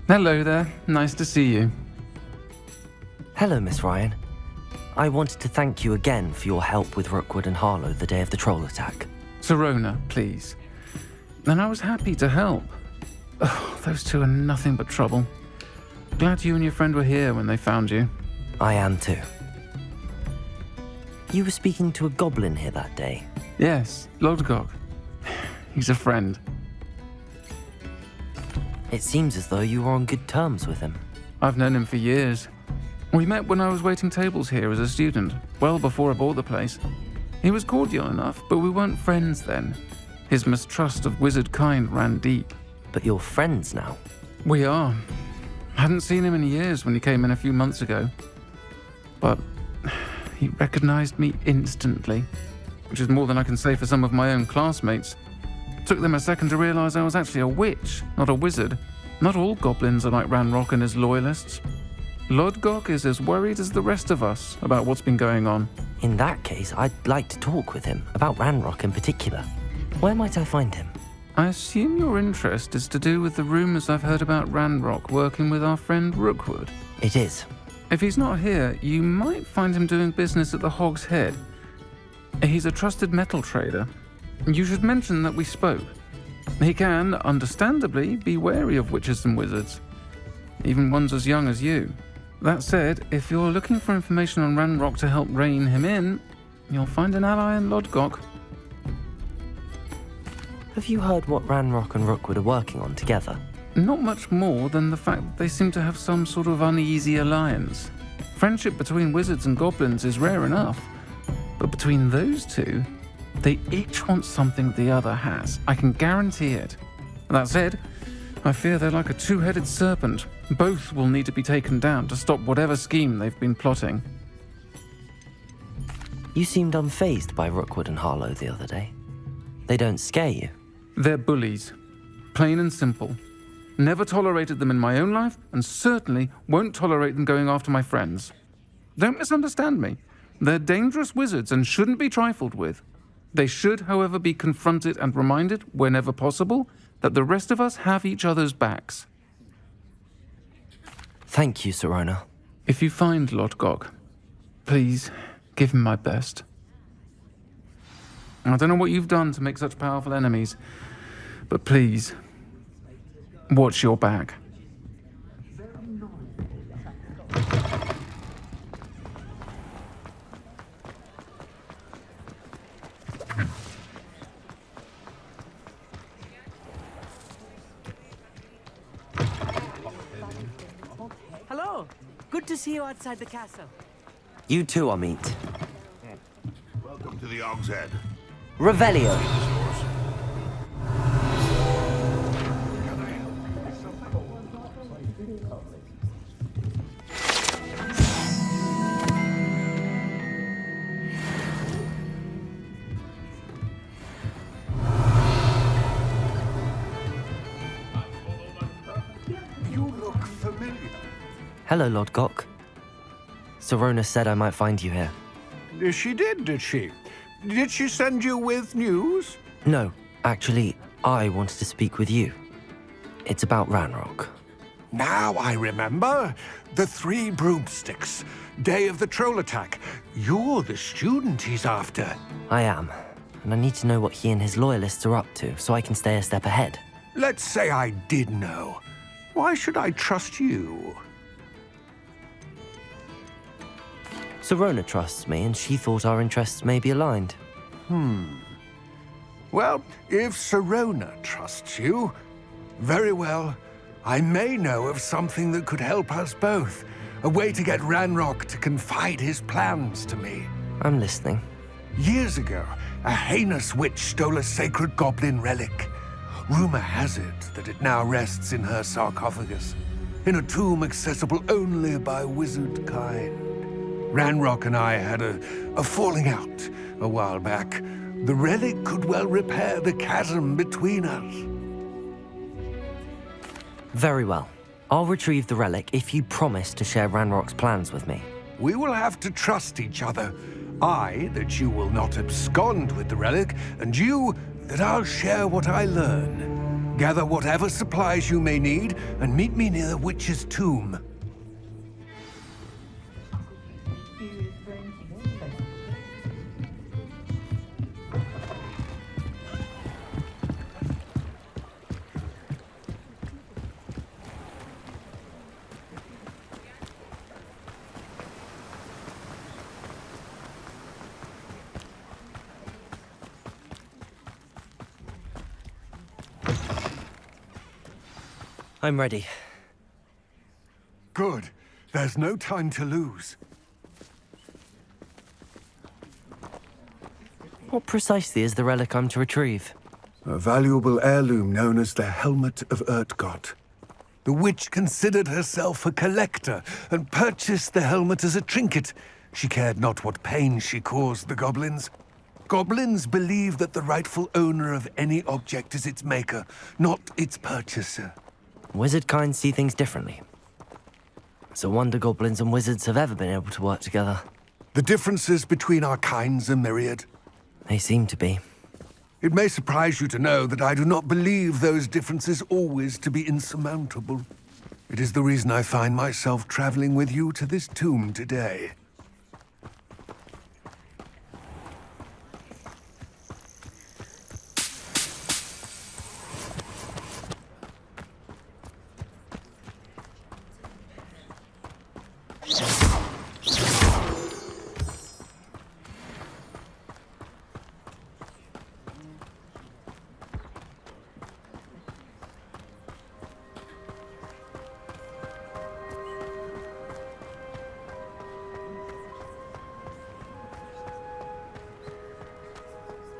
Hello there. Nice to see you. Hello, Miss Ryan. I wanted to thank you again for your help with Rookwood and Harlow the day of the troll attack. Sirona, please. And I was happy to help. Oh, those two are nothing but trouble. Glad you and your friend were here when they found you. I am too. You were speaking to a goblin here that day. Yes, Lodgok. He's a friend. It seems as though you were on good terms with him. I've known him for years. We met when I was waiting tables here as a student, well before I bought the place. He was cordial enough, but we weren't friends then. His mistrust of wizard kind ran deep. But you're friends now. We are. Hadn't seen him in years when he came in a few months ago. But he recognized me instantly, which is more than I can say for some of my own classmates. Took them a second to realize I was actually a witch, not a wizard. Not all goblins are like Ranrock and his loyalists. Lodgok is as worried as the rest of us about what's been going on. In that case, I'd like to talk with him, about Ranrock in particular. Where might I find him? I assume your interest is to do with the rumors I've heard about Ranrock working with our friend Rookwood. It is. If he's not here, you might find him doing business at the Hog's Head. He's a trusted metal trader. You should mention that we spoke. He can, understandably, be wary of witches and wizards, even ones as young as you. That said, if you're looking for information on Ranrock to help rein him in, you'll find an ally in Lodgok. Have you heard what Ranrock and Rookwood are working on together? Not much more than the fact that they seem to have some sort of uneasy alliance. Friendship between wizards and goblins is rare enough, but between those two, they each want something the other has. I can guarantee it. That said, I fear they're like a two-headed serpent. Both will need to be taken down to stop whatever scheme they've been plotting. You seemed unfazed by Rookwood and Harlow the other day. They don't scare you. They're bullies. Plain and simple. Never tolerated them in my own life, and certainly won't tolerate them going after my friends. Don't misunderstand me. They're dangerous wizards and shouldn't be trifled with. They should, however, be confronted and reminded, whenever possible, that the rest of us have each other's backs. Thank you, Sirona. If you find Lodgok, please give him my best. I don't know what you've done to make such powerful enemies, but please, watch your back. Hello. Good to see you outside the castle. You too, Amit. Welcome to the Hog's Head. Revelio. You look familiar. Hello, Lodgok. Sirona said I might find you here. She did she? Did she send you with news? No, actually, I wanted to speak with you. It's about Ranrock. Now I remember. The 3 broomsticks. Day of the troll attack. You're the student he's after. I am, and I need to know what he and his loyalists are up to so I can stay a step ahead. Let's say I did know. Why should I trust you? Sirona trusts me, and she thought our interests may be aligned. Well, if Sirona trusts you, very well. I may know of something that could help us both. A way to get Ranrock to confide his plans to me. I'm listening. Years ago, a heinous witch stole a sacred goblin relic. Rumor has it that it now rests in her sarcophagus, in a tomb accessible only by wizard kind. Ranrock and I had a falling out a while back. The relic could well repair the chasm between us. Very well. I'll retrieve the relic if you promise to share Ranrock's plans with me. We will have to trust each other. I, that you will not abscond with the relic, and you, that I'll share what I learn. Gather whatever supplies you may need, and meet me near the witch's tomb. I'm ready. Good. There's no time to lose. What precisely is the relic I'm to retrieve? A valuable heirloom known as the Helmet of Urtkot. The witch considered herself a collector and purchased the helmet as a trinket. She cared not what pain she caused the goblins. Goblins believe that the rightful owner of any object is its maker, not its purchaser. Wizard kind see things differently. It's a wonder goblins and wizards have ever been able to work together. The differences between our kinds are myriad. They seem to be. It may surprise you to know that I do not believe those differences always to be insurmountable. It is the reason I find myself traveling with you to this tomb today.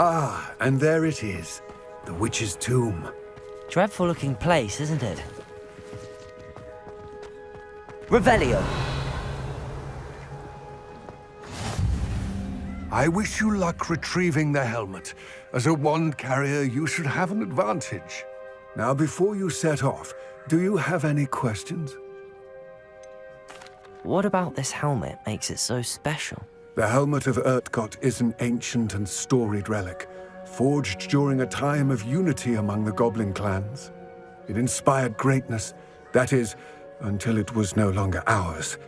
Ah, and there it is. The witch's tomb. Dreadful looking place, isn't it? Revelio! I wish you luck retrieving the helmet. As a wand carrier, you should have an advantage. Now, before you set off, do you have any questions? What about this helmet makes it so special? The Helmet of Urtkot is an ancient and storied relic, forged during a time of unity among the goblin clans. It inspired greatness, that is, until it was no longer ours.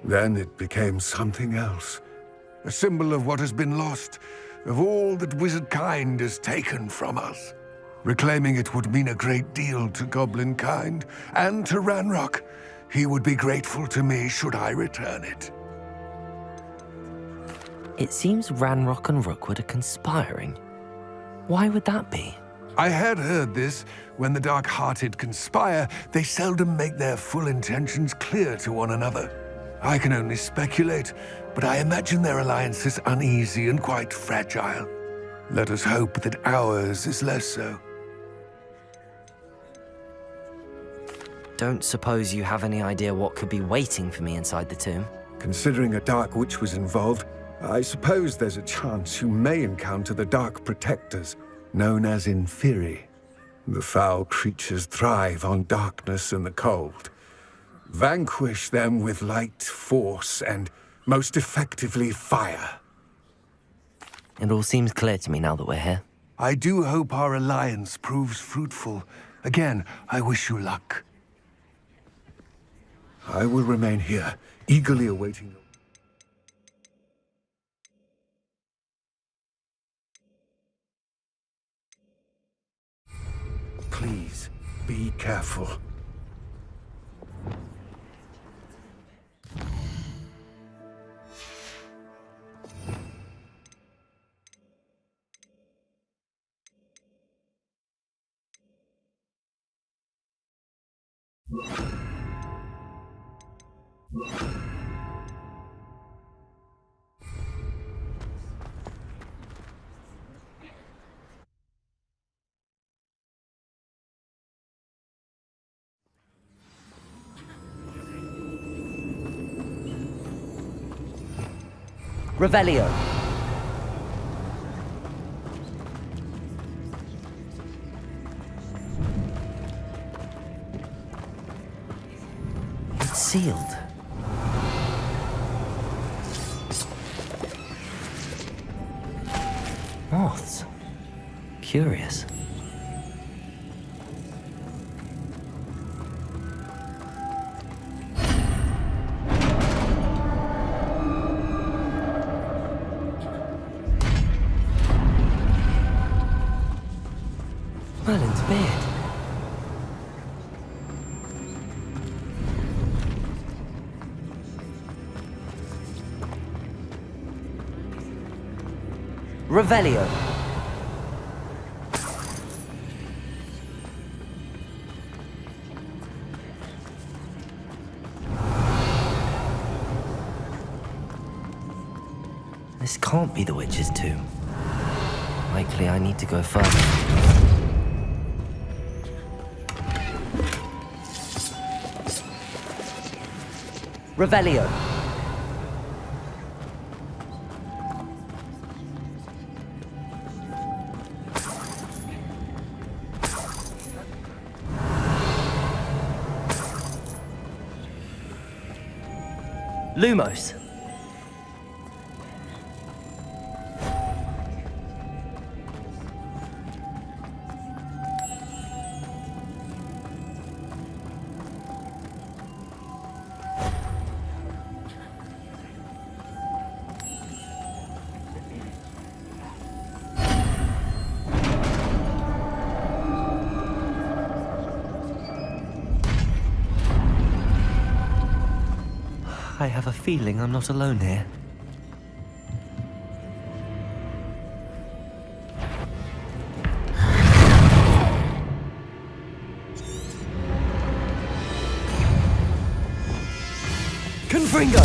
Then it became something else. A symbol of what has been lost, of all that wizard kind has taken from us. Reclaiming it would mean a great deal to goblin kind, and to Ranrock. He would be grateful to me should I return it. It seems Ranrock and Rookwood are conspiring. Why would that be? I had heard this. When the dark-hearted conspire, they seldom make their full intentions clear to one another. I can only speculate, but I imagine their alliance is uneasy and quite fragile. Let us hope that ours is less so. Don't suppose you have any idea what could be waiting for me inside the tomb? Considering a dark witch was involved, I suppose there's a chance you may encounter the Dark Protectors, known as Inferi. The foul creatures thrive on darkness and the cold. Vanquish them with light, force, and most effectively fire. It all seems clear to me now that we're here. I do hope our alliance proves fruitful. Again, I wish you luck. I will remain here, eagerly awaiting you. Please, be careful. Revelio! It's sealed. Moths. Curious. beard. Revelio. This can't be the witch's tomb. Likely I need to go further. Revelio. Lumos. I have a feeling I'm not alone here. Confringo!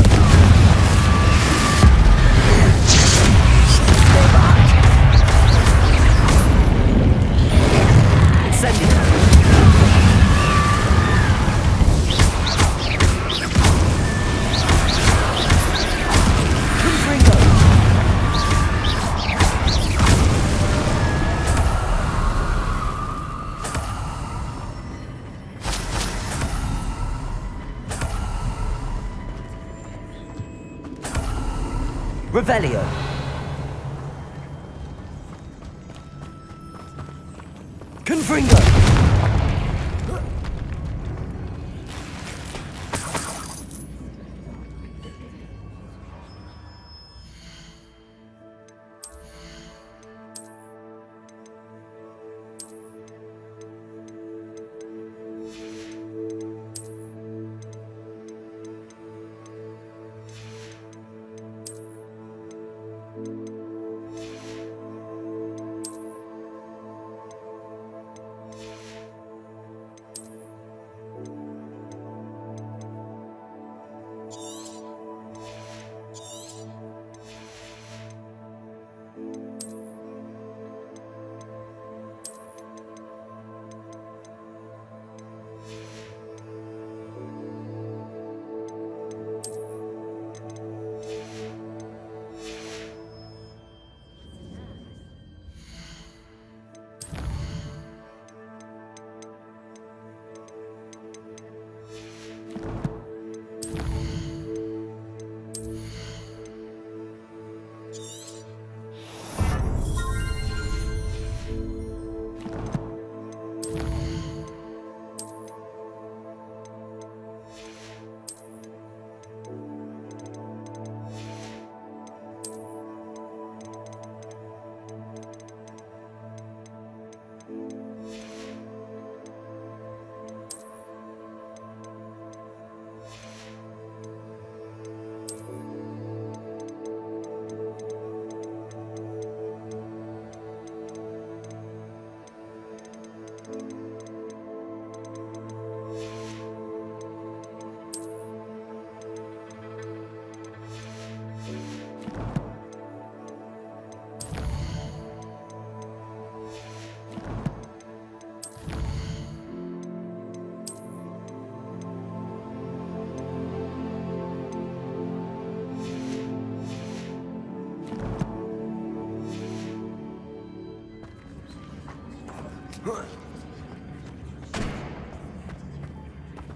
Incendio! Revelio. Confringo.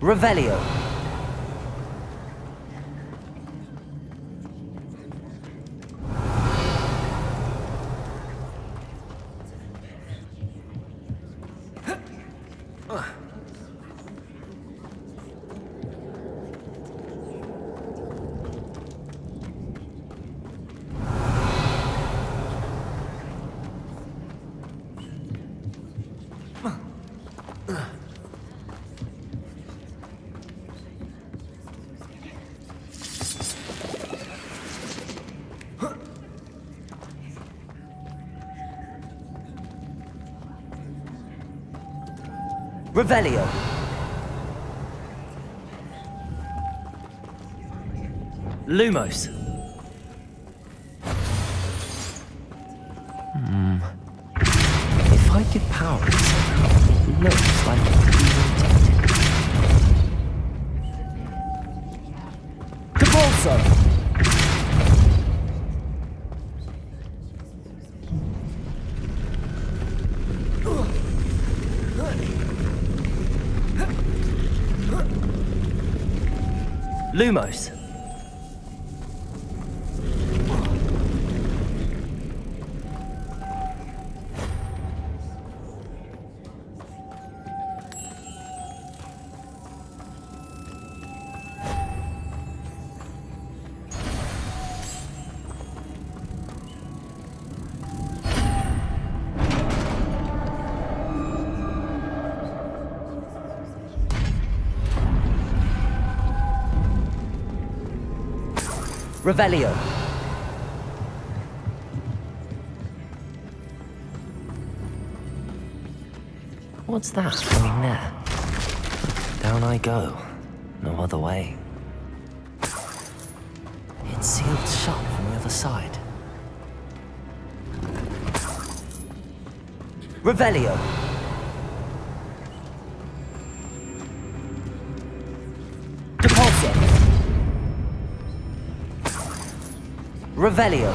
Revelio. Revelio. Lumos. If I give powers, it looks like it could be rotated. Capulso! Lumos. Revelio. What's that going there? Down I go. No other way. It's sealed shut from the other side. Revelio. Depulso. Revelio.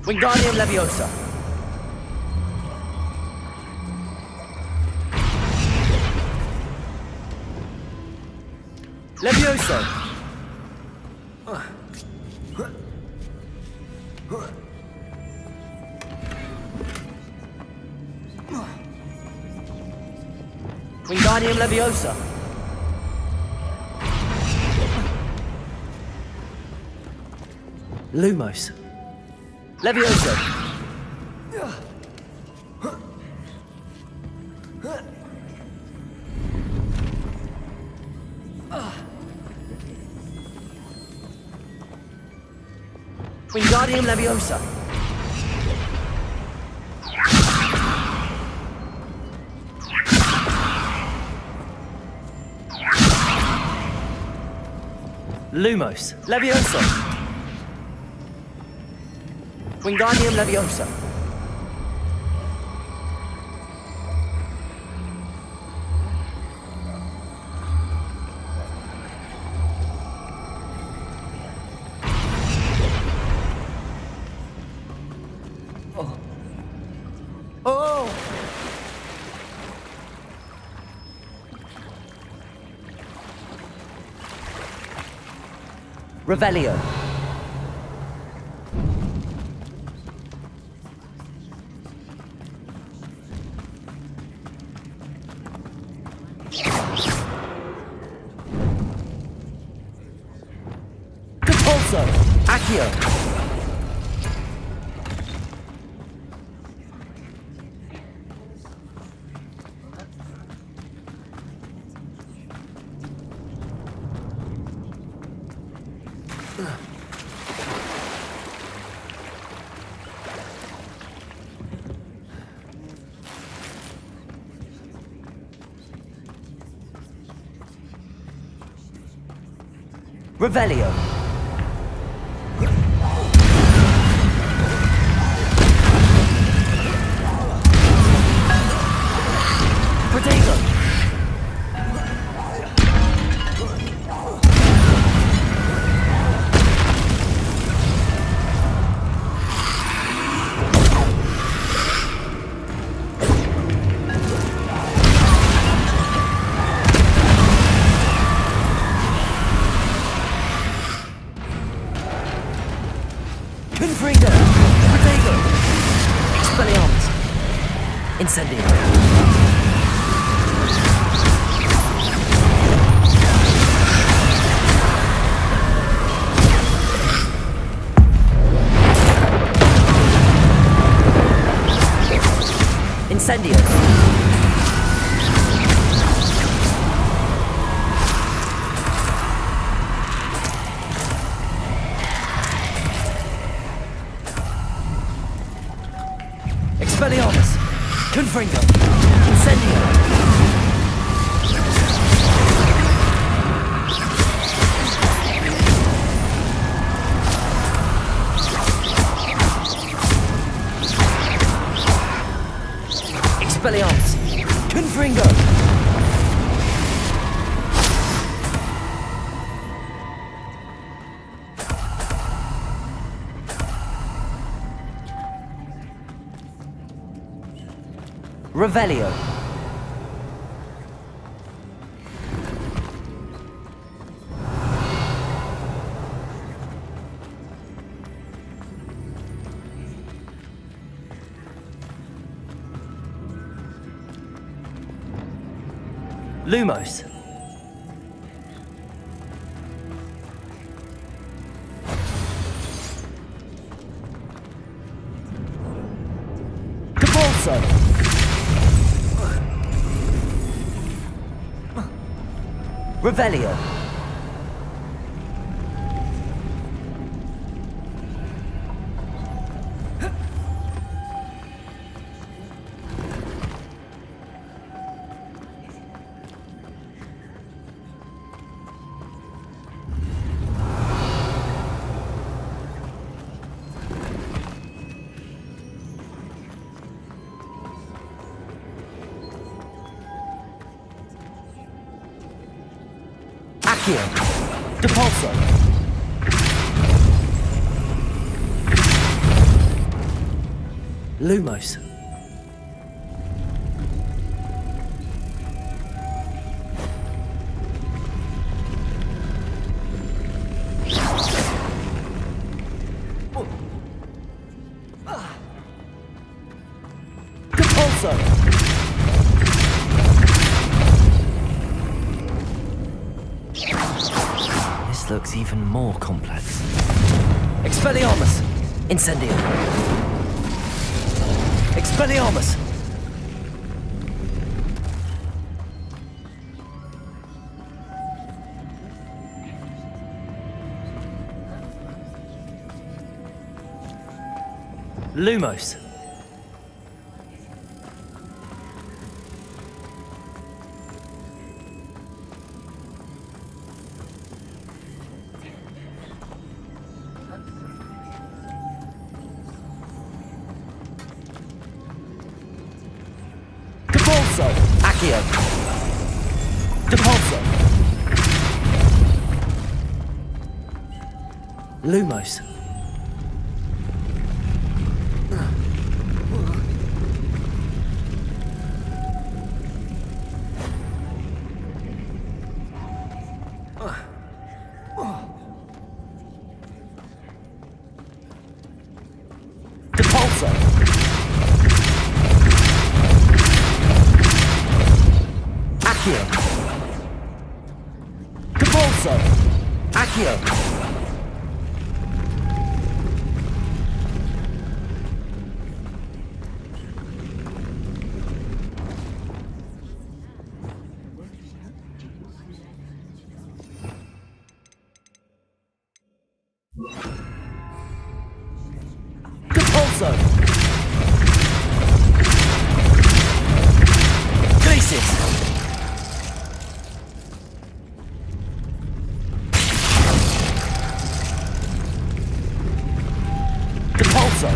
Wingardium Leviosa. Levioso. Wingardium Leviosa. Lumos. Levioso. Wingardium Leviosa. Lumos. Leviosa. Wingardium Leviosa. Revelio. Depulso. Accio. Revelio. Protagonist. Confringo. Protego. Expelliarmus. Incendio. Revelio. Lumos. Capolso. Revelio. Accio. Depulso. Lumos. Depulso. This looks even more complex. Expelliarmus! Incendio! Expelliarmus! Lumos! Depulso! Accio! Depulso! Lumos! Depulso! Accio! Depulso! Accio! Depulso! Glacis! Depulso!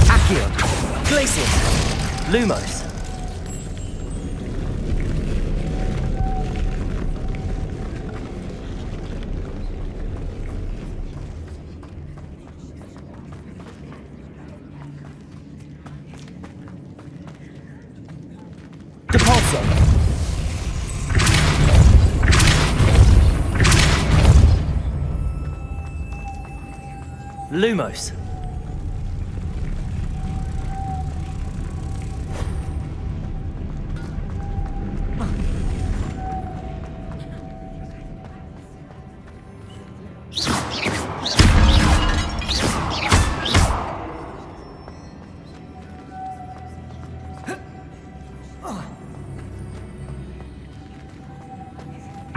Accio! Glacis! Lumos! Depulso! Lumos!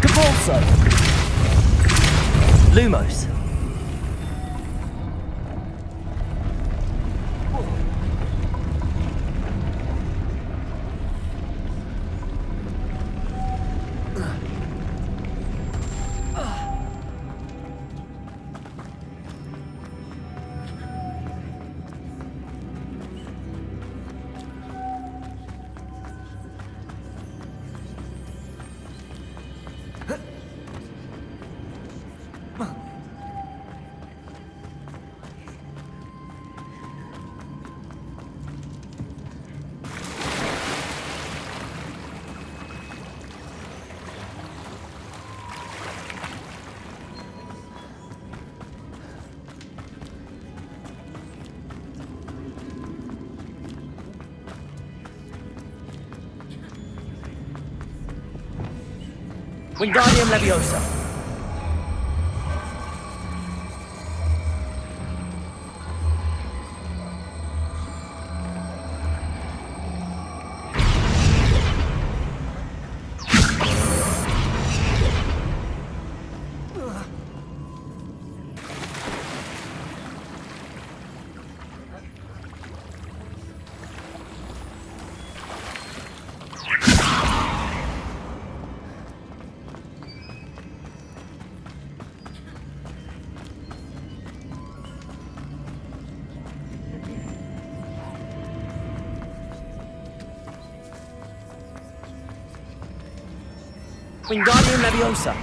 Depulso! Lumos! Wingardium Leviosa. Wingardium Leviosa.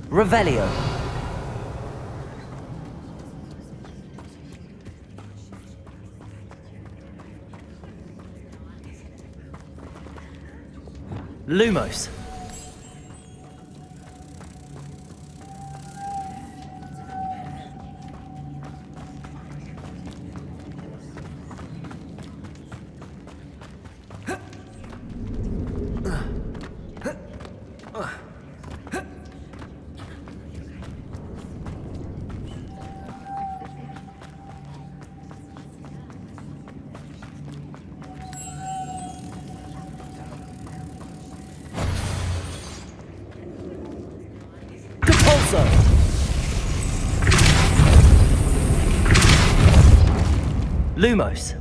Revelio. Lumos. Lumos.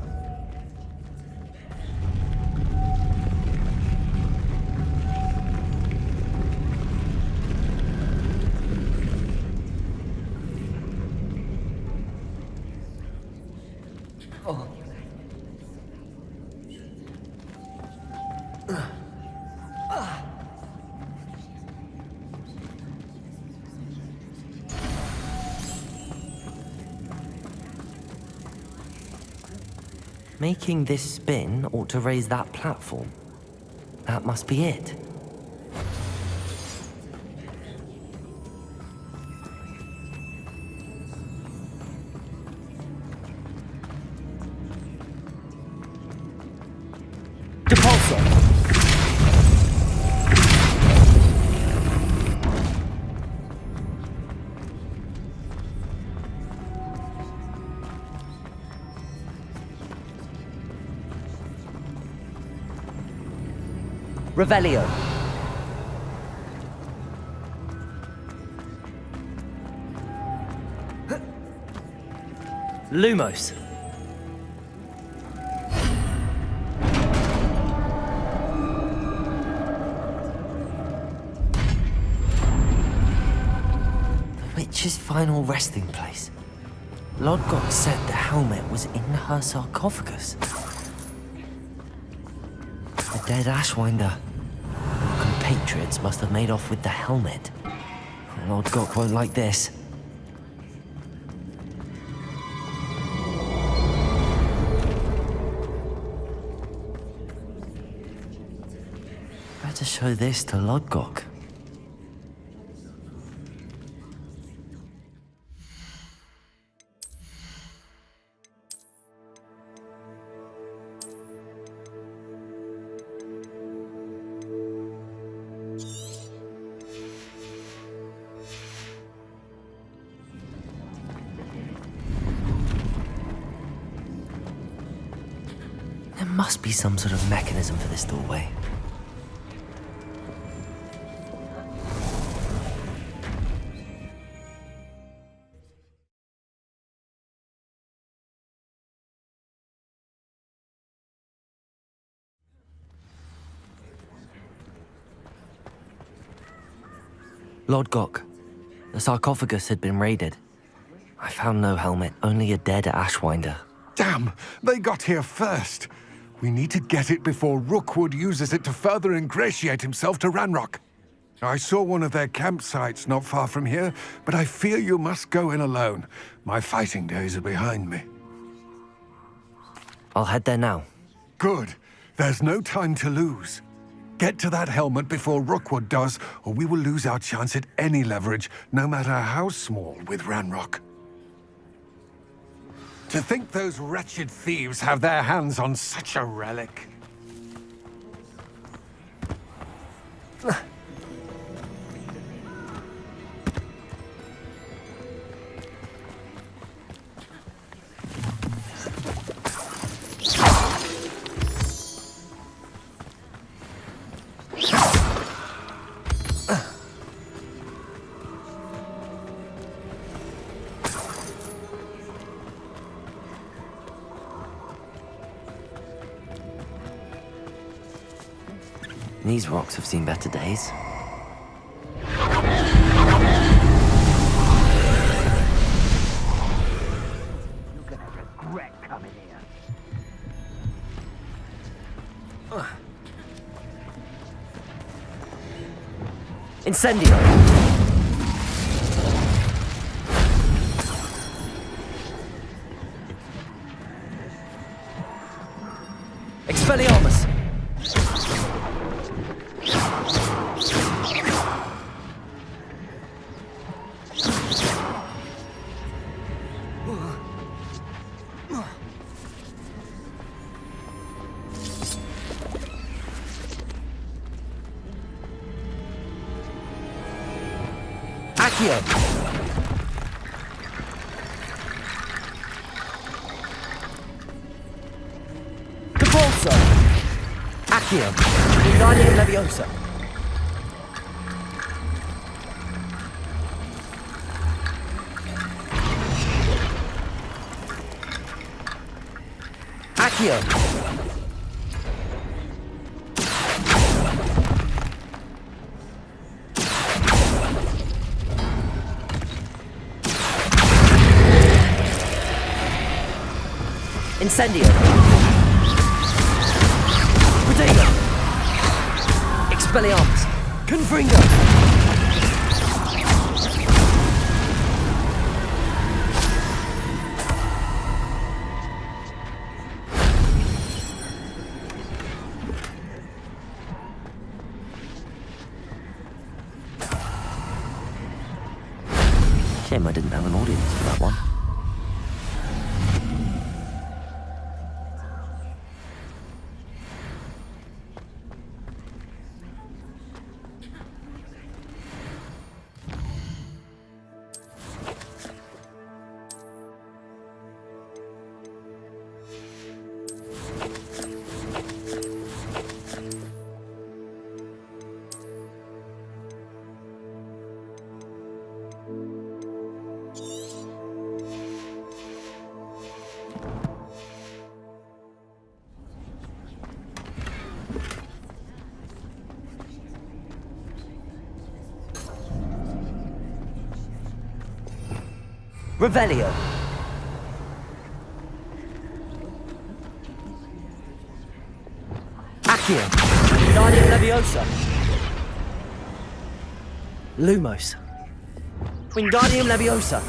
Making this spin ought to raise that platform. That must be it. Depulso! Revelio. Lumos. The witch's final resting place. Lodgok said the helmet was in her sarcophagus. The dead Ashwinder. Her compatriots must have made off with the helmet. Lodgok won't like this. Better show this to Lodgok. There must be some sort of mechanism for this doorway. Lodgok, the sarcophagus had been raided. I found no helmet, only a dead Ashwinder. Damn! They got here first! We need to get it before Rookwood uses it to further ingratiate himself to Ranrock. I saw one of their campsites not far from here, but I fear you must go in alone. My fighting days are behind me. I'll head there now. Good. There's no time to lose. Get to that helmet before Rookwood does, or we will lose our chance at any leverage, no matter how small, with Ranrock. To think those wretched thieves have their hands on such a relic. These rocks have seen better days. You're gonna regret coming here. Incendio! Expelliarmus! Accio! Capulso! Accio! Wingardium Leviosa! Accio! Incendio! Protego! Expelliarmus! Confringo! Shame I didn't have an audience for that one. Revelio. Accio. Wingardium Leviosa. Lumos. Wingardium Leviosa.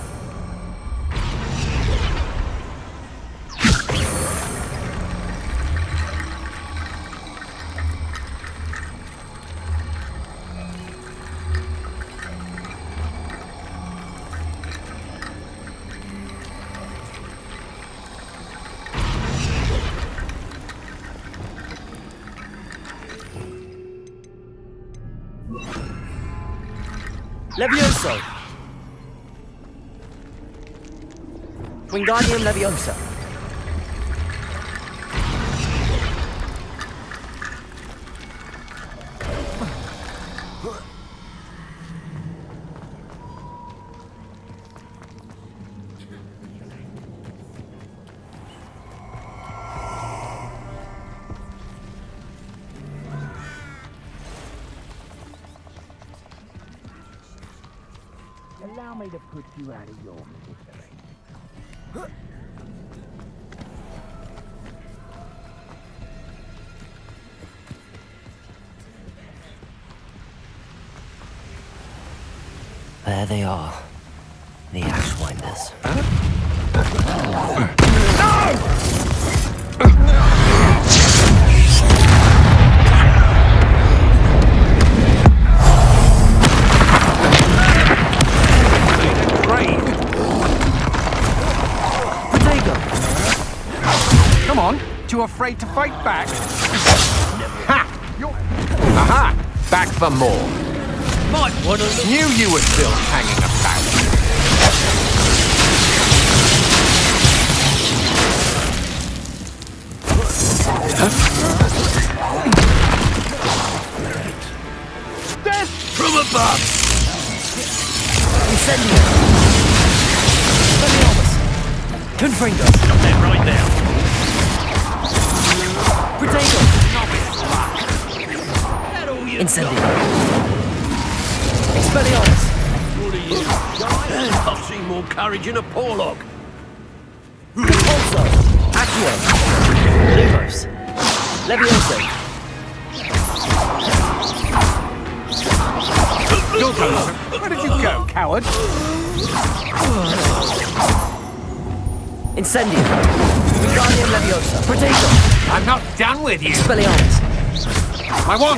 Levioso! Wingardium Leviosa! Allow me to put you out of your misery. There they are. The Ashwinders. Come on, too afraid to fight back? Ha! Aha! Back for more. Might want to Knew you were still hanging about. Death from above! Incendio! Expelliarmus! Confringo! Stop that right now. Protego! That all you Incendio! Expelliarmus! What are you? I've seen more courage in a Porlock. Repulso! Accio! Lumos! Levioso! You'll go. Where did you go, coward? Incendio! Wingardium Leviosa! Protego! I'm not done with you. Expelliarmus! I won.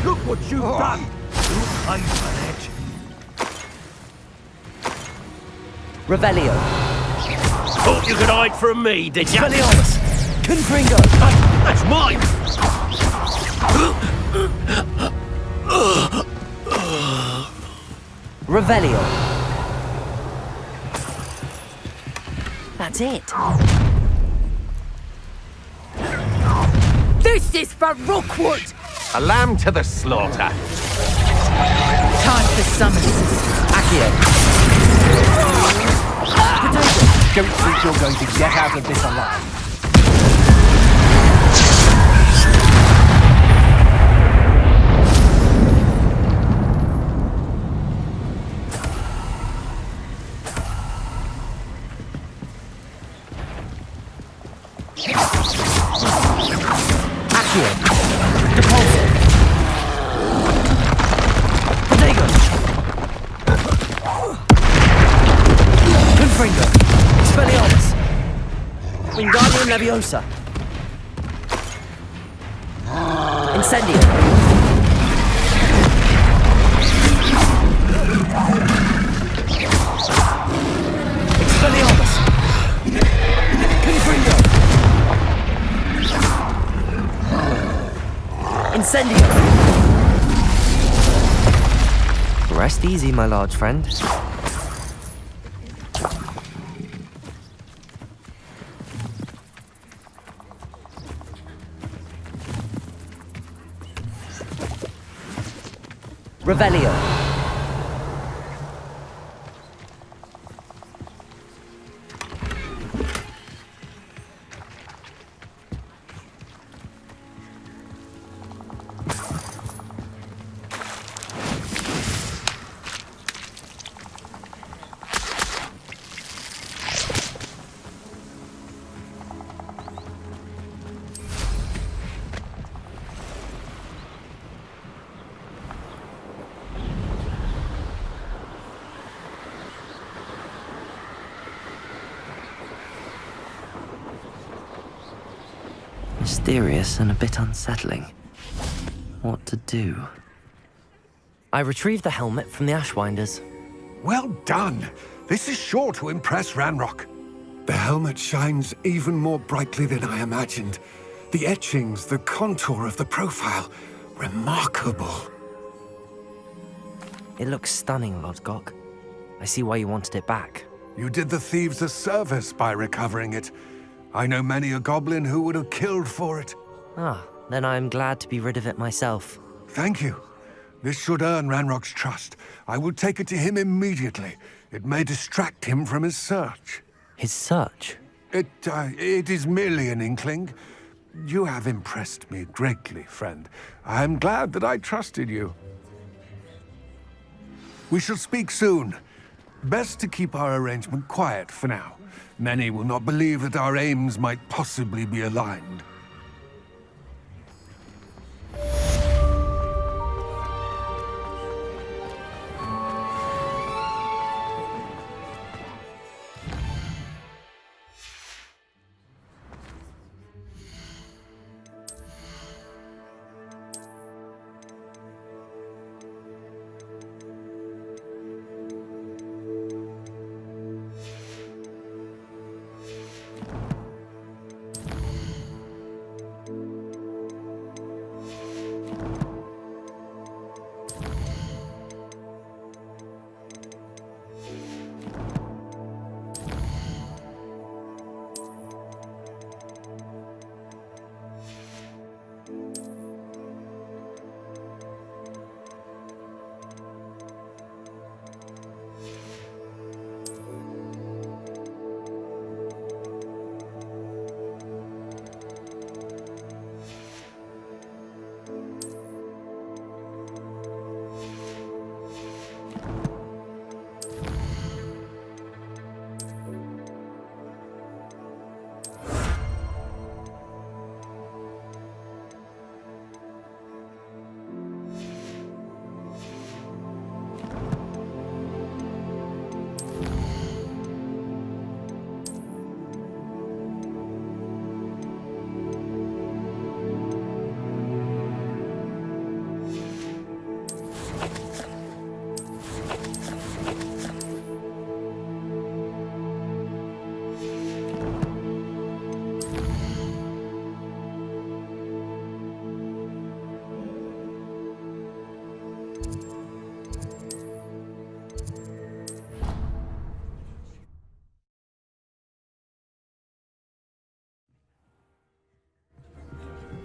Look what you've done. You paid for that. Revelio! Thought you could hide from me, did you? Expelliarmus! Confringo! That's mine. Revelio! That's it. This is for Rookwood! A lamb to the slaughter. Time for summons. Accio! Protego! Don't think you're going to get out of this alive. Accio! Repulso! Protego! Confringo! Expelliarmus! Wingardium Leviosa! Incendio! Expelliarmus! Confringo! Incendio! Rest easy, my large friend. Revelio. Mysterious and a bit unsettling. What to do? I retrieved the helmet from the Ashwinders. Well done. This is sure to impress Ranrock. The helmet shines even more brightly than I imagined. The etchings, the contour of the profile. Remarkable. It looks stunning, Lodgok. I see why you wanted it back. You did the thieves a service by recovering it. I know many a goblin who would have killed for it. Ah, then I am glad to be rid of it myself. Thank you. This should earn Ranrock's trust. I will take it to him immediately. It may distract him from his search. His search? It is merely an inkling. You have impressed me greatly, friend. I am glad that I trusted you. We shall speak soon. Best to keep our arrangement quiet for now. Many will not believe that our aims might possibly be aligned.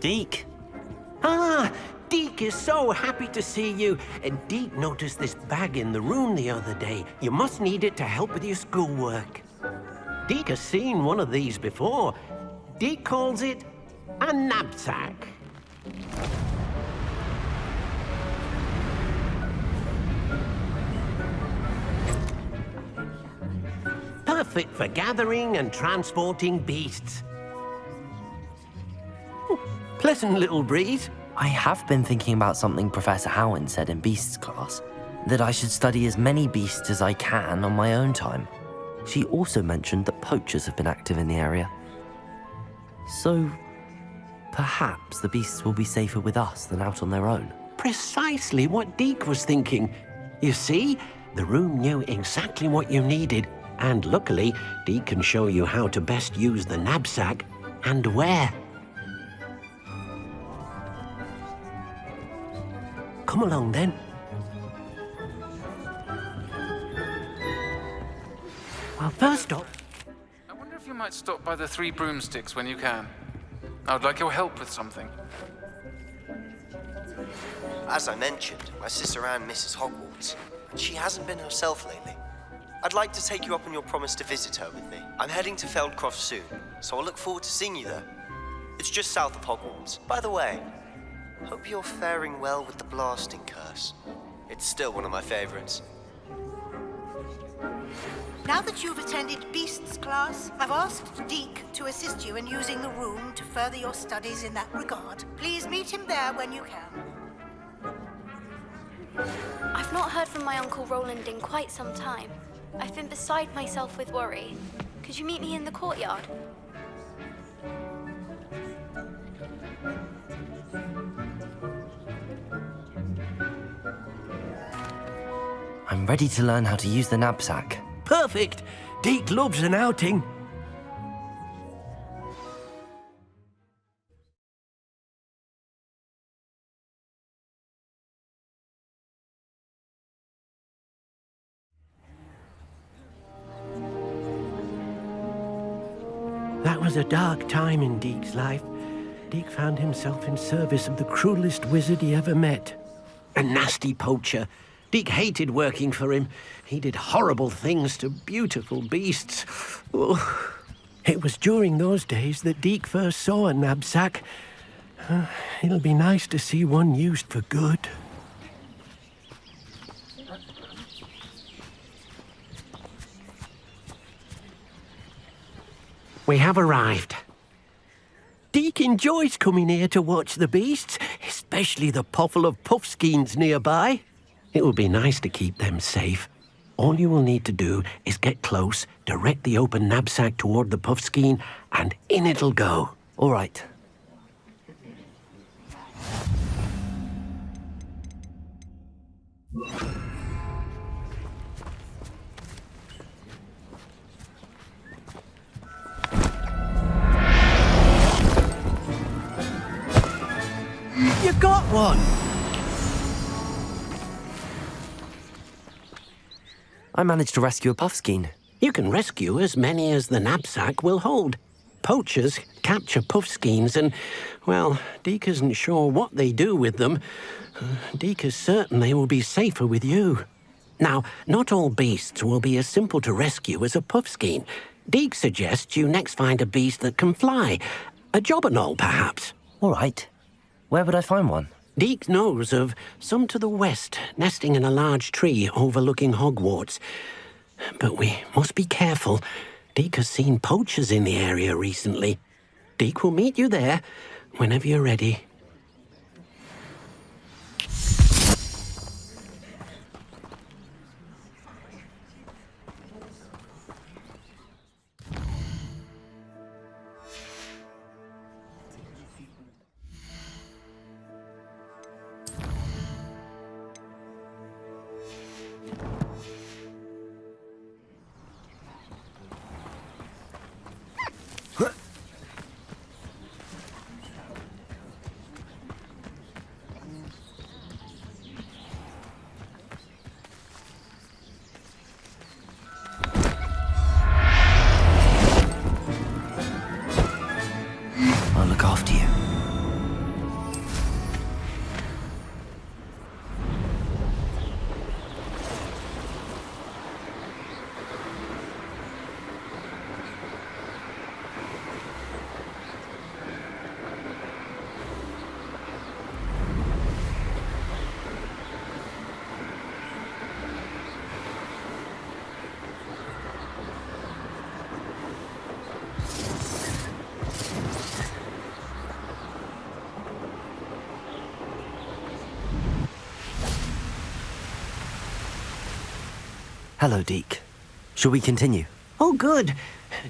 Deke. Ah, Deke is so happy to see you. And Deke noticed this bag in the room the other day. You must need it to help with your schoolwork. Deke has seen one of these before. Deke calls it a knapsack. Perfect for gathering and transporting beasts. Pleasant little breeze. I have been thinking about something Professor Howard said in Beasts class, that I should study as many beasts as I can on my own time. She also mentioned that poachers have been active in the area. So, perhaps the beasts will be safer with us than out on their own. Precisely what Deke was thinking. You see, the room knew exactly what you needed, and luckily, Deke can show you how to best use the knapsack and where. Come along then. Well, first off, I wonder if you might stop by the Three Broomsticks when you can. I would like your help with something. As I mentioned, my sister Anne misses Hogwarts, and she hasn't been herself lately. I'd like to take you up on your promise to visit her with me. I'm heading to Feldcroft soon, so I'll look forward to seeing you there. It's just south of Hogwarts. By the way, hope you're faring well with the blasting curse. It's still one of my favorites. Now that you've attended Beasts class, I've asked Deke to assist you in using the room to further your studies in that regard. Please meet him there when you can. I've not heard from my Uncle Roland in quite some time. I've been beside myself with worry. Could you meet me in the courtyard? I'm ready to learn how to use the knapsack. perfect. Deke loves an outing. That was a dark time in Deke's life. Deke found himself in service of the cruelest wizard he ever met. A nasty poacher. Deke hated working for him. He did horrible things to beautiful beasts. Oh. It was during those days that Deke first saw a knapsack. It'll be nice to see one used for good. We have arrived. Deke enjoys coming here to watch the beasts, especially the poffle of puffskeins nearby. It will be nice to keep them safe. All you will need to do is get close, direct the open knapsack toward the puffskein, and in it'll go. All right. You got one! I managed to rescue a puffskein. You can rescue as many as the knapsack will hold. Poachers capture puffskeins and, well, Deke isn't sure what they do with them. Deke is certain they will be safer with you. Now, not all beasts will be as simple to rescue as a puffskein. Deke suggests you next find a beast that can fly. A jobberknoll, perhaps. All right. Where would I find one? Deke knows of some to the west, nesting in a large tree overlooking Hogwarts. But we must be careful. Deke has seen poachers in the area recently. Deke will meet you there whenever you're ready. Hello, Deke. Shall we continue? Oh, good.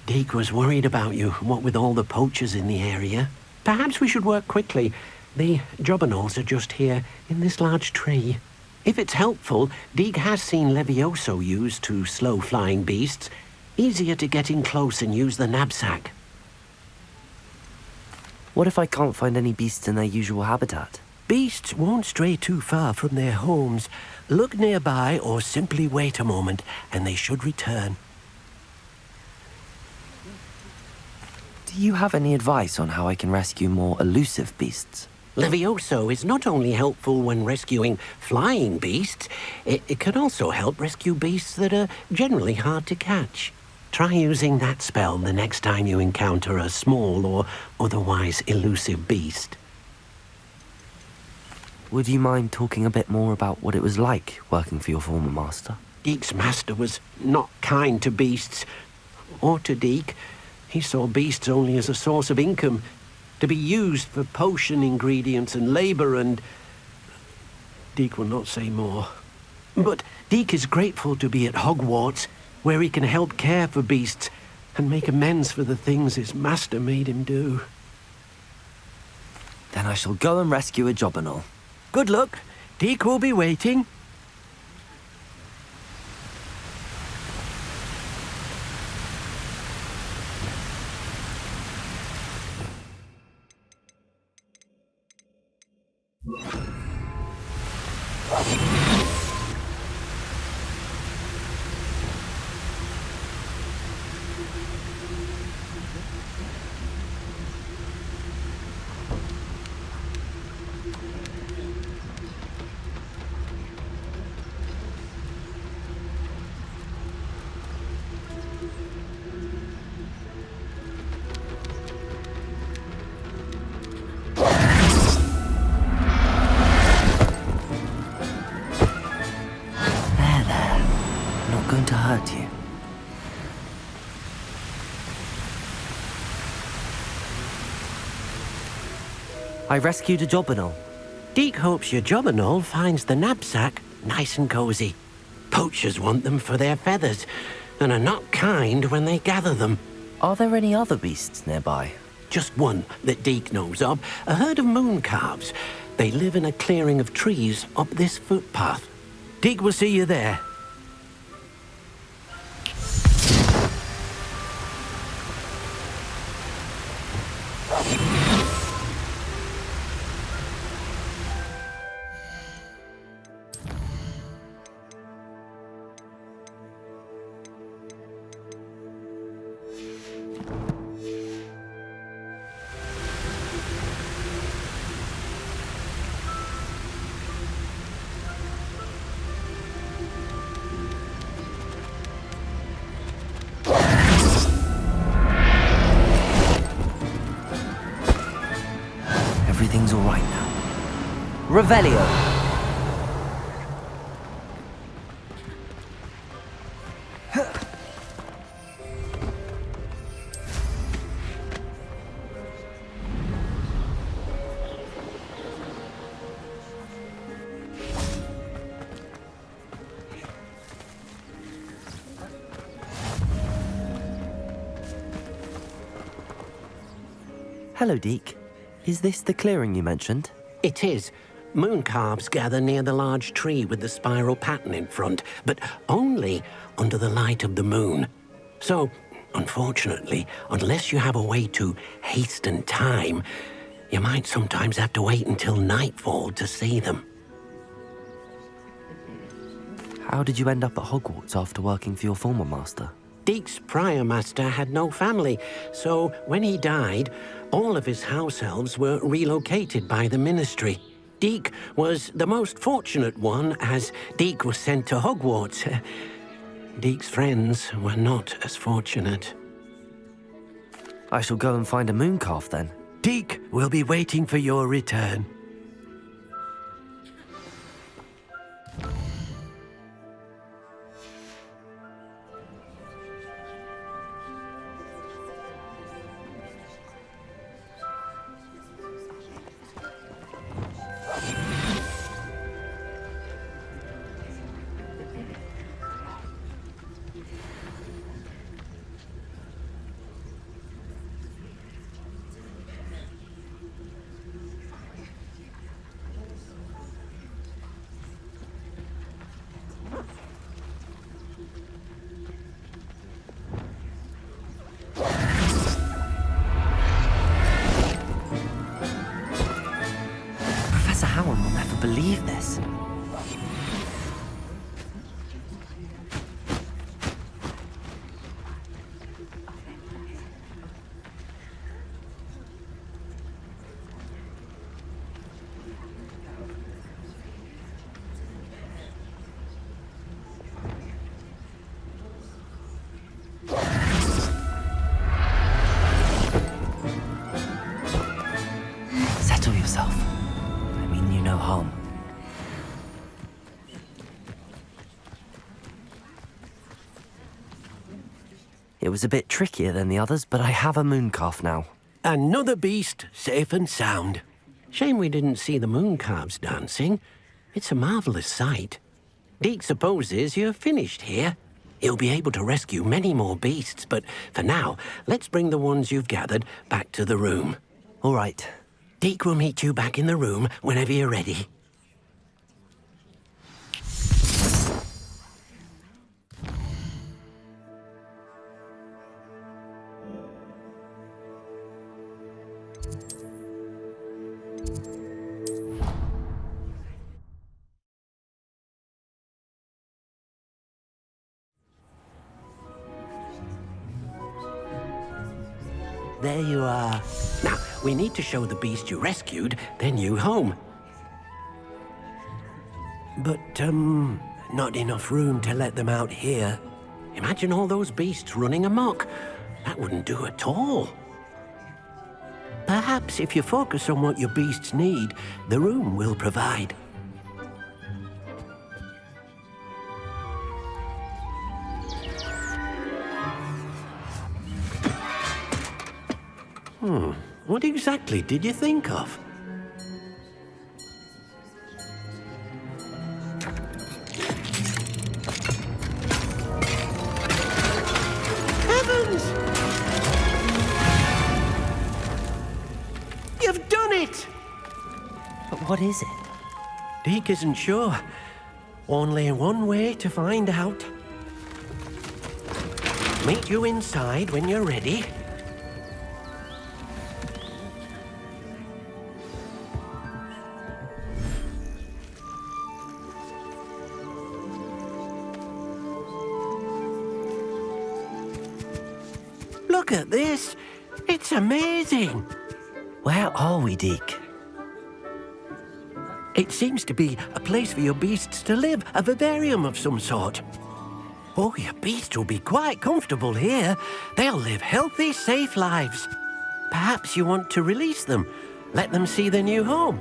Deke was worried about you, what with all the poachers in the area. Perhaps we should work quickly. The jobberknolls are just here, in this large tree. If it's helpful, Deke has seen Levioso used to slow flying beasts. Easier to get in close and use the knapsack. What if I can't find any beasts in their usual habitat? Beasts won't stray too far from their homes. Look nearby or simply wait a moment, and they should return. Do you have any advice on how I can rescue more elusive beasts? Levioso is not only helpful when rescuing flying beasts, it can also help rescue beasts that are generally hard to catch. Try using that spell the next time you encounter a small or otherwise elusive beast. Would you mind talking a bit more about what it was like working for your former master? Deke's master was not kind to beasts, or to Deke. He saw beasts only as a source of income, to be used for potion ingredients and labor, and Deke will not say more. But Deke is grateful to be at Hogwarts, where he can help care for beasts and make amends for the things his master made him do. Then I shall go and rescue a jobberknoll. Good luck. Deke will be waiting. Going to hurt you. I rescued a jobberknoll. Deke hopes your jobberknoll finds the knapsack nice and cozy. Poachers want them for their feathers and are not kind when they gather them. Are there any other beasts nearby? Just one that Deke knows of, a herd of moon calves. They live in a clearing of trees up this footpath. Deke will see you there. Everything's all right now. Revelio! Hello, Deke. Is this the clearing you mentioned? It is. Moon calves gather near the large tree with the spiral pattern in front, but only under the light of the moon. So, unfortunately, unless you have a way to hasten time, you might sometimes have to wait until nightfall to see them. How did you end up at Hogwarts after working for your former master? Deke's prior master had no family, so when he died, all of his house elves were relocated by the ministry. Deke was the most fortunate one, as Deke was sent to Hogwarts. Deke's friends were not as fortunate. I shall go and find a moon calf then. Deke will be waiting for your return. Professor Howard will never believe this. Settle yourself. I mean you no harm. It was a bit trickier than the others, but I have a mooncalf now. Another beast, safe and sound. Shame we didn't see the mooncalves dancing. It's a marvelous sight. Deke supposes you're finished here. He'll be able to rescue many more beasts, but for now, let's bring the ones you've gathered back to the room. All right. Deke will meet you back in the room whenever you're ready. There you are. Now, we need to show the beast you rescued their new home. But, not enough room to let them out here. Imagine all those beasts running amok. That wouldn't do at all. Perhaps if you focus on what your beasts need, the room will provide. What exactly did you think of? Heavens! You've done it! But what is it? Deke isn't sure. Only one way to find out. Meet you inside when you're ready. Look at this. It's amazing. Where are we, Deke? It seems to be a place for your beasts to live, a vivarium of some sort. Oh, your beasts will be quite comfortable here. They'll live healthy, safe lives. Perhaps you want to release them, let them see their new home.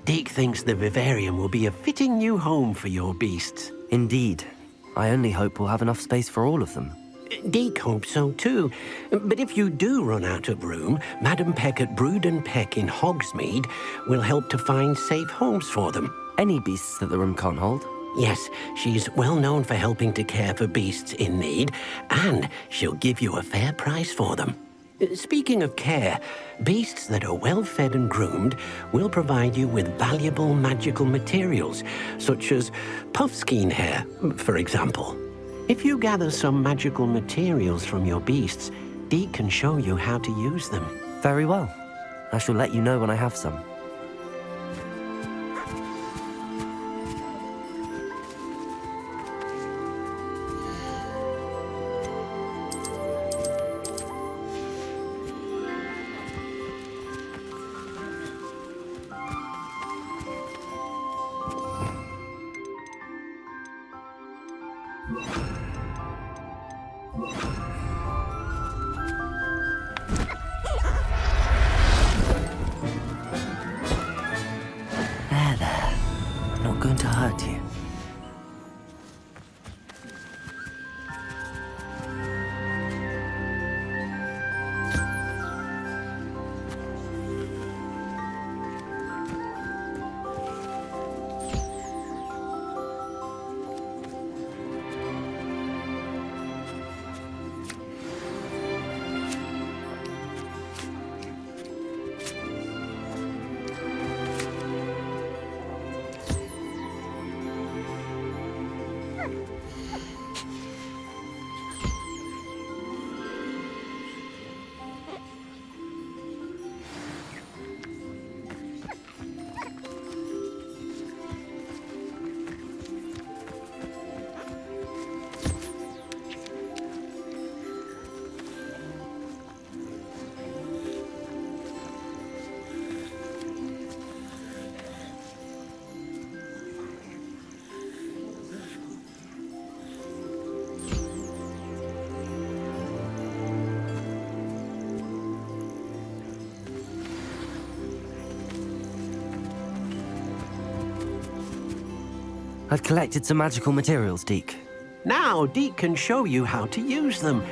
Deke thinks the vivarium will be a fitting new home for your beasts. Indeed. I only hope we'll have enough space for all of them. Deke hopes so too. But if you do run out of room, Madam Peck at Brood and Peck in Hogsmeade will help to find safe homes for them. Any beasts that the room can't hold? Yes, she's well known for helping to care for beasts in need, and she'll give you a fair price for them. Speaking of care, beasts that are well fed and groomed will provide you with valuable magical materials, such as puffskein hair, for example. If you gather some magical materials from your beasts, Deke can show you how to use them. Very well. I shall let you know when I have some. There. I'm not going to hurt you. I've collected some magical materials, Deke. Now, Deke can show you how to use them.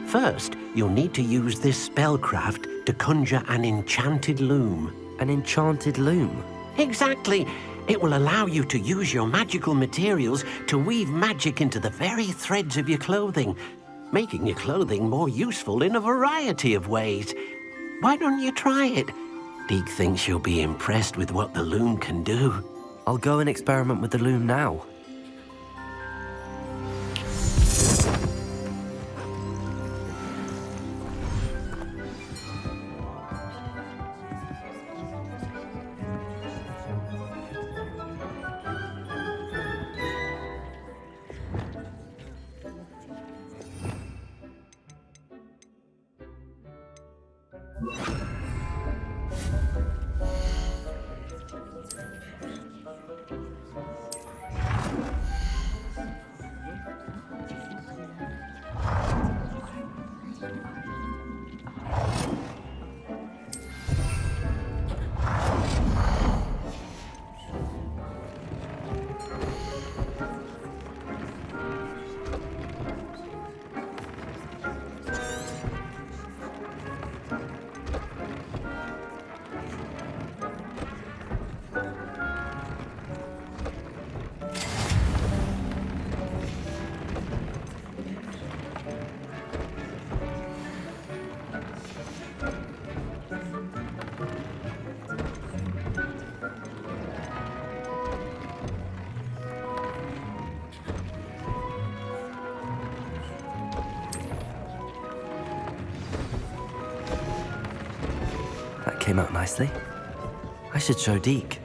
First, you'll need to use this spellcraft to conjure an enchanted loom. An enchanted loom? Exactly. It will allow you to use your magical materials to weave magic into the very threads of your clothing, making your clothing more useful in a variety of ways. Why don't you try it? Deke thinks you'll be impressed with what the loom can do. I'll go and experiment with the loom now. Came out nicely. I should show Deke.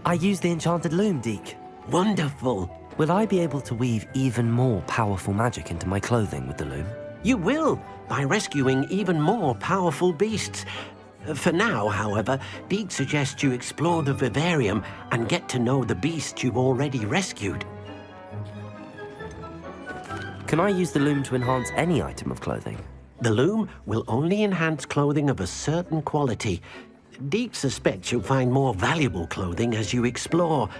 I used the enchanted loom, Deke. Wonderful. Will I be able to weave even more powerful magic into my clothing with the loom? You will, by rescuing even more powerful beasts. For now, however, Deke suggests you explore the vivarium and get to know the beasts you've already rescued. Can I use the loom to enhance any item of clothing? The loom will only enhance clothing of a certain quality. Deke suspects you'll find more valuable clothing as you explore.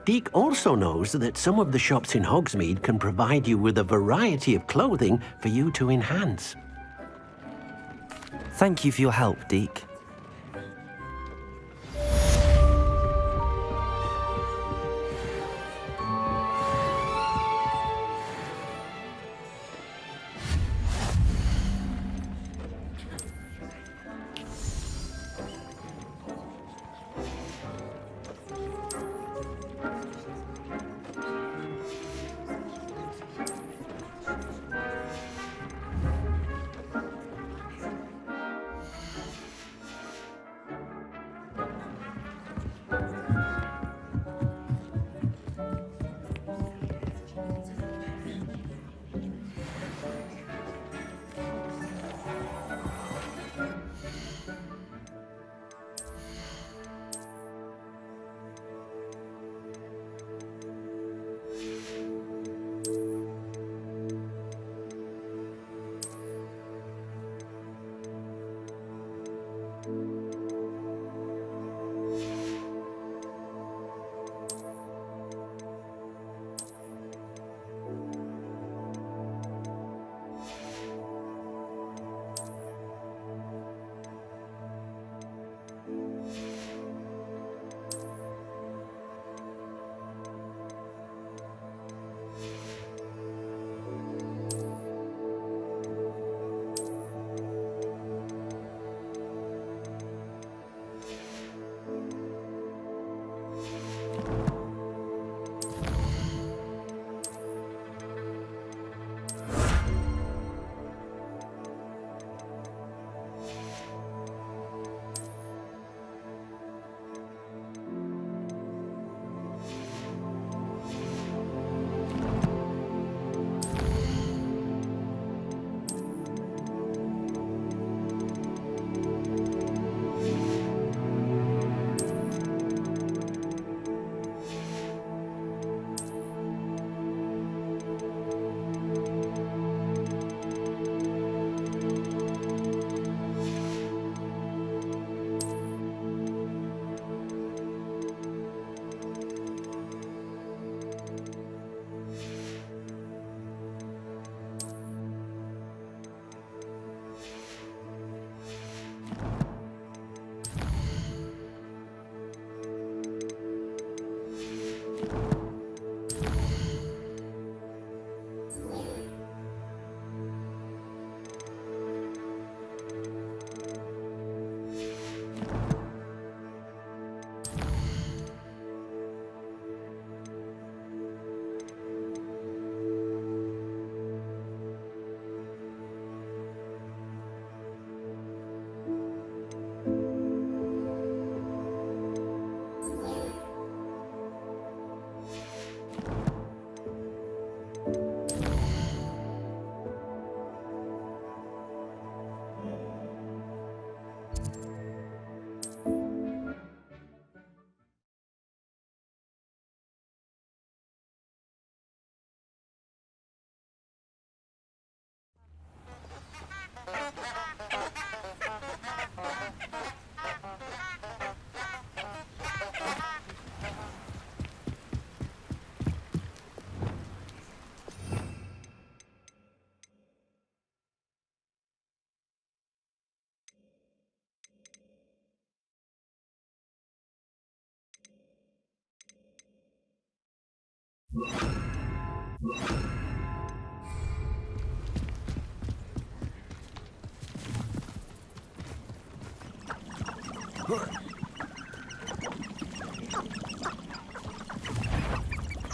Deke also knows that some of the shops in Hogsmeade can provide you with a variety of clothing for you to enhance. Thank you for your help, Deke.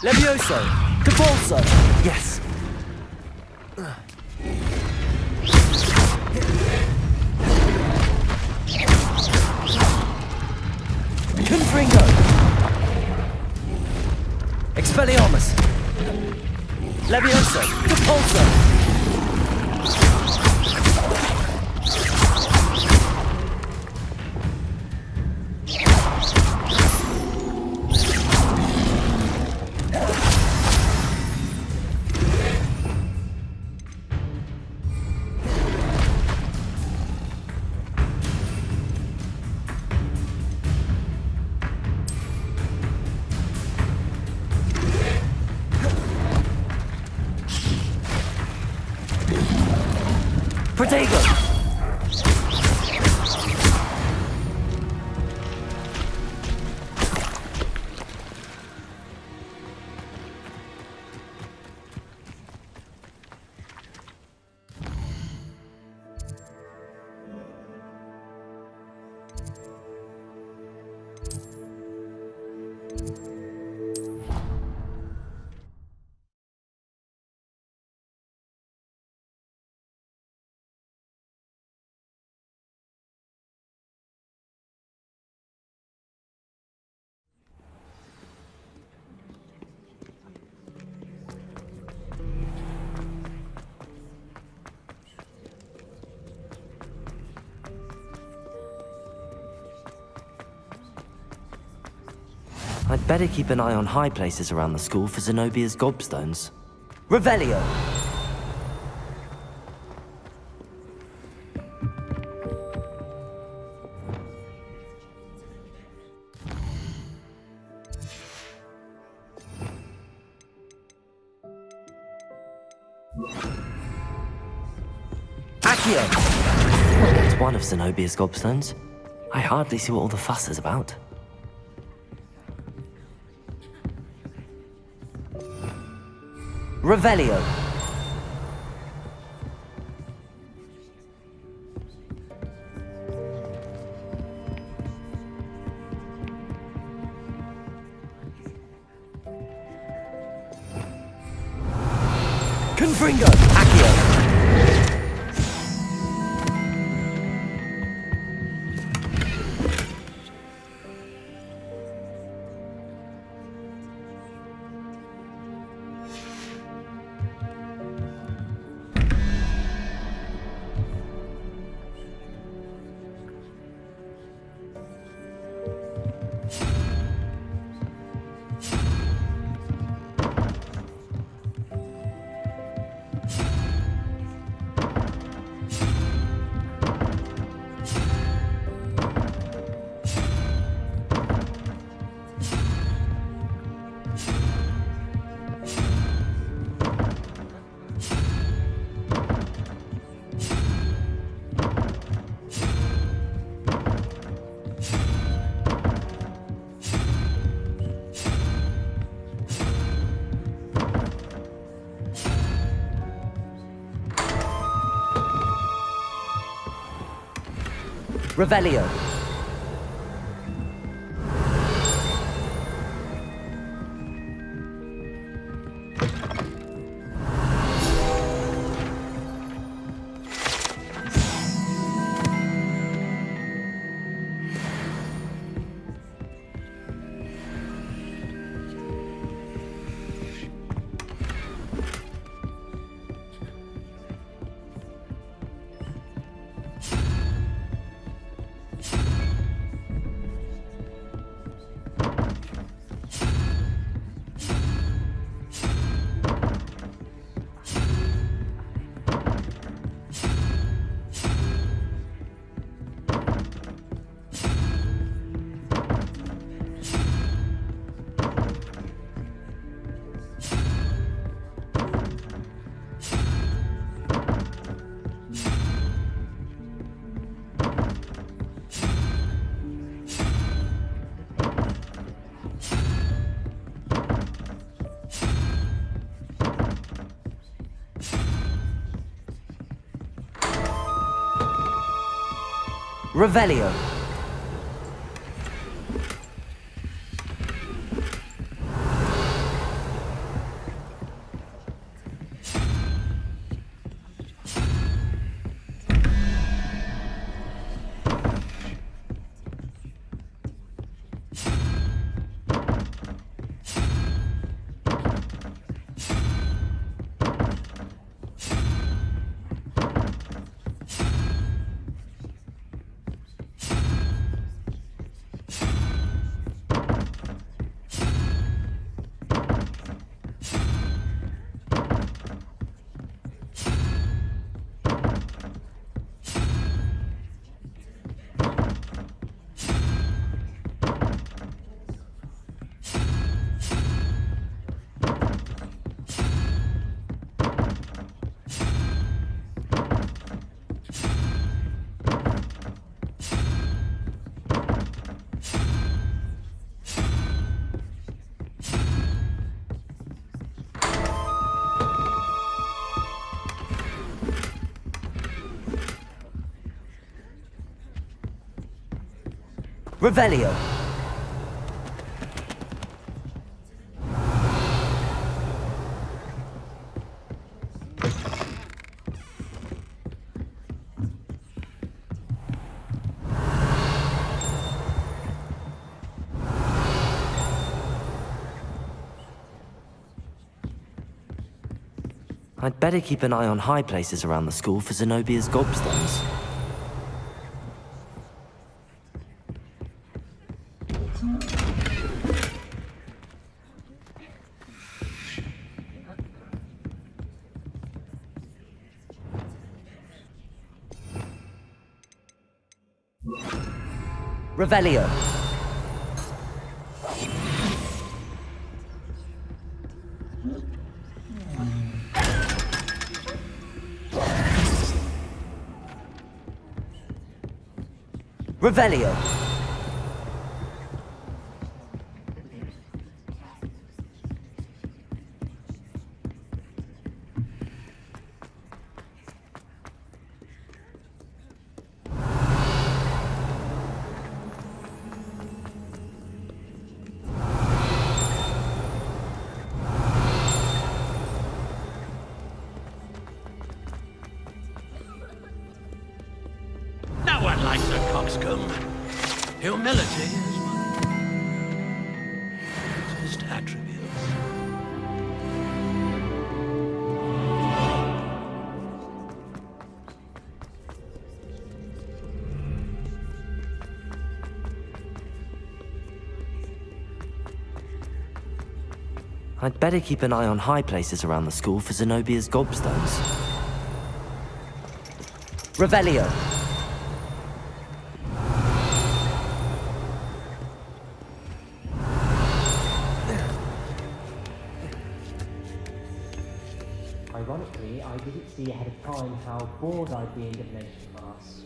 Levioso! Capulso! Yes! Confringo! Expelliarmus! Levioso! Capulso! Protagonist! I'd better keep an eye on high places around the school for Zenobia's gobstones. Revelio! Accio! That's one of Zenobia's gobstones. I hardly see what all the fuss is about. Revelio. Confringo. Accio. Revelio. Revelio. Revelio. I'd better keep an eye on high places around the school for Zenobia's gobstones. Revelio. Revelio. No one likes a coxcomb. Humility is one of the greatest attributes. I'd better keep an eye on high places around the school for Zenobia's gobstones. Revelio. Ironically, I didn't see ahead of time how bored I'd be in divination class.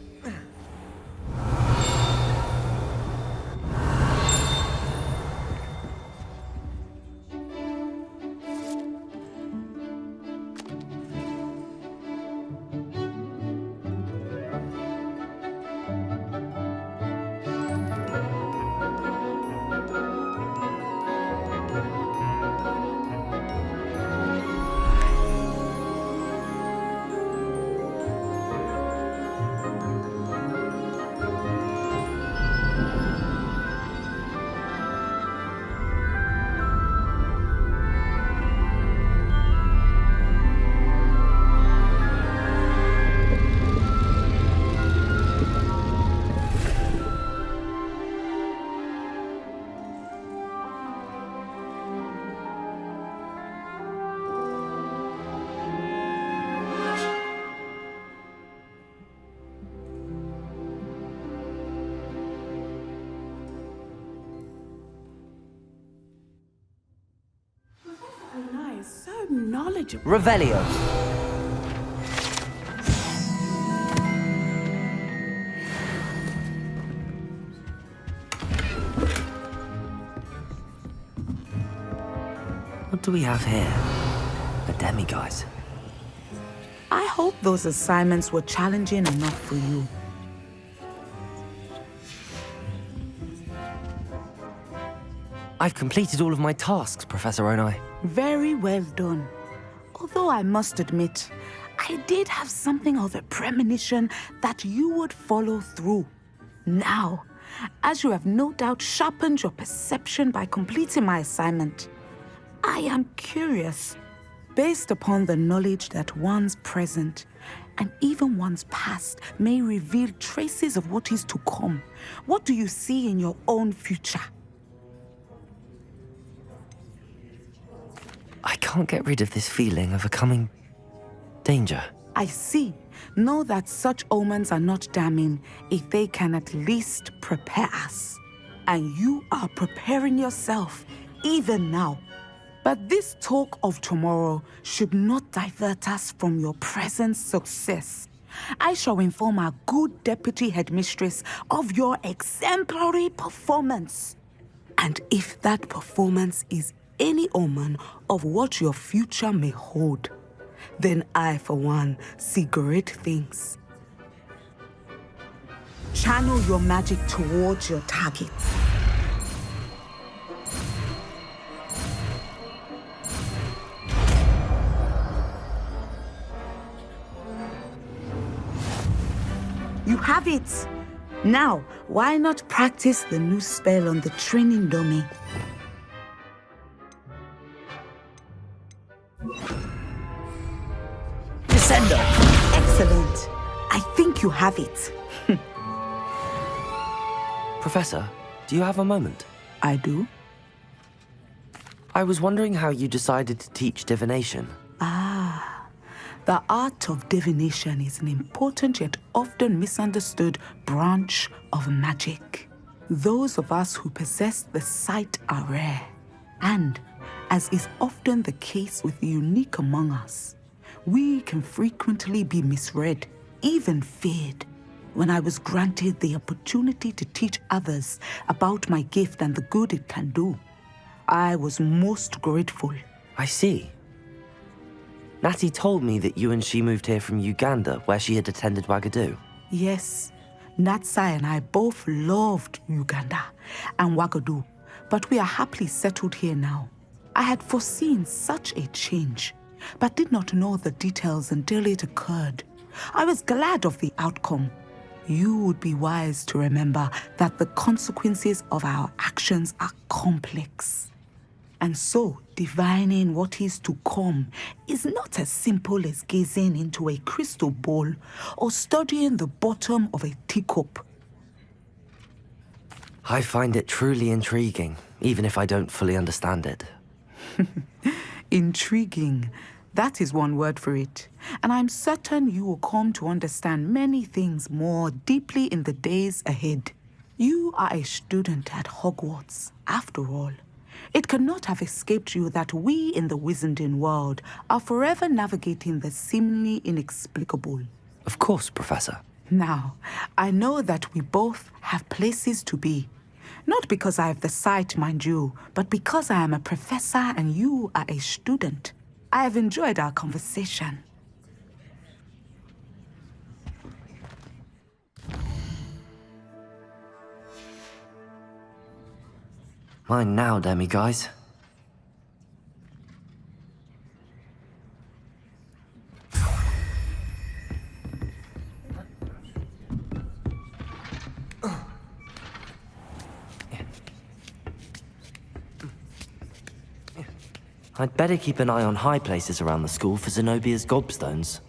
So knowledgeable. Revelio. What do we have here? A demiguise. I hope those assignments were challenging enough for you. I've completed all of my tasks, Professor Onai. Very well done. Although I must admit, I did have something of a premonition that you would follow through. Now, as you have no doubt sharpened your perception by completing my assignment, I am curious, based upon the knowledge that one's present and even one's past may reveal traces of what is to come. What do you see in your own future? I can't get rid of this feeling of a coming danger. I see. Know that such omens are not damning if they can at least prepare us. And you are preparing yourself, even now. But this talk of tomorrow should not divert us from your present success. I shall inform our good deputy headmistress of your exemplary performance. And if that performance is any omen of what your future may hold, then I, for one, see great things. Channel your magic towards your target. You have it! Now, why not practice the new spell on the training dummy? Descender! Excellent. I think you have it. Professor, do you have a moment? I do? I was wondering how you decided to teach divination. The art of divination is an important yet often misunderstood branch of magic. Those of us who possess the sight are rare. And, as is often the case with the unique among us, we can frequently be misread, even feared. When I was granted the opportunity to teach others about my gift and the good it can do, I was most grateful. I see. Natty told me that you and she moved here from Uganda, where she had attended Wagadu. Yes, Natsai and I both loved Uganda and Wagadu, but we are happily settled here now. I had foreseen such a change, but did not know the details until it occurred. I was glad of the outcome. You would be wise to remember that the consequences of our actions are complex. And so, divining what is to come is not as simple as gazing into a crystal ball or studying the bottom of a teacup. I find it truly intriguing, even if I don't fully understand it. Intriguing. That is one word for it. And I'm certain you will come to understand many things more deeply in the days ahead. You are a student at Hogwarts, after all. It cannot have escaped you that we in the wizarding world are forever navigating the seemingly inexplicable. Of course, Professor. Now, I know that we both have places to be. Not because I have the sight, mind you, but because I am a professor and you are a student. I have enjoyed our conversation. Mine now, demi-guys. I'd better keep an eye on high places around the school for Zenobia's gobstones.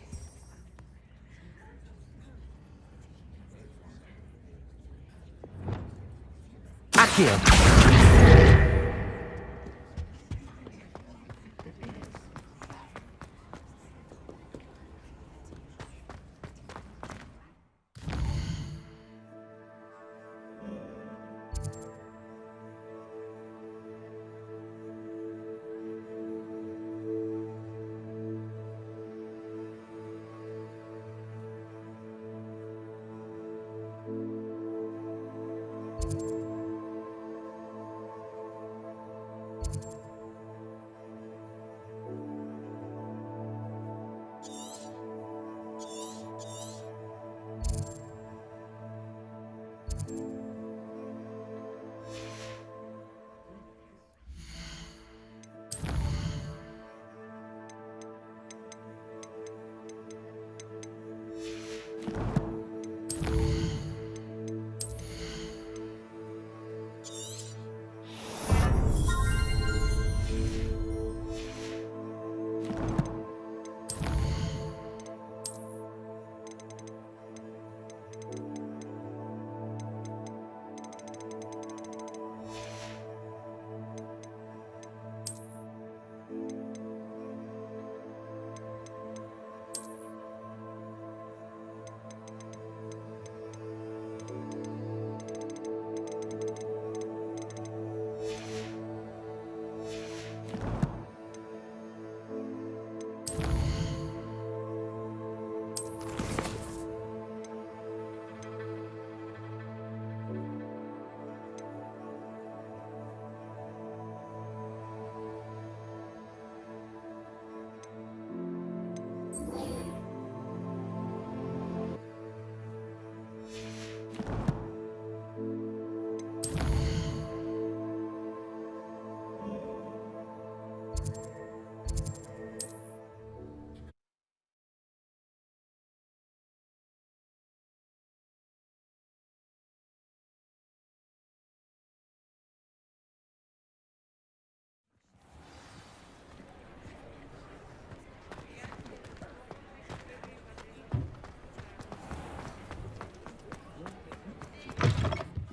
Accio!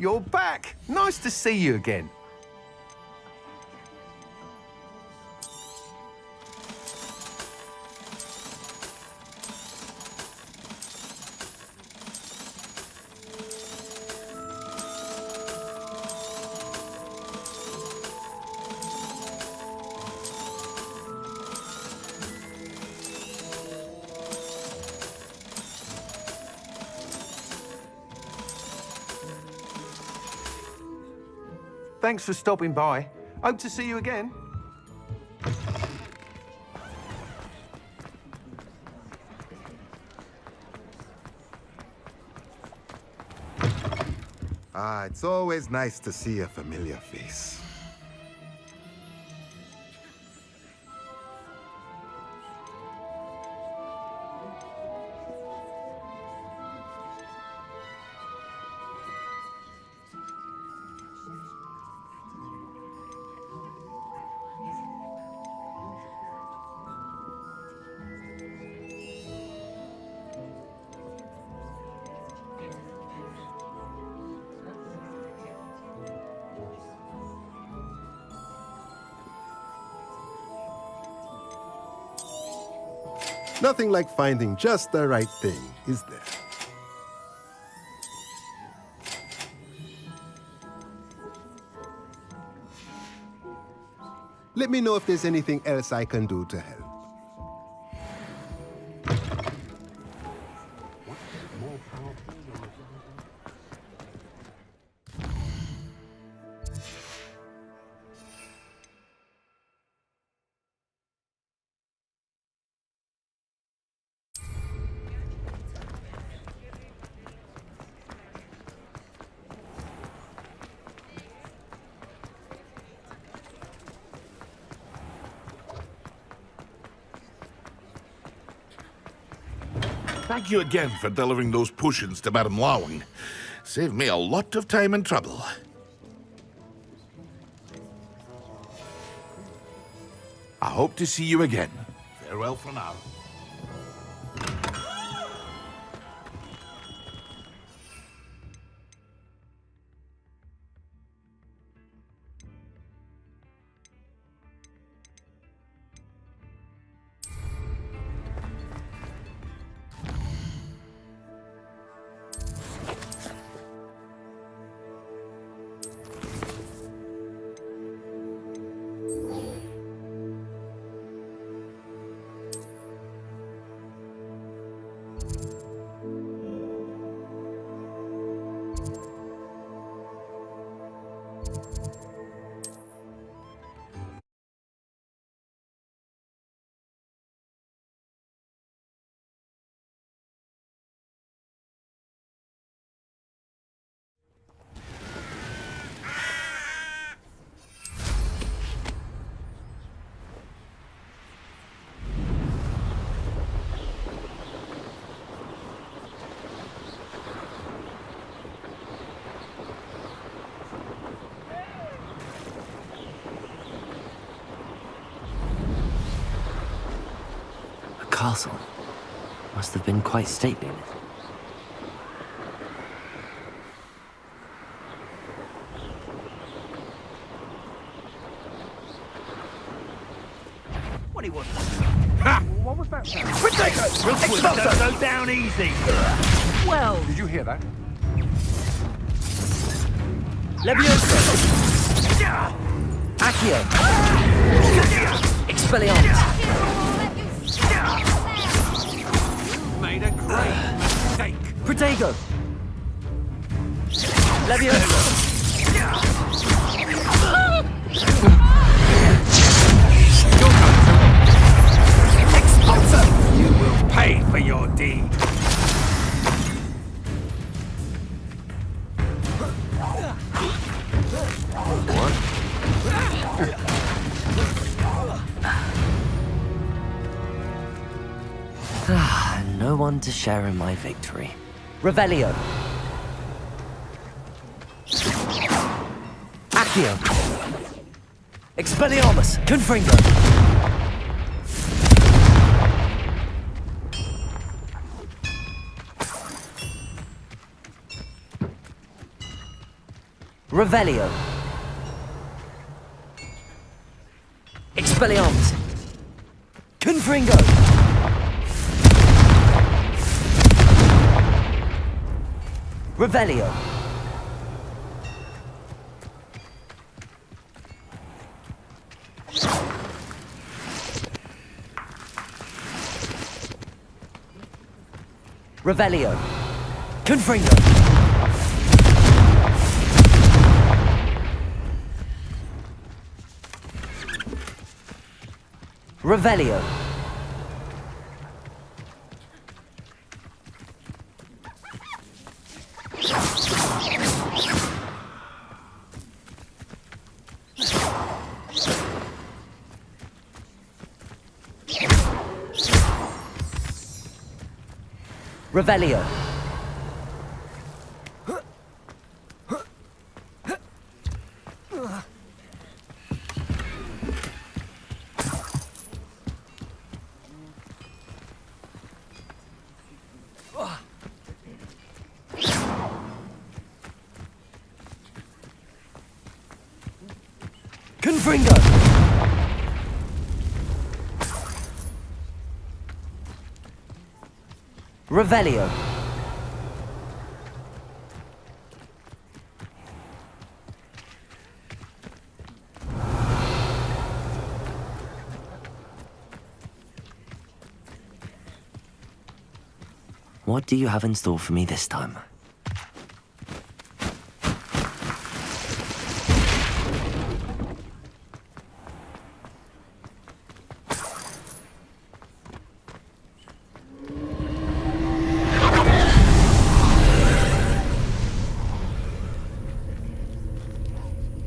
you're back. Nice to see you again. Thanks for stopping by. Hope to see you again. It's always nice to see a familiar face. Nothing like finding just the right thing, is there? Let me know if there's anything else I can do to help. Thank you again for delivering those potions to Madame Lowing. Saved me a lot of time and trouble. I hope to see you again. Farewell for now. Castle. Must have been quite stately. What he was? Ha! What was that? Don't go down easy. Well, Did you hear that? Levioso! Accio! Expelliarmus! made a great mistake. Protego! Levioso! Expulsor! You will pay for your deed. No one to share in my victory. Revelio. Accio. Expelliarmus. Confringo. Revelio. Expelliarmus. Confringo. Revelio. Revelio. Confringo. Revelio. Revelio. Confringo. Revelio. What do you have in store for me this time?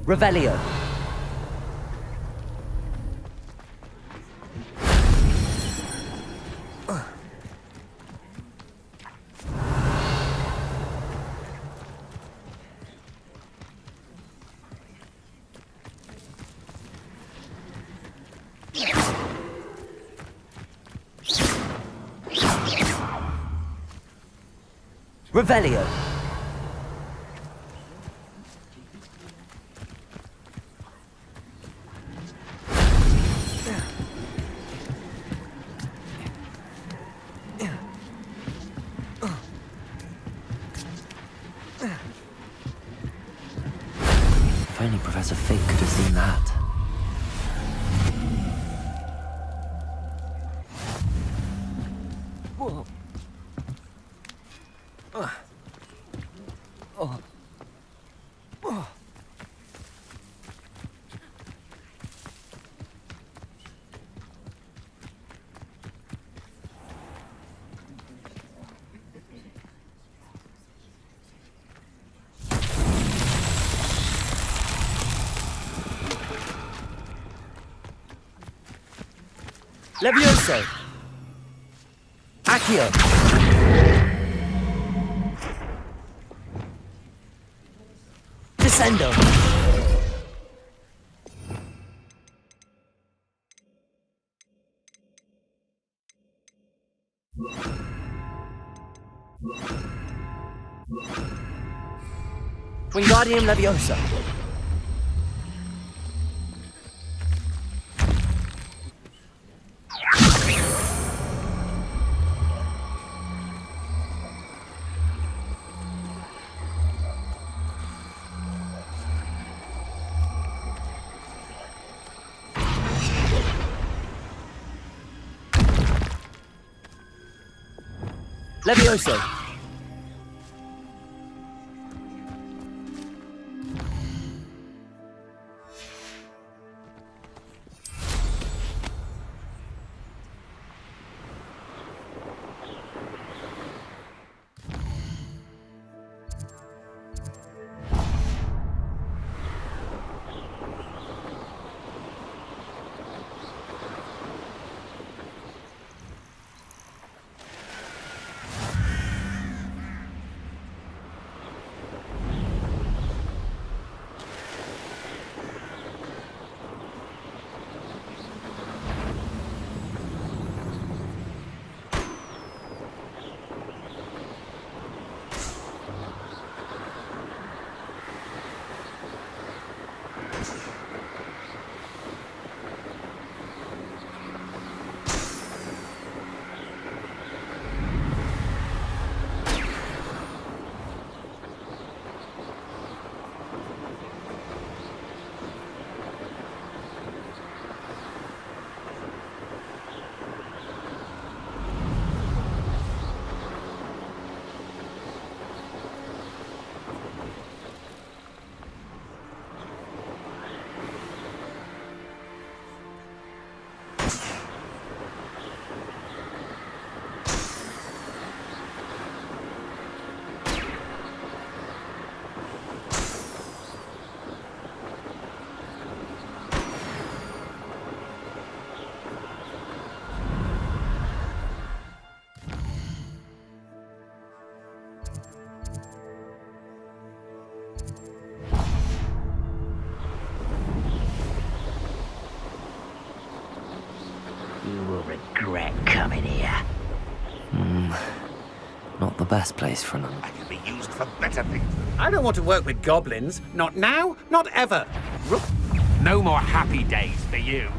Revelio. Revelio. If only Professor Fig could have seen that. Levioso. Accio. Descendo. Wingardium Leviosa. Levioso. You'll regret coming here. Not the best place for none. I can be used for better things. I don't want to work with goblins. Not now, not ever. No more happy days for you.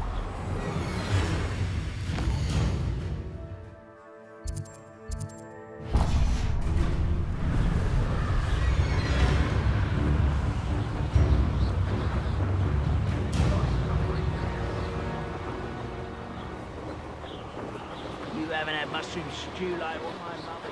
You haven't had mushroom stew like what my mother.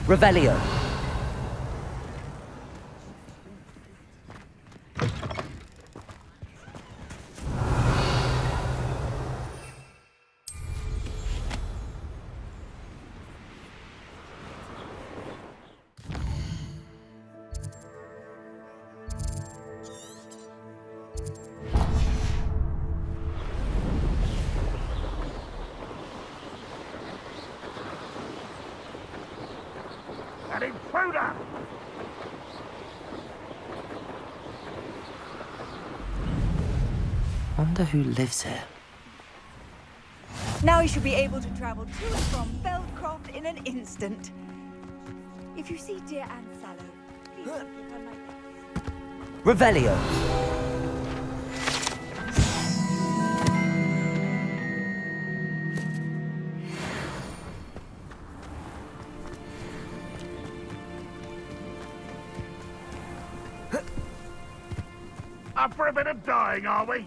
Revelio. An intruder! Wonder who lives here. Now you should be able to travel to and from Feldcroft in an instant. If you see dear Anne Sallow, please give her my thanks. Revelio. Up for a bit of dying, are we?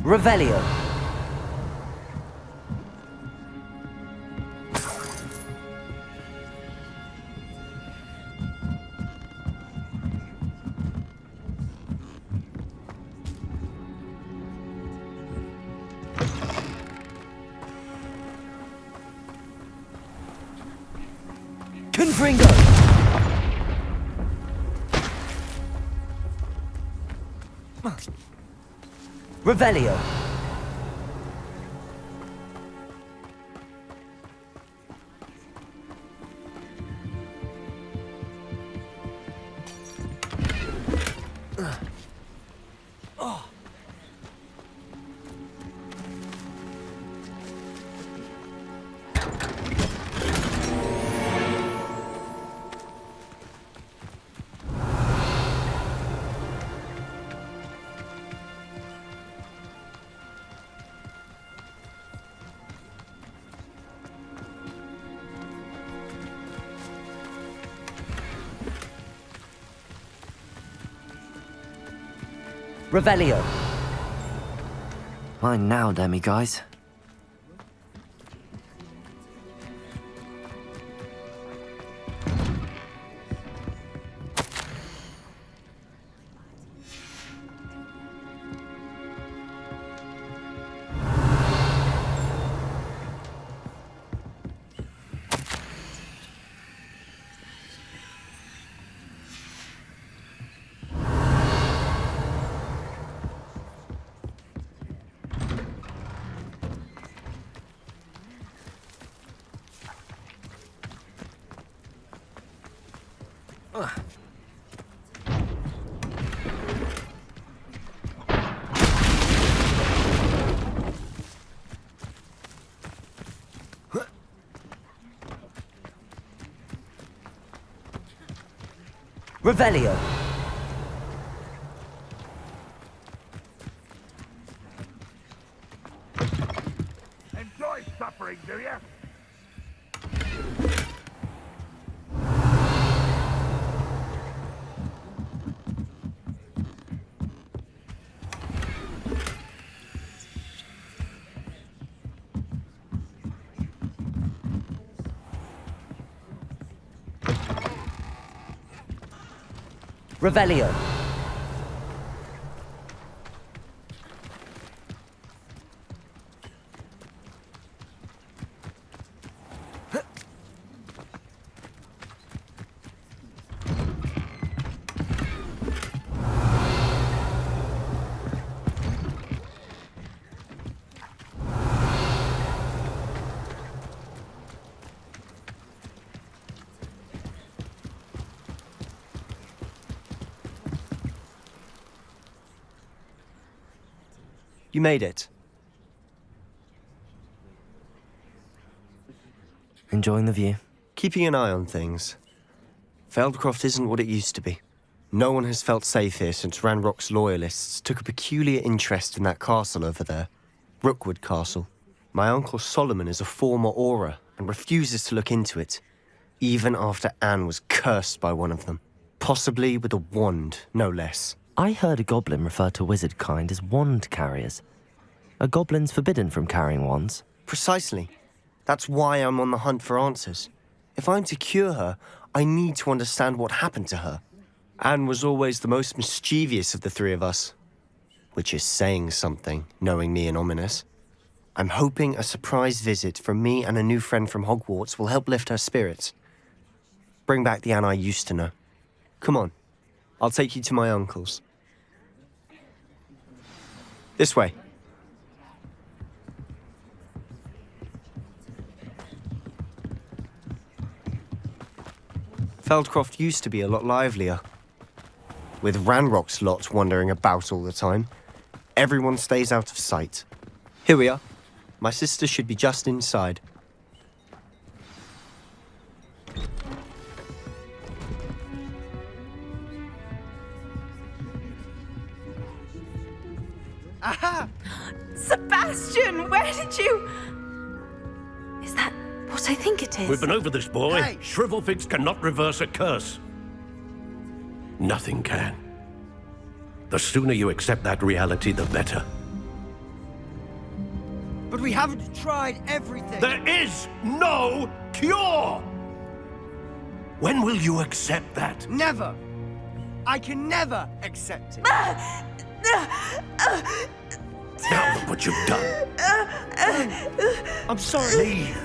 Revelio. Confringo. Revelio. Revelio. Mine now, demi-guys. Revelio. Enjoy suffering, do you? Revelio. You made it. Enjoying the view? Keeping an eye on things. Feldcroft isn't what it used to be. No one has felt safe here since Ranrock's loyalists took a peculiar interest in that castle over there. Rookwood Castle. My uncle Solomon is a former Auror and refuses to look into it, even after Anne was cursed by one of them. Possibly with a wand, no less. I heard a goblin refer to wizard kind as wand carriers. Are goblins forbidden from carrying wands? Precisely. That's why I'm on the hunt for answers. If I'm to cure her, I need to understand what happened to her. Anne was always the most mischievous of the three of us. Which is saying something, knowing me and Ominous. I'm hoping a surprise visit from me and a new friend from Hogwarts will help lift her spirits. Bring back the Anne I used to know. Come on, I'll take you to my uncle's. This way. Feldcroft used to be a lot livelier. With Ranrock's lot wandering about all the time, everyone stays out of sight. Here we are. My sister should be just inside. Aha! Sebastian, where did you... Is that what I think it is? We've been over this, boy. Hey! Shrivelfix cannot reverse a curse. Nothing can. The sooner you accept that reality, the better. But we haven't tried everything. There is no cure! When will you accept that? Never. I can never accept it. Now look what you've done. I'm sorry. Leave.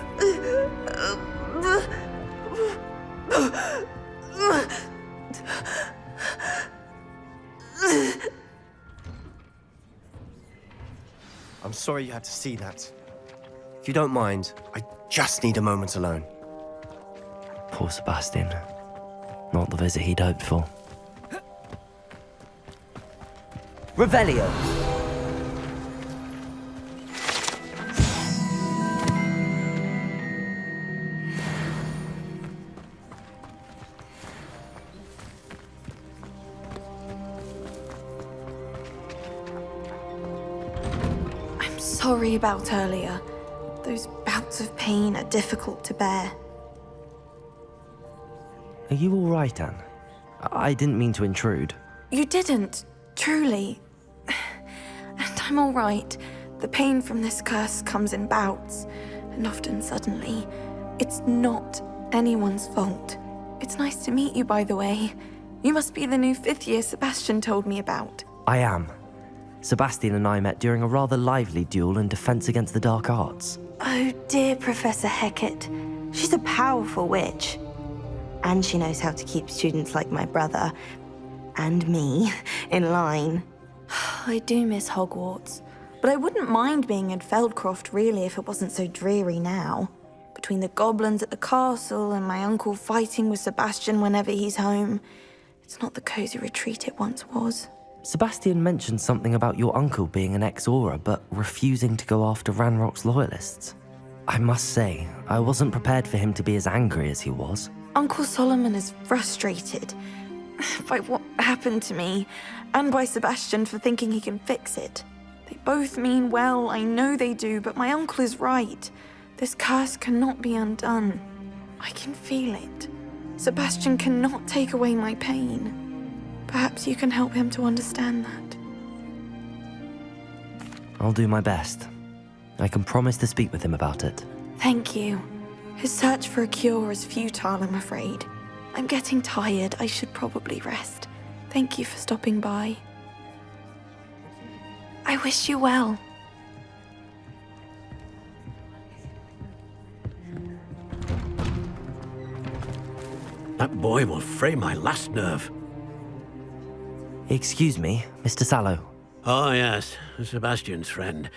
I'm sorry you had to see that. If you don't mind, I just need a moment alone. Poor Sebastian. Not the visit he'd hoped for. Revelio. I'm sorry about earlier. Those bouts of pain are difficult to bear. Are you all right, Anne? I didn't mean to intrude. You didn't, truly. And I'm all right. The pain from this curse comes in bouts, and often suddenly. It's not anyone's fault. It's nice to meet you, by the way. You must be the new 5th year Sebastian told me about. I am. Sebastian and I met during a rather lively duel in defense against the dark arts. Oh dear, Professor Hecat. She's a powerful witch. And she knows how to keep students like my brother, and me, in line. I do miss Hogwarts, but I wouldn't mind being in Feldcroft, really, if it wasn't so dreary now. Between the goblins at the castle and my uncle fighting with Sebastian whenever he's home, it's not the cozy retreat it once was. Sebastian mentioned something about your uncle being an ex-Auror, but refusing to go after Ranrock's loyalists. I must say, I wasn't prepared for him to be as angry as he was. Uncle Solomon is frustrated by what happened to me, and by Sebastian for thinking he can fix it. They both mean well, I know they do, but my uncle is right. This curse cannot be undone. I can feel it. Sebastian cannot take away my pain. Perhaps you can help him to understand that. I'll do my best. I can promise to speak with him about it. Thank you. His search for a cure is futile, I'm afraid. I'm getting tired. I should probably rest. Thank you for stopping by. I wish you well. That boy will fray my last nerve. Excuse me, Mr. Sallow. Oh, yes, Sebastian's friend.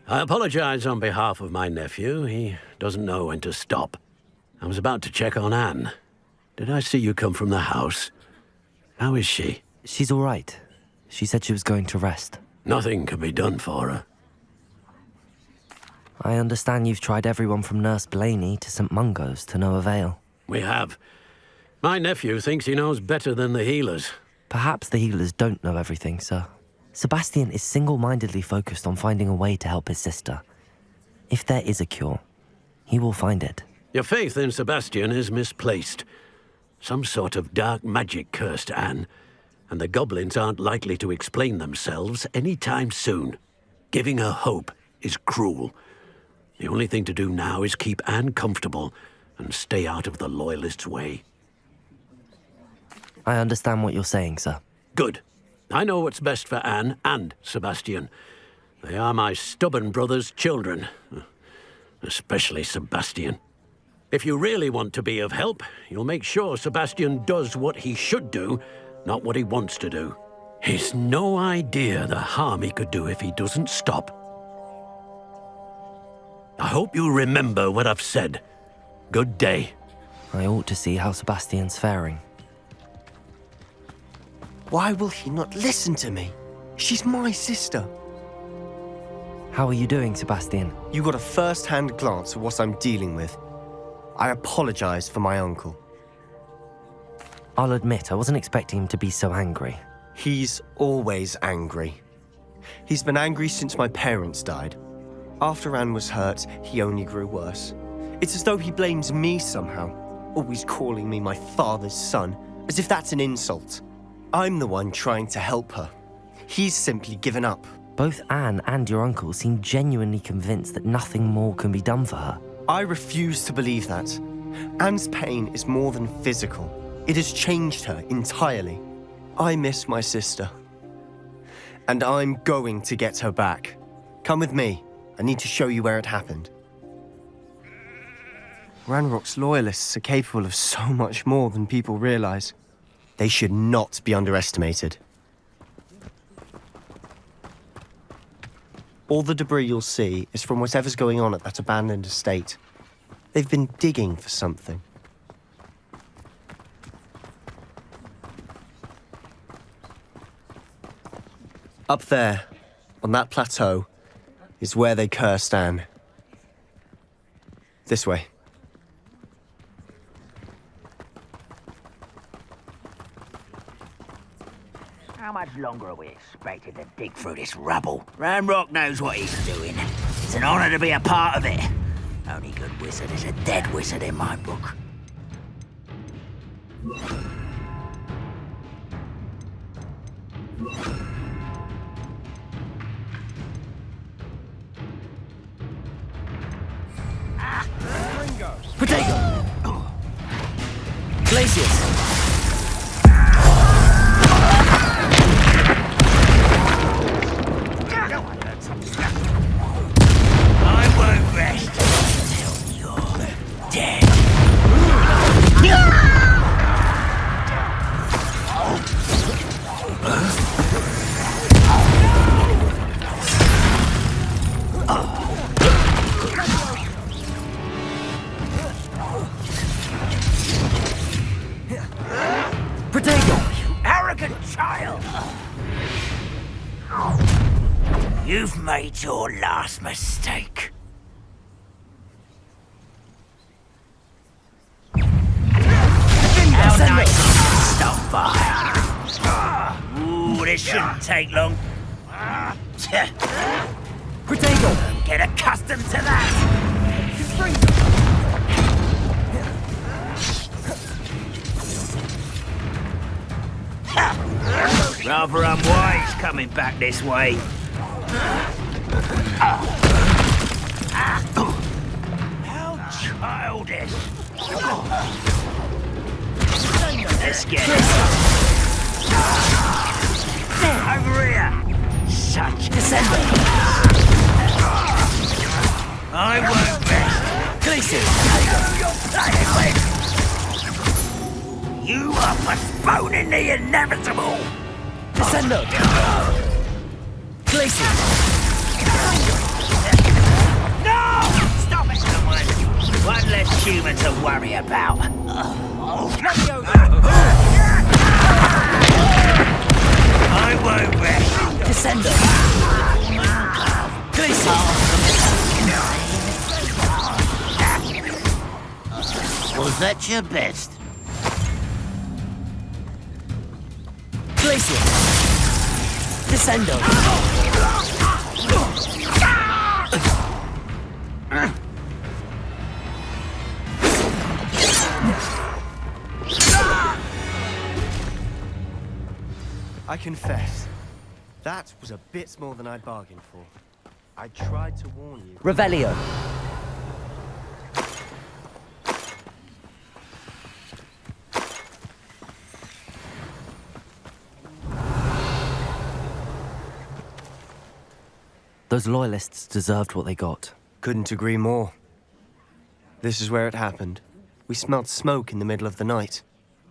I apologize on behalf of my nephew. He doesn't know when to stop. I was about to check on Anne. Did I see you come from the house? How is she? She's all right. She said she was going to rest. Nothing can be done for her. I understand you've tried everyone from Nurse Blaney to St. Mungo's to no avail. We have. My nephew thinks he knows better than the healers. Perhaps the healers don't know everything, sir. Sebastian is single-mindedly focused on finding a way to help his sister. If there is a cure, he will find it. Your faith in Sebastian is misplaced. Some sort of dark magic cursed Anne, and the goblins aren't likely to explain themselves anytime soon. Giving her hope is cruel. The only thing to do now is keep Anne comfortable and stay out of the Loyalists' way. I understand what you're saying, sir. Good. I know what's best for Anne and Sebastian. They are my stubborn brother's children. Especially Sebastian. If you really want to be of help, you'll make sure Sebastian does what he should do, not what he wants to do. He's no idea the harm he could do if he doesn't stop. I hope you remember what I've said. Good day. I ought to see how Sebastian's faring. Why will he not listen to me? She's my sister. How are you doing, Sebastian? You got a first-hand glance at what I'm dealing with. I apologize for my uncle. I'll admit, I wasn't expecting him to be so angry. He's always angry. He's been angry since my parents died. After Anne was hurt, he only grew worse. It's as though he blames me somehow, always calling me my father's son, as if that's an insult. I'm the one trying to help her. He's simply given up. Both Anne and your uncle seem genuinely convinced that nothing more can be done for her. I refuse to believe that. Anne's pain is more than physical. It has changed her entirely. I miss my sister. And I'm going to get her back. Come with me. I need to show you where it happened. Ranrock's Loyalists are capable of so much more than people realize. They should not be underestimated. All the debris you'll see is from whatever's going on at that abandoned estate. They've been digging for something. Up there, on that plateau, is where they cursed Anne. This way. How much longer are we expected to dig through this rubble? Ranrock knows what he's doing. It's an honor to be a part of it. Only good wizard is a dead wizard in my book. Potato! Glacius! I won't rest until you're dead. Potato! You arrogant child! You've made your last mistake. How nice to stop by. Ooh, this shouldn't take long. Potato! Get accustomed to that. Rather unwise coming back this way. How childish. Let's get it. Over here! Such December! I won't rest! Glacier! You are postponing the inevitable! Descendo! Glacier! No! Stop it, someone! One less human to worry about. I won't rest. Descendo! Glacier! Was that your best? Glacier! Descendo! I confess, that was a bit more than I'd bargained for. I tried to warn you. Revelio! Those loyalists deserved what they got. Couldn't agree more. This is where it happened. We smelled smoke in the middle of the night.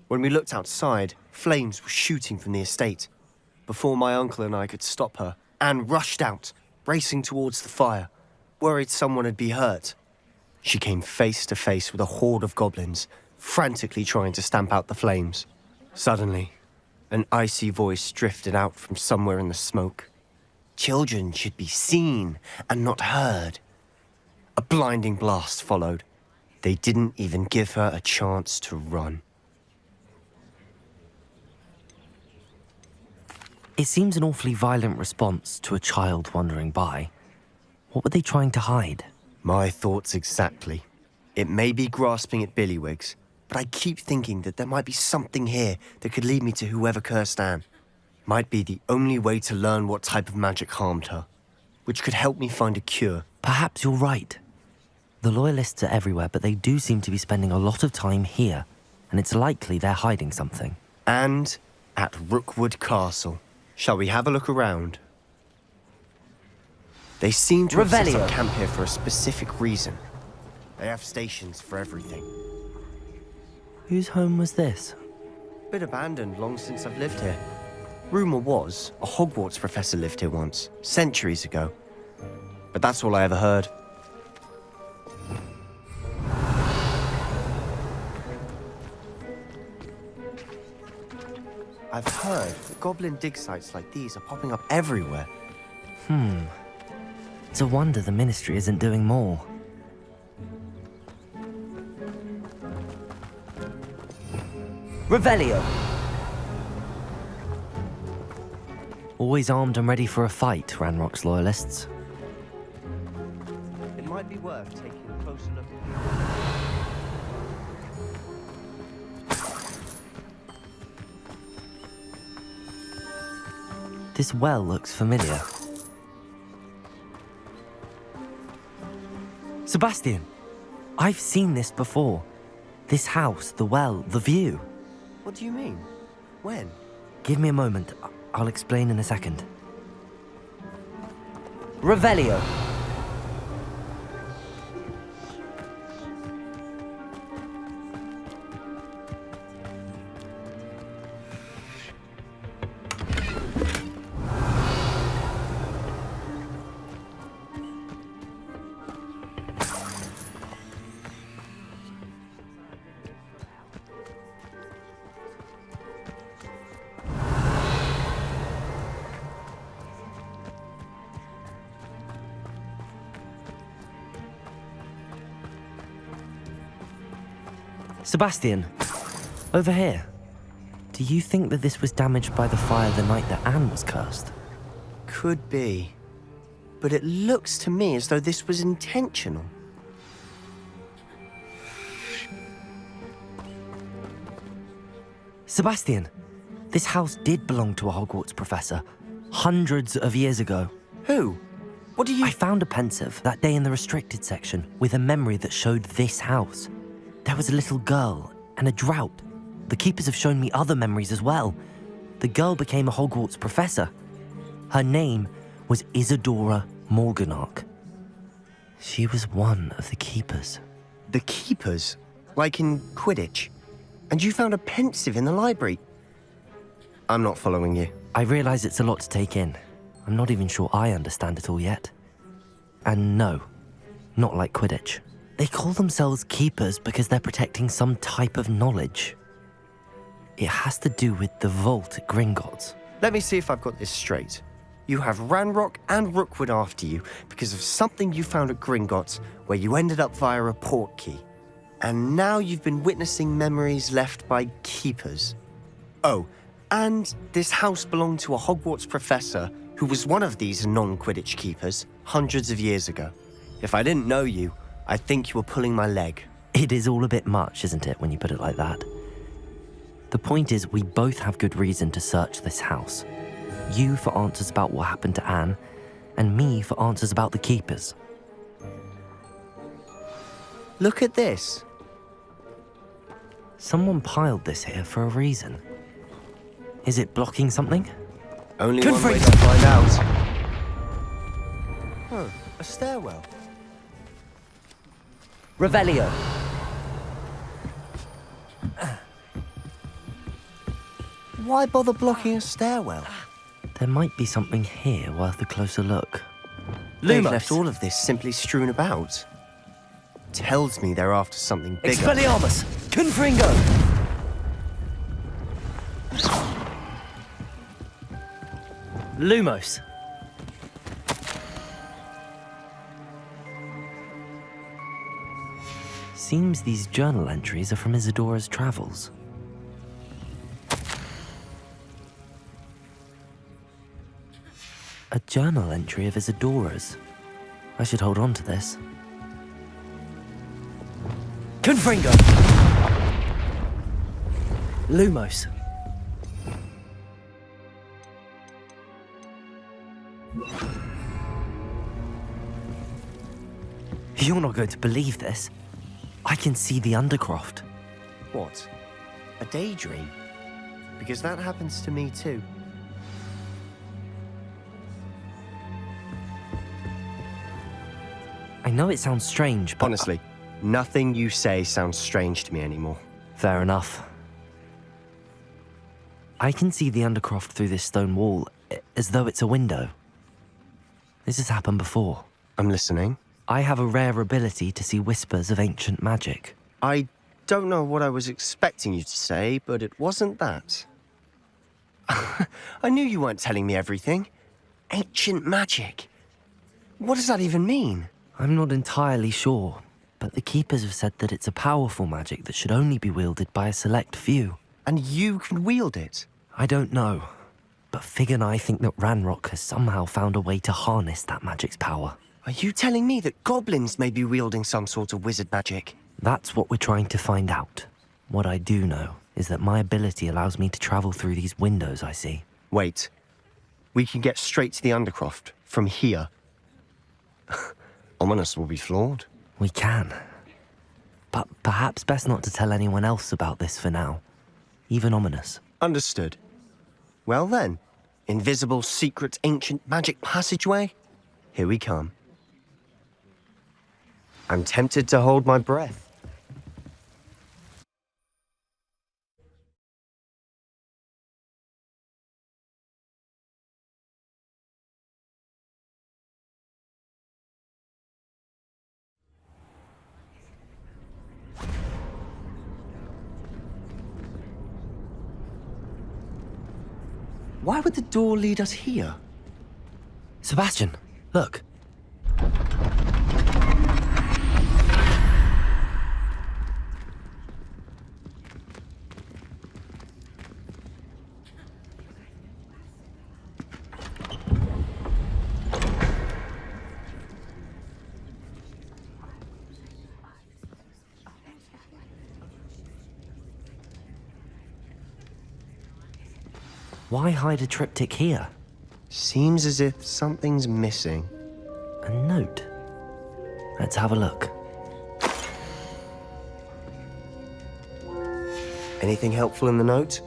When we looked outside, flames were shooting from the estate. Before my uncle and I could stop her, Anne rushed out, racing towards the fire, worried someone had been hurt. She came face to face with a horde of goblins, frantically trying to stamp out the flames. Suddenly, an icy voice drifted out from somewhere in the smoke. Children should be seen and not heard. A blinding blast followed. They didn't even give her a chance to run. It seems an awfully violent response to a child wandering by. What were they trying to hide? My thoughts exactly. It may be grasping at Billywigs, but I keep thinking that there might be something here that could lead me to whoever cursed Anne. Might be the only way to learn what type of magic harmed her, which could help me find a cure. Perhaps you're right. The Loyalists are everywhere, but they do seem to be spending a lot of time here, and it's likely they're hiding something. And at Rookwood Castle. Shall we have a look around? They seem to have set up camp here for a specific reason. They have stations for everything. Whose home was this? Been abandoned long since I've lived here. Rumour was a Hogwarts professor lived here once, centuries ago. But that's all I ever heard. I've heard that goblin dig sites like these are popping up everywhere. It's a wonder the Ministry isn't doing more. Revelio! Always armed and ready for a fight, Ranrock's Loyalists. It might be worth taking a closer look. This well looks familiar. Sebastian! I've seen this before. This house, the well, the view. What do you mean? When? Give me a moment. I'll explain in a second. Revelio! Sebastian, over here. Do you think that this was damaged by the fire the night that Anne was cursed? Could be. But it looks to me as though this was intentional. Sebastian, this house did belong to a Hogwarts professor, hundreds of years ago. Who? What do you... I found a pensive that day in the restricted section with a memory that showed this house. There was a little girl and a drought. The keepers have shown me other memories as well. the girl became a Hogwarts professor. Her name was Isadora Morganach. She was one of the Keepers. The Keepers? Like in Quidditch? And you found a pensive in the library? I'm not following you. I realize it's a lot to take in. I'm not even sure I understand it all yet. And no, not like Quidditch. They call themselves Keepers because they're protecting some type of knowledge. It has to do with the vault at Gringotts. Let me see if I've got this straight. You have Ranrock and Rookwood after you because of something you found at Gringotts where you ended up via a portkey. And now you've been witnessing memories left by Keepers. Oh, and this house belonged to a Hogwarts professor who was one of these non-Quidditch Keepers hundreds of years ago. If I didn't know you, I'd think you were pulling my leg. It is all a bit much, isn't it, when you put it like that? The point is, we both have good reason to search this house. You for answers about what happened to Anne, and me for answers about the Keepers. Look at this. Someone piled this here for a reason. Is it blocking something? Only one way to find out. Oh, a stairwell. Revelio. Why bother blocking a stairwell? There might be something here worth a closer look. They've left all of this simply strewn about. Tells me they're after something bigger. Expelliarmus! Confringo! Lumos. Seems these journal entries are from Isadora's travels. A journal entry of Isadora's. I should hold on to this. Confringo! Lumos. You're not going to believe this. I can see the Undercroft. What? A daydream? Because that happens to me too. I know it sounds strange, but... Honestly, nothing you say sounds strange to me anymore. Fair enough. I can see the Undercroft through this stone wall, as though it's a window. This has happened before. I'm listening. I have a rare ability to see whispers of ancient magic. I don't know what I was expecting you to say, but it wasn't that. I knew you weren't telling me everything. Ancient magic. What does that even mean? I'm not entirely sure, but the Keepers have said that it's a powerful magic that should only be wielded by a select few. And you can wield it? I don't know, but Fig and I think that Ranrock has somehow found a way to harness that magic's power. Are you telling me that goblins may be wielding some sort of wizard magic? That's what we're trying to find out. What I do know is that my ability allows me to travel through these windows I see. Wait. We can get straight to the Undercroft from here. Ominous will be flawed. We can. But perhaps best not to tell anyone else about this for now. Even Ominous. Understood. Well then, invisible, secret, ancient magic passageway? Here we come. I'm tempted to hold my breath. Why would the door lead us here? Sebastian, look. Why hide a triptych here? Seems as if something's missing. A note. Let's have a look. Anything helpful in the note?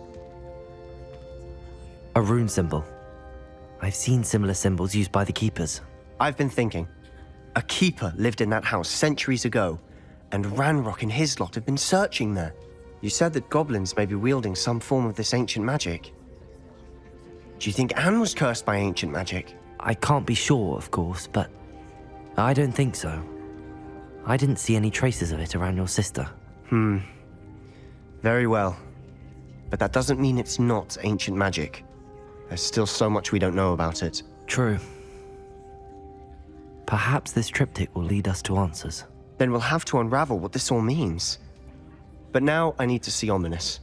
A rune symbol. I've seen similar symbols used by the keepers. I've been thinking. A keeper lived in that house centuries ago, and Ranrock and his lot have been searching there. You said that goblins may be wielding some form of this ancient magic. Do you think Anne was cursed by ancient magic? I can't be sure, of course, but I don't think so. I didn't see any traces of it around your sister. Very well. But that doesn't mean it's not ancient magic. There's still so much we don't know about it. True. Perhaps this triptych will lead us to answers. Then we'll have to unravel what this all means. But now I need to see Ominous.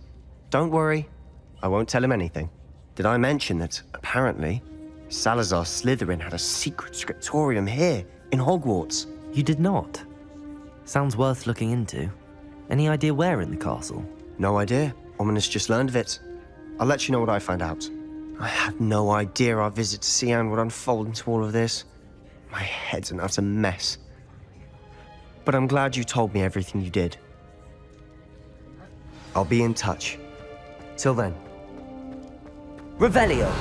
Don't worry, I won't tell him anything. Did I mention that, apparently, Salazar Slytherin had a secret scriptorium here, in Hogwarts? You did not? Sounds worth looking into. Any idea where in the castle? No idea. Ominous just learned of it. I'll let you know what I find out. I had no idea our visit to see Anne would unfold into all of this. My head's an utter mess. But I'm glad you told me everything you did. I'll be in touch. Till then. Revelio!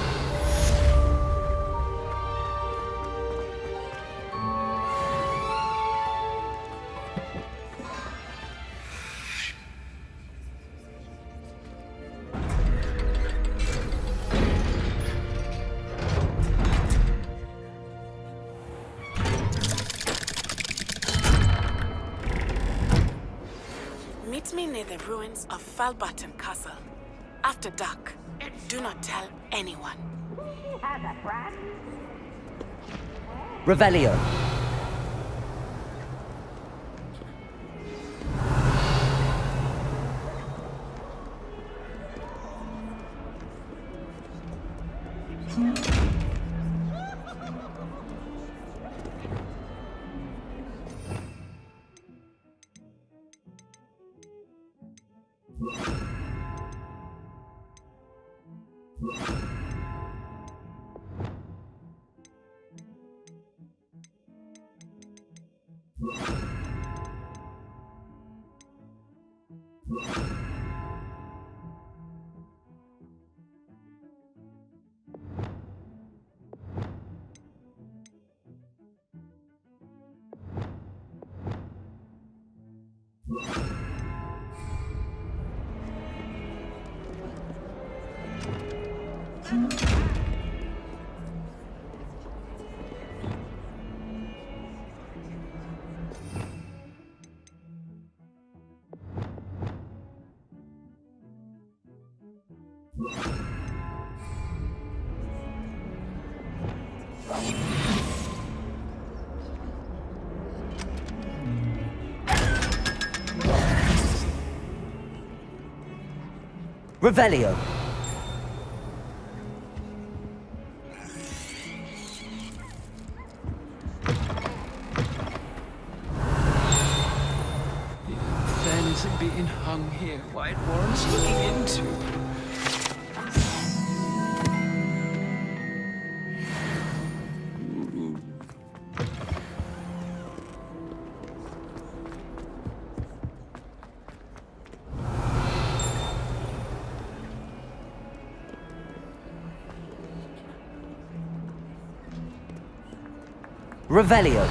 Meet me near the ruins of Falbutton Castle. After dark. Do not tell anyone. Revelio! Revelio! Then is it being hung here? Why it warrants looking into? Revelio!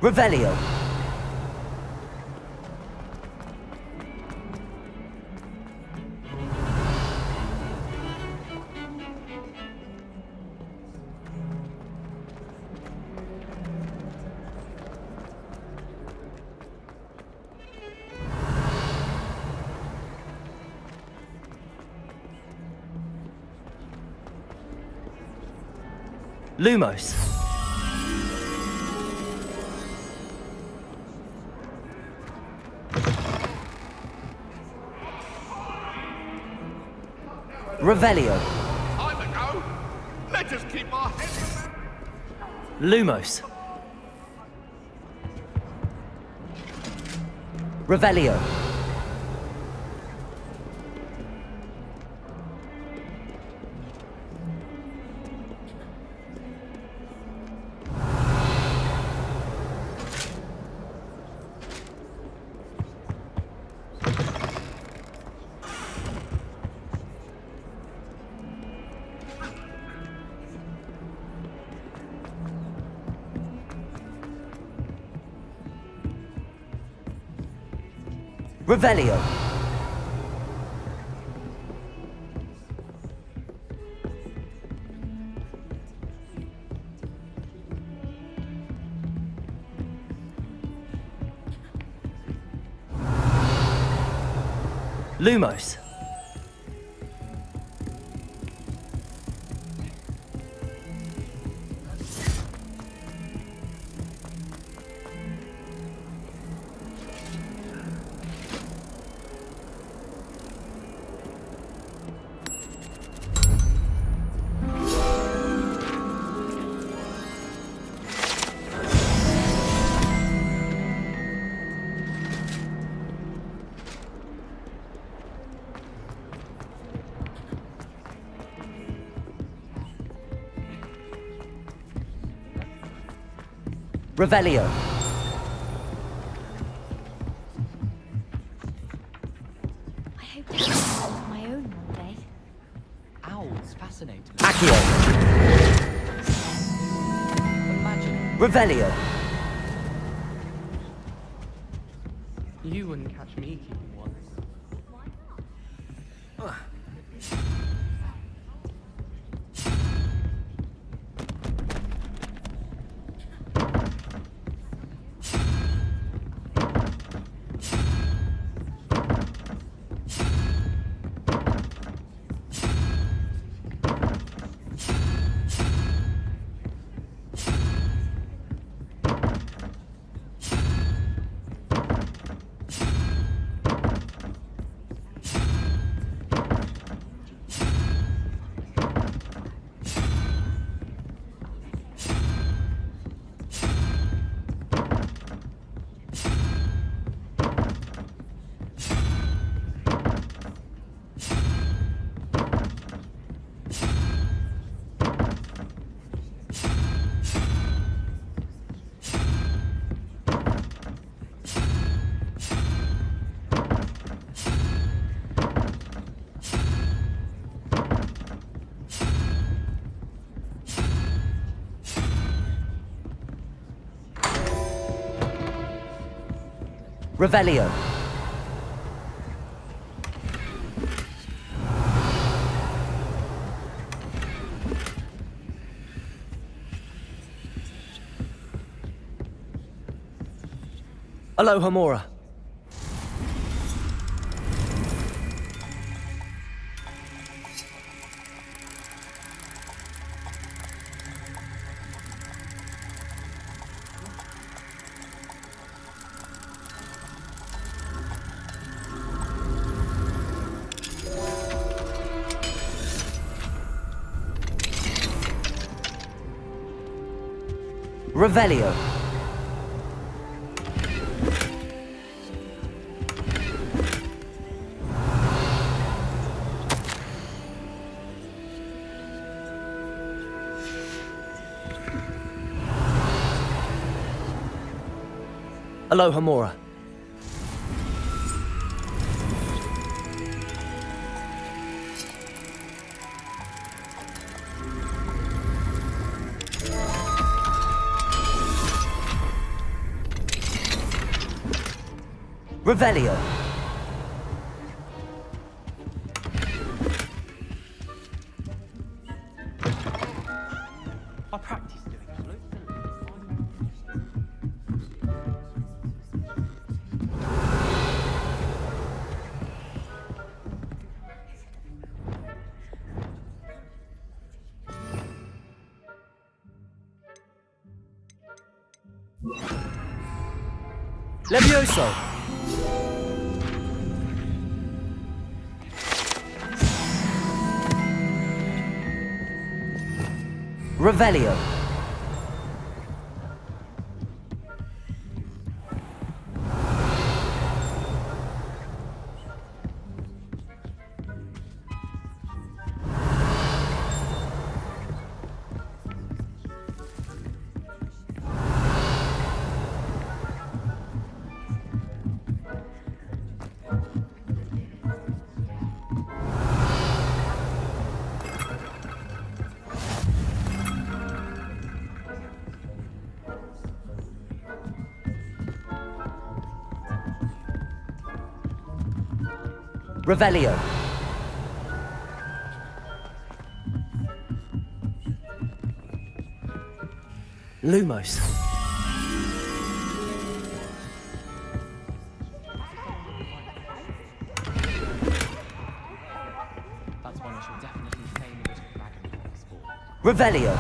Revelio. Lumos. Revelio. Time to go. Let us keep our heads. Lumos. Revelio. Revelio. Lumos. Revelio. I hope to have of my own one day. Owls fascinate me. Accio. Imagine. Revelio. You wouldn't catch me keeping one. Revelio. Alohomora. Revelio. Alohomora. Revelio. I practice doing flute. Levioso. Revelio. Revelio. Lumos. That's one I shall definitely claim as a dragon for sport. Revelio.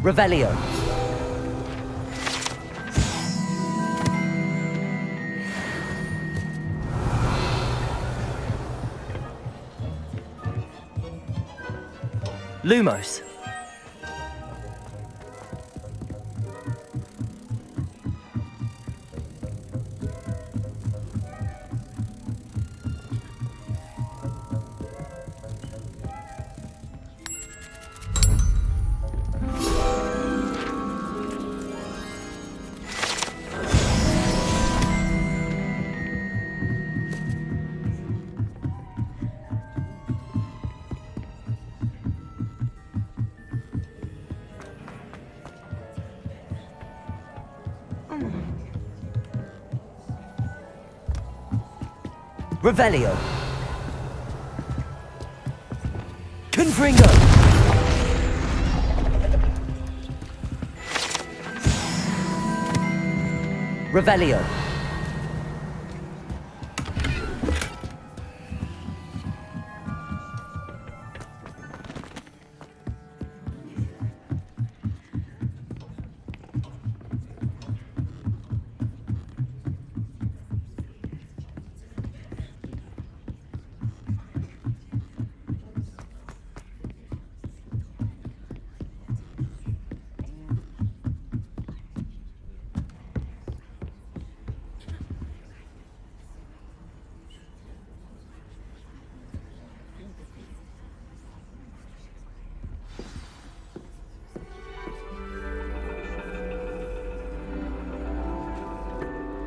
Revelio. Lumos. Revelio. Confringo. Revelio.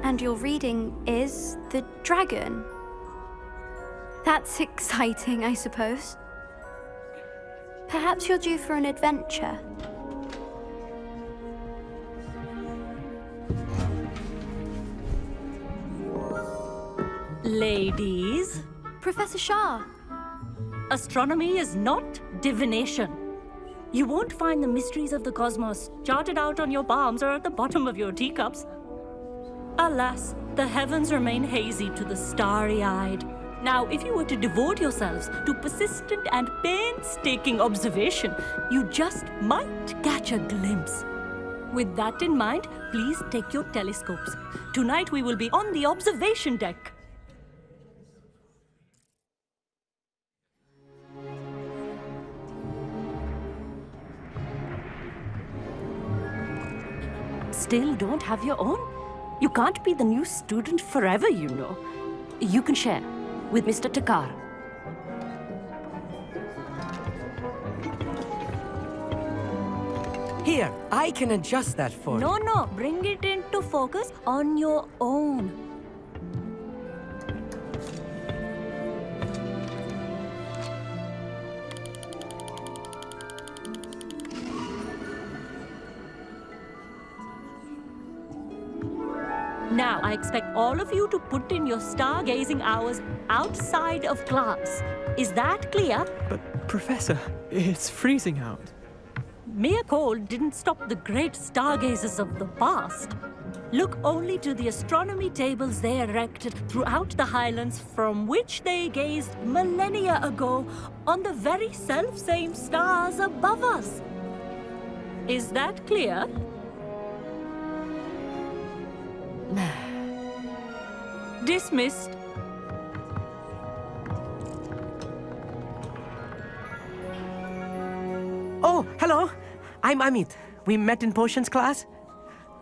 And your reading is the dragon. That's exciting, I suppose. Perhaps you're due for an adventure. Ladies, Professor Shah. astronomy is not divination. You won't find the mysteries of the cosmos charted out on your palms or at the bottom of your teacups. Alas, the heavens remain hazy to the starry-eyed. Now, if you were to devote yourselves to persistent and painstaking observation, you just might catch a glimpse. With that in mind, please take your telescopes. Tonight we will be on the observation deck. Still don't have your own? You can't be the new student forever, you know. You can share with Mr. Takar. Here, I can adjust that for you. No, bring it into focus on your own. Now, I expect all of you to put in your stargazing hours outside of class. Is that clear? But, Professor, it's freezing out. Mere cold didn't stop the great stargazers of the past. Look only to the astronomy tables they erected throughout the highlands from which they gazed millennia ago on the very self-same stars above us. Is that clear? Dismissed. Oh, hello. I'm Amit. We met in potions class.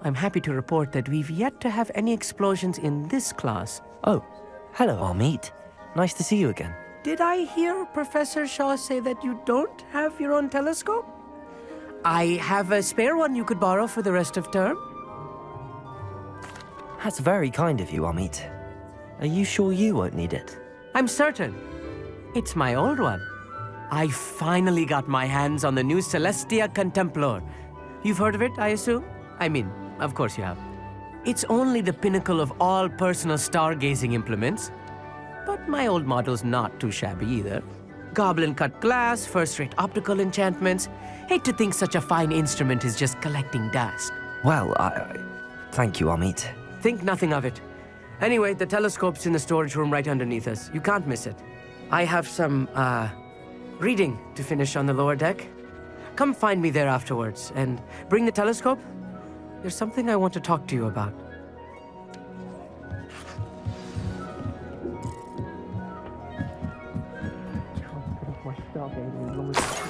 I'm happy to report that we've yet to have any explosions in this class. Oh, hello, Amit. Nice to see you again. Did I hear Professor Shaw say that you don't have your own telescope? I have a spare one you could borrow for the rest of term. That's very kind of you, Amit. Are you sure you won't need it? I'm certain. It's my old one. I finally got my hands on the new Celestia Contemplar. You've heard of it, I assume? I mean, of course you have. It's only the pinnacle of all personal stargazing implements. But my old model's not too shabby either. Goblin-cut glass, first-rate optical enchantments. Hate to think such a fine instrument is just collecting dust. Well, thank you, Amit. Think nothing of it. Anyway, the telescope's in the storage room right underneath us. You can't miss it. I have some, reading to finish on the lower deck. Come find me there afterwards, and bring the telescope. There's something I want to talk to you about.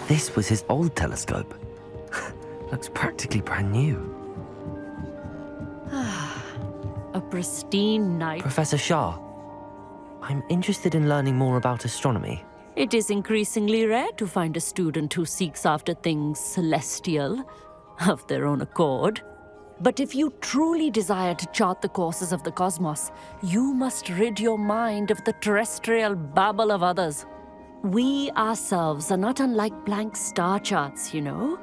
This was his old telescope. Looks practically brand new. A pristine night. Professor Shah, I'm interested in learning more about astronomy. It is increasingly rare to find a student who seeks after things celestial, of their own accord. But if you truly desire to chart the courses of the cosmos, you must rid your mind of the terrestrial babble of others. We ourselves are not unlike blank star charts, you know?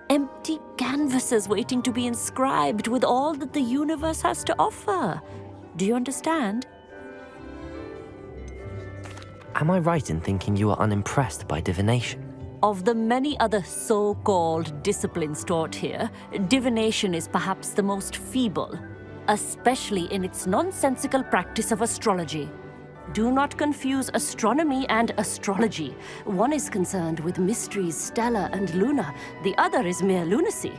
Empty canvases waiting to be inscribed with all that the universe has to offer. Do you understand? Am I right in thinking you are unimpressed by divination? Of the many other so-called disciplines taught here, divination is perhaps the most feeble, especially in its nonsensical practice of astrology. Do not confuse astronomy and astrology. One is concerned with mysteries stellar and lunar. The other is mere lunacy.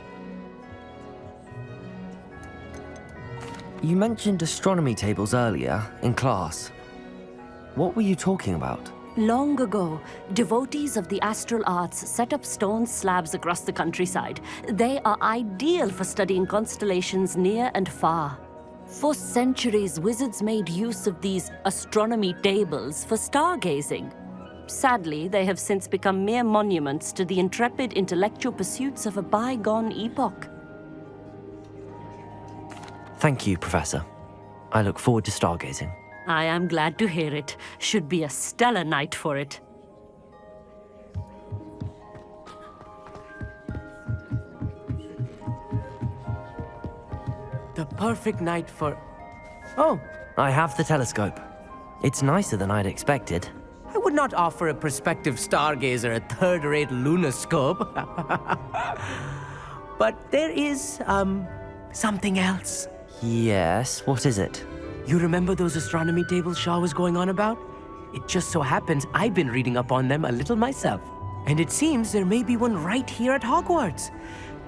You mentioned astronomy tables earlier in class. What were you talking about? Long ago, devotees of the astral arts set up stone slabs across the countryside. They are ideal for studying constellations near and far. For centuries, wizards made use of these astronomy tables for stargazing. Sadly, they have since become mere monuments to the intrepid intellectual pursuits of a bygone epoch. Thank you, Professor. I look forward to stargazing. I am glad to hear it. Should be a stellar night for it. The perfect night for... Oh! I have the telescope. It's nicer than I'd expected. I would not offer a prospective stargazer a third-rate lunoscope. But there is, something else. Yes, what is it? You remember those astronomy tables Shaw was going on about? It just so happens I've been reading up on them a little myself. And it seems there may be one right here at Hogwarts.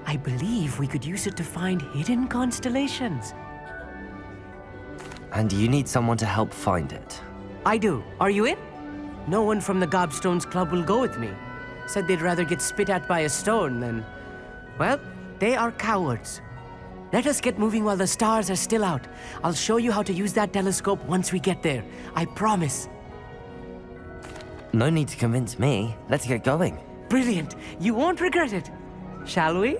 I believe we could use it to find hidden constellations. And you need someone to help find it. I do. Are you in? No one from the Gobstones Club will go with me. Said they'd rather get spit at by a stone than... Well, they are cowards. Let us get moving while the stars are still out. I'll show you how to use that telescope once we get there. I promise. No need to convince me. Let's get going. Brilliant. You won't regret it. Shall we?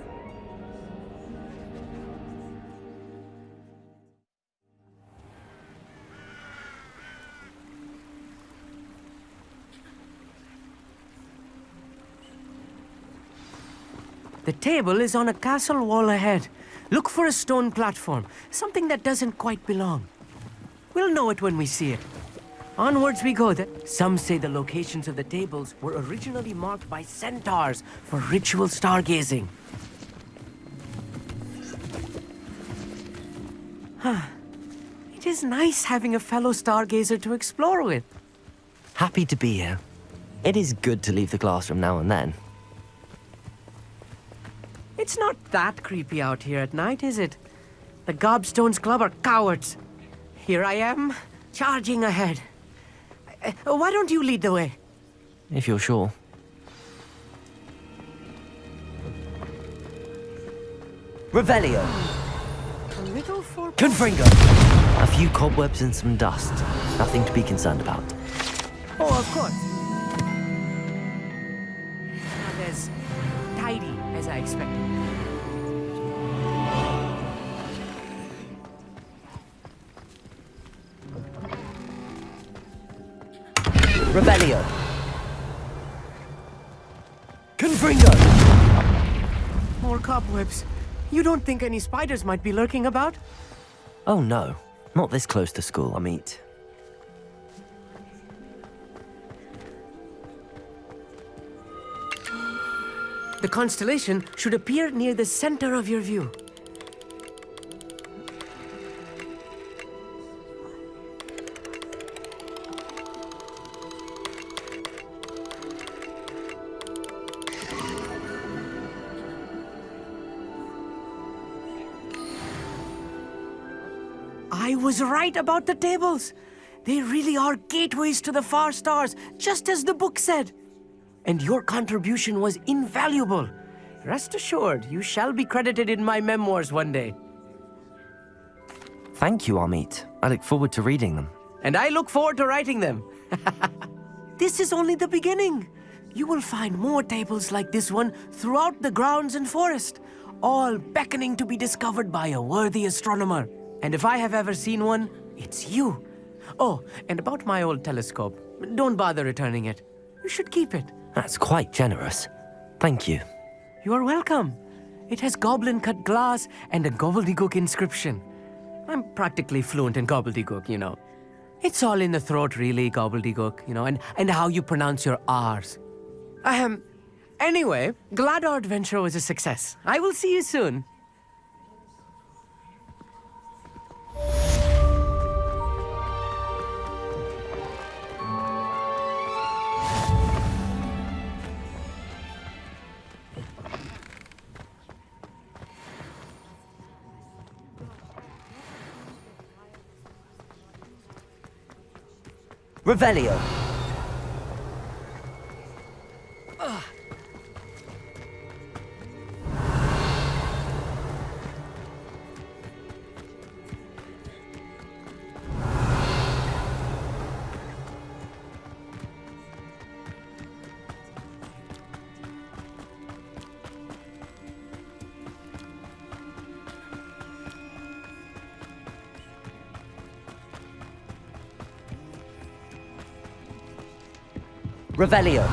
The table is on a castle wall ahead. Look for a stone platform, something that doesn't quite belong. We'll know it when we see it. Onwards we go. Some say the locations of the tables were originally marked by centaurs for ritual stargazing. It is nice having a fellow stargazer to explore with. Happy to be here. It is good to leave the classroom now and then. It's not that creepy out here at night, is it? The Gobstones Club are cowards. Here I am, charging ahead. Why don't you lead the way? If you're sure. Revelio. A little for... Confringo. A few cobwebs and some dust. Nothing to be concerned about. Oh, of course. Not as tidy as I expected. Revelio. Confringo. More cobwebs. You don't think any spiders might be lurking about? Oh no, not this close to school, I mean. The constellation should appear near the center of your view. I was right about the tables. They really are gateways to the far stars, just as the book said. And your contribution was invaluable. Rest assured, you shall be credited in my memoirs one day. Thank you, Amit. I look forward to reading them. And I look forward to writing them. This is only the beginning. You will find more tables like this one throughout the grounds and forest, all beckoning to be discovered by a worthy astronomer. And if I have ever seen one, it's you. Oh, and about my old telescope, don't bother returning it. You should keep it. That's quite generous. Thank you. You are welcome. It has goblin-cut glass and a gobbledygook inscription. I'm practically fluent in gobbledygook, you know. It's all in the throat, really, gobbledygook, you know, and how you pronounce your R's. Anyway, glad our adventure was a success. I will see you soon. Revelio. Revelio.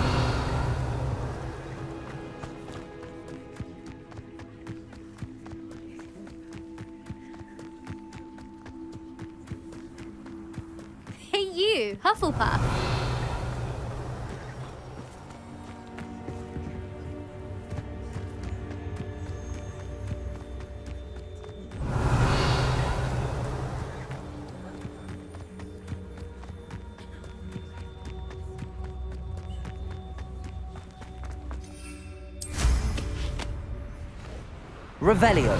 Hey you, Hufflepuff. Revelio.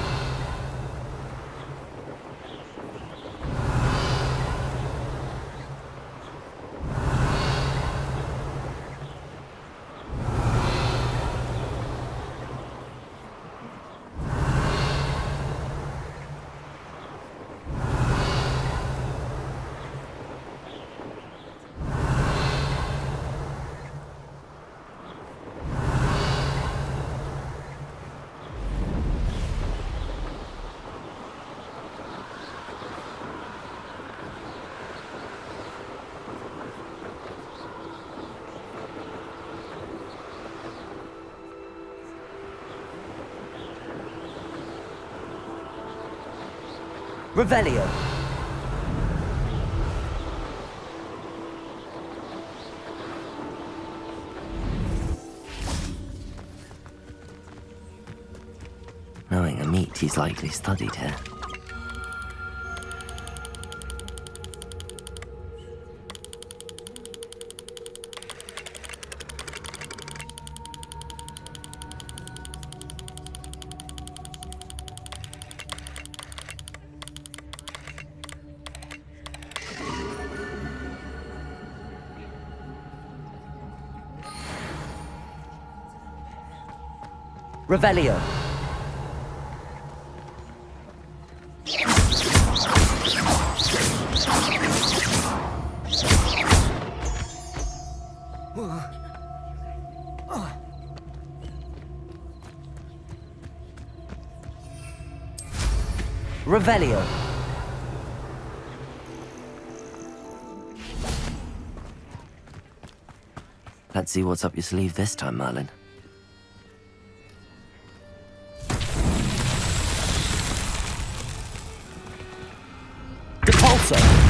Revelio. Knowing a meat, he's likely studied here. Revelio. Revelio. Let's see what's up your sleeve this time, Merlin. Repulsor.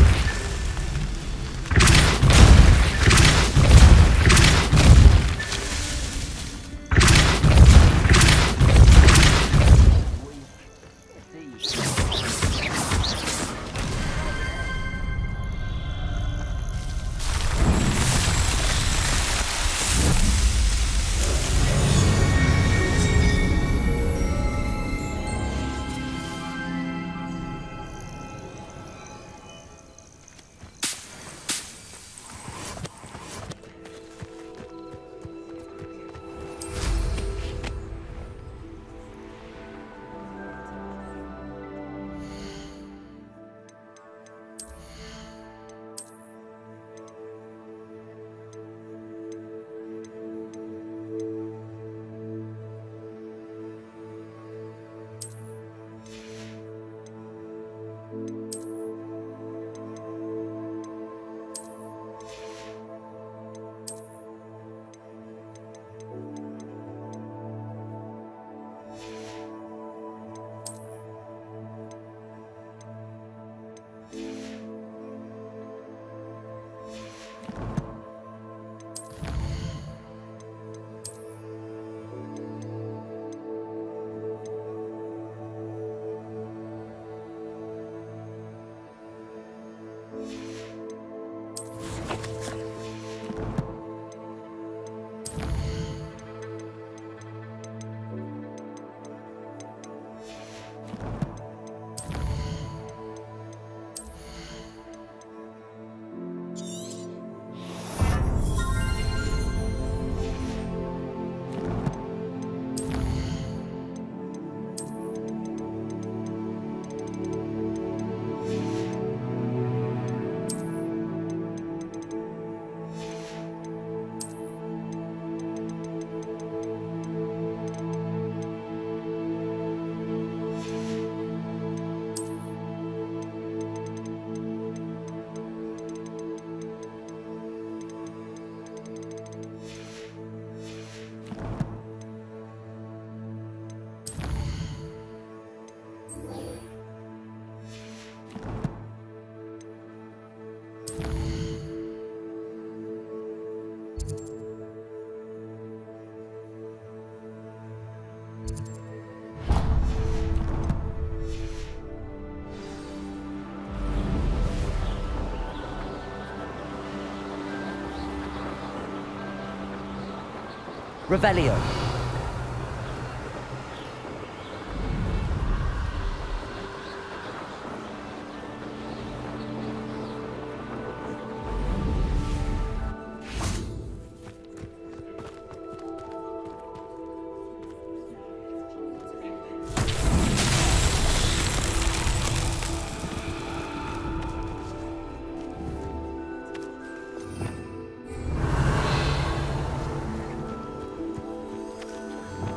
Revelio.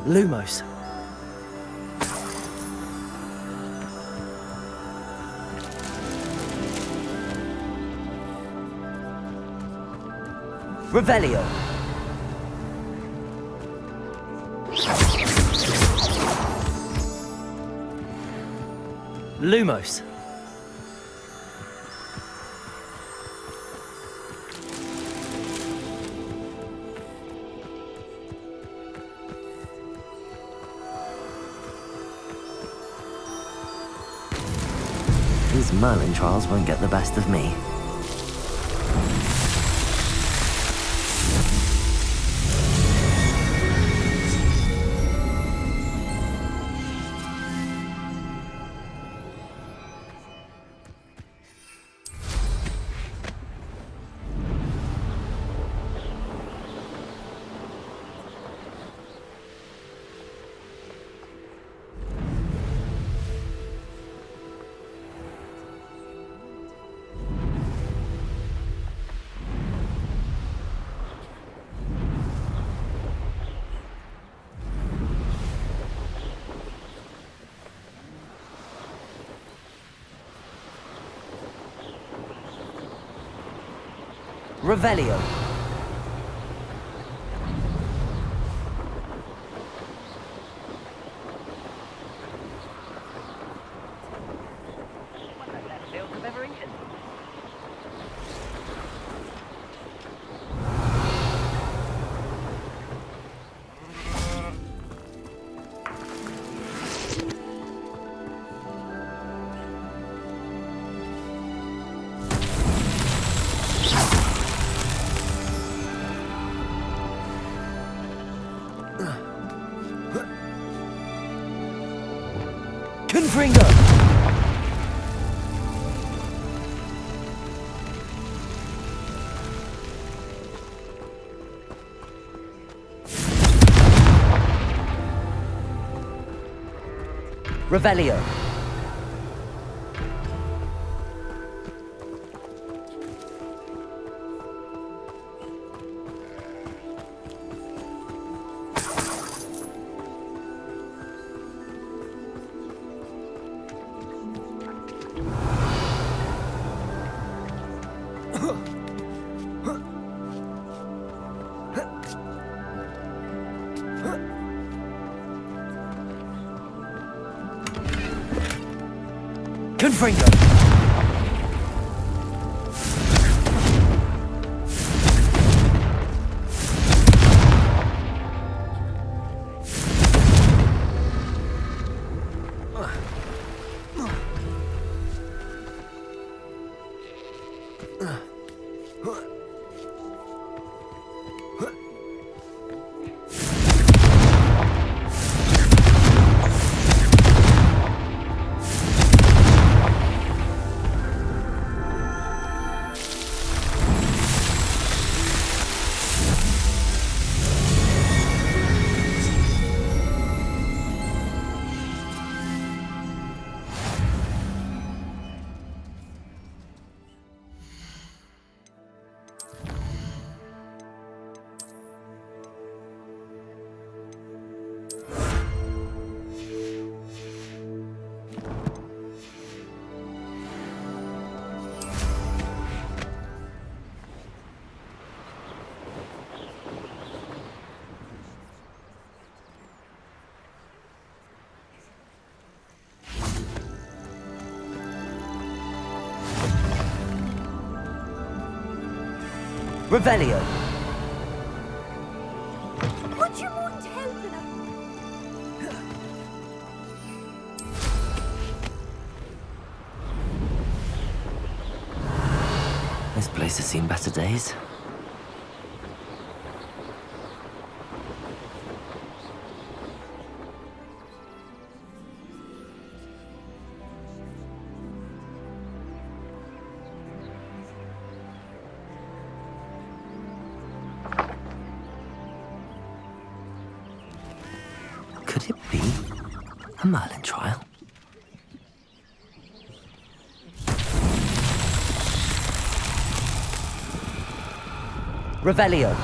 Lumos. Revelio. Lumos. These Merlin trials won't get the best of me. Revelio. Confringo! Revelio. Confringo. Revelio. Would you want help in This place has seen better days. Could it be a Merlin trial? Revelio.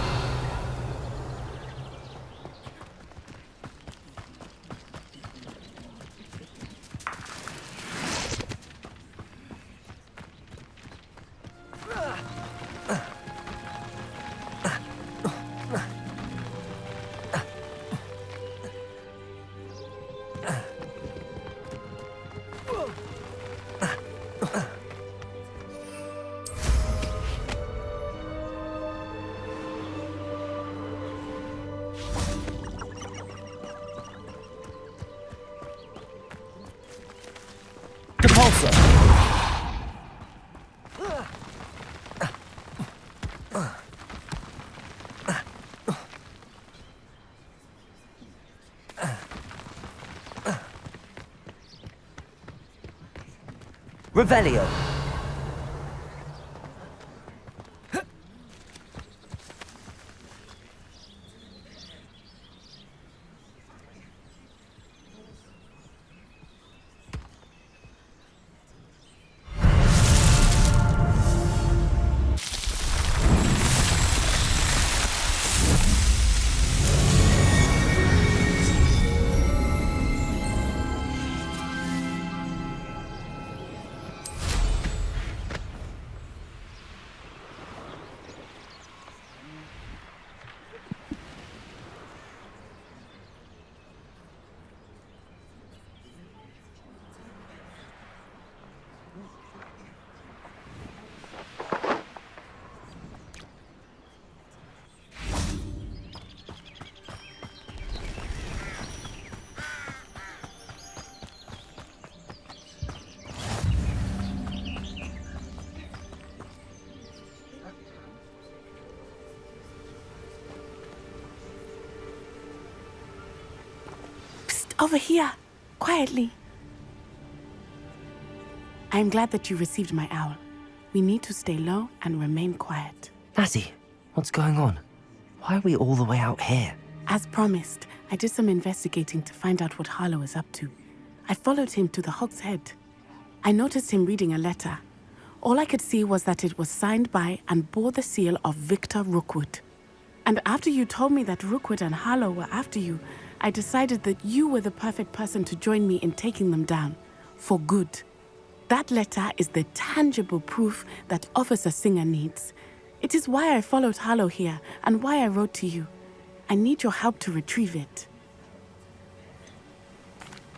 Depulso. Revelio. Over here, quietly. I am glad that you received my owl. We need to stay low and remain quiet. Natty, what's going on? Why are we all the way out here? As promised, I did some investigating to find out what Harlow is up to. I followed him to the Hog's Head. I noticed him reading a letter. All I could see was that it was signed by and bore the seal of Victor Rookwood. And after you told me that Rookwood and Harlow were after you, I decided that you were the perfect person to join me in taking them down, for good. That letter is the tangible proof that Officer Singer needs. It is why I followed Harlow here and why I wrote to you. I need your help to retrieve it.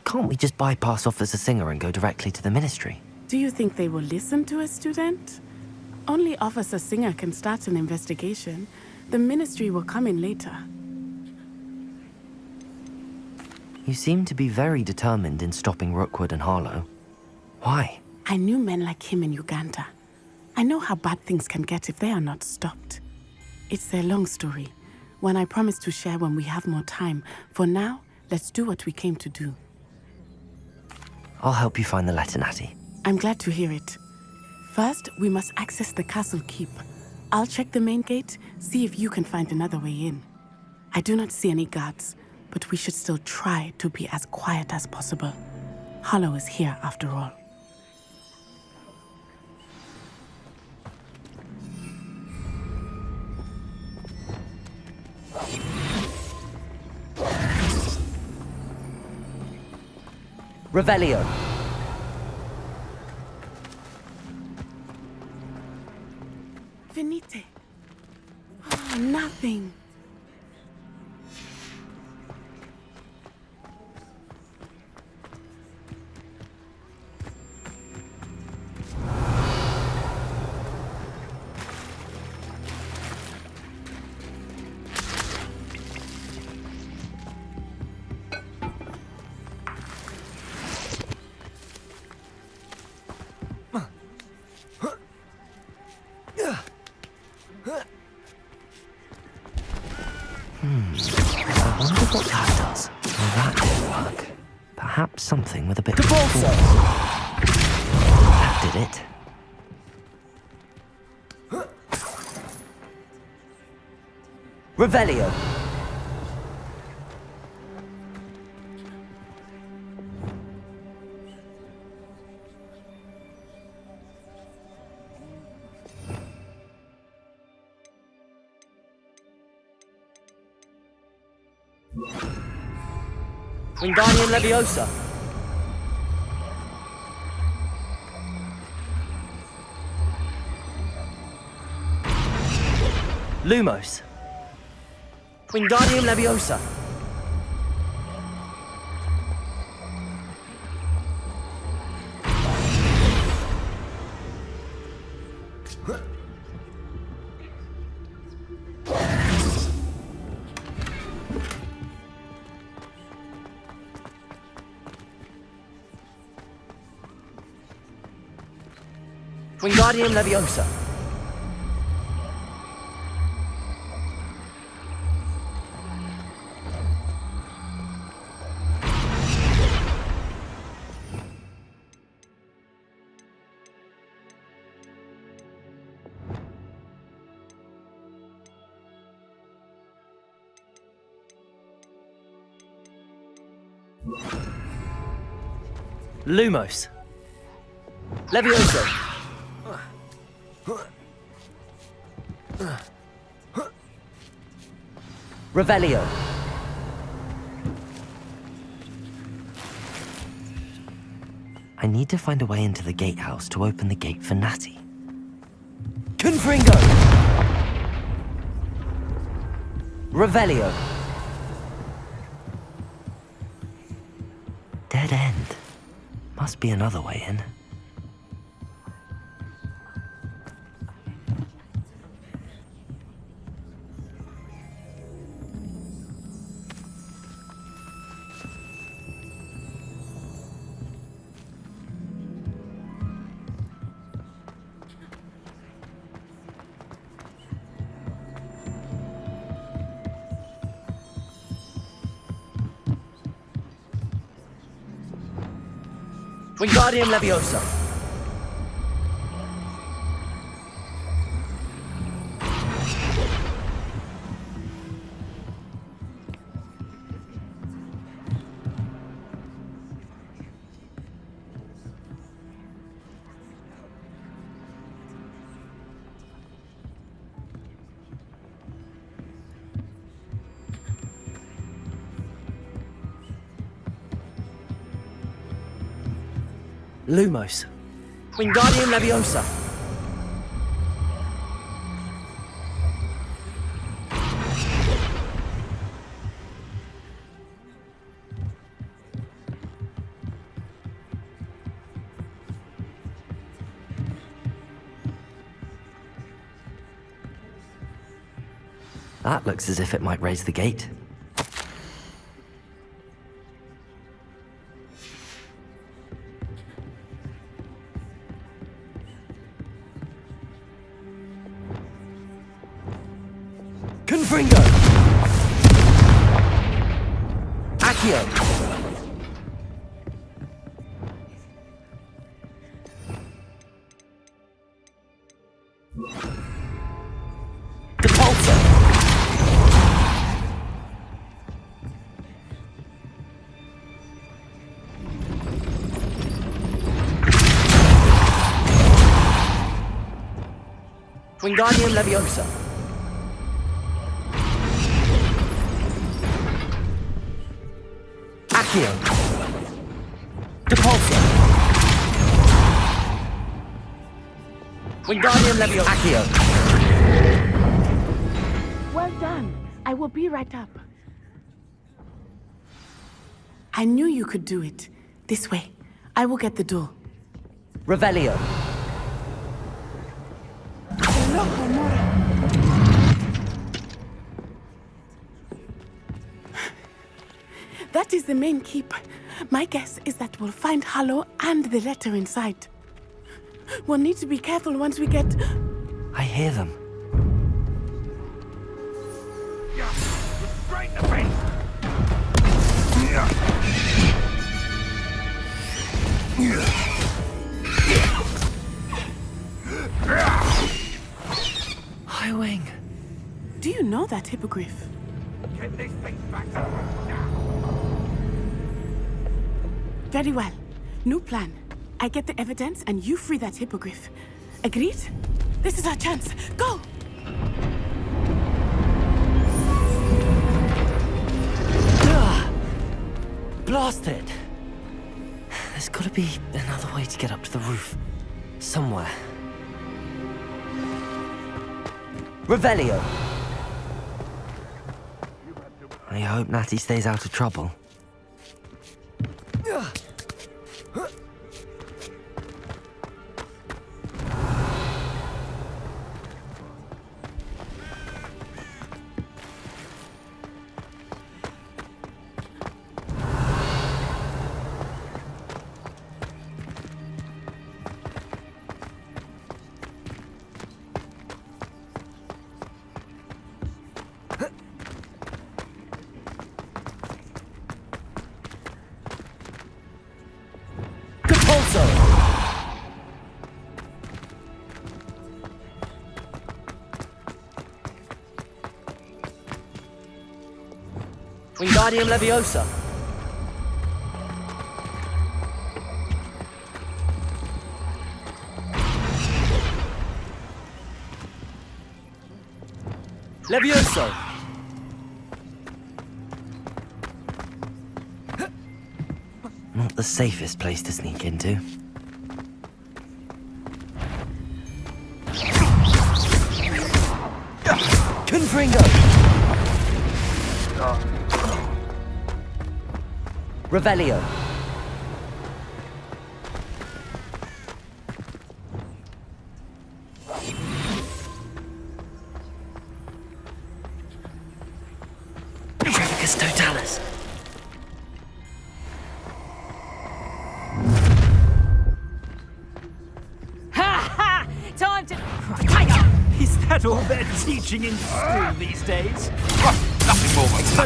Can't we just bypass Officer Singer and go directly to the Ministry? Do you think they will listen to a student? Only Officer Singer can start an investigation. The Ministry will come in later. You seem to be very determined in stopping Rookwood and Harlow. Why? I knew men like him in Uganda. I know how bad things can get if they are not stopped. It's a long story, one I promise to share when we have more time. For now, let's do what we came to do. I'll help you find the letter, Natty. I'm glad to hear it. First, we must access the castle keep. I'll check the main gate, see if you can find another way in. I do not see any guards, but we should still try to be as quiet as possible. Harlow is here after all. Revelio. Venite. Oh, nothing. I wonder what that does. Well, that didn't work. Perhaps something with a bit of force. That did it. Revelio. Wingardium Leviosa. Lumos. Wingardium Leviosa. Wingardium Leviosa. Lumos. Levioso. Revelio. I need to find a way into the gatehouse to open the gate for Natty. Confringo! Revelio. Dead end. Must be another way in. Wingardium Leviosa. Lumos. Wingardium Leviosa. That looks as if it might raise the gate. Confringo! Accio! Depulso! Wingardium Leviosa. Accio. Depulso. Wingardium Leviosa. Accio. Well done. I will be right up. I knew you could do it. This way. I will get the door. Revelio. That is the main keep. My guess is that we'll find Hallow and the letter inside. We'll need to be careful once we get... I hear them. Straight in the face! Highwing. Do you know that hippogriff? Get this thing back. Very well. New plan. I get the evidence and you free that hippogriff. Agreed? This is our chance. Go! Blasted! There's gotta be another way to get up to the roof. Somewhere. Revelio! I hope Natty stays out of trouble. Wingardium Leviosa. Levioso! Not the safest place to sneak into. Confringo! Revelio. Trevicus Totalis. Time to... Is that all they're teaching in school these days? Nothing more than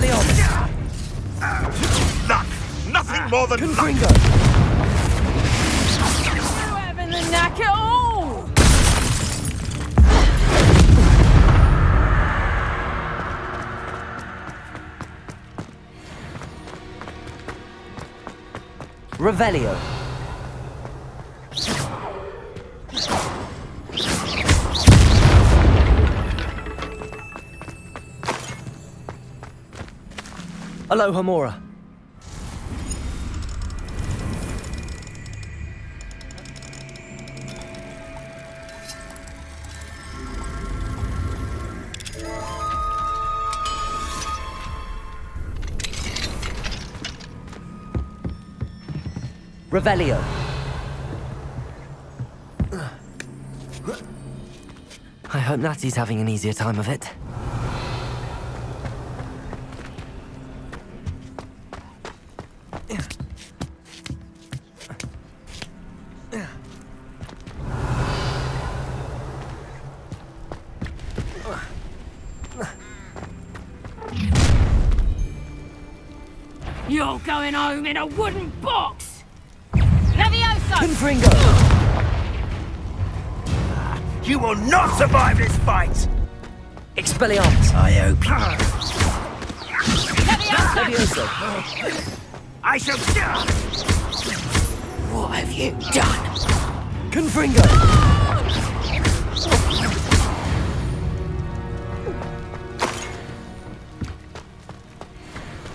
luck. Nothing more than Confringo. luck. You having the knack at all? Revelio. Aloha Mora. Revelio. I hope Natty's having an easier time of it. You're going home in a wooden box! Levioso! Confringo! You will not survive this fight! Expelliarmus! I hope you... Levioso! I shall... What have you done? Confringo!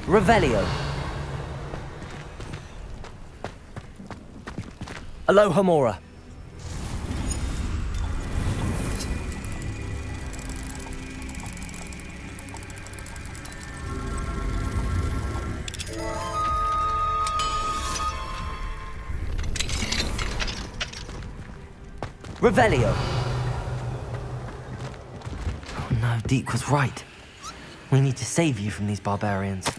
Revelio. Aloha Mora. Revelio. Oh no, Deke was right. We need to save you from these barbarians.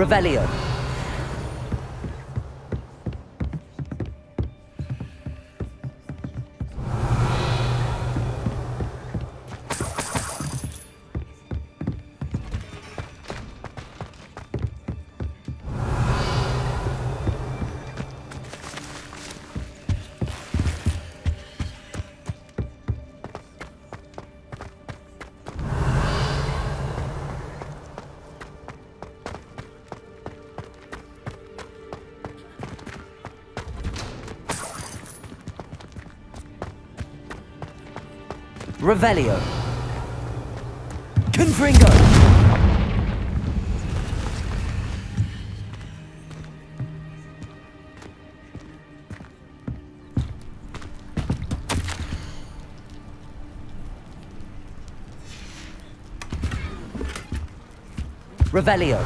Revelio. Revelio. Confringo. Revelio.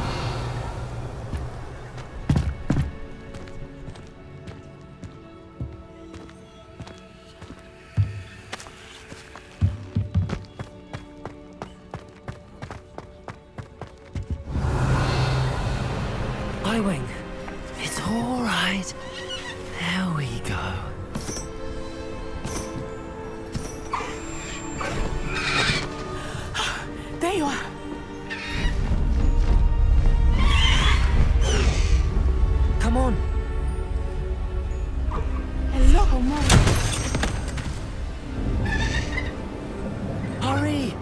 Highwing. It's all right. There we go. There you are. Come on. Hello, Mom. Hurry!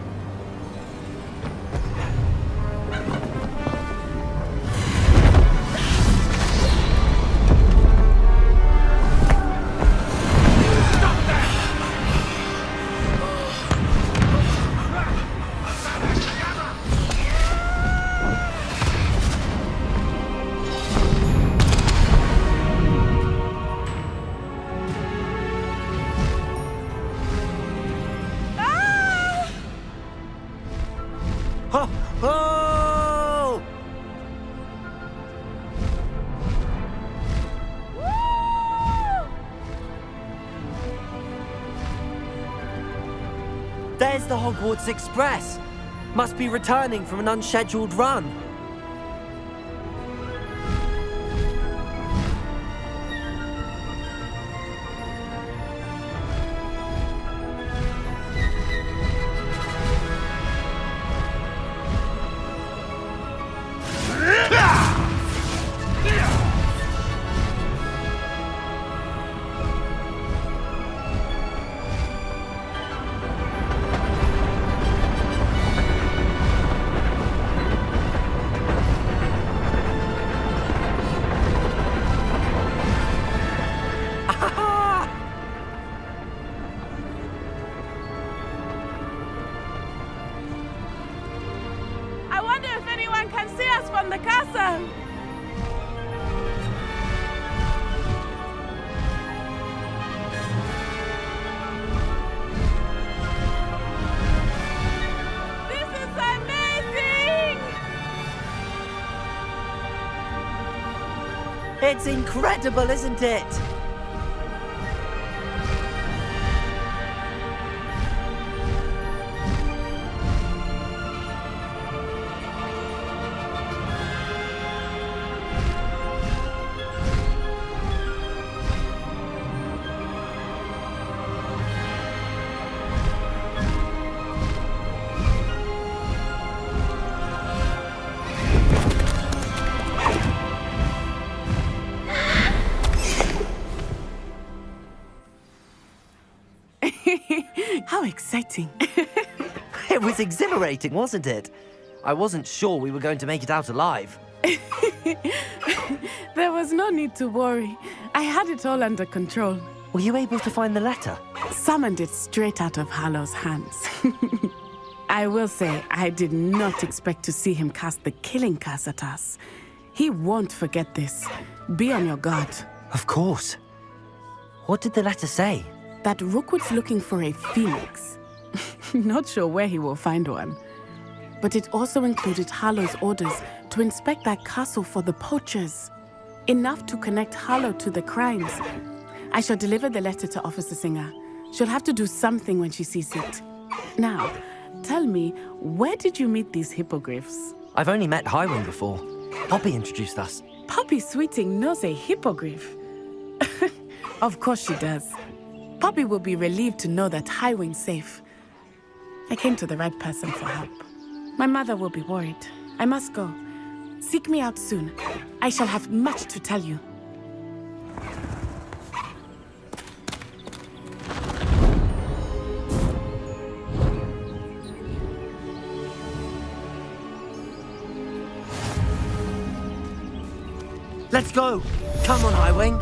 Oh! There's the Hogwarts Express. Must be returning from an unscheduled run. I wonder if anyone can see us from the castle. This is amazing! It's incredible, isn't it? How exciting. It was exhilarating, wasn't it? I wasn't sure we were going to make it out alive. There was no need to worry. I had it all under control. Were you able to find the letter? Summoned it straight out of Hallow's hands. I will say, I did not expect to see him cast the killing curse at us. He won't forget this. Be on your guard. Of course. What did the letter say? That Rookwood's looking for a phoenix. Not sure where he will find one. But it also included Harlow's orders to inspect that castle for the poachers. Enough to connect Harlow to the crimes. I shall deliver the letter to Officer Singer. She'll have to do something when she sees it. Now, tell me, where did you meet these hippogriffs? I've only met Highwing before. Poppy introduced us. Poppy Sweeting knows a hippogriff. Of course she does. Poppy will be relieved to know that Highwing's safe. I came to the right person for help. My mother will be worried. I must go. Seek me out soon. I shall have much to tell you. Let's go! Come on, Highwing!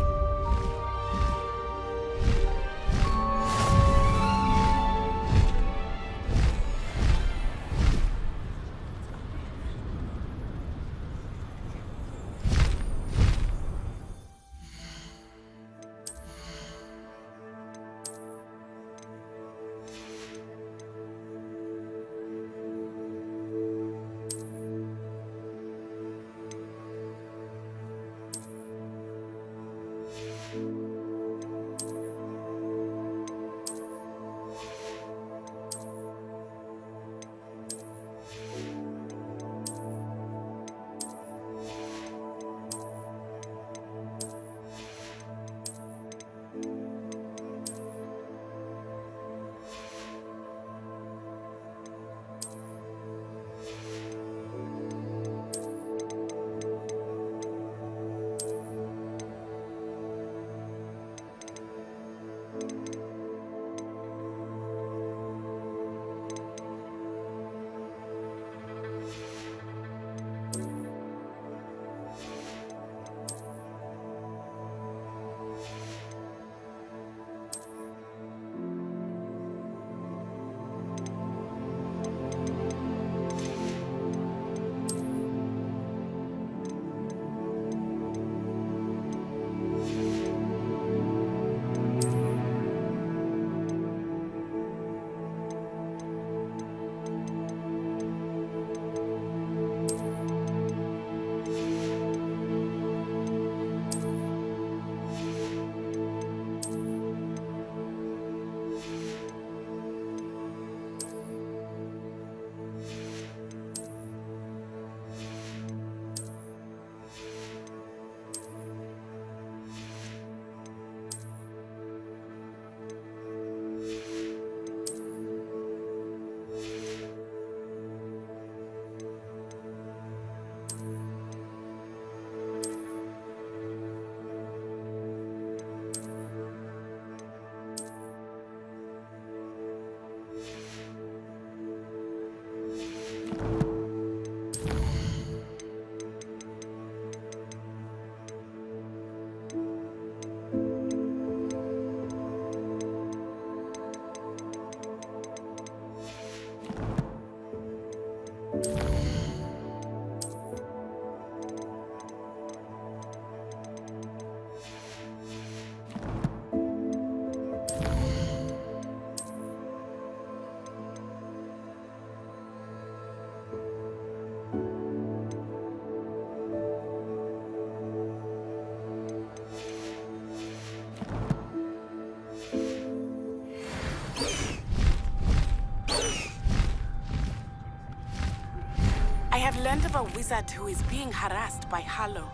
have learned of a wizard who is being harassed by Harlow.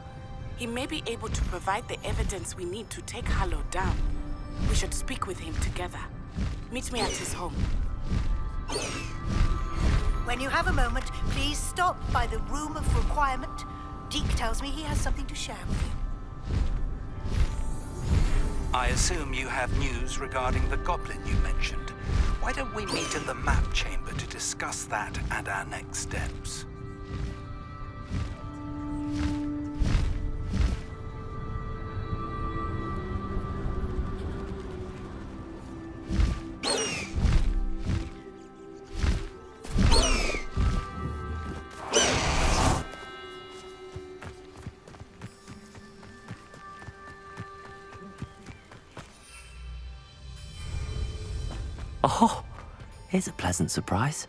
He may be able to provide the evidence we need to take Harlow down. We should speak with him together. Meet me at his home. When you have a moment, please stop by the Room of Requirement. Deke tells me he has something to share with you. I assume you have news regarding the goblin you mentioned. Why don't we meet in the map chamber to discuss that and our next steps? Oh, here's a pleasant surprise.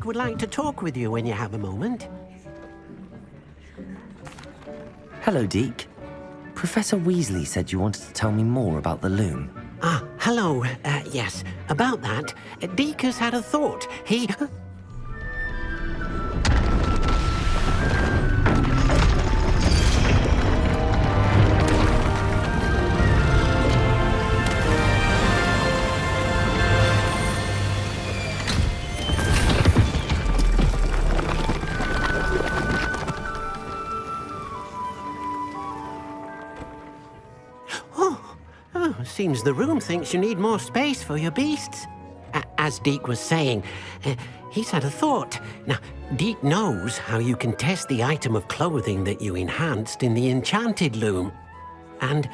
Deek would like to talk with you when you have a moment. Hello, Deke. Professor Weasley said you wanted to tell me more about the loom. Ah, hello. Yes, about that. Deek has had a thought. He... Seems the room thinks you need more space for your beasts. As Deek was saying, he's had a thought. Now, Deek knows how you can test the item of clothing that you enhanced in the enchanted loom. And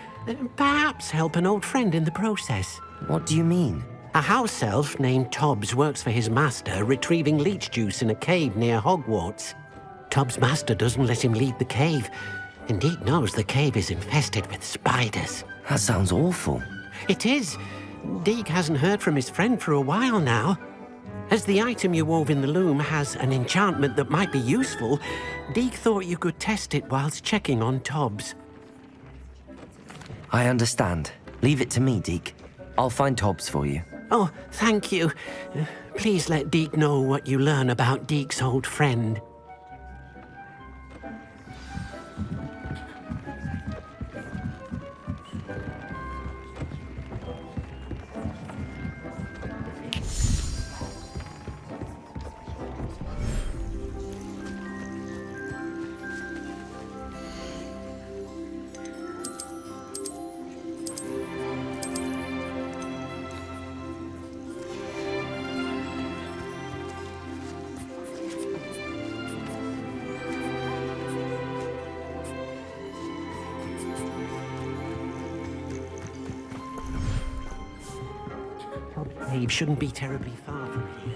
perhaps help an old friend in the process. What do you mean? A house elf named Tobbs works for his master retrieving leech juice in a cave near Hogwarts. Tobbs' master doesn't let him leave the cave, and Deek knows the cave is infested with spiders. That sounds awful. It is. Deek hasn't heard from his friend for a while now. As the item you wove in the loom has an enchantment that might be useful, Deek thought you could test it whilst checking on Tobbs. I understand. Leave it to me, Deke. I'll find Tobbs for you. Oh, thank you. Please let Deek know what you learn about Deek's old friend. Cave shouldn't be terribly far from here.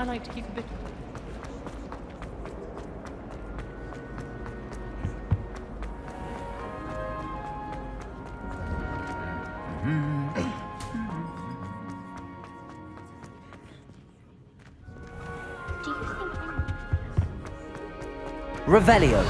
I like to keep a bit. Revelio.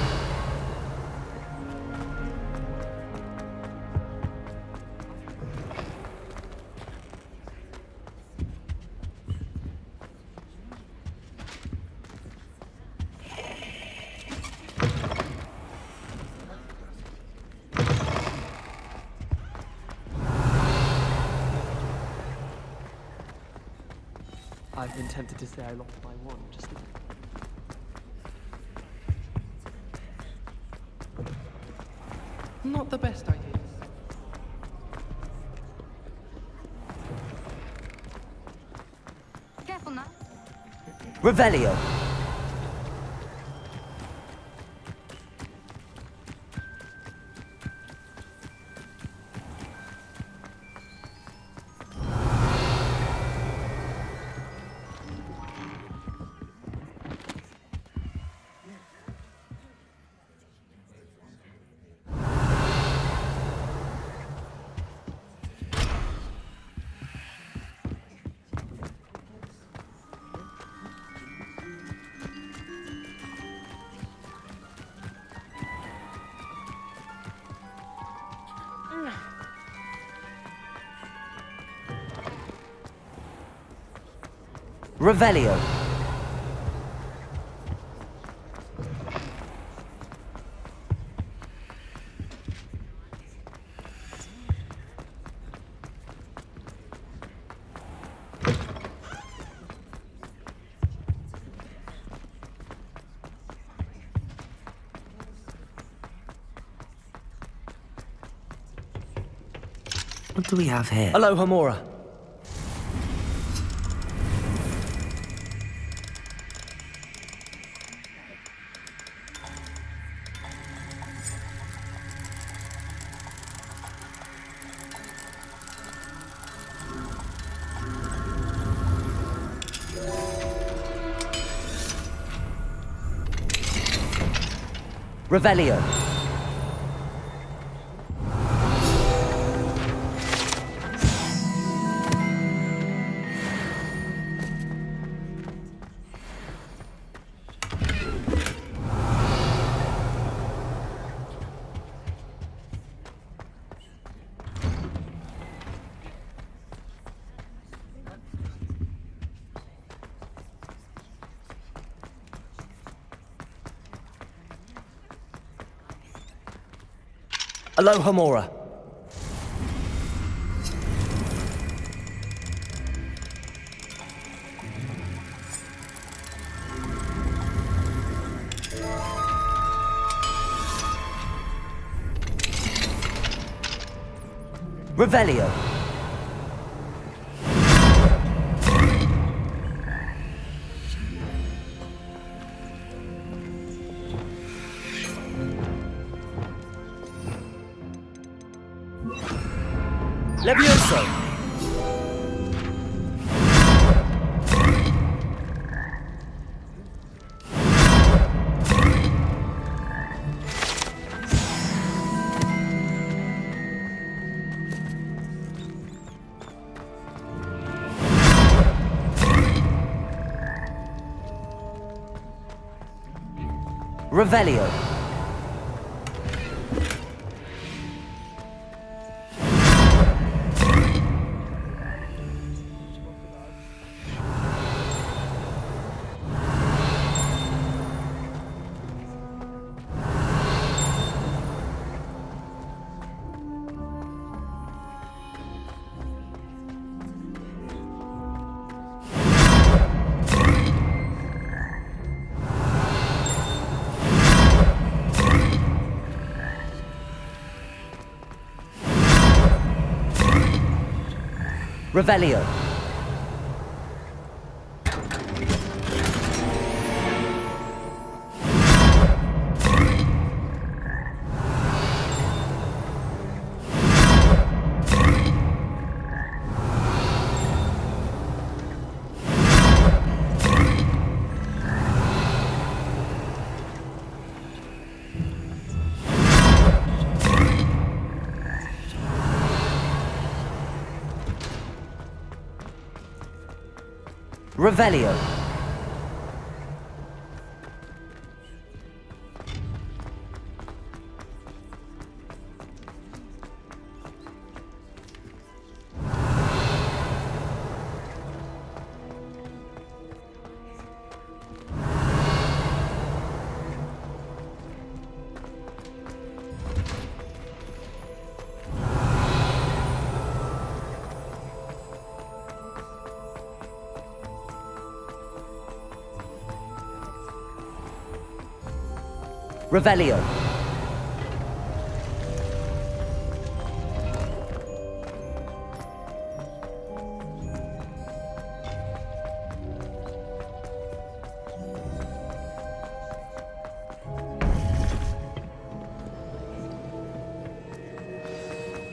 I've been tempted to say I lost my wand just to... Not the best idea. Careful now. Revelio. Revelio. What do we have here? Hello, Hamora. Revelio. Hello, Hamora. Revelio. Levioso. Revelio. Revelio. Revelio. Revelio.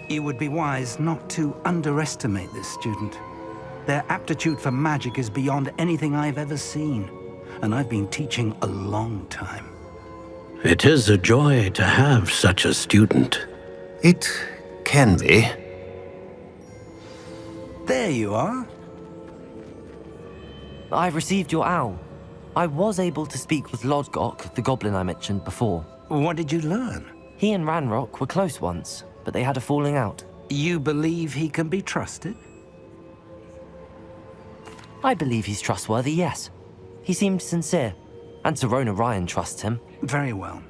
You would be wise not to underestimate this student. Their aptitude for magic is beyond anything I've ever seen, and I've been teaching a long time. It is a joy to have such a student. It can be. There you are. I received your owl. I was able to speak with Lodgok, the goblin I mentioned before. What did you learn? He and Ranrock were close once, but they had a falling out. You believe he can be trusted? I believe he's trustworthy, yes. He seemed sincere, and Serona Ryan trusts him. Very well.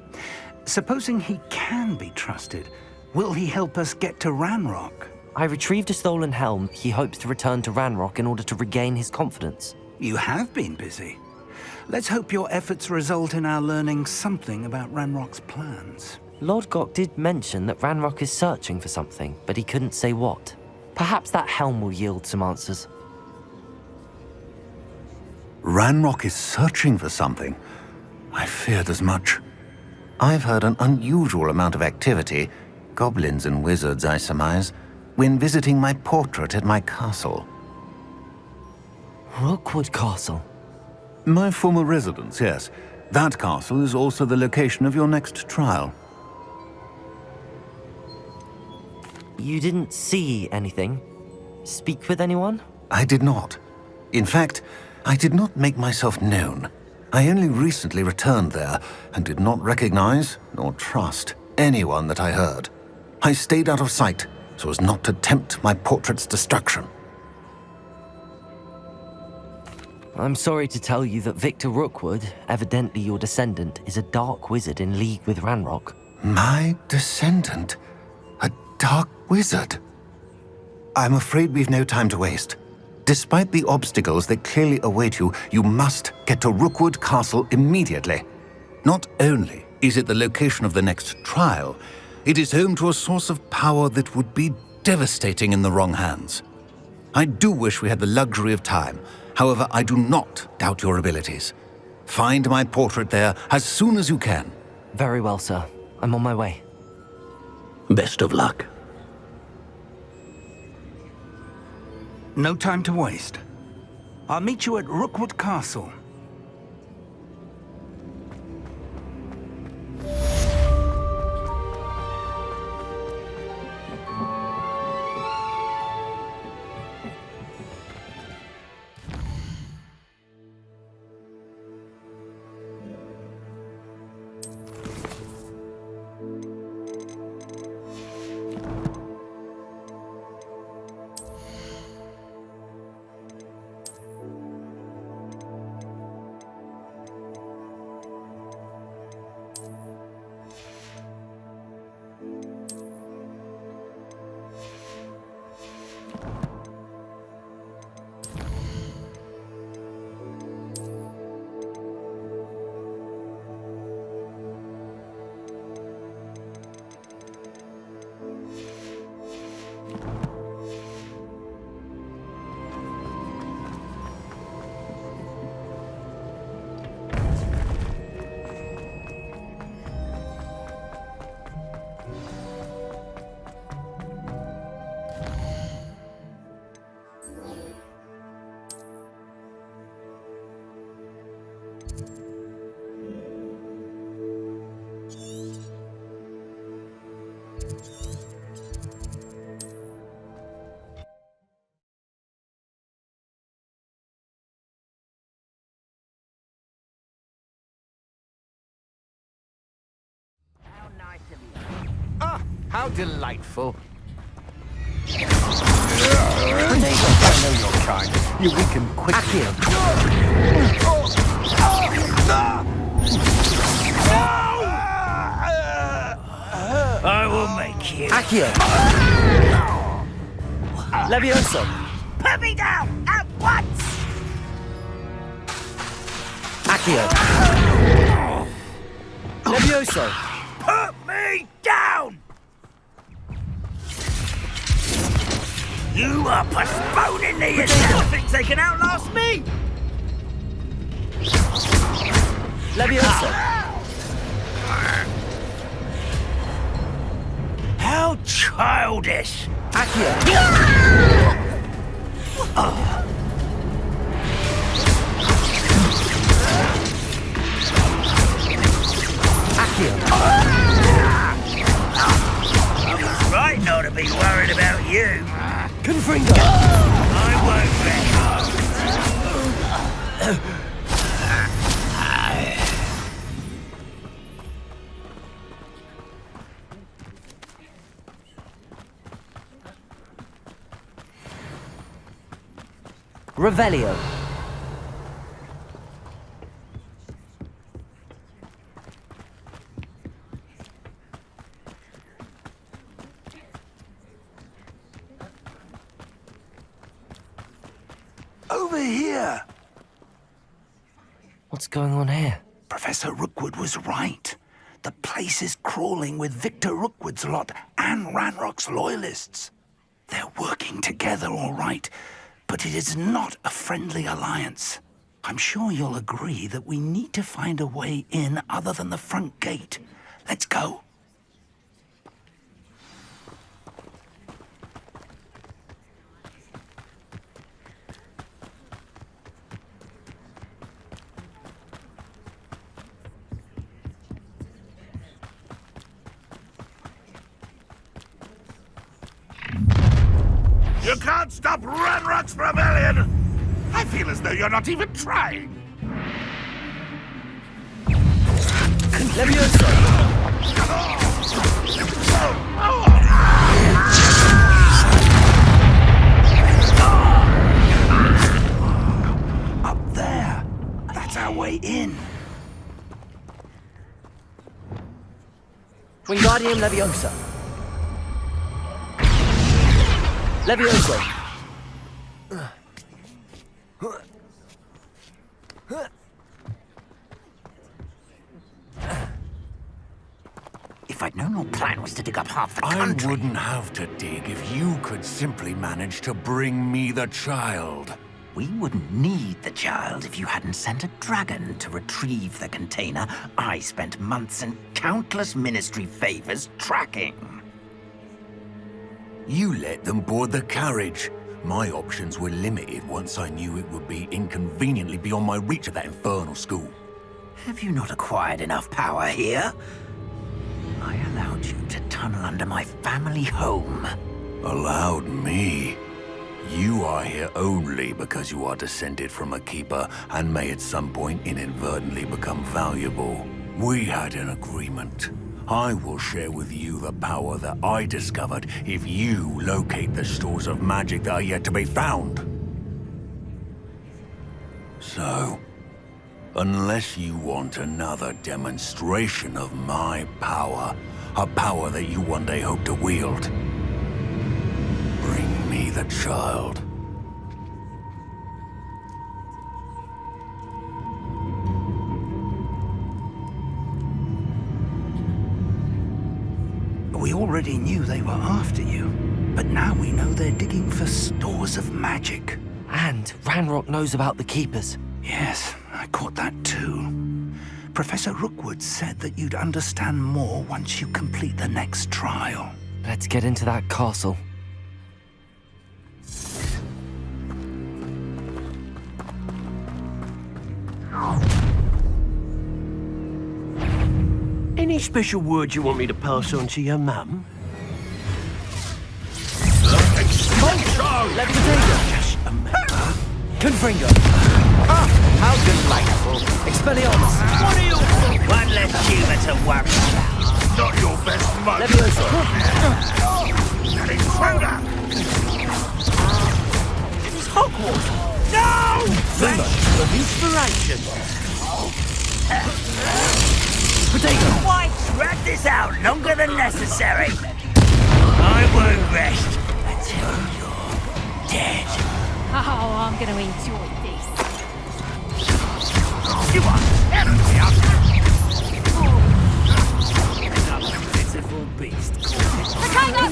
Supposing he can be trusted, will he help us get to Ranrock? I retrieved a stolen helm. He hopes to return to Ranrock in order to regain his confidence. You have been busy. Let's hope your efforts result in our learning something about Ranrock's plans. Lodgok did mention that Ranrock is searching for something, but he couldn't say what. Perhaps that helm will yield some answers. Ranrock is searching for something. I feared as much. I've heard an unusual amount of activity, goblins and wizards, I surmise, when visiting my portrait at my castle. Rookwood Castle? My former residence, yes. That castle is also the location of your next trial. You didn't see anything? Speak with anyone? I did not. In fact, I did not make myself known. I only recently returned there and did not recognize nor trust anyone that I heard. I stayed out of sight so as not to tempt my portrait's destruction. I'm sorry to tell you that Victor Rookwood, evidently your descendant, is a dark wizard in league with Ranrock. My descendant? A dark wizard? I'm afraid we've no time to waste. Despite the obstacles that clearly await you, you must get to Rookwood Castle immediately. Not only is it the location of the next trial, it is home to a source of power that would be devastating in the wrong hands. I do wish we had the luxury of time. However, I do not doubt your abilities. Find my portrait there as soon as you can. Very well, sir. I'm on my way. Best of luck. No time to waste. I'll meet you at Rookwood Castle. How delightful. I know your kind. You weaken quickly. I will make you. Accio! Levioso! Put me down at once! Accio! Levioso! Put me down! You are postponing the attack. Thinks they can outlast me? Levioso! How childish! Accio! Accio! I was right not to be worried about you. Confringo! I won't let you. Revelio. Over here! What's going on here? Professor Rookwood was right. The place is crawling with Victor Rookwood's lot and Ranrock's loyalists. They're working together, all right, but it is not a friendly alliance. I'm sure you'll agree that we need to find a way in other than the front gate. Let's go. You can't stop Ranrock's rebellion! I feel as though you're not even trying! Levioso! Up there. That's our way in. Wingardium Leviosa. Levioso. If I'd known your plan was to dig up half the country... I wouldn't have to dig if you could simply manage to bring me the child. We wouldn't need the child if you hadn't sent a dragon to retrieve the container I spent months and countless ministry favors tracking. You let them board the carriage. My options were limited once I knew it would be inconveniently beyond my reach at that infernal school. Have you not acquired enough power here? I allowed you to tunnel under my family home. Allowed me? You are here only because you are descended from a keeper and may at some point inadvertently become valuable. We had an agreement. I will share with you the power that I discovered if you locate the stores of magic that are yet to be found. So, unless you want another demonstration of my power, a power that you one day hope to wield, bring me the child. We already knew they were after you, but now we know they're digging for stores of magic. And Ranrock knows about the Keepers. Yes, I caught that too. Professor Rookwood said that you'd understand more once you complete the next trial. Let's get into that castle. Any special words you want me to pass on to your mum? Levitator! Confringo! Ah, how delightful! Expelliarmus! What are you? One less human to worry about. Not your best mug. An intruder! This is Hogwarts! No! Flash of inspiration! Potato! Why drag this out longer than necessary? I won't rest until you're dead. Oh, I'm gonna enjoy this. You are terribly out Another pitiful beast. Potato!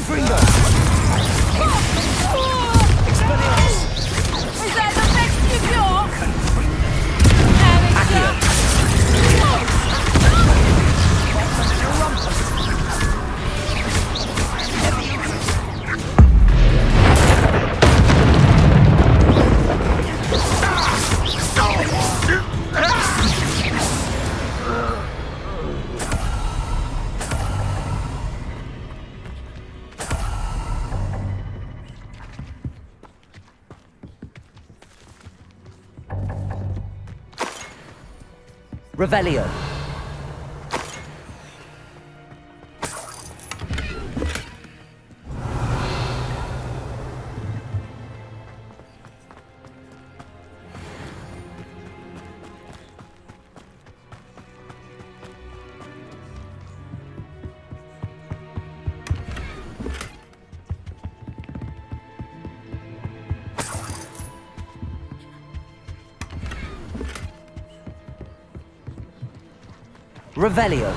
Is that the best you've got? Revelio. Revelio.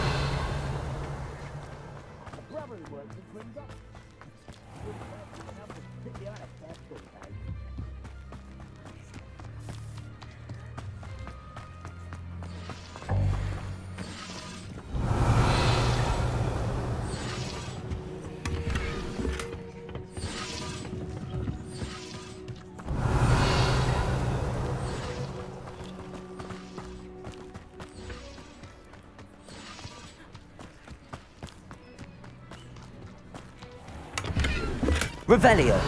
Revelio.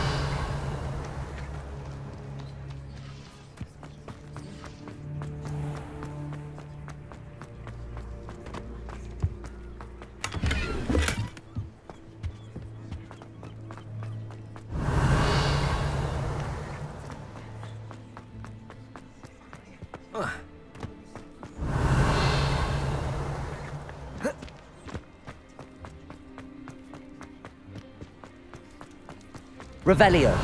Revelio.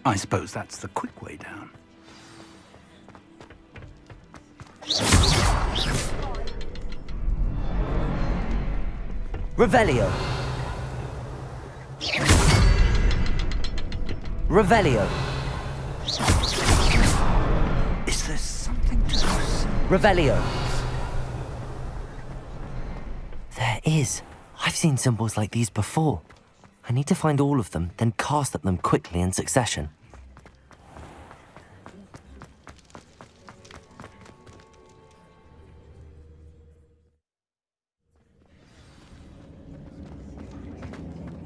I suppose that's the quick way down. Revelio. Revelio. Is there something to this? Revelio. There is. I've seen symbols like these before. I need to find all of them, then cast at them quickly in succession.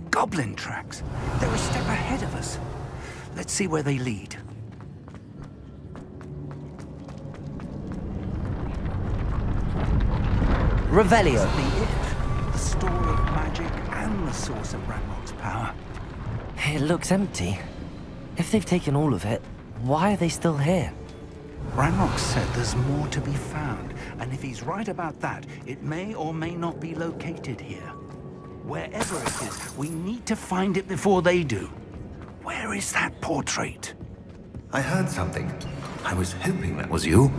Goblin tracks. They're a step ahead of us. Let's see where they lead. Revelio. The store of magic and the source of Ranrock's power. It looks empty. If they've taken all of it, why are they still here? Ranrock said there's more to be found, and if he's right about that, it may or may not be located here. Wherever it is, we need to find it before they do. Where is that portrait? I heard something. I was hoping that was you.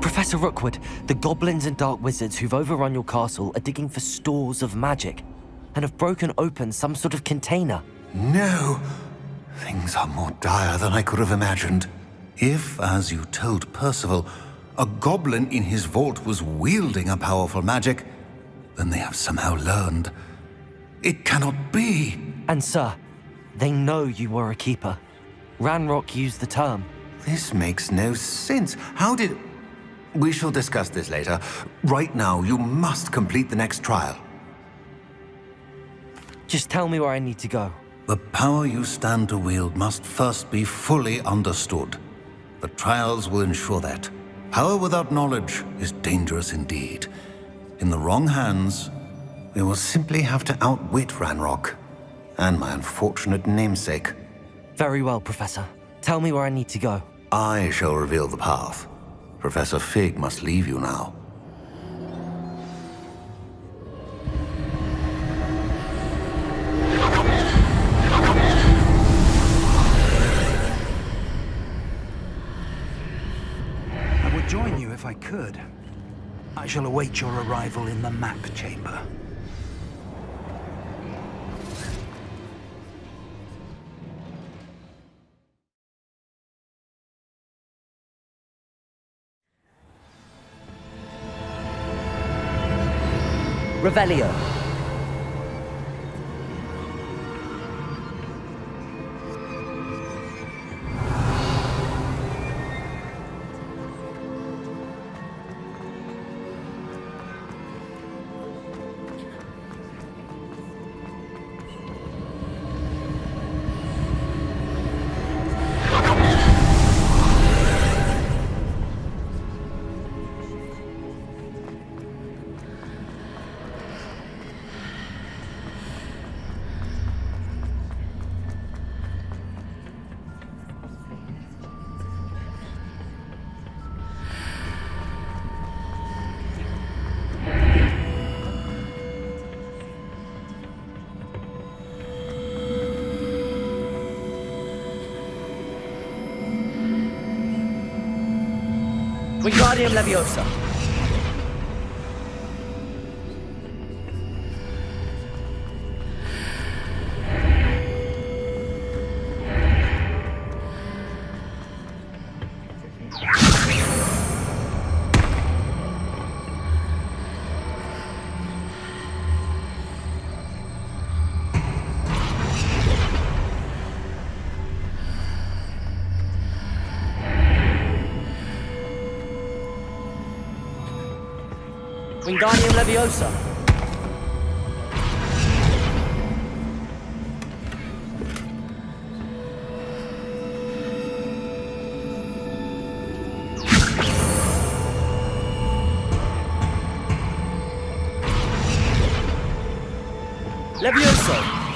Professor Rookwood, the goblins and dark wizards who've overrun your castle are digging for stores of magic and have broken open some sort of container. No! Things are more dire than I could have imagined. If, as you told Percival, a goblin in his vault was wielding a powerful magic, then they have somehow learned. It cannot be! And sir, They know you were a keeper. Ranrock used the term. This makes no sense. How did... We shall discuss this later. Right now, you must complete the next trial. Just tell me where I need to go. The power you stand to wield must first be fully understood. The trials will ensure that. Power without knowledge is dangerous indeed. In the wrong hands, we will simply have to outwit Ranrock and my unfortunate namesake. Very well, Professor. Tell me where I need to go. I shall reveal the path. Professor Fig must leave you now. I would join you if I could. I shall await your arrival in the map chamber. Revelio. Wingardium Leviosa. Wingardium Leviosa. Levioso.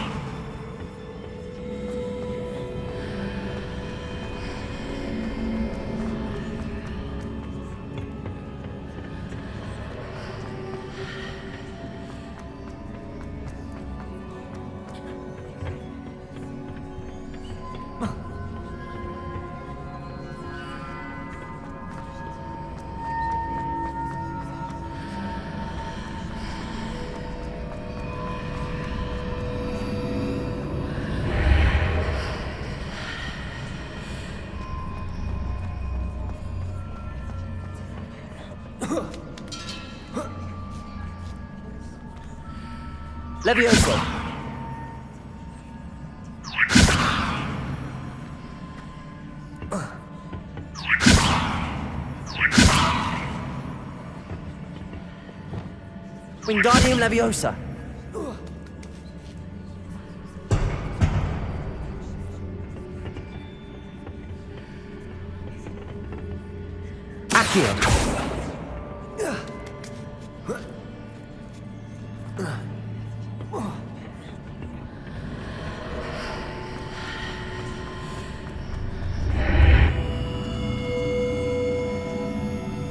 Levioso. Wingardium Leviosa. Accio.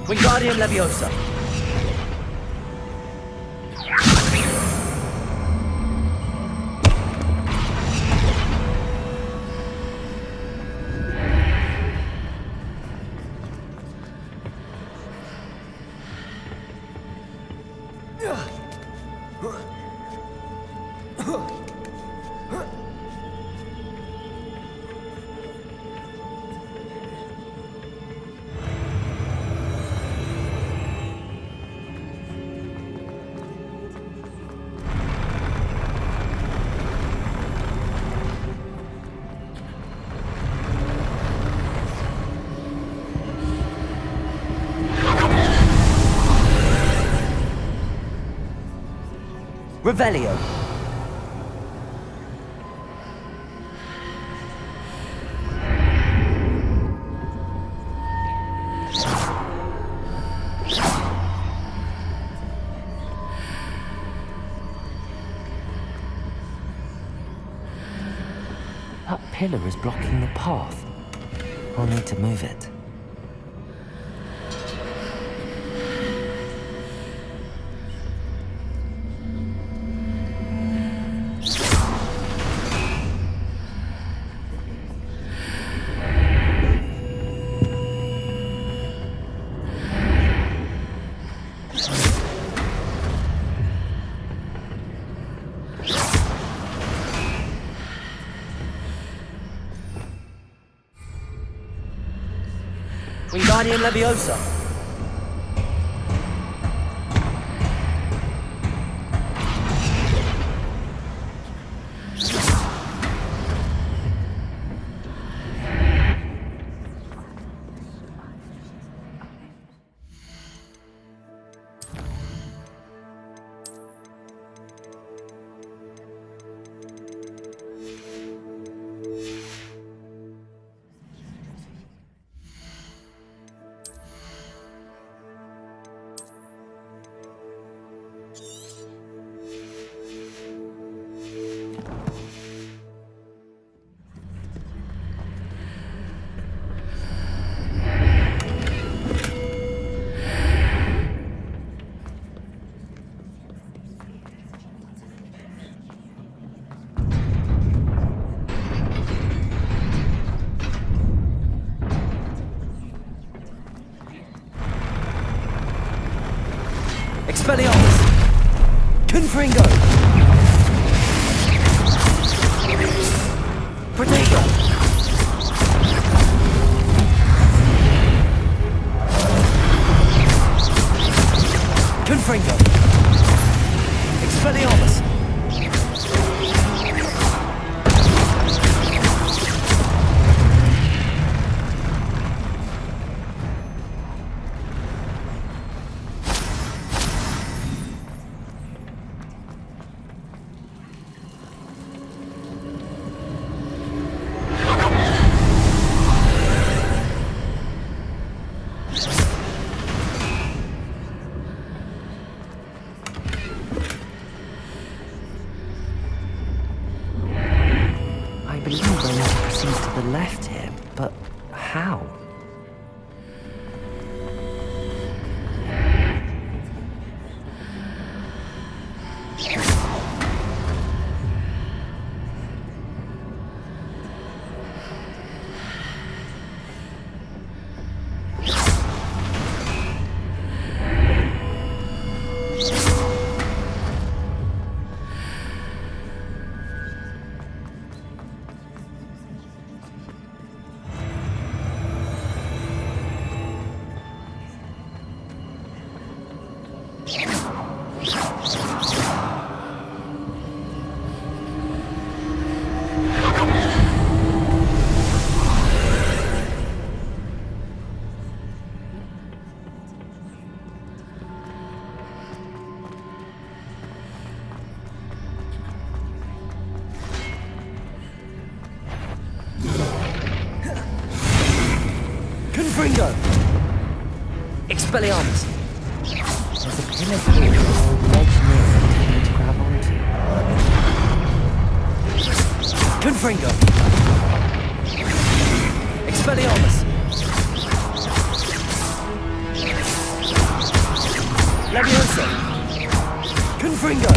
Wingardium Leviosa. Revelio. That pillar is blocking the path. I'll need to move it. Wingardium Leviosa. Expelliarmus! Confringo! Protego! Confringo! Expelliarmus! I believe I need to proceed to the left here, but how? Confringo! Expelliarmus! There's a pillar here with an old ledge near it for me to grab onto. Confringo! Expelliarmus! Leviosa! Confringo!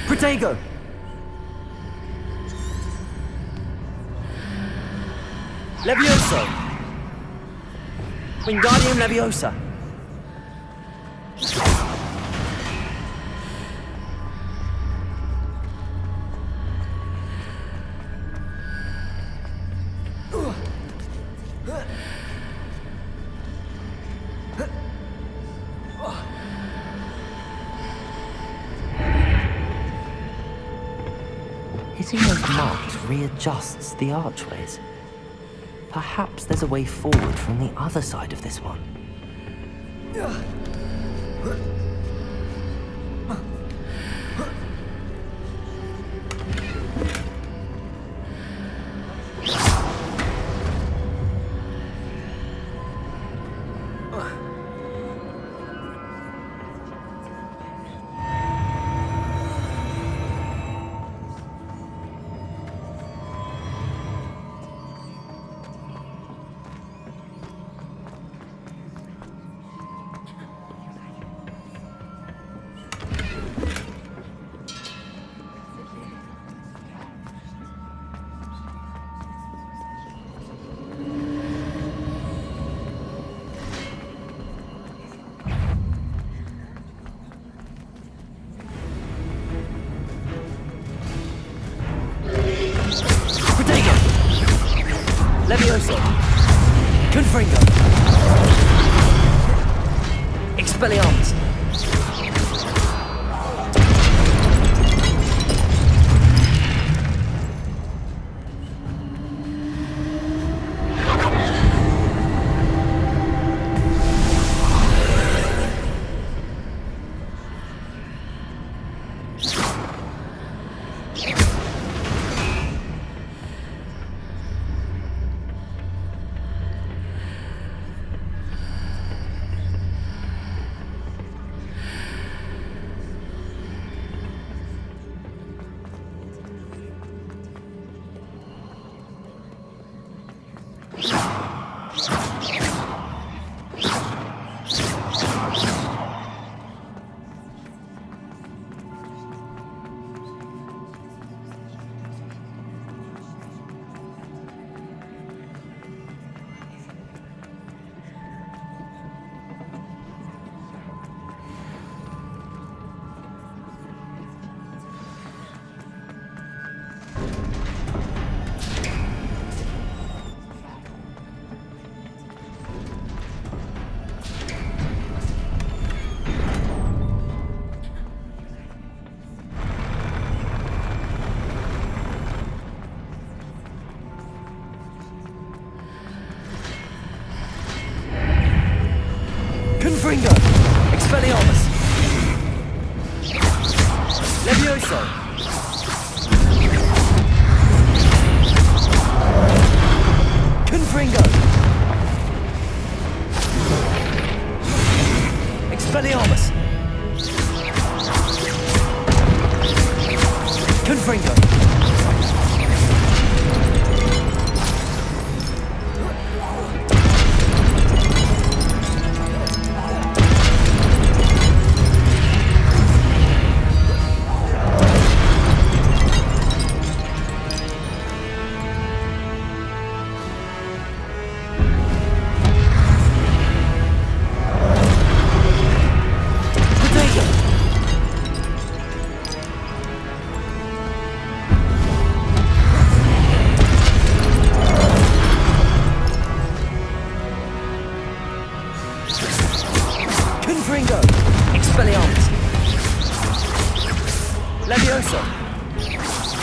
Protego! Levioso! Wingardium Leviosa! Hitting those marks readjusts the archways. Perhaps there's a way forward from the other side of this one. Levioso! Confringo! Expelliarmus! Confringo! Expelliarmus! Levioso! Confringo! Expelliarmus! Confringo! Confringo! Expelliarmus! Levioso! Confringo!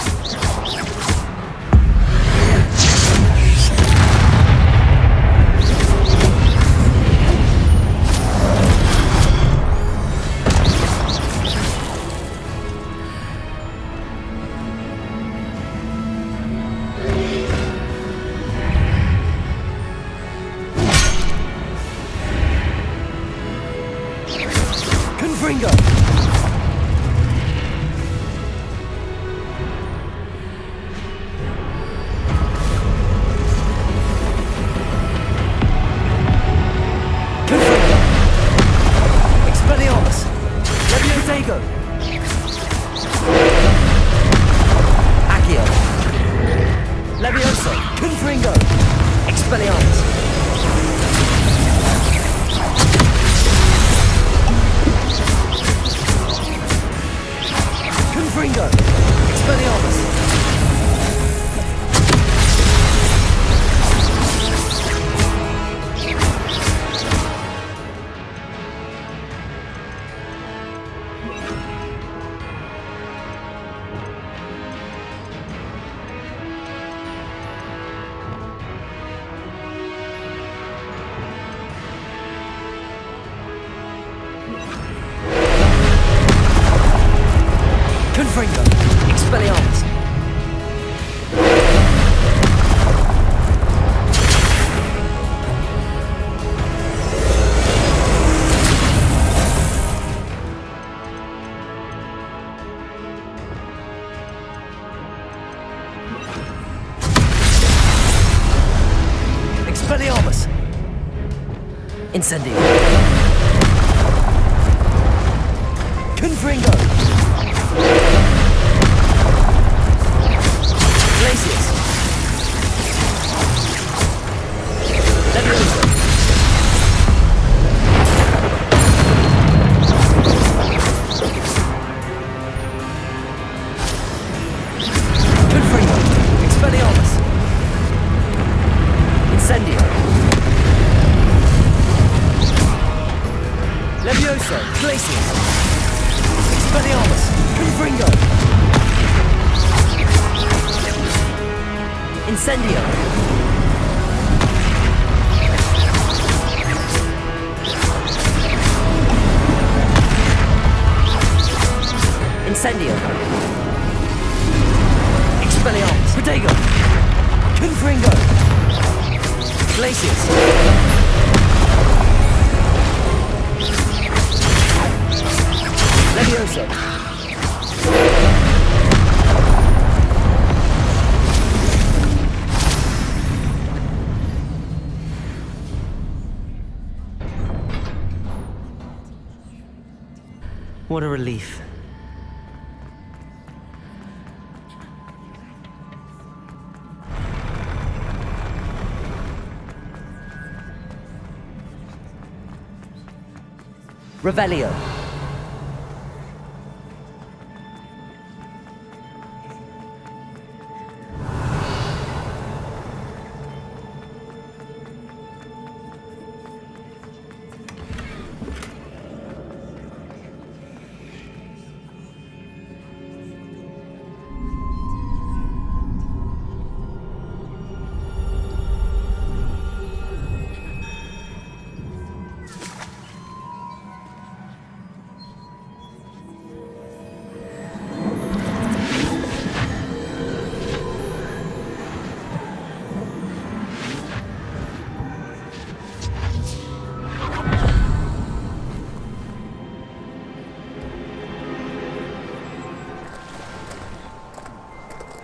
Confringo! Expelliarmus! Levioso! Accio! Levioso! Confringo! Incendio. Confringo. Glacius. Leviosa. Confringo. Expelliarmus. Incendio. Leviosa. Glacius. Expelliarmus. Confringo. Incendio. Incendio. Expelliarmus. Protego. Confringo. Glacius. Leviosa. What a relief. Revelio.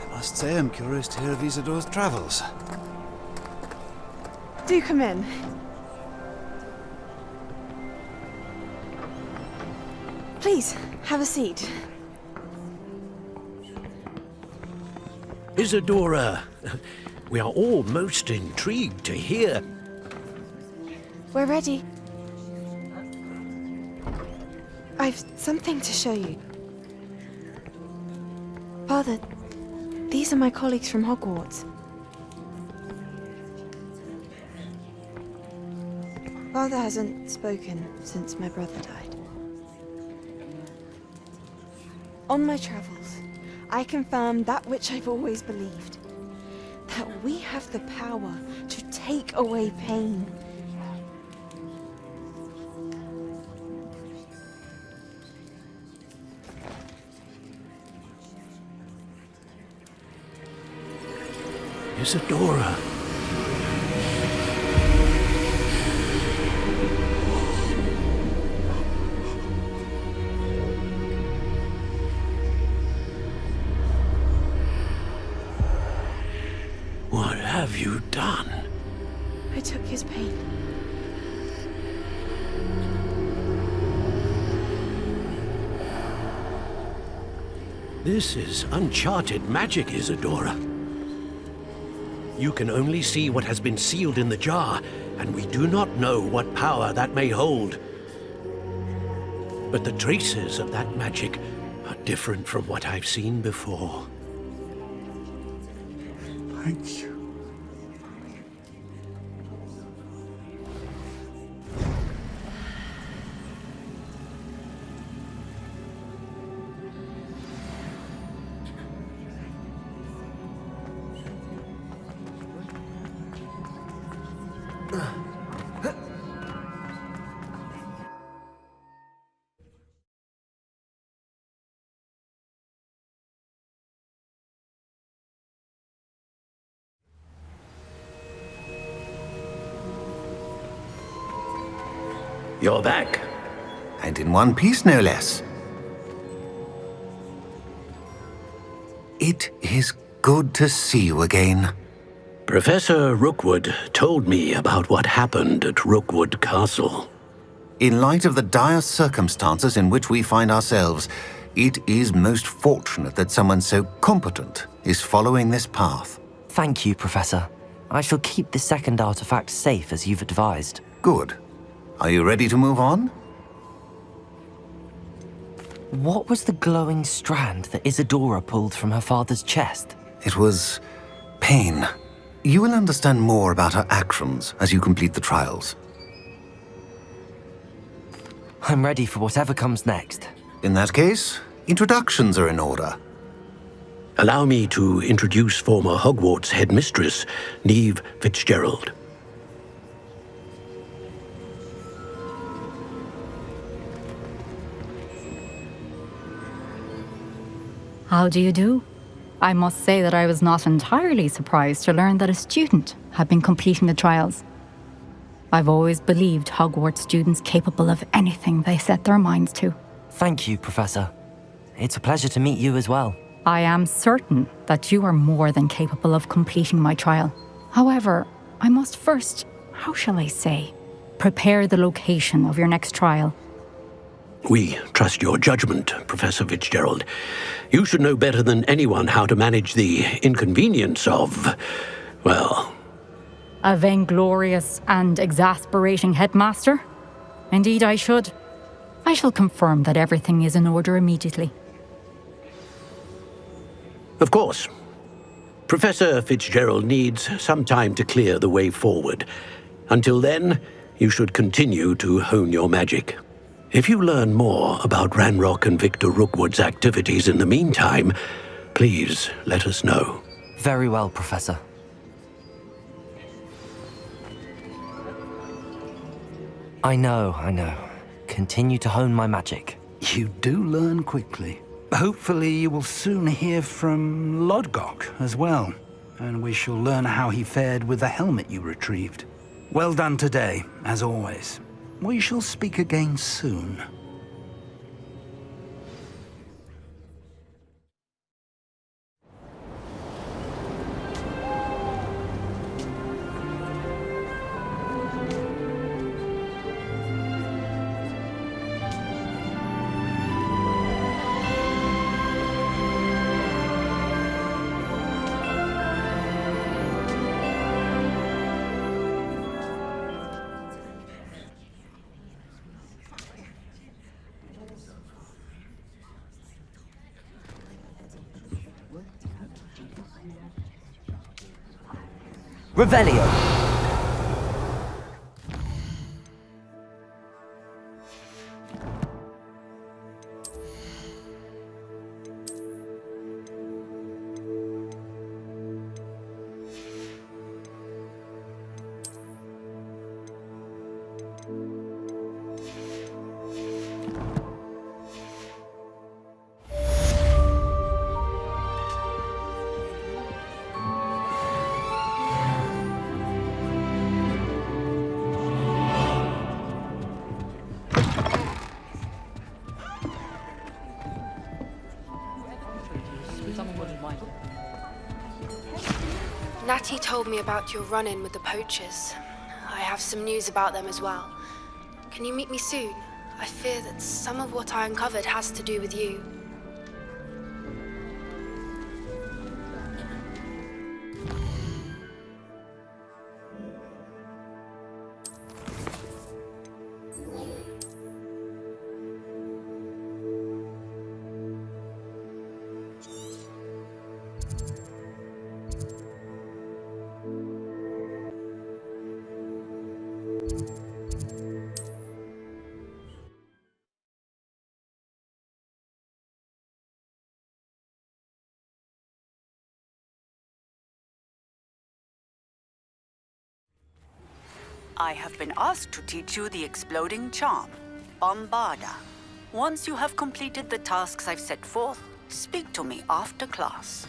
I must say I'm curious to hear of Isidore's travels. Do come in. Please, have a seat. Isadora, we are all most intrigued to hear. We're ready. I've something to show you. Father, these are my colleagues from Hogwarts. Father hasn't spoken since my brother died. On my travels, I confirmed that which I've always believed. That we have the power to take away pain. Isadora. What have you done? I took his pain. This is uncharted magic, Isadora. You can only see what has been sealed in the jar, and we do not know what power that may hold. But the traces of that magic are different from what I've seen before. Thank you. You're back. And in one piece, no less. It is good to see you again. Professor Rookwood told me about what happened at Rookwood Castle. In light of the dire circumstances in which we find ourselves, it is most fortunate that someone so competent is following this path. Thank you, Professor. I shall keep the second artifact safe as you've advised. Good. Are you ready to move on? What was the glowing strand that Isadora pulled from her father's chest? It was pain. You will understand more about her actions as you complete the trials. I'm ready for whatever comes next. In that case, introductions are in order. Allow me to introduce former Hogwarts headmistress, Neve Fitzgerald. How do you do? I must say that I was not entirely surprised to learn that a student had been completing the trials. I've always believed Hogwarts students capable of anything they set their minds to. Thank you, Professor. It's a pleasure to meet you as well. I am certain that you are more than capable of completing my trial. However, I must first, how shall I say, prepare the location of your next trial. We trust your judgment, Professor Fitzgerald. You should know better than anyone how to manage the inconvenience of, well... A vainglorious and exasperating headmaster? Indeed I should. I shall confirm that everything is in order immediately. Of course. Professor Fitzgerald needs some time to clear the way forward. Until then, you should continue to hone your magic. If you learn more about Ranrock and Victor Rookwood's activities in the meantime, please let us know. Very well, Professor. I know. Continue to hone my magic. You do learn quickly. Hopefully you will soon hear from Lodgok as well, and we shall learn how he fared with the helmet you retrieved. Well done today, as always. We shall speak again soon. Revelio! Natty told me about your run-in with the poachers. I have some news about them as well. Can you meet me soon? I fear that some of what I uncovered has to do with you. I have been asked to teach you the exploding charm, Bombarda. Once you have completed the tasks I've set forth, speak to me after class.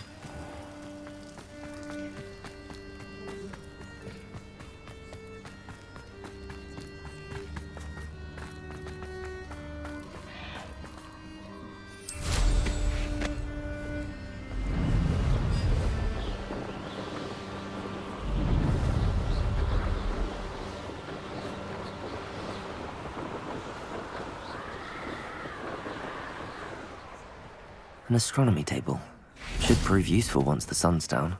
An astronomy table. Should prove useful once the sun's down.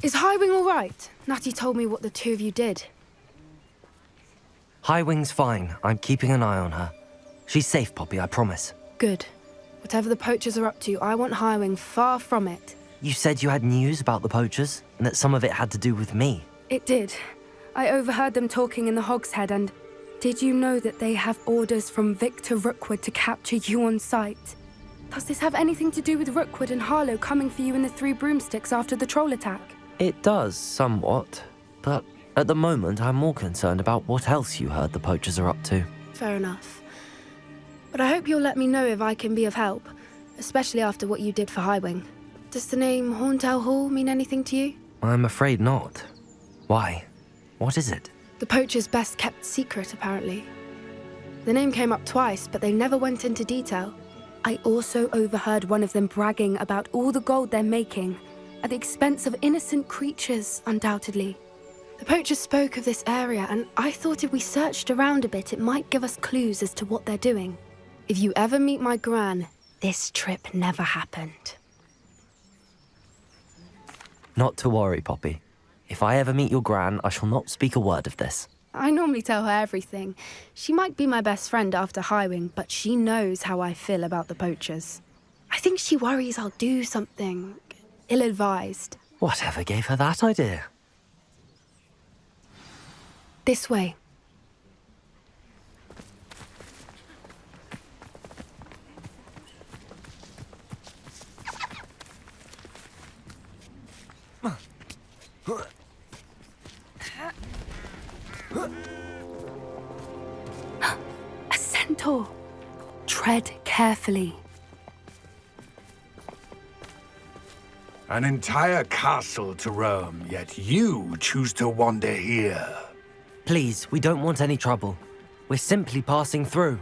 Is Highwing all right? Natty told me what the two of you did. Highwing's fine. I'm keeping an eye on her. She's safe, Poppy, I promise. Good. Whatever the poachers are up to, I want Highwing far from it. You said you had news about the poachers, and that some of it had to do with me. It did. I overheard them talking in the Hog's Head, and did you know that they have orders from Victor Rookwood to capture you on sight? Does this have anything to do with Rookwood and Harlow coming for you in the Three Broomsticks after the troll attack? It does, somewhat. But at the moment, I'm more concerned about what else you heard the poachers are up to. Fair enough. But I hope you'll let me know if I can be of help, especially after what you did for Highwing. Does the name Horntail Hall mean anything to you? I'm afraid not. Why? What is it? The poachers' best kept secret, apparently. The name came up twice, but they never went into detail. I also overheard one of them bragging about all the gold they're making, at the expense of innocent creatures, undoubtedly. The poachers spoke of this area, and I thought if we searched around a bit, it might give us clues as to what they're doing. If you ever meet my gran, this trip never happened. Not to worry, Poppy. If I ever meet your gran, I shall not speak a word of this. I normally tell her everything. She might be my best friend after Highwing, but she knows how I feel about the poachers. I think she worries I'll do something ill-advised. Whatever gave her that idea? This way. A centaur. Tread carefully. An entire castle to roam, yet you choose to wander here. Please, we don't want any trouble. We're simply passing through.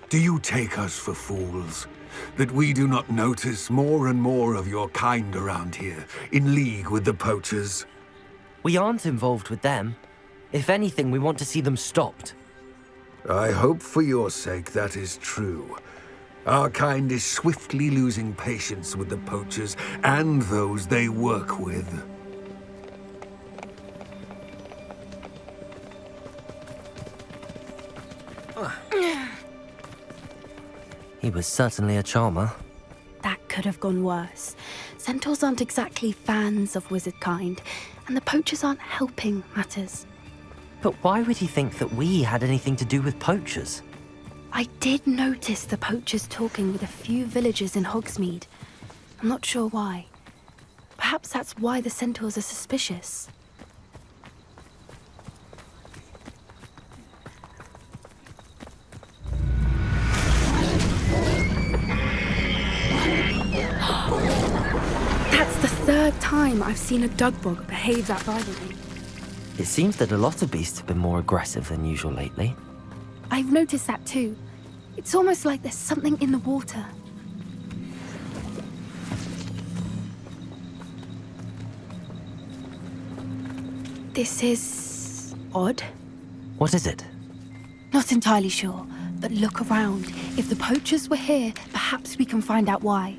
Do you take us for fools? That we do not notice more and more of your kind around here, in league with the poachers? We aren't involved with them. If anything, we want to see them stopped. I hope for your sake that is true. Our kind is swiftly losing patience with the poachers and those they work with. He was certainly a charmer. That could have gone worse. Centaurs aren't exactly fans of wizard kind, and the poachers aren't helping matters. But why would he think that we had anything to do with poachers? I did notice the poachers talking with a few villagers in Hogsmeade. I'm not sure why. Perhaps that's why the centaurs are suspicious. That's the third time I've seen a dugbog behave that violently. It seems that a lot of beasts have been more aggressive than usual lately. I've noticed that too. It's almost like there's something in the water. This is odd. What is it? Not entirely sure, but look around. If the poachers were here, perhaps we can find out why.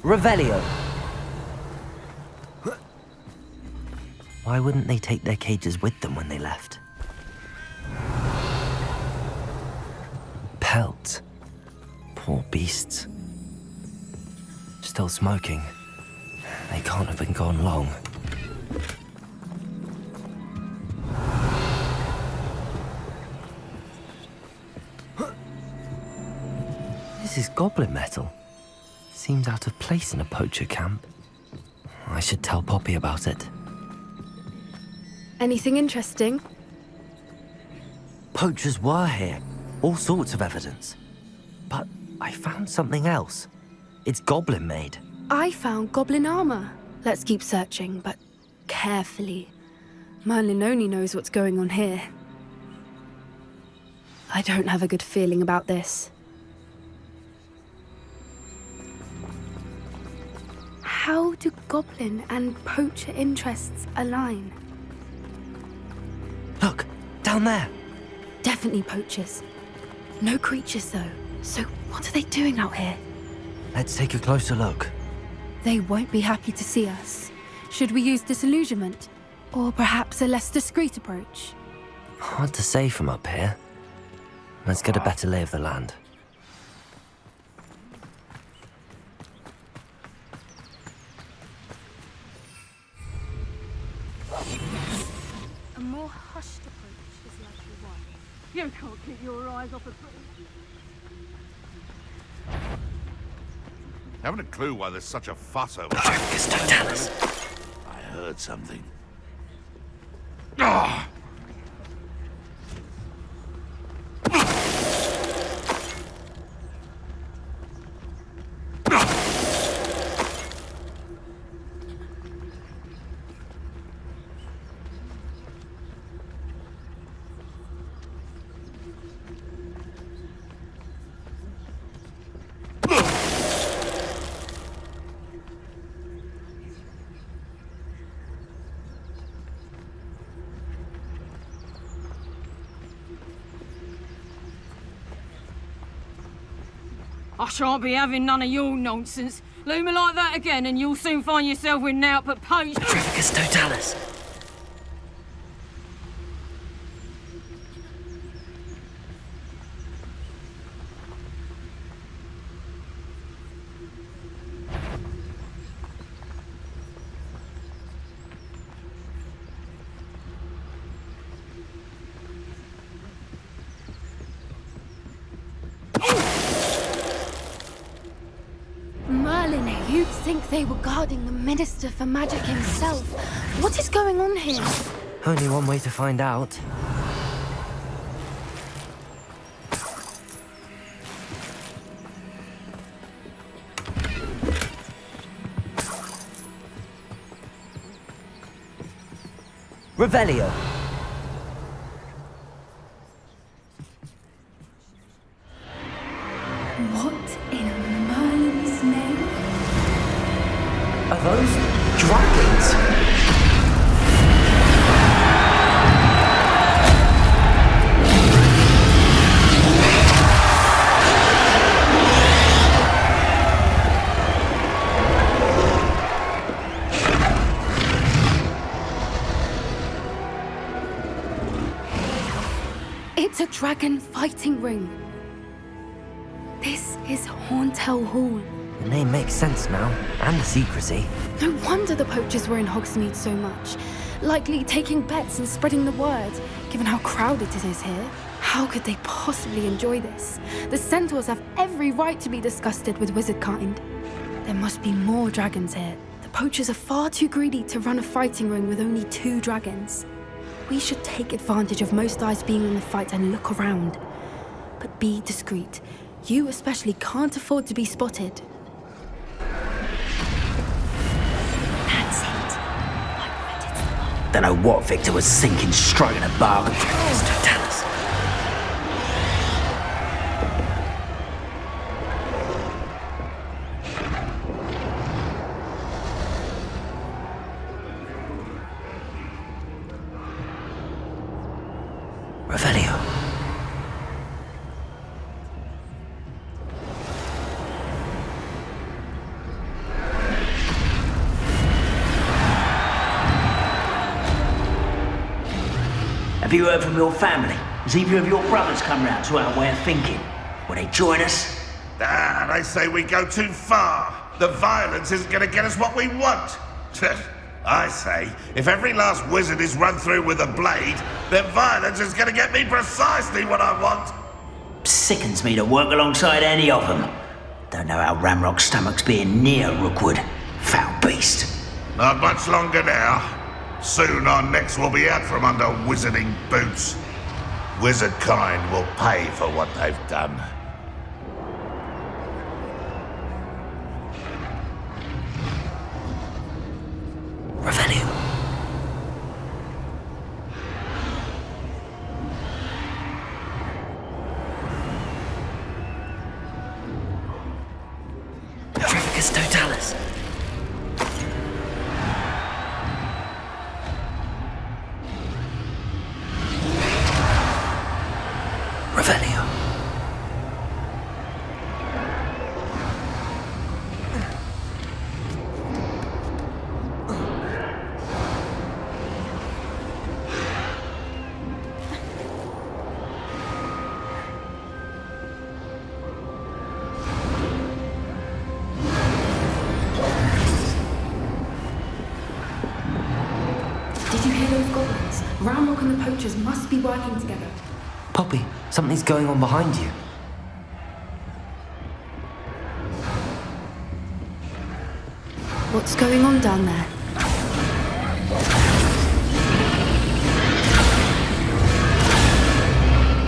Revelio! Why wouldn't they take their cages with them when they left? Pelts. Poor beasts. Still smoking. They can't have been gone long. This is goblin metal. Seems out of place in a poacher camp. I should tell Poppy about it. Anything interesting? Poachers were here. All sorts of evidence. But I found something else. It's goblin made. I found goblin armor. Let's keep searching, but carefully. Merlin only knows what's going on here. I don't have a good feeling about this. How do goblin and poacher interests align? Look, down there. Definitely poachers. No creatures, though. So what are they doing out here? Let's take a closer look. They won't be happy to see us. Should we use disillusionment? Or perhaps a less discreet approach? Hard to say from up here. Let's get a better lay of the land. A more hushed approach is likely one. You can't keep your eyes off a tree. Haven't a clue why there's such a fuss over Focus, don't tell us. I heard something. Ah! I shan't be having none of your nonsense. Leave me like that again and you'll soon find yourself with naught but poach. Trivicus Totalis. Merlin, you'd think they were guarding the Minister for Magic himself. What is going on here? Only one way to find out. Revelio. What in Merlin's name? Are those dragons? It's a dragon fighting ring. This is Horntail Hall. The name makes sense now, and the secrecy. No wonder the poachers were in Hogsmeade so much. Likely taking bets and spreading the word, given how crowded it is here. How could they possibly enjoy this? The centaurs have every right to be disgusted with wizard kind. There must be more dragons here. The poachers are far too greedy to run a fighting ring with only 2 dragons. We should take advantage of most eyes being on the fight and look around. But be discreet. You especially can't afford to be spotted. That's it. Don't know what Victor was thinking, striking a bargain. Tell us. Revelio. Have you heard from your family? Has either of your brothers come round to our way of thinking? Will they join us? Ah, they say we go too far. The violence isn't going to get us what we want. I say, if every last wizard is run through with a blade, then violence is going to get me precisely what I want. Sickens me to work alongside any of them. Don't know how Ramrock's stomach's being near Rookwood. Foul beast. Not much longer now. Soon our necks will be out from under wizarding boots. Wizard kind will pay for what they've done. Revelio. Did you hear those goblins? Ramrock and the poachers must be working together. Poppy, something's going on behind you. What's going on down there?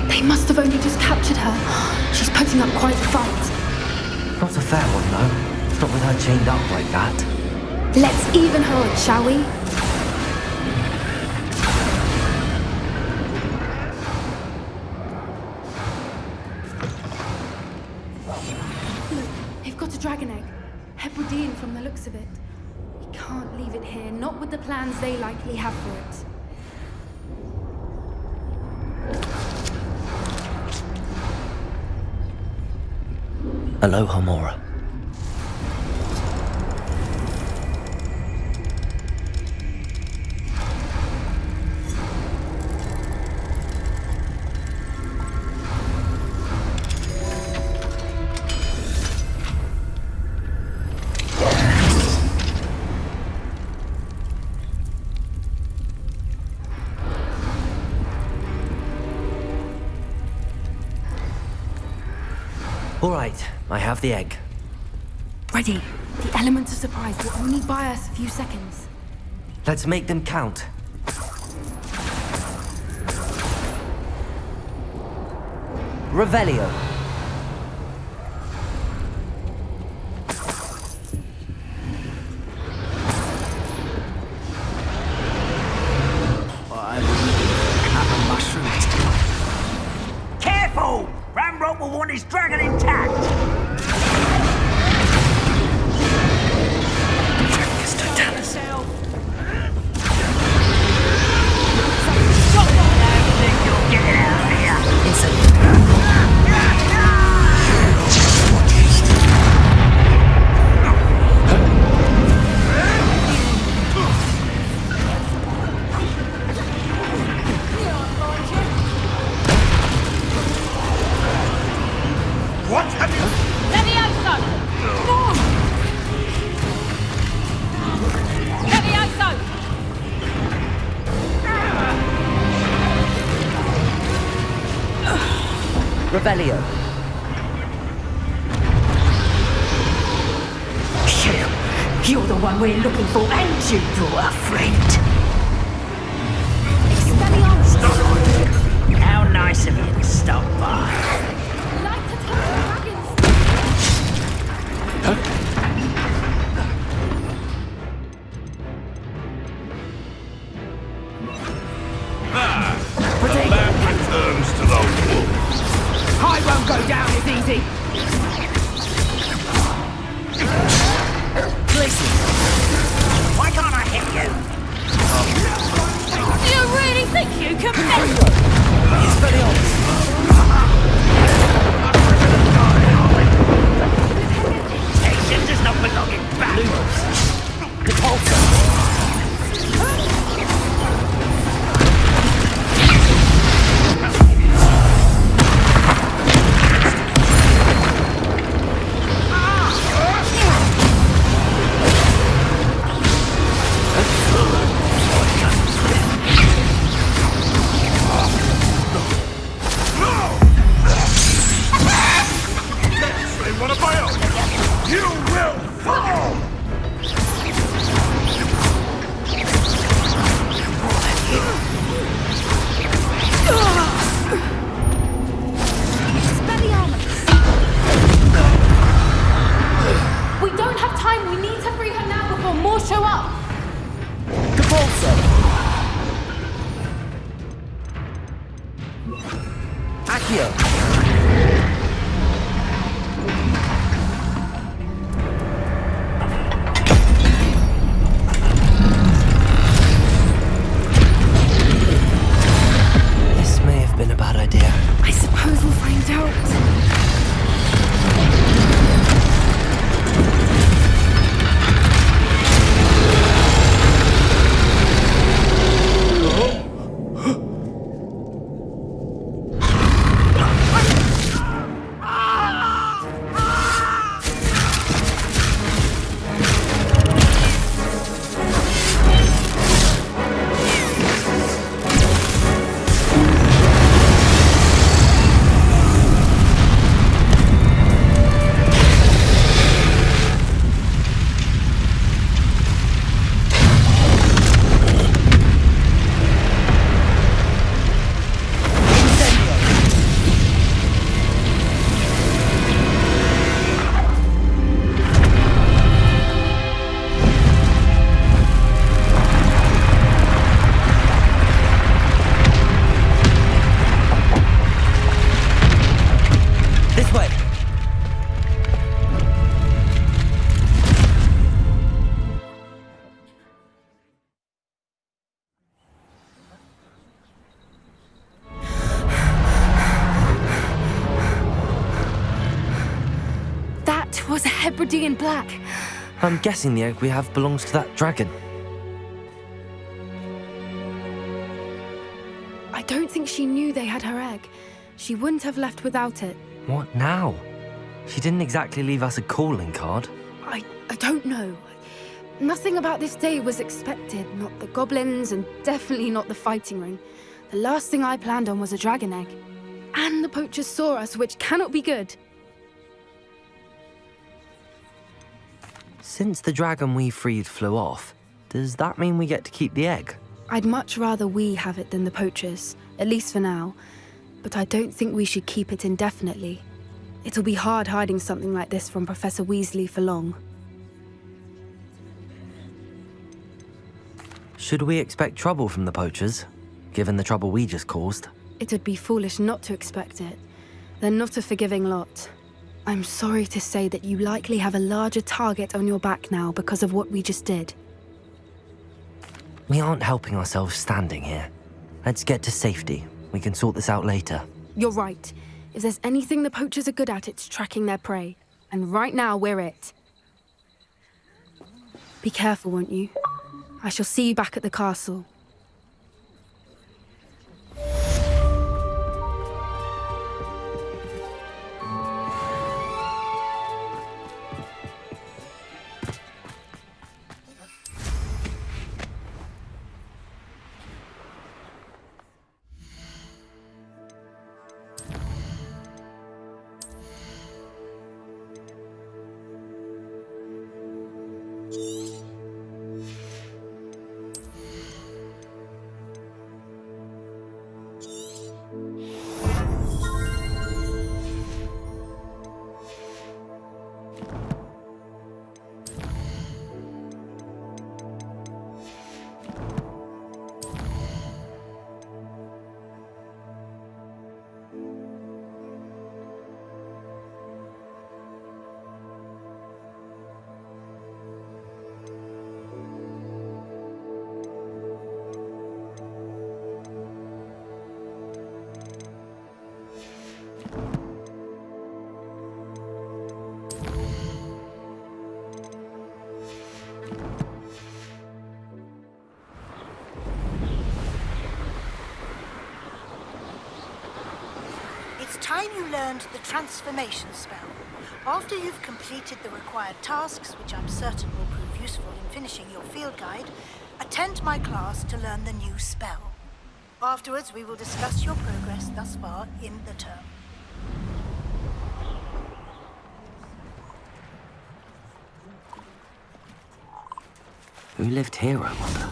They must have only just captured her. She's putting up quite a fight. Not a fair one, though. Not with her chained up like that. Let's even her on, shall we? Look, they've got a dragon egg. Hebridean from the looks of it. We can't leave it here, not with the plans they likely have for it. Aloha, Mora. All right, I have the egg. Ready. The element of surprise will only buy us a few seconds. Let's make them count. Revelio. Careful! Ramrock will want his dragon intact! What have you... Levioso! Levioso! Revelio. You're the one we're looking for, and you brought a friend. How nice of you to stop by. The land returns to the wolves. I won't go down as easy. Listen. Why can't I hit you? Do you really think you can beat? It's very obvious. Station does not belong in battle. The pulsar. What a bio! You will fall! We don't have time. We need to free her now before more show up. Capulso. Accio. I suppose we'll was a Hebridean black. I'm guessing the egg we have belongs to that dragon. I don't think she knew they had her egg. She wouldn't have left without it. What now? She didn't exactly leave us a calling card. I don't know. Nothing about this day was expected. Not the goblins, and definitely not the fighting ring. The last thing I planned on was a dragon egg. And the poachers saw us, which cannot be good. Since the dragon we freed flew off, does that mean we get to keep the egg? I'd much rather we have it than the poachers, at least for now. But I don't think we should keep it indefinitely. It'll be hard hiding something like this from Professor Weasley for long. Should we expect trouble from the poachers, given the trouble we just caused? It would be foolish not to expect it. They're not a forgiving lot. I'm sorry to say that you likely have a larger target on your back now because of what we just did. We aren't helping ourselves standing here. Let's get to safety. We can sort this out later. You're right. If there's anything the poachers are good at, it's tracking their prey. And right now, we're it. Be careful, won't you? I shall see you back at the castle. Time you learned the transformation spell. After you've completed the required tasks, which I'm certain will prove useful in finishing your field guide, attend my class to learn the new spell. Afterwards, we will discuss your progress thus far in the term. Who lived here, I wonder?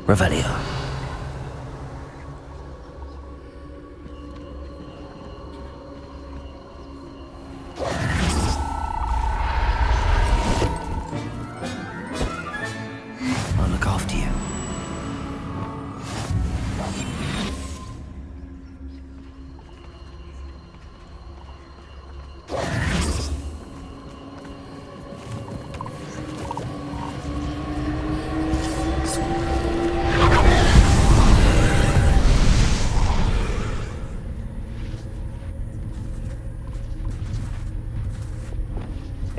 Revelio. I'll look after you.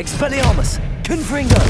Expelliarmus! Confringo!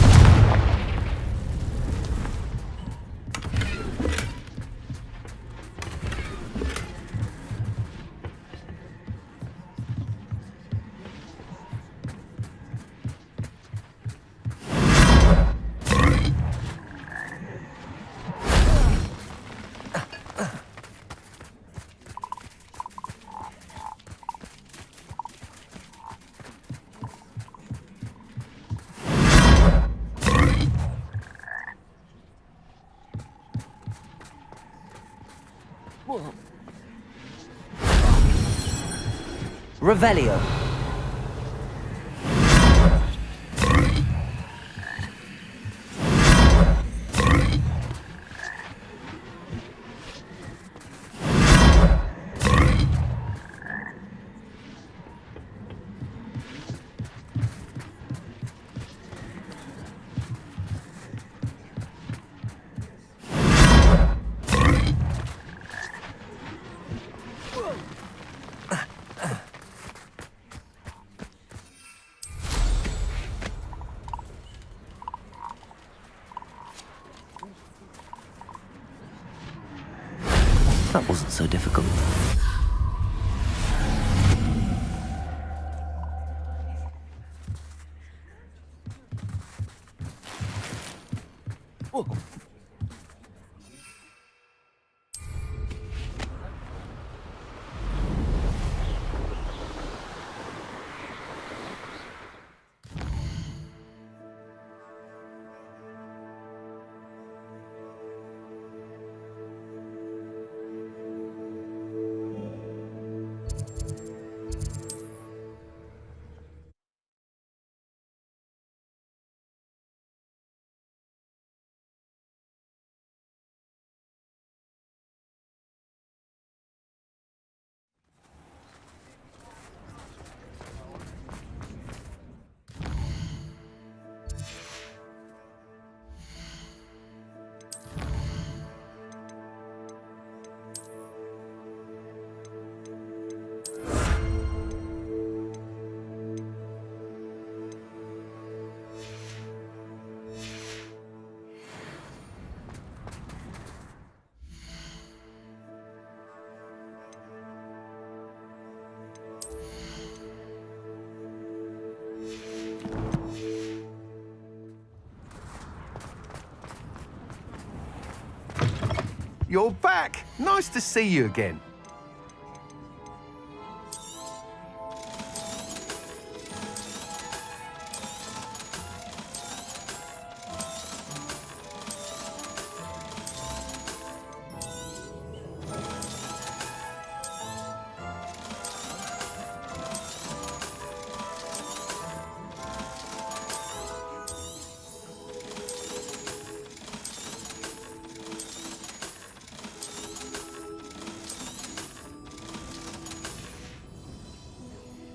Revelio. That wasn't so difficult. You're back! Nice to see you again.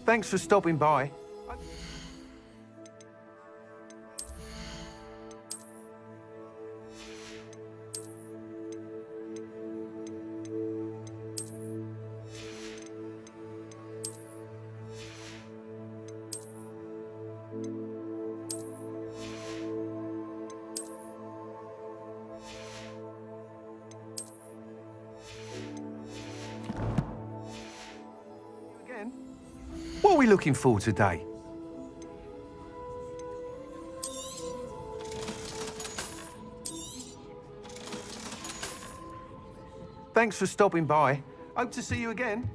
Thanks for stopping by. What are we looking for today? Thanks for stopping by. Hope to see you again.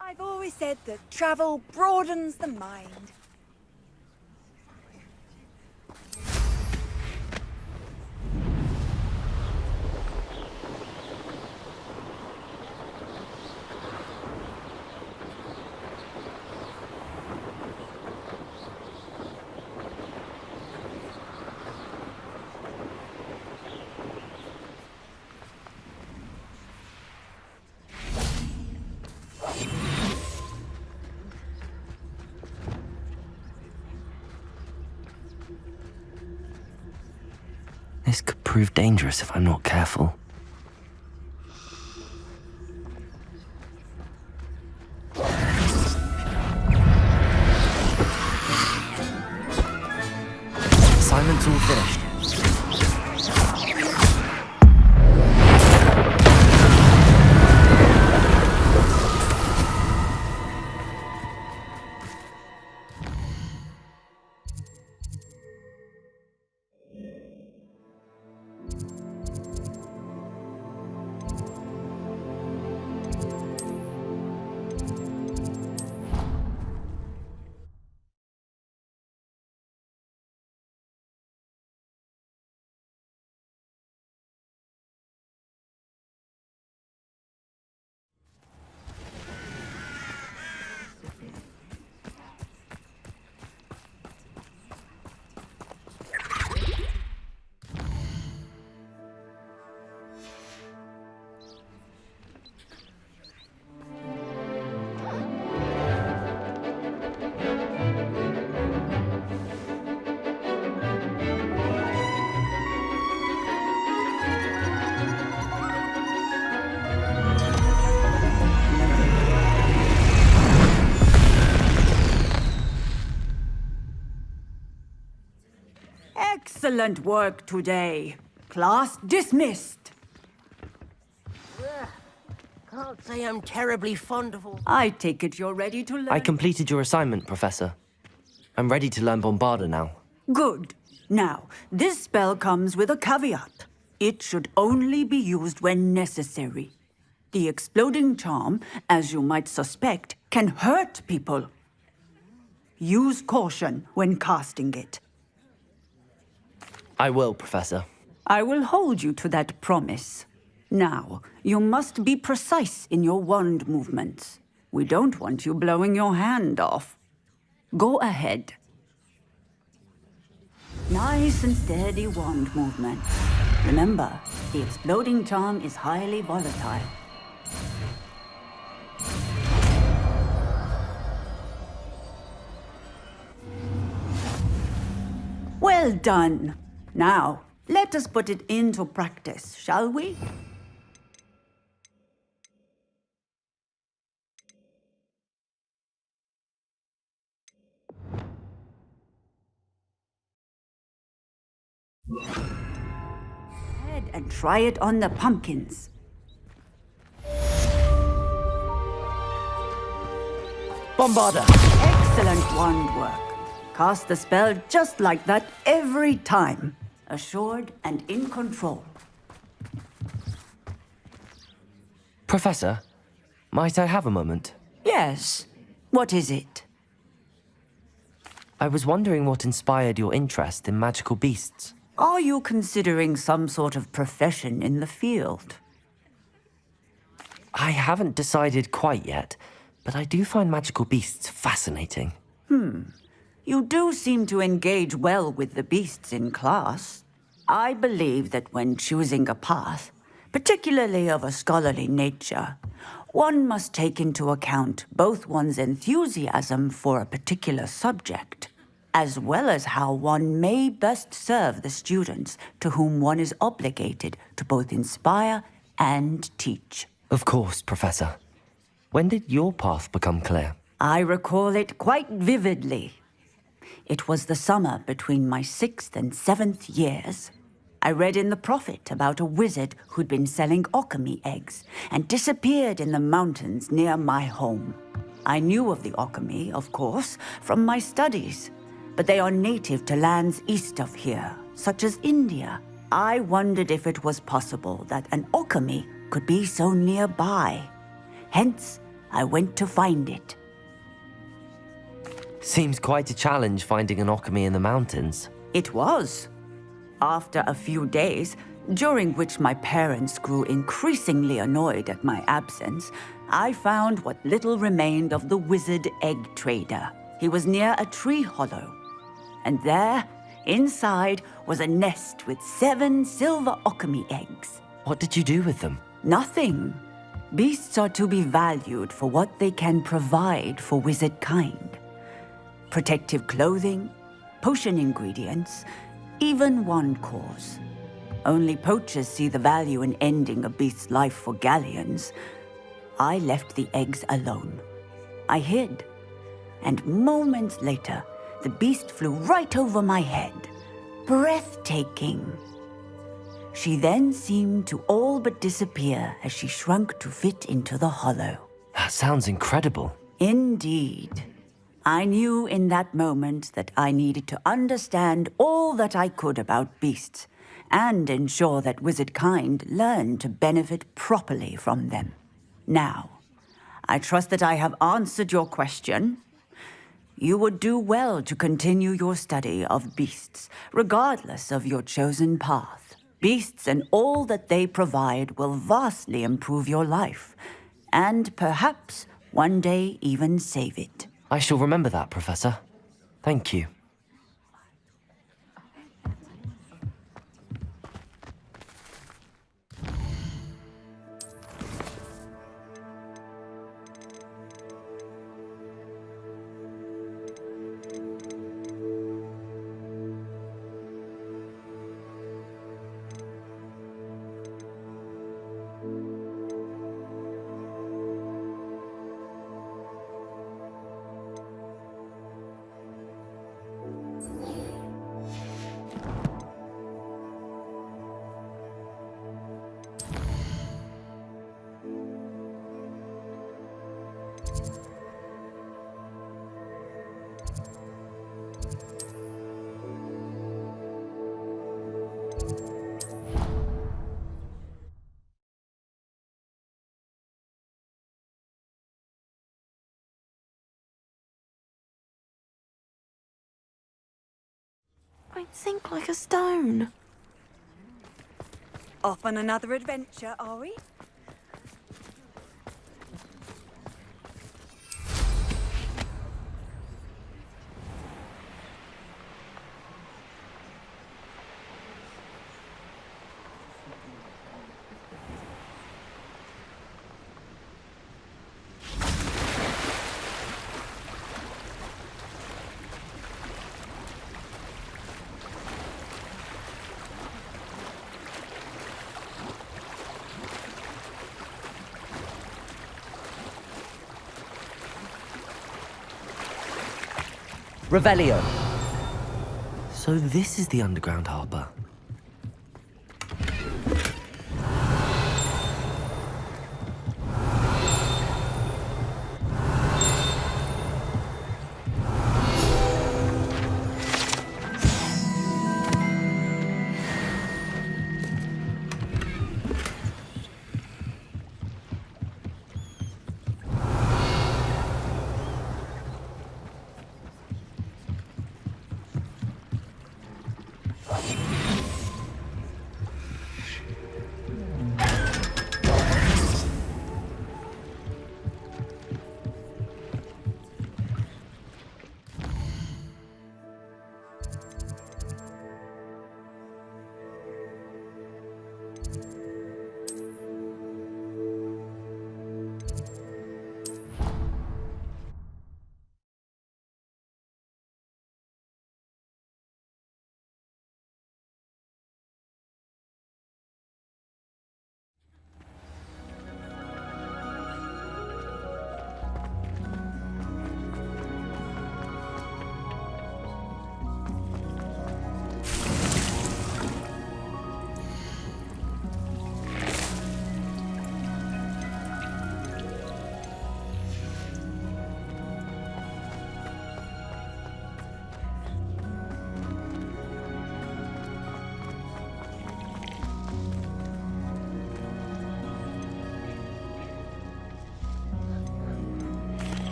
I've always said that travel broadens the mind. This could prove dangerous if I'm not careful. Assignment's all finished. Excellent work today. Class dismissed. Can't say I'm terribly fond of all... I take it you're ready to learn. I completed your assignment, Professor. I'm ready to learn Bombarda now. Good. Now, this spell comes with a caveat. It should only be used when necessary. The exploding charm, as you might suspect, can hurt people. Use caution when casting it. I will, Professor. I will hold you to that promise. Now, you must be precise in your wand movements. We don't want you blowing your hand off. Go ahead. Nice and steady wand movement. Remember, the exploding charm is highly volatile. Well done. Now, let us put it into practice, shall we? Head and try it on the pumpkins. Bombarda! Excellent wand work. Cast the spell just like that every time. Assured and in control. Professor, might I have a moment? Yes. What is it? I was wondering what inspired your interest in magical beasts. Are you considering some sort of profession in the field? I haven't decided quite yet, but I do find magical beasts fascinating. You do seem to engage well with the beasts in class. I believe that when choosing a path, particularly of a scholarly nature, one must take into account both one's enthusiasm for a particular subject, as well as how one may best serve the students to whom one is obligated to both inspire and teach. Of course, Professor. When did your path become clear? I recall it quite vividly. It was the summer between my 6th and 7th years. I read in the Prophet about a wizard who'd been selling alchemy eggs and disappeared in the mountains near my home. I knew of the alchemy, of course, from my studies, but they are native to lands east of here, such as India. I wondered if it was possible that an alchemy could be so nearby. Hence, I went to find it. Seems quite a challenge finding an alchemy in the mountains. It was. After a few days, during which my parents grew increasingly annoyed at my absence, I found what little remained of the wizard egg trader. He was near a tree hollow. And there, inside, was a nest with 7 silver alchemy eggs. What did you do with them? Nothing. Beasts are to be valued for what they can provide for wizard kind. Protective clothing, potion ingredients, even wand cores. Only poachers see the value in ending a beast's life for galleons. I left the eggs alone. I hid. And moments later, the beast flew right over my head. Breathtaking. She then seemed to all but disappear as she shrunk to fit into the hollow. That sounds incredible. Indeed. I knew in that moment that I needed to understand all that I could about beasts and ensure that wizard kind learned to benefit properly from them. Now, I trust that I have answered your question. You would do well to continue your study of beasts, regardless of your chosen path. Beasts and all that they provide will vastly improve your life, and perhaps one day even save it. I shall remember that, Professor. Thank you. I sink like a stone. Off on another adventure, are we? Revelio. So this is the underground harbour.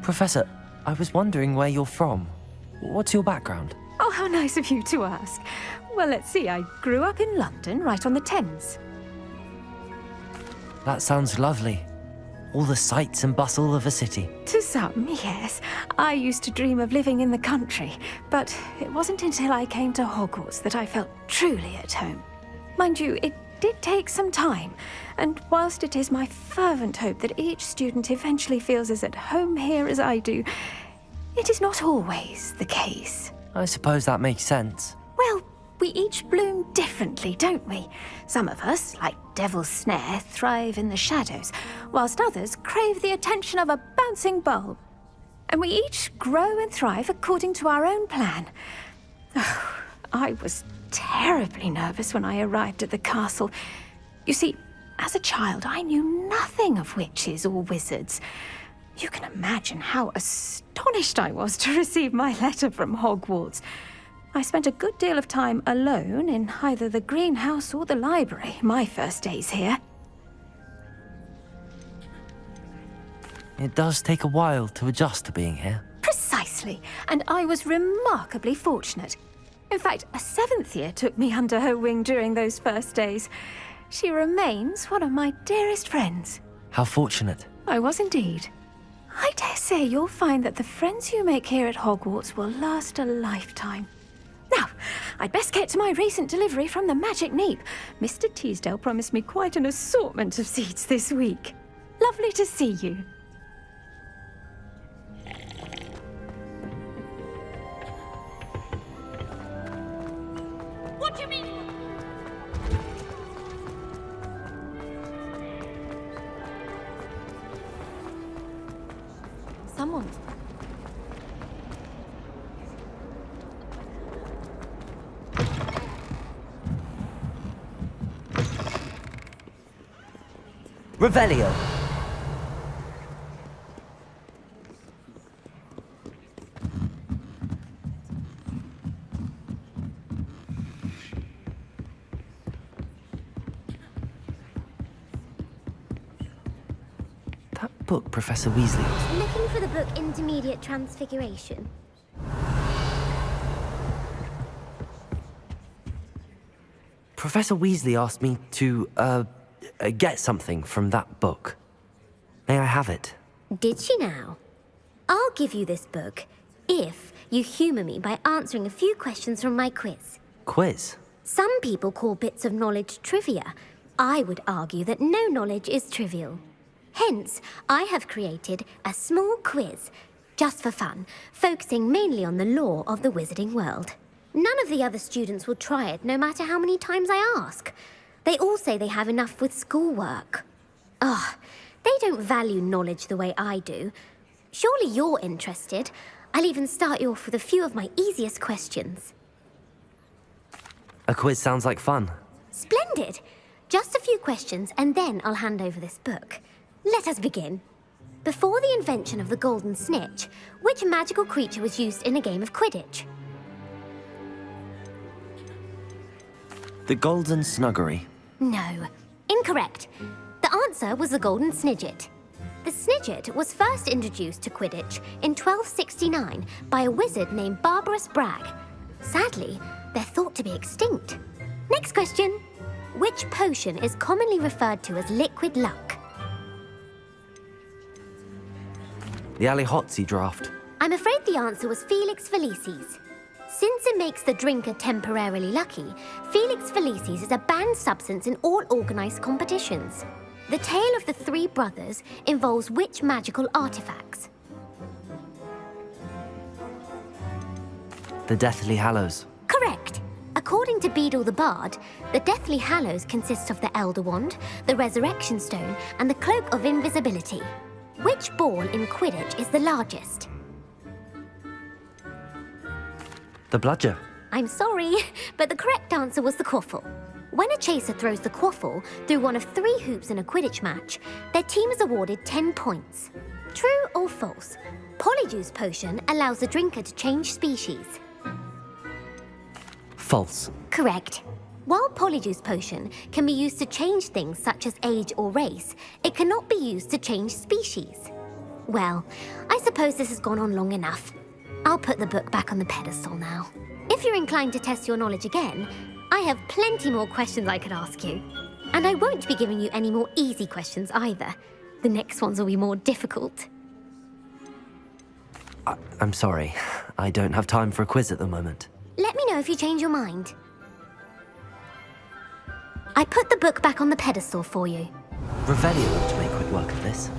Professor, I was wondering where you're from. What's your background? Oh, how nice of you to ask. Well, let's see. I grew up in London, right on the Thames. That sounds lovely. All the sights and bustle of a city. To some, yes. I used to dream of living in the country, but it wasn't until I came to Hogwarts that I felt truly at home. Mind you, it did take some time, and whilst it is my fervent hope that each student eventually feels as at home here as I do, it is not always the case. I suppose that makes sense. Well, we each bloom differently, don't we? Some of us, like Devil's Snare, thrive in the shadows, whilst others crave the attention of a bouncing bulb. And we each grow and thrive according to our own plan. Oh, I was terribly nervous when I arrived at the castle. You see, as a child, I knew nothing of witches or wizards. You can imagine how astonished I was to receive my letter from Hogwarts. I spent a good deal of time alone in either the greenhouse or the library my first days here. It does take a while to adjust to being here. Precisely, and I was remarkably fortunate. In fact, a 7th year took me under her wing during those first days. She remains one of my dearest friends. How fortunate. I was indeed. I dare say you'll find that the friends you make here at Hogwarts will last a lifetime. Now, I'd best get to my recent delivery from the Magic Neep. Mr. Teasdale promised me quite an assortment of seeds this week. Lovely to see you. What do you mean? Someone. Revelio. That book, Professor Weasley. Looking for the book Intermediate Transfiguration. Professor Weasley asked me to, get something from that book. May I have it? Did she now? I'll give you this book if you humour me by answering a few questions from my quiz. Quiz? Some people call bits of knowledge trivia. I would argue that no knowledge is trivial. Hence, I have created a small quiz, just for fun, focusing mainly on the lore of the wizarding world. None of the other students will try it, no matter how many times I ask. They all say they have enough with schoolwork. Ugh, they don't value knowledge the way I do. Surely you're interested. I'll even start you off with a few of my easiest questions. A quiz sounds like fun. Splendid! Just a few questions, and then I'll hand over this book. Let us begin. Before the invention of the golden snitch, which magical creature was used in a game of Quidditch? The Golden Snuggery. No. Incorrect. The answer was the golden snidget. The snidget was first introduced to Quidditch in 1269 by a wizard named Barbarous Bragg. Sadly, they're thought to be extinct. Next question. Which potion is commonly referred to as liquid luck? The Allihotzi draft. I'm afraid the answer was Felix Felicis. Since it makes the drinker temporarily lucky, Felix Felicis is a banned substance in all organised competitions. The tale of the three brothers involves which magical artifacts? The Deathly Hallows. Correct. According to Beadle the Bard, the Deathly Hallows consists of the Elder Wand, the Resurrection Stone, and the Cloak of Invisibility. Which ball in Quidditch is the largest? The Bludger. I'm sorry, but the correct answer was the quaffle. When a chaser throws the quaffle through one of 3 hoops in a Quidditch match, their team is awarded 10 points. True or false? Polyjuice Potion allows the drinker to change species. False. Correct. While Polyjuice Potion can be used to change things such as age or race, it cannot be used to change species. Well, I suppose this has gone on long enough. I'll put the book back on the pedestal now. If you're inclined to test your knowledge again, I have plenty more questions I could ask you. And I won't be giving you any more easy questions either. The next ones will be more difficult. I'm sorry. I don't have time for a quiz at the moment. Let me know if you change your mind. I put the book back on the pedestal for you. Revelio ought to make quick work of this.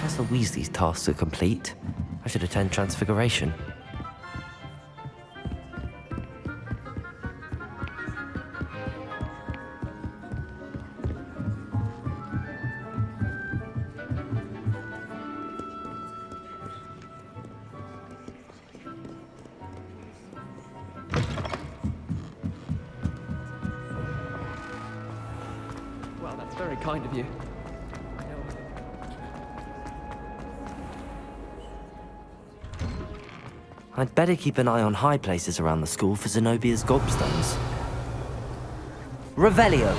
Professor Weasley's tasks are complete. I should attend Transfiguration. Well, that's very kind of you. I'd better keep an eye on high places around the school for Zenobia's gobstones. Revelio!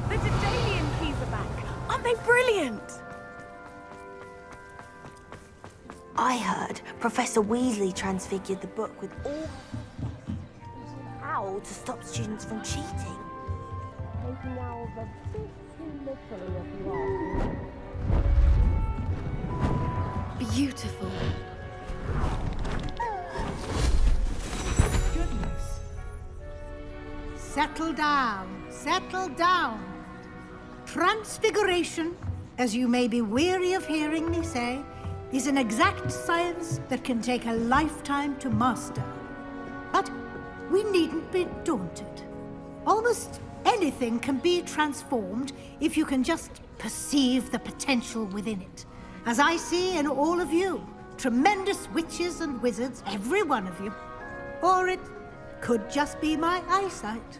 The Daedalian keys are back. Aren't they brilliant? I heard Professor Weasley transfigured the book with all how to stop students from cheating. Taking owls a bit too literally, if you ask me. Beautiful. Goodness. Settle down. Settle down. Transfiguration, as you may be weary of hearing me say, is an exact science that can take a lifetime to master. But we needn't be daunted. Almost anything can be transformed if you can just perceive the potential within it. As I see in all of you, tremendous witches and wizards, every one of you. Or it could just be my eyesight.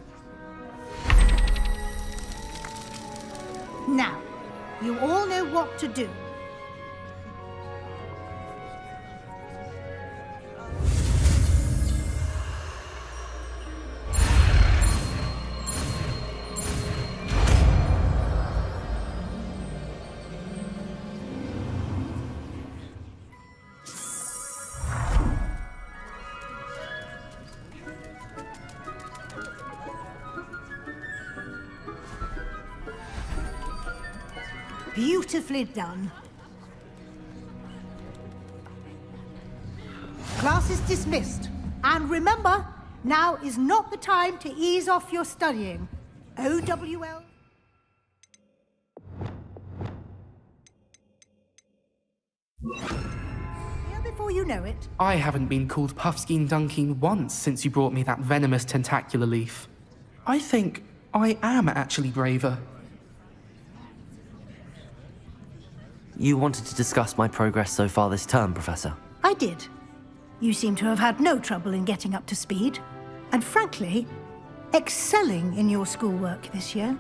Now, you all know what to do. Beautifully done. Class is dismissed. And remember, now is not the time to ease off your studying. OWL. Here before you know it. I haven't been called Puffskein Dunking once since you brought me that venomous tentacular leaf. I think I am actually braver. You wanted to discuss my progress so far this term, Professor. I did. You seem to have had no trouble in getting up to speed. And frankly, excelling in your schoolwork this year.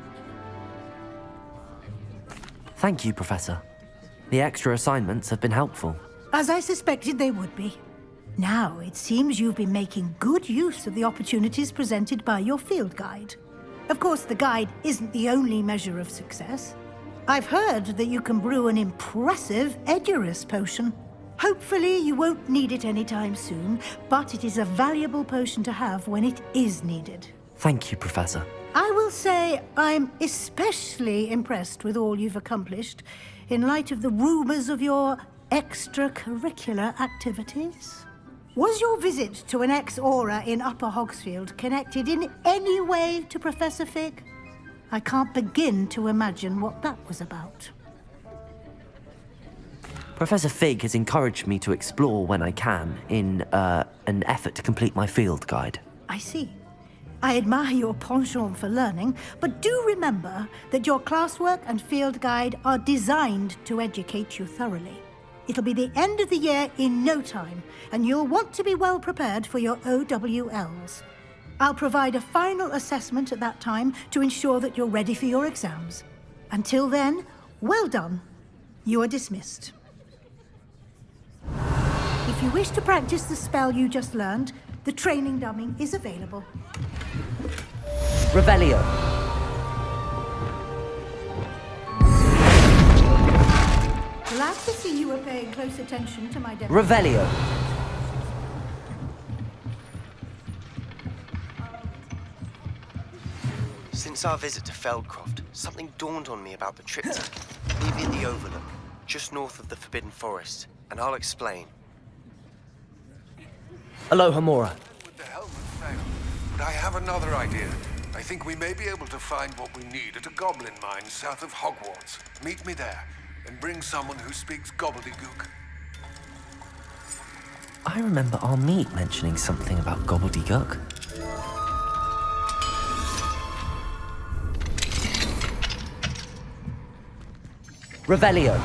Thank you, Professor. The extra assignments have been helpful. As I suspected they would be. Now, it seems you've been making good use of the opportunities presented by your field guide. Of course, the guide isn't the only measure of success. I've heard that you can brew an impressive Edurus potion. Hopefully you won't need it anytime soon, but it is a valuable potion to have when it is needed. Thank you, Professor. I will say I'm especially impressed with all you've accomplished in light of the rumors of your extracurricular activities. Was your visit to an ex-aura in Upper Hogsfield connected in any way to Professor Fig? I can't begin to imagine what that was about. Professor Fig has encouraged me to explore when I can in an effort to complete my field guide. I see. I admire your penchant for learning, but do remember that your classwork and field guide are designed to educate you thoroughly. It'll be the end of the year in no time, and you'll want to be well prepared for your OWLs. I'll provide a final assessment at that time to ensure that you're ready for your exams. Until then, well done. You are dismissed. If you wish to practice the spell you just learned, the training dummy is available. Revelio. Glad to see you were paying close attention to my demo. Revelio. Since our visit to Feldcroft, something dawned on me about the triptych. Maybe in the Overlook, just north of the Forbidden Forest, and I'll explain. Aloha Mora. With the helmet failed, but I have another idea. I think we may be able to find what we need at a goblin mine south of Hogwarts. Meet me there, and bring someone who speaks gobbledygook. I remember our meet mentioning something about gobbledygook. Revelio.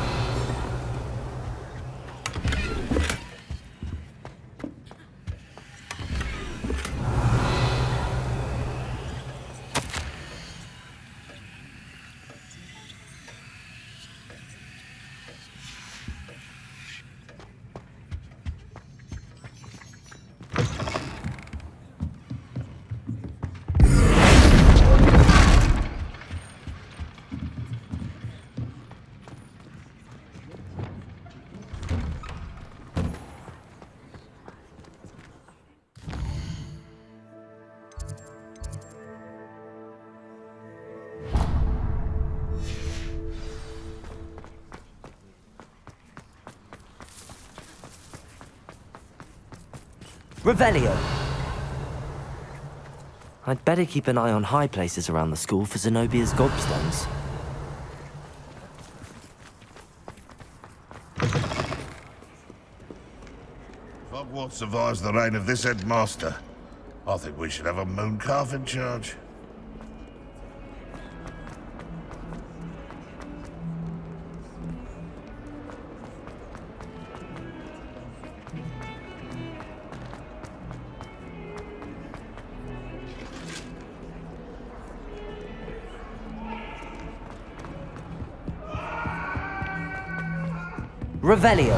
Revelio. I'd better keep an eye on high places around the school for Zenobia's gobstones. If Hogwarts survives the reign of this headmaster, I think we should have a mooncalf in charge. Revelio.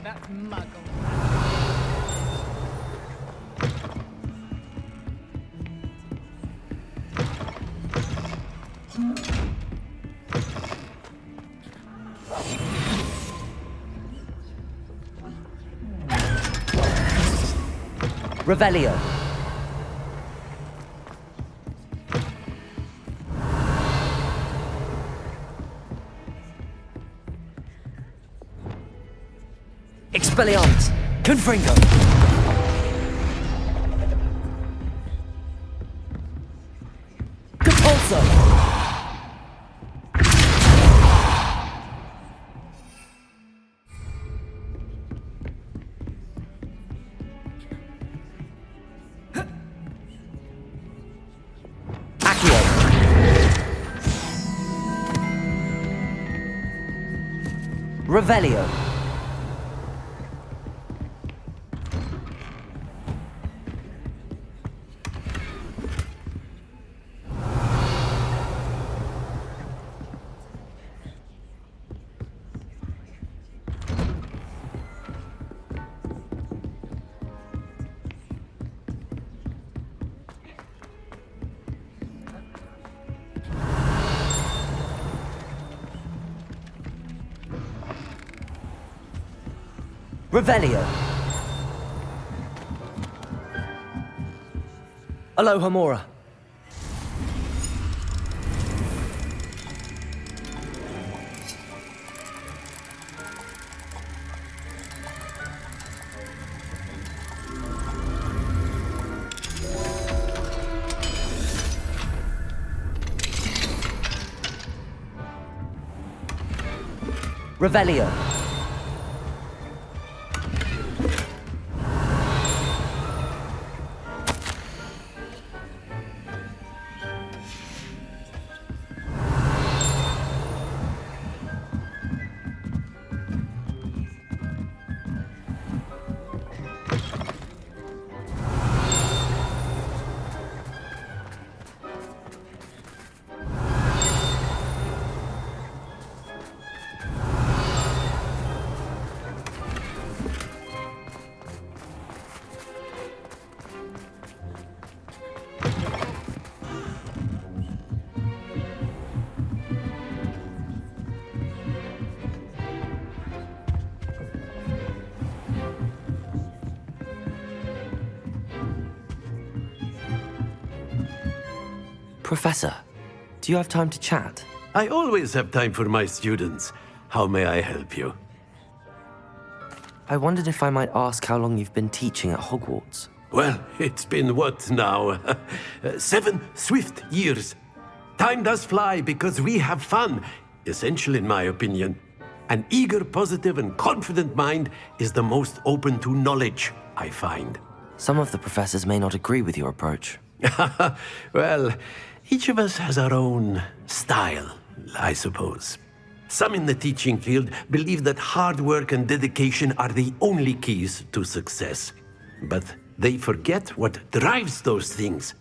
That's muggle. Revelio. Expelliarmus. Confringo. Compulso. Revelio. Revelio. Aloha Mora. Revelio. Professor, do you have time to chat? I always have time for my students. How may I help you? I wondered if I might ask how long you've been teaching at Hogwarts. Well, it's been what now? 7 swift years. Time does fly because we have fun, essential in my opinion. An eager, positive, and confident mind is the most open to knowledge, I find. Some of the professors may not agree with your approach. Well, each of us has our own style, I suppose. Some in the teaching field believe that hard work and dedication are the only keys to success. But they forget what drives those things.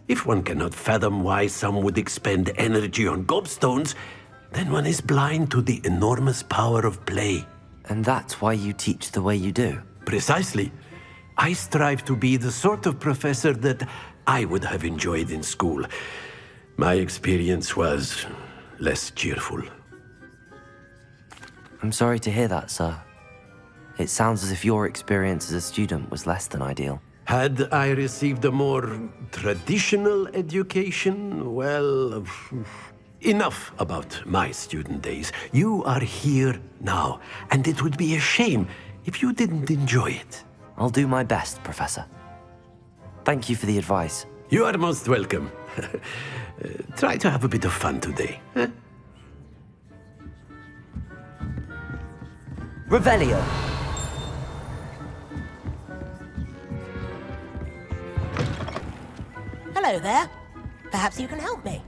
If one cannot fathom why some would expend energy on gobstones, then one is blind to the enormous power of play. And that's why you teach the way you do? Precisely. I strive to be the sort of professor that I would have enjoyed in school. My experience was less cheerful. I'm sorry to hear that, sir. It sounds as if your experience as a student was less than ideal. Had I received a more traditional education, well, enough about my student days. You are here now, and it would be a shame if you didn't enjoy it. I'll do my best, Professor. Thank you for the advice. You are most welcome. Try to have a bit of fun today. Revelio. Hello there. Perhaps you can help me.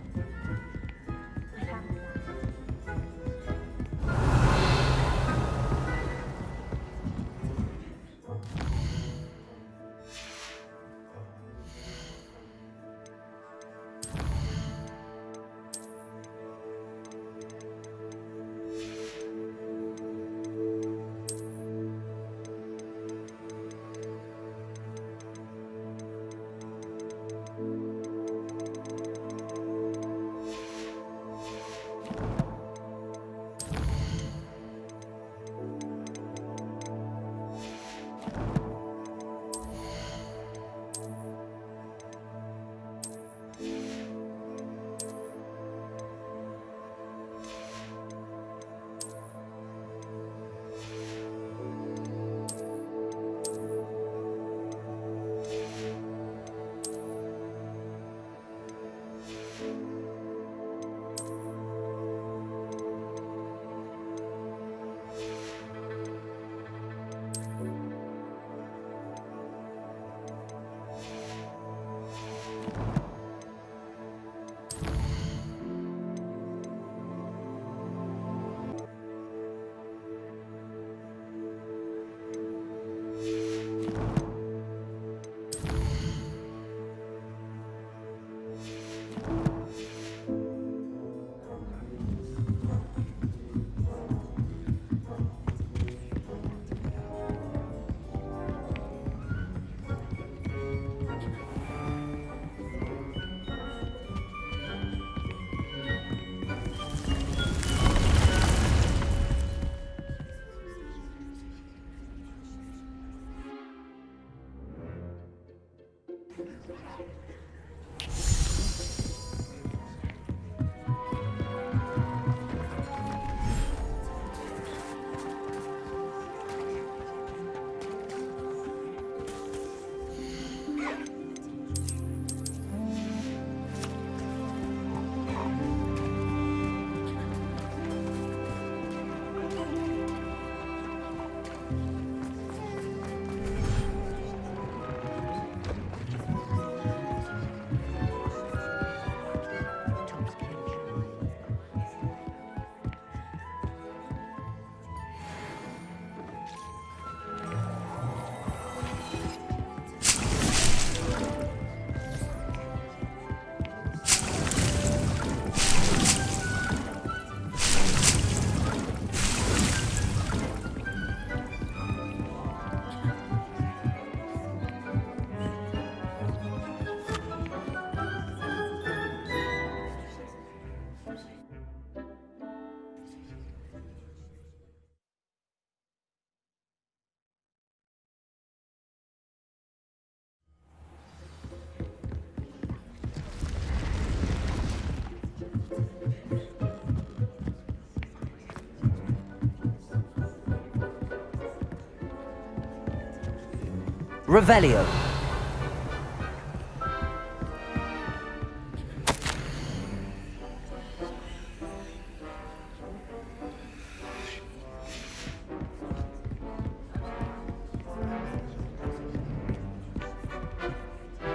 Revelio.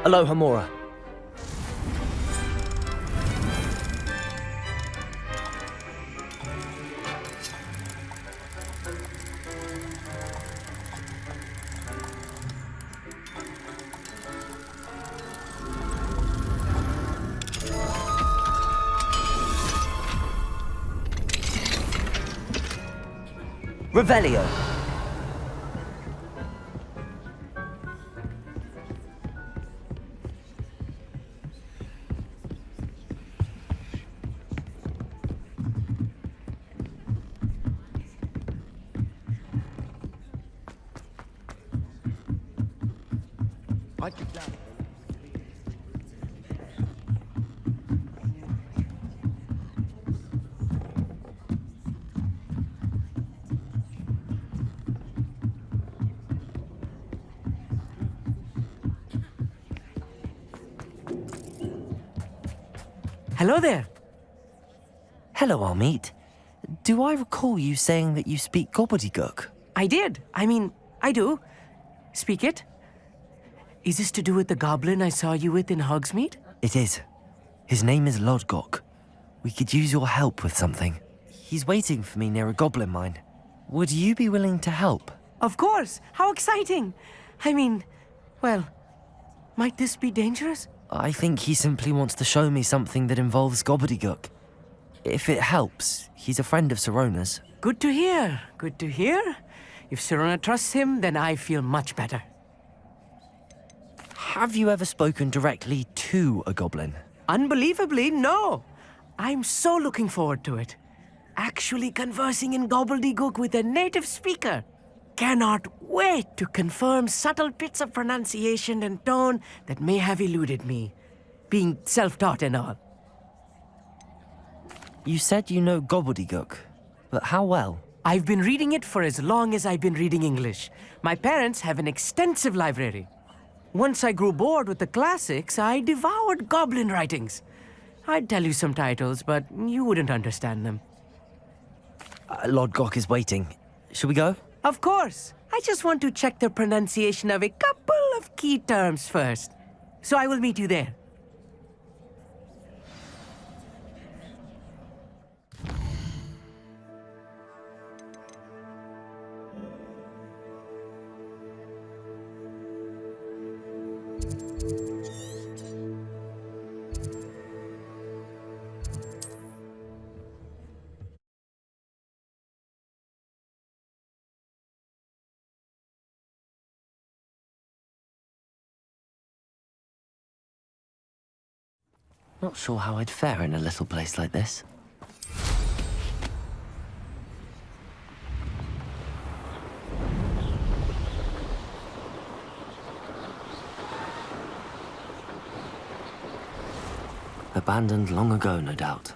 Aloha Mora. Revelio. Hello there. Hello, Amit. Do I recall you saying that you speak gobbledygook? I did. I do. Speak it. Is this to do with the goblin I saw you with in Hogsmeade? It is. His name is Lodgok. We could use your help with something. He's waiting for me near a goblin mine. Would you be willing to help? Of course. How exciting. Well, might this be dangerous? I think he simply wants to show me something that involves gobbledygook. If it helps, he's a friend of Sirona's. Good to hear. Good to hear. If Sirona trusts him, then I feel much better. Have you ever spoken directly to a goblin? Unbelievably, no. I'm so looking forward to it. Actually conversing in gobbledygook with a native speaker. Cannot wait to confirm subtle bits of pronunciation and tone that may have eluded me, being self-taught and all. You said you know gobbledygook, but how well? I've been reading it for as long as I've been reading English. My parents have an extensive library. Once I grew bored with the classics, I devoured goblin writings. I'd tell you some titles, but you wouldn't understand them. Lodgok is waiting. Shall we go? Of course. I just want to check the pronunciation of a couple of key terms first. So I will meet you there. Not sure how I'd fare in a little place like this. Abandoned long ago, no doubt.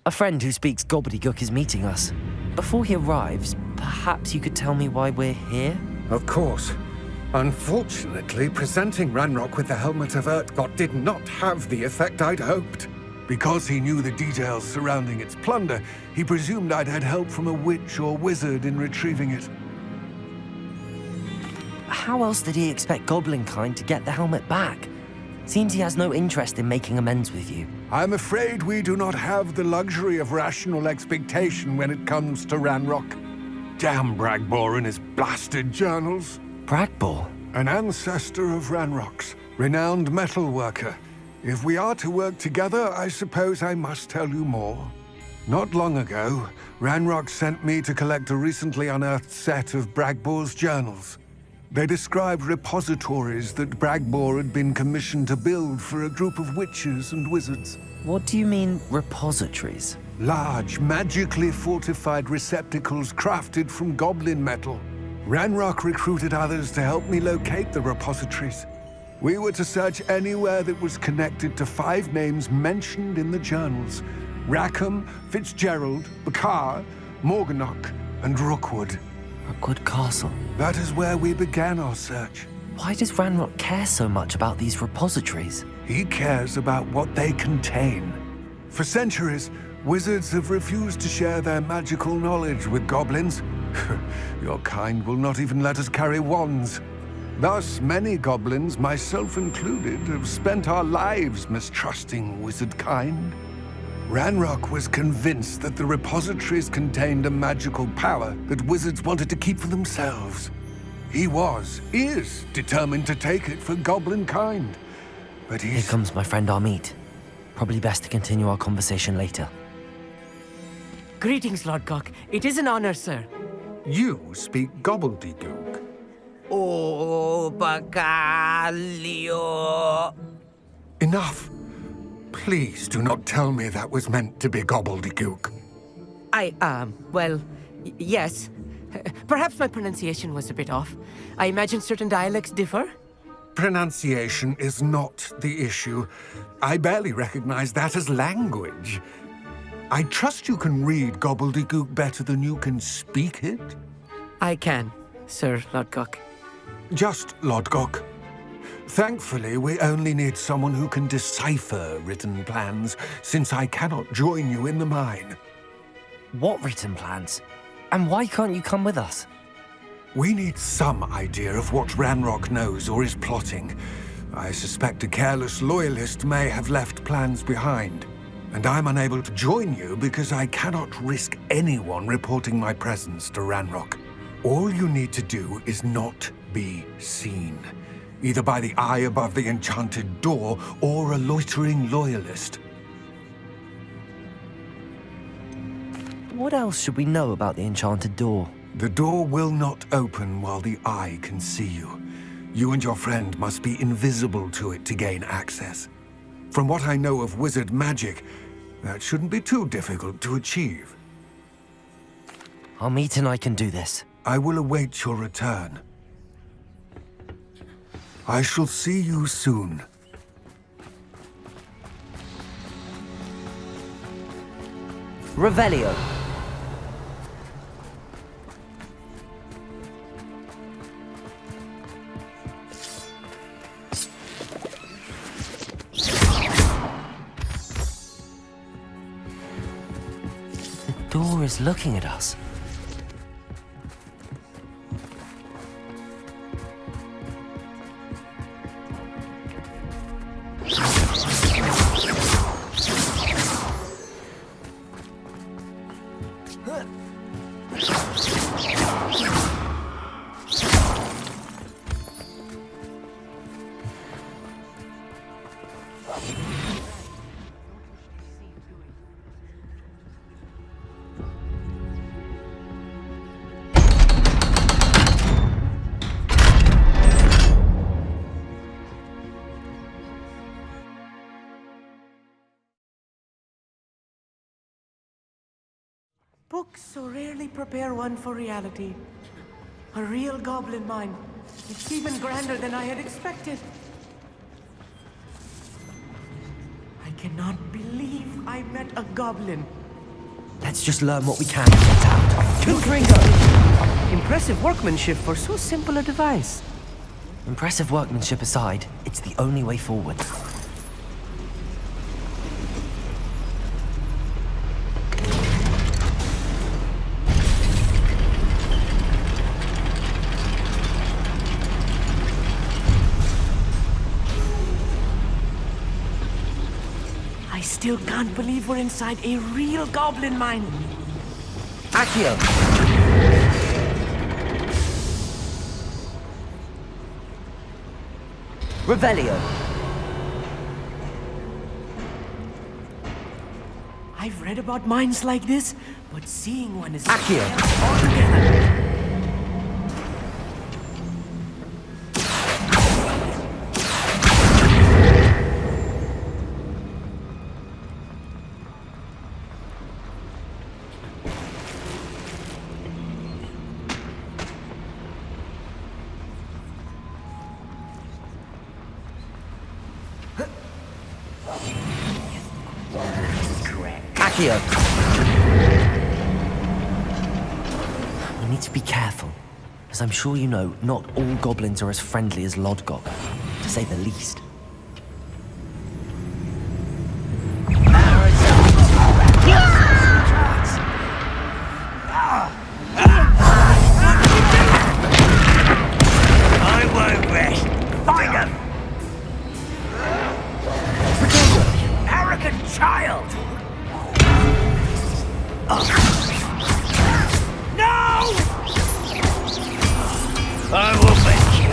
A friend who speaks gobbledygook is meeting us. Before he arrives, perhaps you could tell me why we're here? Of course. Unfortunately, presenting Ranrock with the Helmet of Urtkot did not have the effect I'd hoped. Because he knew the details surrounding its plunder, he presumed I'd had help from a witch or wizard in retrieving it. How else did he expect Goblinkind to get the helmet back? Seems he has no interest in making amends with you. I'm afraid we do not have the luxury of rational expectation when it comes to Ranrock. Damn Bragbor and his blasted journals. Bragbor? An ancestor of Ranrock's, renowned metal worker. If we are to work together, I suppose I must tell you more. Not long ago, Ranrock sent me to collect a recently unearthed set of Bragbor's journals. They described repositories that Bragbor had been commissioned to build for a group of witches and wizards. What do you mean, repositories? Large, magically fortified receptacles crafted from goblin metal. Ranrock recruited others to help me locate the repositories. We were to search anywhere that was connected to 5 names mentioned in the journals: Rackham, Fitzgerald, Bakar, Morganach, and Rookwood. Rookwood Castle? That is where we began our search. Why does Ranrock care so much about these repositories? He cares about what they contain. For centuries, wizards have refused to share their magical knowledge with goblins. Your kind will not even let us carry wands. Thus, many goblins, myself included, have spent our lives mistrusting wizard kind. Ranrock was convinced that the repositories contained a magical power that wizards wanted to keep for themselves. He is determined to take it for goblin kind. But Here comes my friend Amit. Probably best to continue our conversation later. Greetings, Lord Cock. It is an honor, sir. You speak gobbledygook. Oh, Bacalio. Enough. Please do not tell me that was meant to be gobbledygook. Yes. Perhaps my pronunciation was a bit off. I imagine certain dialects differ? Pronunciation is not the issue. I barely recognize that as language. I trust you can read gobbledygook better than you can speak it? I can, Sir Lodgok. Just Lodgok. Thankfully, we only need someone who can decipher written plans, since I cannot join you in the mine. What written plans? And why can't you come with us? We need some idea of what Ranrock knows or is plotting. I suspect a careless loyalist may have left plans behind. And I'm unable to join you because I cannot risk anyone reporting my presence to Ranrock. All you need to do is not be seen, either by the eye above the enchanted door or a loitering loyalist. What else should we know about the enchanted door? The door will not open while the eye can see you. You and your friend must be invisible to it to gain access. From what I know of wizard magic, that shouldn't be too difficult to achieve. Amit and I can do this. I will await your return. I shall see you soon. Revelio. The door is looking at us. Books so rarely prepare one for reality. A real goblin mine. It's even grander than I had expected. I cannot believe I met a goblin. Let's just learn what we can and get out. Killed Ringo! Impressive workmanship for so simple a device. Impressive workmanship aside, it's the only way forward. I still can't believe we're inside a real goblin mine. Accio! Revelio. I've read about mines like this, but seeing one is Accio. altogether. Accio. We need to be careful. As I'm sure you know, not all goblins are as friendly as Lodgok, to say the least. I won't rest. Find him! Arrogant child! No! I will make you.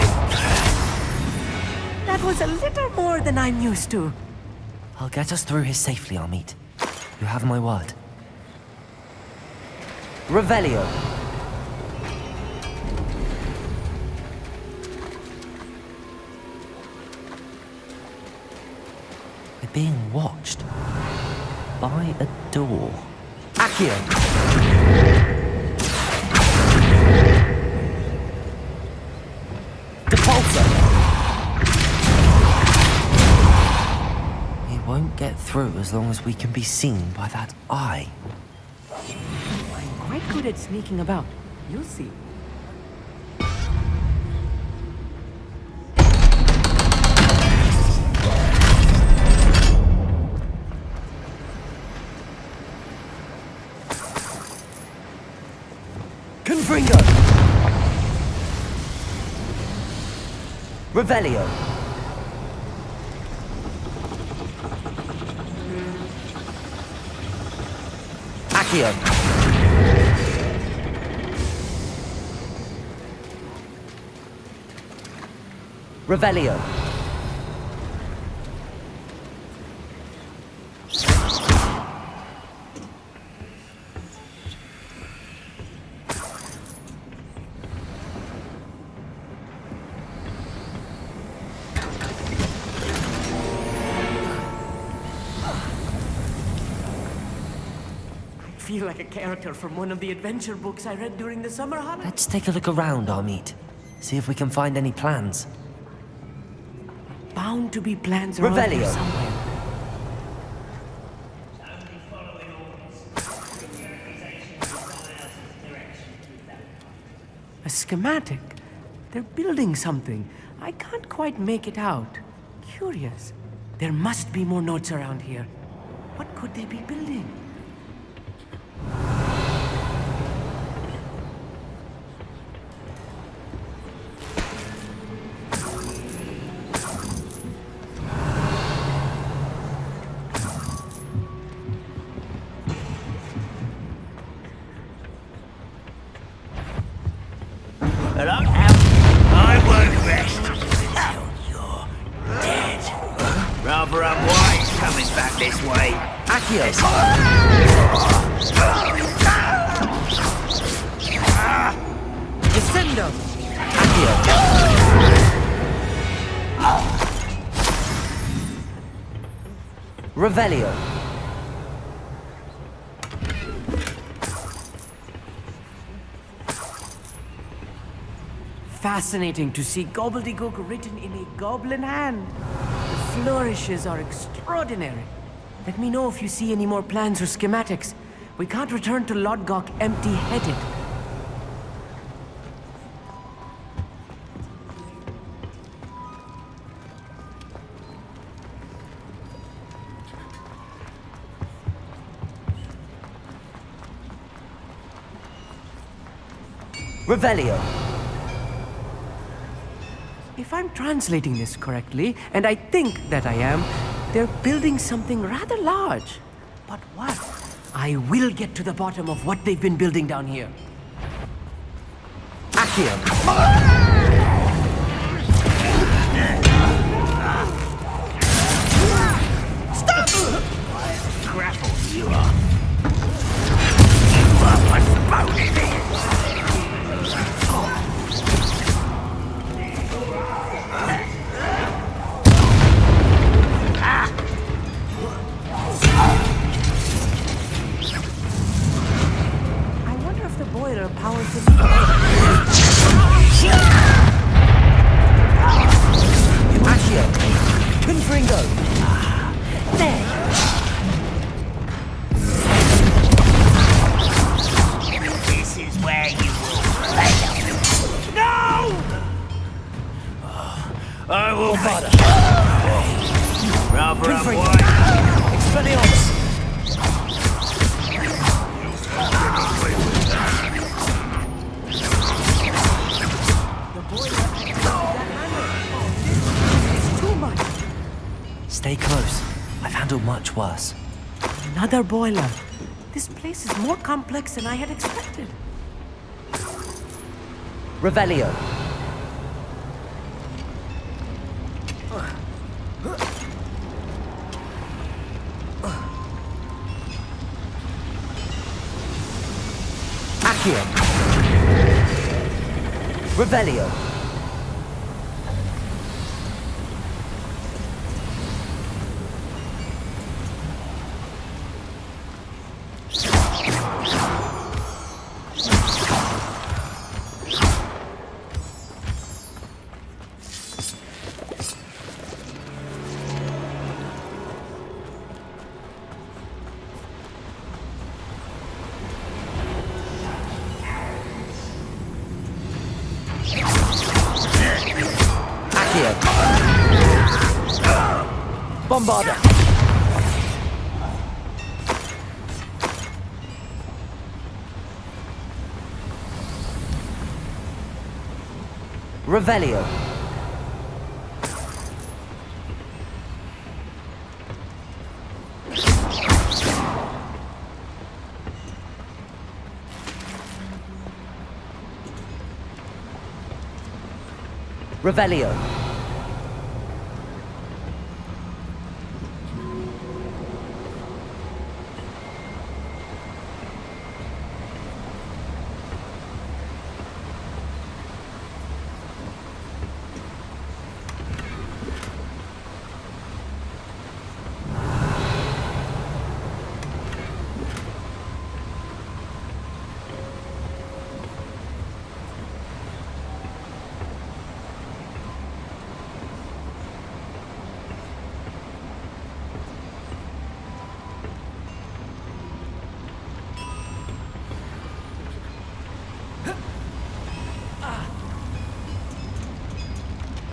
That was a little more than I'm used to. I'll get us through here safely, Amit. You have my word. Revelio. We're being watched. By a door. Accio. Depulsor. We won't get through as long as we can be seen by that eye. I'm quite good at sneaking about. You'll see. Confringo! Revelio. Accio. Revelio. I feel like a character from one of the adventure books I read during the summer holidays. Let's take a look around, Amit. See if we can find any plans. Bound to be plans around Revelio. here somewhere. A schematic. They're building something. I can't quite make it out. Curious. There must be more notes around here. What could they be building? I won't rest until you're dead. Rather unwise coming back this way. Accio. Descendo. Revelio. Fascinating to see gobbledygook written in a goblin hand. The flourishes are extraordinary. Let me know if you see any more plans or schematics. We can't return to Lodgok empty-headed. Revelio. If I'm translating this correctly, and I think that I am, they're building something rather large. But what? I will get to the bottom of what they've been building down here. Accio. grapple, you are. You are postponing it. I wonder if the boiler powers the... Accio! Confringo! There! This is where you will fail. No! I will make Rather unwise. Expelliarmus! Stay close. I've handled much worse. Another boiler. This place is more complex than I had expected. Revelio. Accio. Revelio. Bombarda! Revelio. Revelio.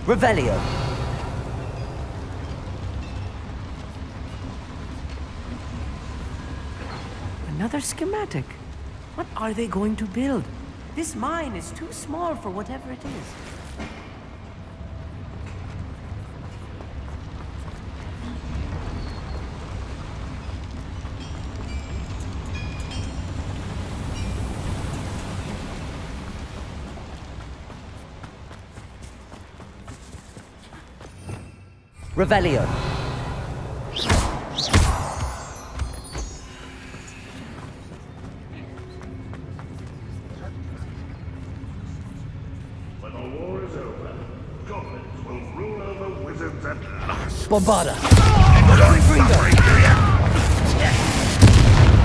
Revelio. Another schematic. What are they going to build? This mine is too small for whatever it is. Revelio. When the war is over, goblins will rule over wizards at last. Bombarda.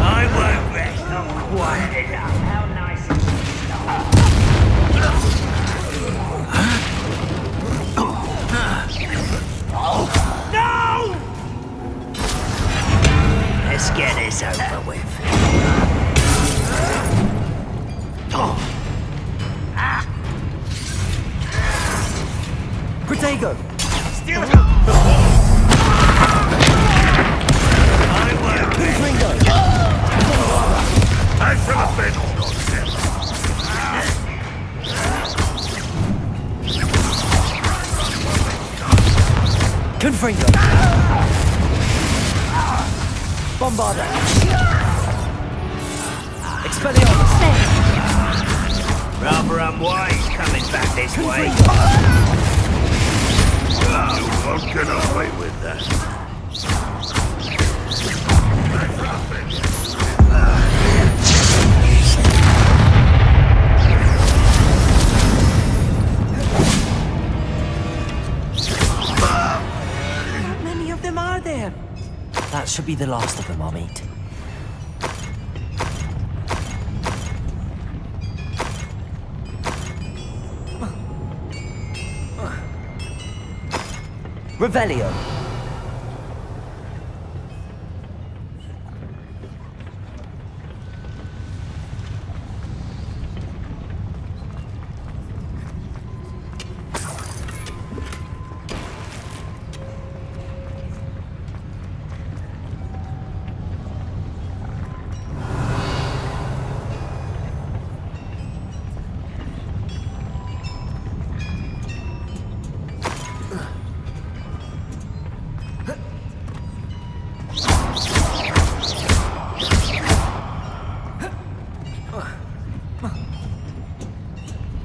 I won't rest. Not quite enough. How nice is No! Let's get this over with. Protego! Still I won't rest. I shall have been nonsense. Confringo! Bombarda! Expelliarmus! Rather unwise coming back this way. You won't get away with that. How many of them are there? That should be the last of them, Amit. Revelio.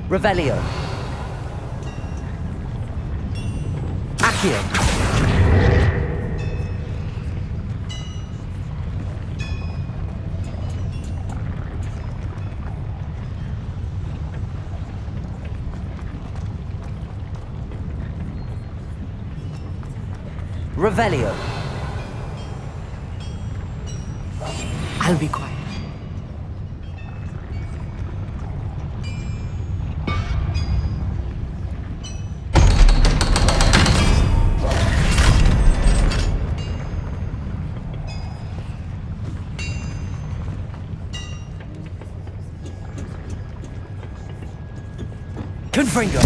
Revelio. Accio. Revelio. I'll be quiet. Confringo.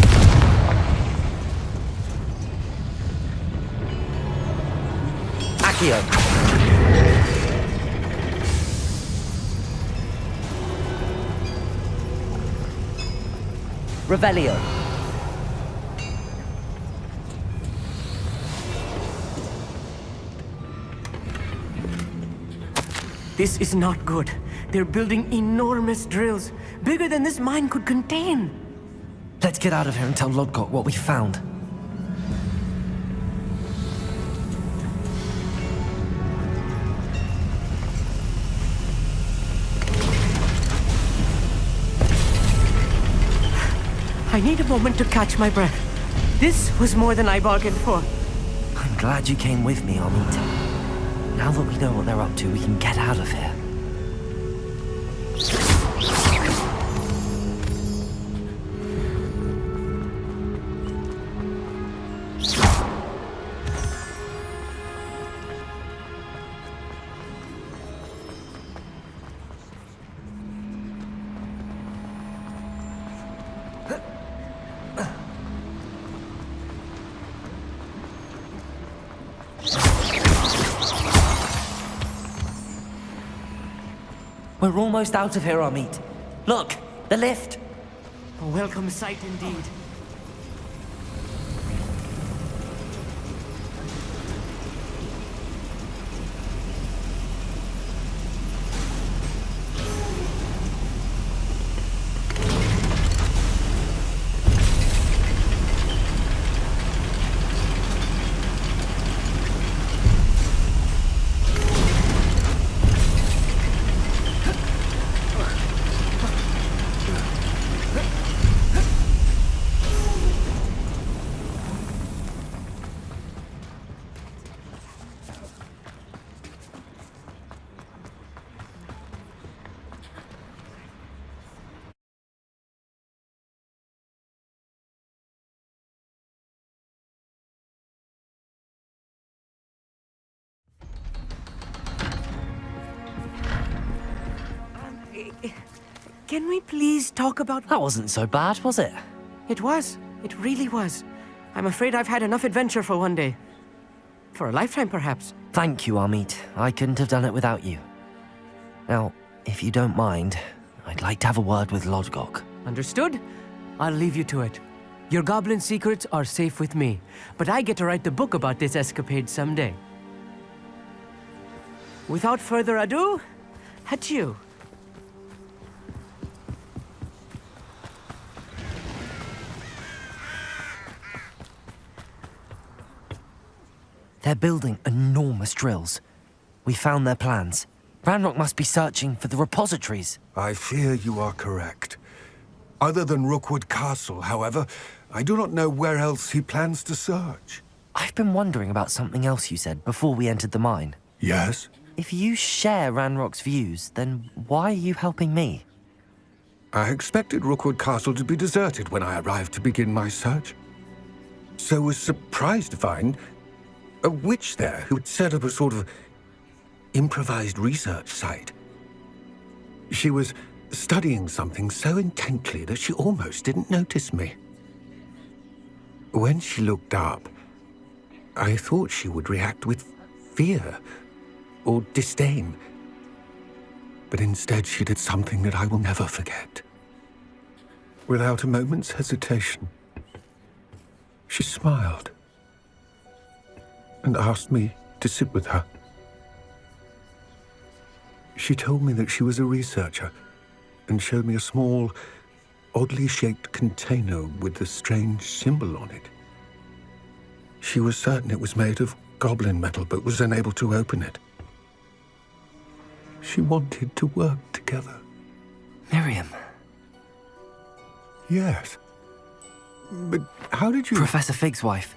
Accio. Revelio. This is not good. They're building enormous drills, bigger than this mine could contain. Let's get out of here and tell Lodgok what we found. I need a moment to catch my breath. This was more than I bargained for. I'm glad you came with me, Amit. Now that we know what they're up to, we can get out of here. We're almost out of here, Amit. Look, the lift. A welcome sight indeed. Can we please talk about... That wasn't so bad, was it? It was. It really was. I'm afraid I've had enough adventure for one day. For a lifetime, perhaps. Thank you, Amit. I couldn't have done it without you. Now, if you don't mind, I'd like to have a word with Lodgok. Understood? I'll leave you to it. Your goblin secrets are safe with me, but I get to write the book about this escapade someday. Without further ado, adieu. They're building enormous drills. We found their plans. Ranrock must be searching for the repositories. I fear you are correct. Other than Rookwood Castle, however, I do not know where else he plans to search. I've been wondering about something else you said before we entered the mine. Yes? If you share Ranrock's views, then why are you helping me? I expected Rookwood Castle to be deserted when I arrived to begin my search. So was surprised to find a witch there who had set up a sort of improvised research site. She was studying something so intently that she almost didn't notice me. When she looked up, I thought she would react with fear or disdain. But instead she did something that I will never forget. Without a moment's hesitation, she smiled and asked me to sit with her. She told me that she was a researcher and showed me a small, oddly shaped container with a strange symbol on it. She was certain it was made of goblin metal, but was unable to open it. She wanted to work together. Miriam. Yes. But how did you... Professor Fig's wife.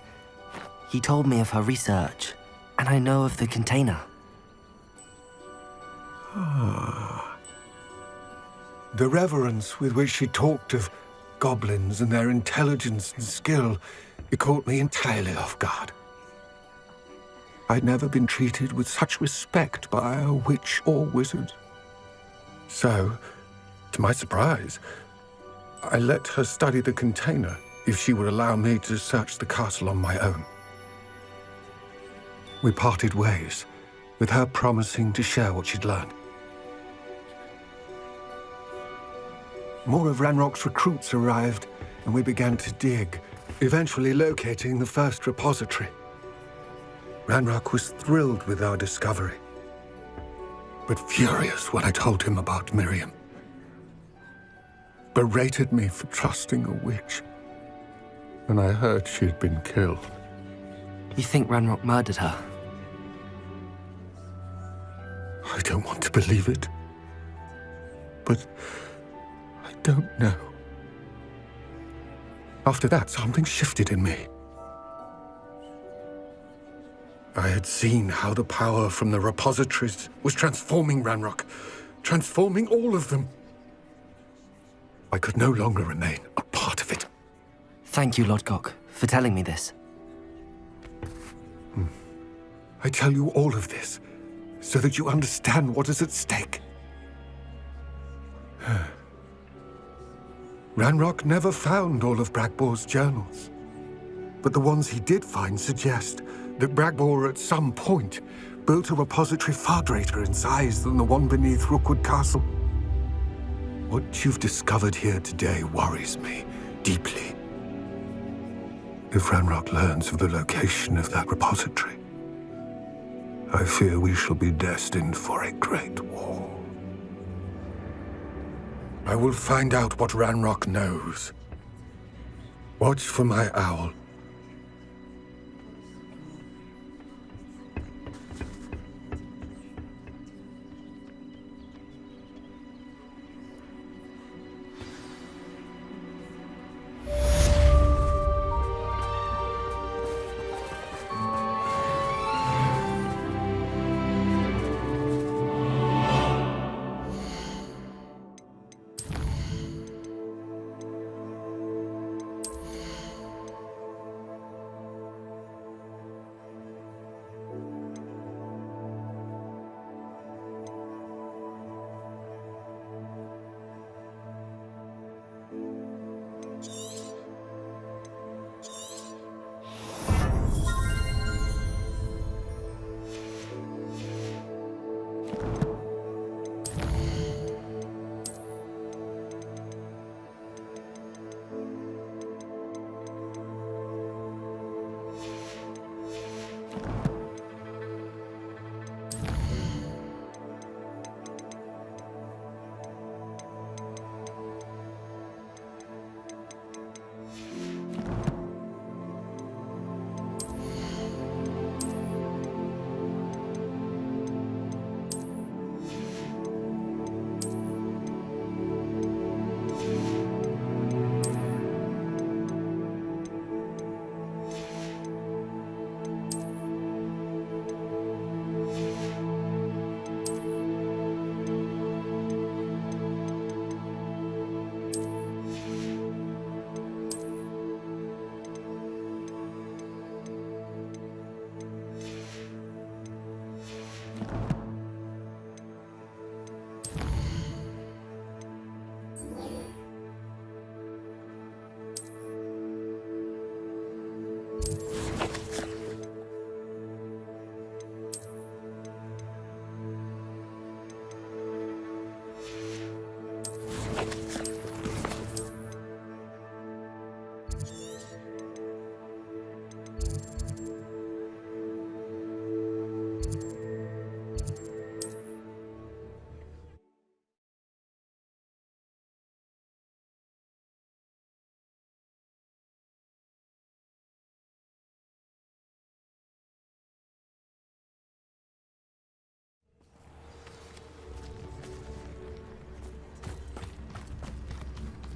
He told me of her research, and I know of the container. Ah. The reverence with which she talked of goblins and their intelligence and skill, it caught me entirely off guard. I'd never been treated with such respect by a witch or wizard. So, to my surprise, I let her study the container if she would allow me to search the castle on my own. We parted ways, with her promising to share what she'd learned. More of Ranrock's recruits arrived, and we began to dig, eventually locating the first repository. Ranrock was thrilled with our discovery, but furious when I told him about Miriam. Berated me for trusting a witch when I heard she had been killed. You think Ranrock murdered her? I don't want to believe it, but I don't know. After that, something shifted in me. I had seen how the power from the repositories was transforming Ranrock, transforming all of them. I could no longer remain a part of it. Thank you, Lodgok, for telling me this. I tell you all of this so that you understand what is at stake. Ranrock never found all of Bragbor's journals, but the ones he did find suggest that Bragbor at some point built a repository far greater in size than the one beneath Rookwood Castle. What you've discovered here today worries me deeply. If Ranrock learns of the location of that repository, I fear we shall be destined for a great war. I will find out what Ranrock knows. Watch for my owl.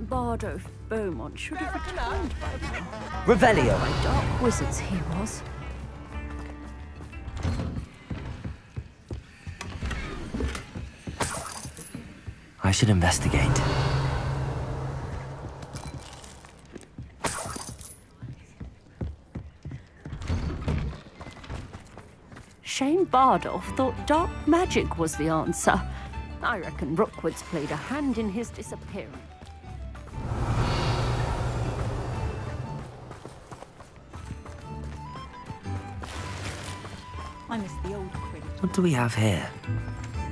Bardo Beaumont should have returned by now. Revelio. By dark wizards he was. I should investigate. Shane Bardolph thought dark magic was the answer. I reckon Rookwood's played a hand in his disappearance. I miss the old critic. What do we have here?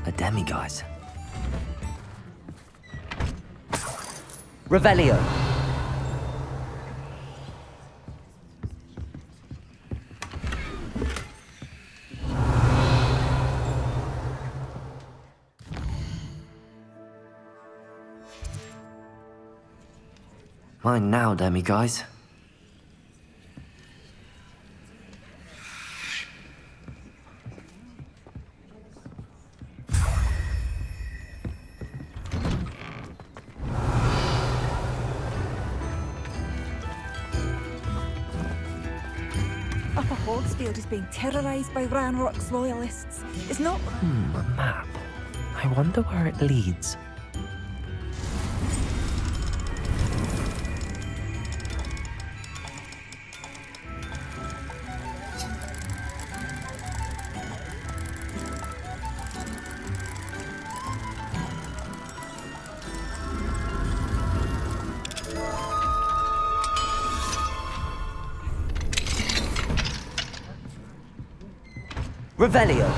A demiguise. Revelio. Mine now, demiguise. Upper Hogsfield is being terrorised by Ranrock's loyalists. It's not... A map. I wonder where it leads. Revelio.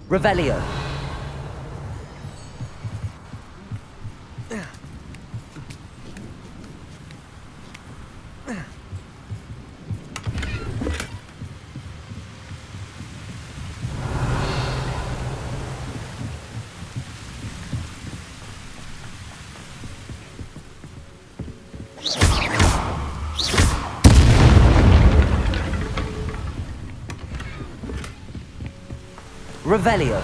Revelio. Revelio.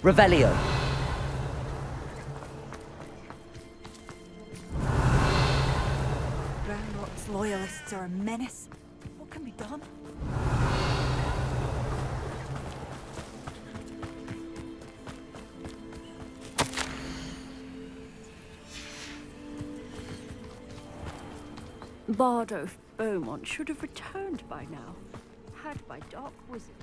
Revelio. Ranrock's loyalists are a menace. What can be done? Bardo Beaumont should have returned by now, had by Dark Wizard.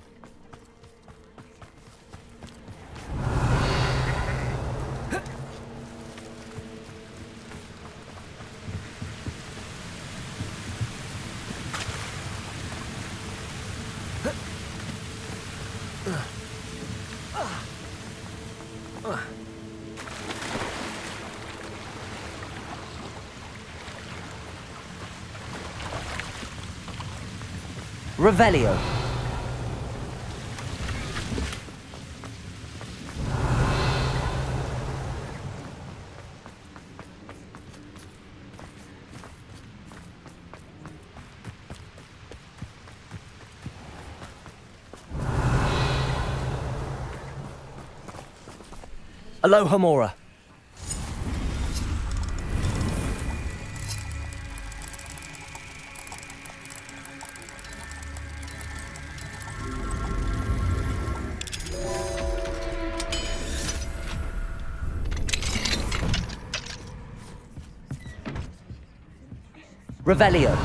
Revelio. Aloha Mora. Revelio.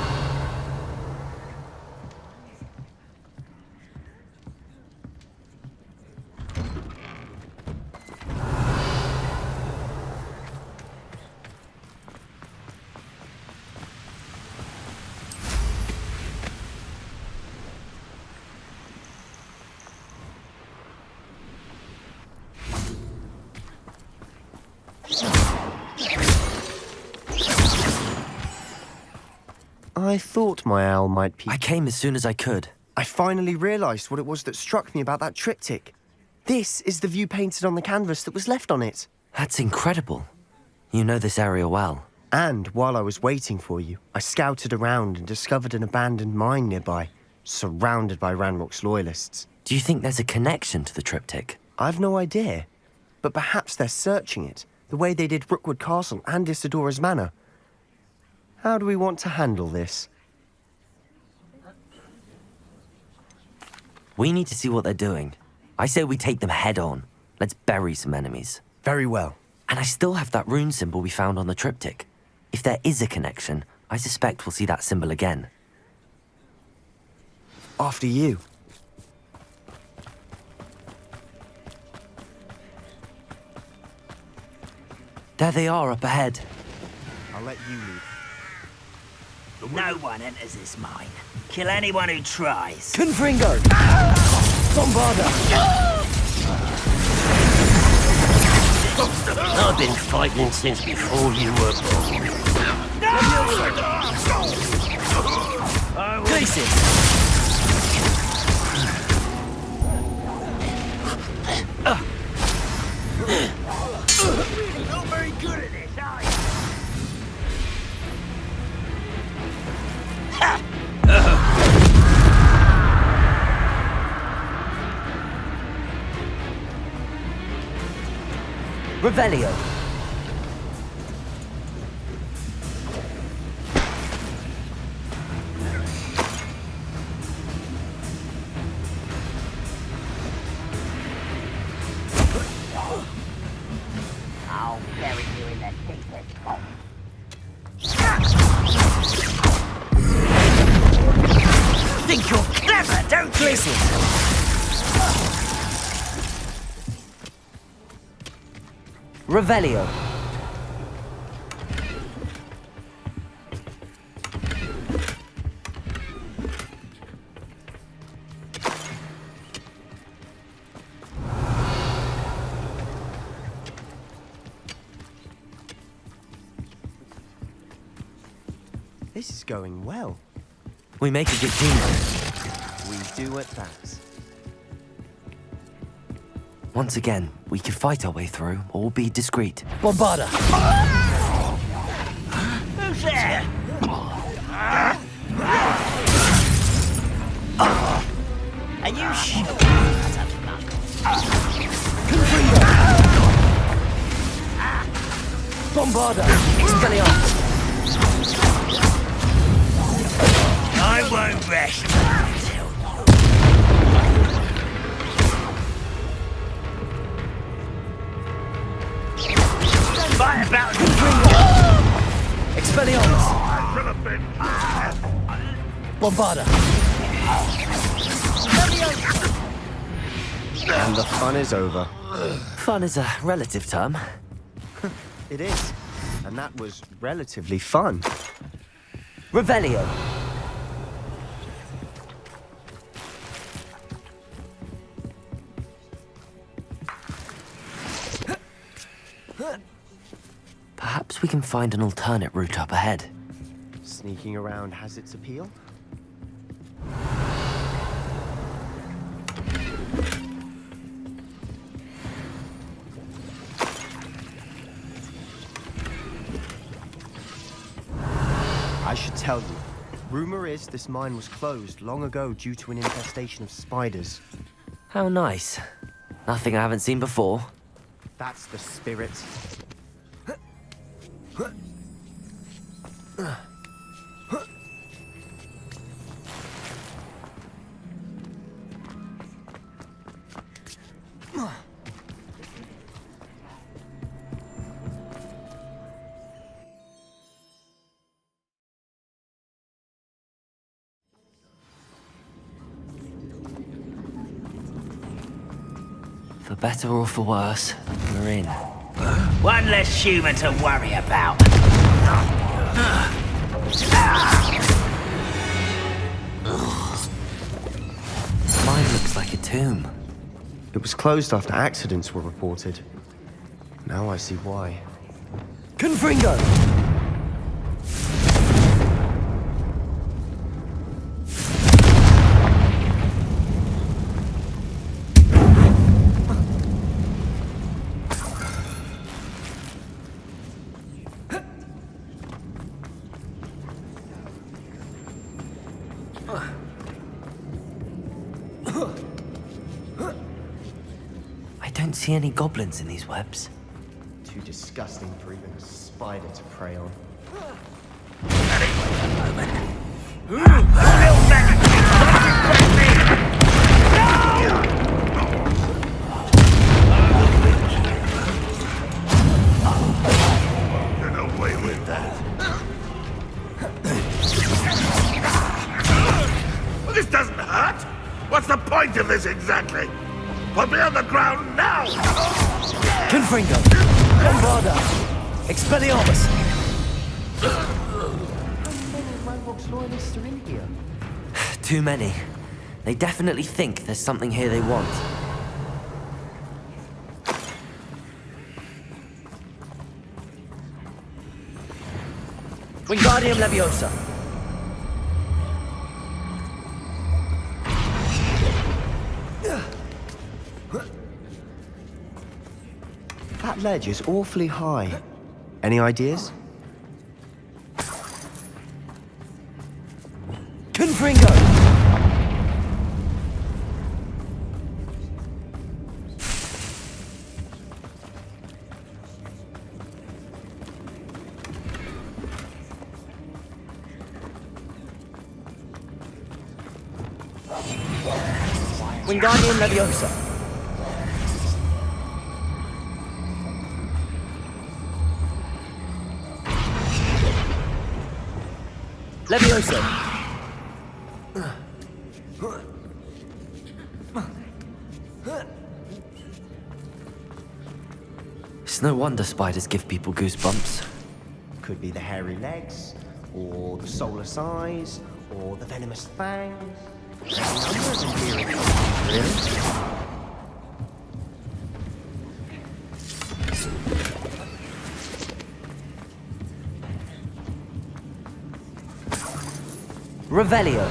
I thought my owl might peek. I came as soon as I could. I finally realised what it was that struck me about that triptych. This is the view painted on the canvas that was left on it. That's incredible. You know this area well. And while I was waiting for you, I scouted around and discovered an abandoned mine nearby, surrounded by Ranrock's loyalists. Do you think there's a connection to the triptych? I've no idea, but perhaps they're searching it, the way they did Rookwood Castle and Isidora's Manor. How do we want to handle this? We need to see what they're doing. I say we take them head on. Let's bury some enemies. Very well. And I still have that rune symbol we found on the triptych. If there is a connection, I suspect we'll see that symbol again. After you. There they are up ahead. I'll let you lead. No one enters this mine. Kill anyone who tries. Confringo! Bombarda! I've been fighting since before you were born. Places! Not very good at this, are you? Revelio. I'll bury you in the deepest hole. Think you're clever, don't you? Revelio. This is going well. We make a good team. We do at that. Once again, we can fight our way through or be discreet. Bombarda! Who's there? Are you sure? Bombarda! Expelliarmus! stupid! Bombarda! And the fun is over. Fun is a relative term. It is. And that was relatively fun. Revelio. Perhaps we can find an alternate route up ahead. Sneaking around has its appeal. I should tell you, rumor is this mine was closed long ago due to an infestation of spiders. How nice. Nothing I haven't seen before. That's the spirit. For better or for worse, we're in. One less human to worry about. Mine looks like a tomb. It was closed after accidents were reported. Now I see why. Confringo! I don't see any goblins in these webs. Too disgusting for even a spider to prey on. Get away with that. Well, this doesn't hurt. What's the point of this exactly? Put me on the ground now! Confringo! Bombarda! Expelliarmus! How many Ranrock's loyalists are in here? Too many. They definitely think there's something here they want. Wingardium Leviosa! That ledge is awfully high. Any ideas? Confringo! Wingardium Leviosa! Leviosa! It's no wonder spiders give people goosebumps. Could be the hairy legs, or the soulless eyes, or the venomous fangs. There's a number of them here. Really? Revelio.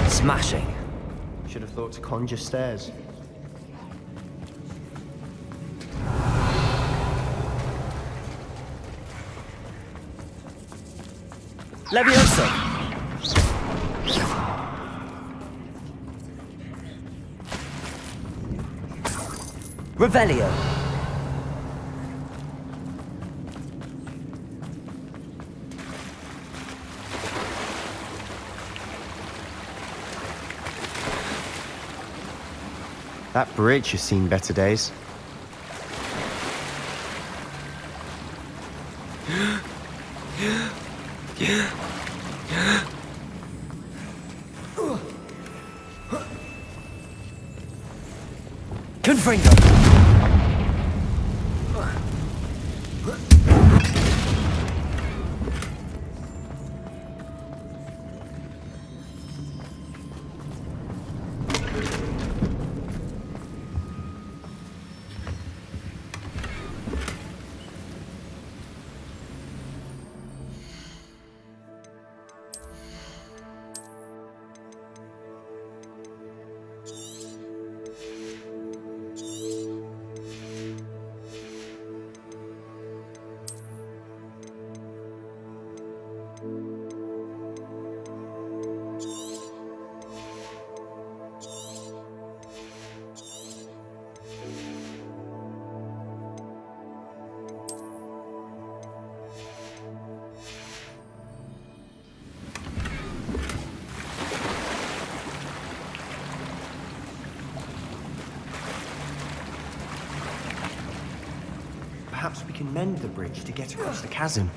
Smashing. Should have thought to conjure stairs. Leviosa. Revelio. That bridge has seen better days. Confringo! Perhaps we can mend the bridge to get across the chasm.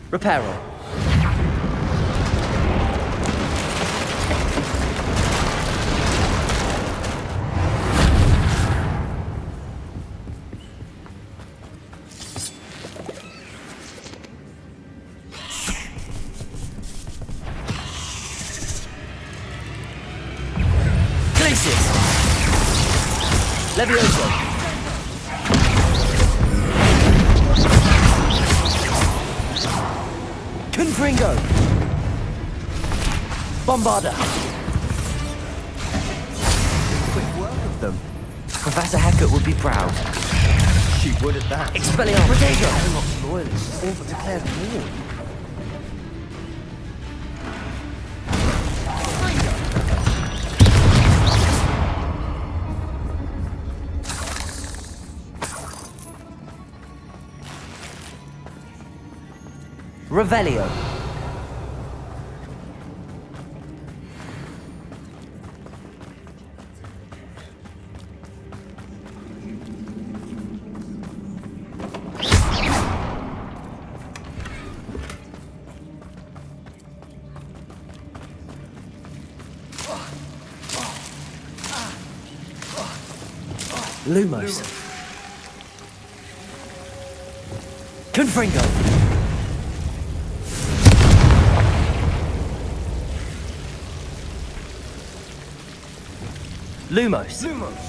Reparo. Levioso. Confringo. Bombarda. Quick work of them. Professor Hecat would be proud. She would at that. Expelliarmus. Protego. Avalanche loyalists, all but declared war. Revelio. Lumos. Confringo. Lumos. Lumos.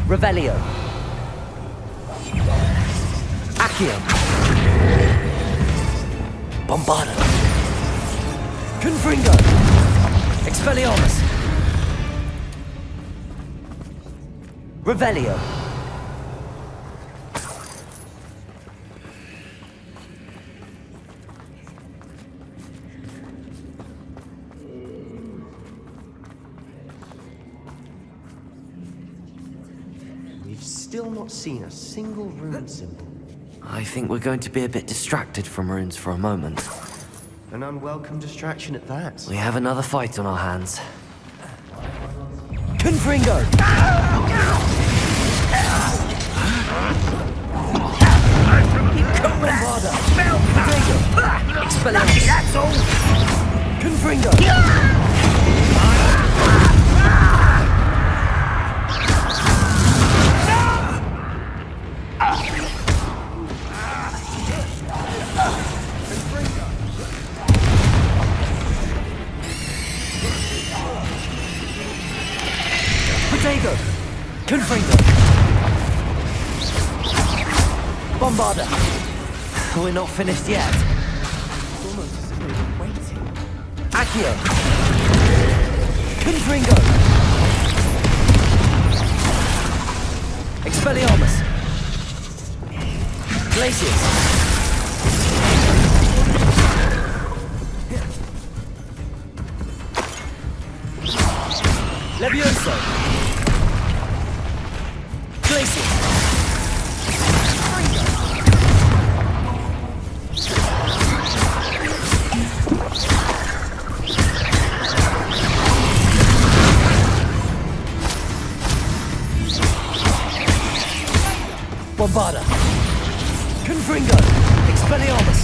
Revelio. Accio. Bombarda. Confringo. Expelliarmus. Revelio. We've still not seen a single rune symbol. I think we're going to be a bit distracted from runes for a moment. An unwelcome distraction at that. We have another fight on our hands. Confringo! Bombarda! Expelliarmus! That's all! Confringo! Confringo! Bombarda! We're not finished yet. Almost as if they were waiting. Accio! Confringo! Expelliarmus! Glacius! Levioso! Glacius! Bombarda! Confringo! Expelliarmus!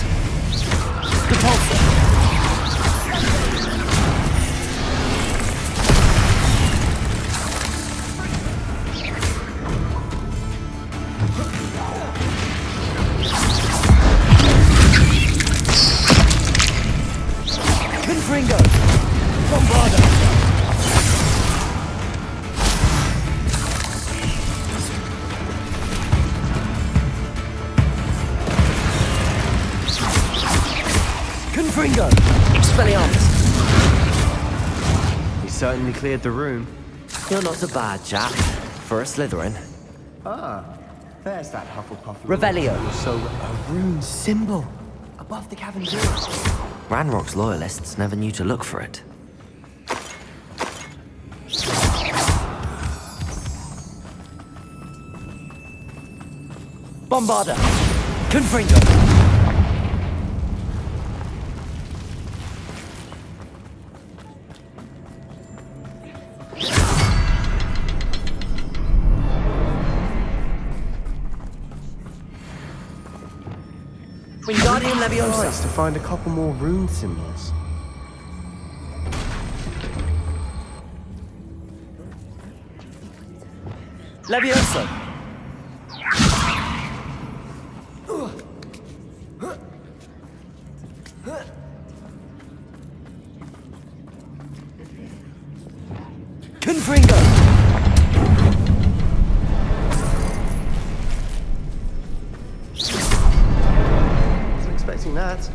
Depulsor! Confringo! Bombarda! Confringo! Expelliarmus! You certainly cleared the room. You're not so bad, chap. For a Slytherin. Ah, there's that Hufflepuff. Revelio. So, a rune symbol above the cavern door. Ranrock's loyalists never knew to look for it. Bombarda! Confringo! Wingardium Leviosa! Nice to find a couple more rune symbols. Leviosa! Confringo! Wasn't expecting that.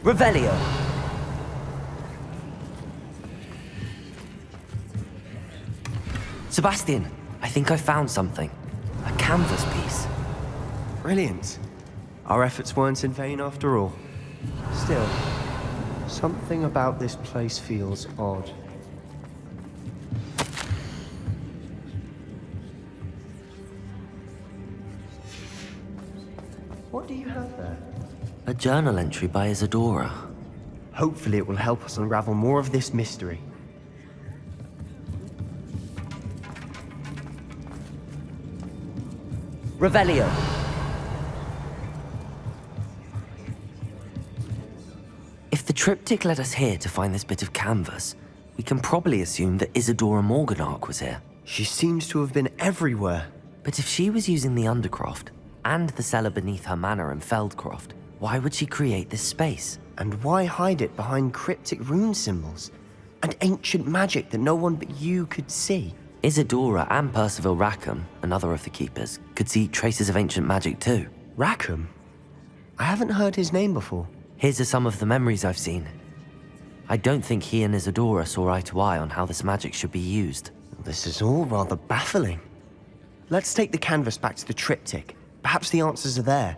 Revelio! Sebastian, I think I found something. A canvas piece. Brilliant. Our efforts weren't in vain after all. Still, something about this place feels odd. What do you have there? A journal entry by Isadora. Hopefully it will help us unravel more of this mystery. Revelio. If the triptych led us here to find this bit of canvas, we can probably assume that Isadora Morganach was here. She seems to have been everywhere. But if she was using the Undercroft, and the cellar beneath her manor in Feldcroft, why would she create this space? And why hide it behind cryptic rune symbols? And ancient magic that no one but you could see? Isadora and Percival Rackham, another of the Keepers, could see traces of ancient magic too. Rackham? I haven't heard his name before. His are some of the memories I've seen. I don't think he and Isadora saw eye to eye on how this magic should be used. This is all rather baffling. Let's take the canvas back to the triptych. Perhaps the answers are there.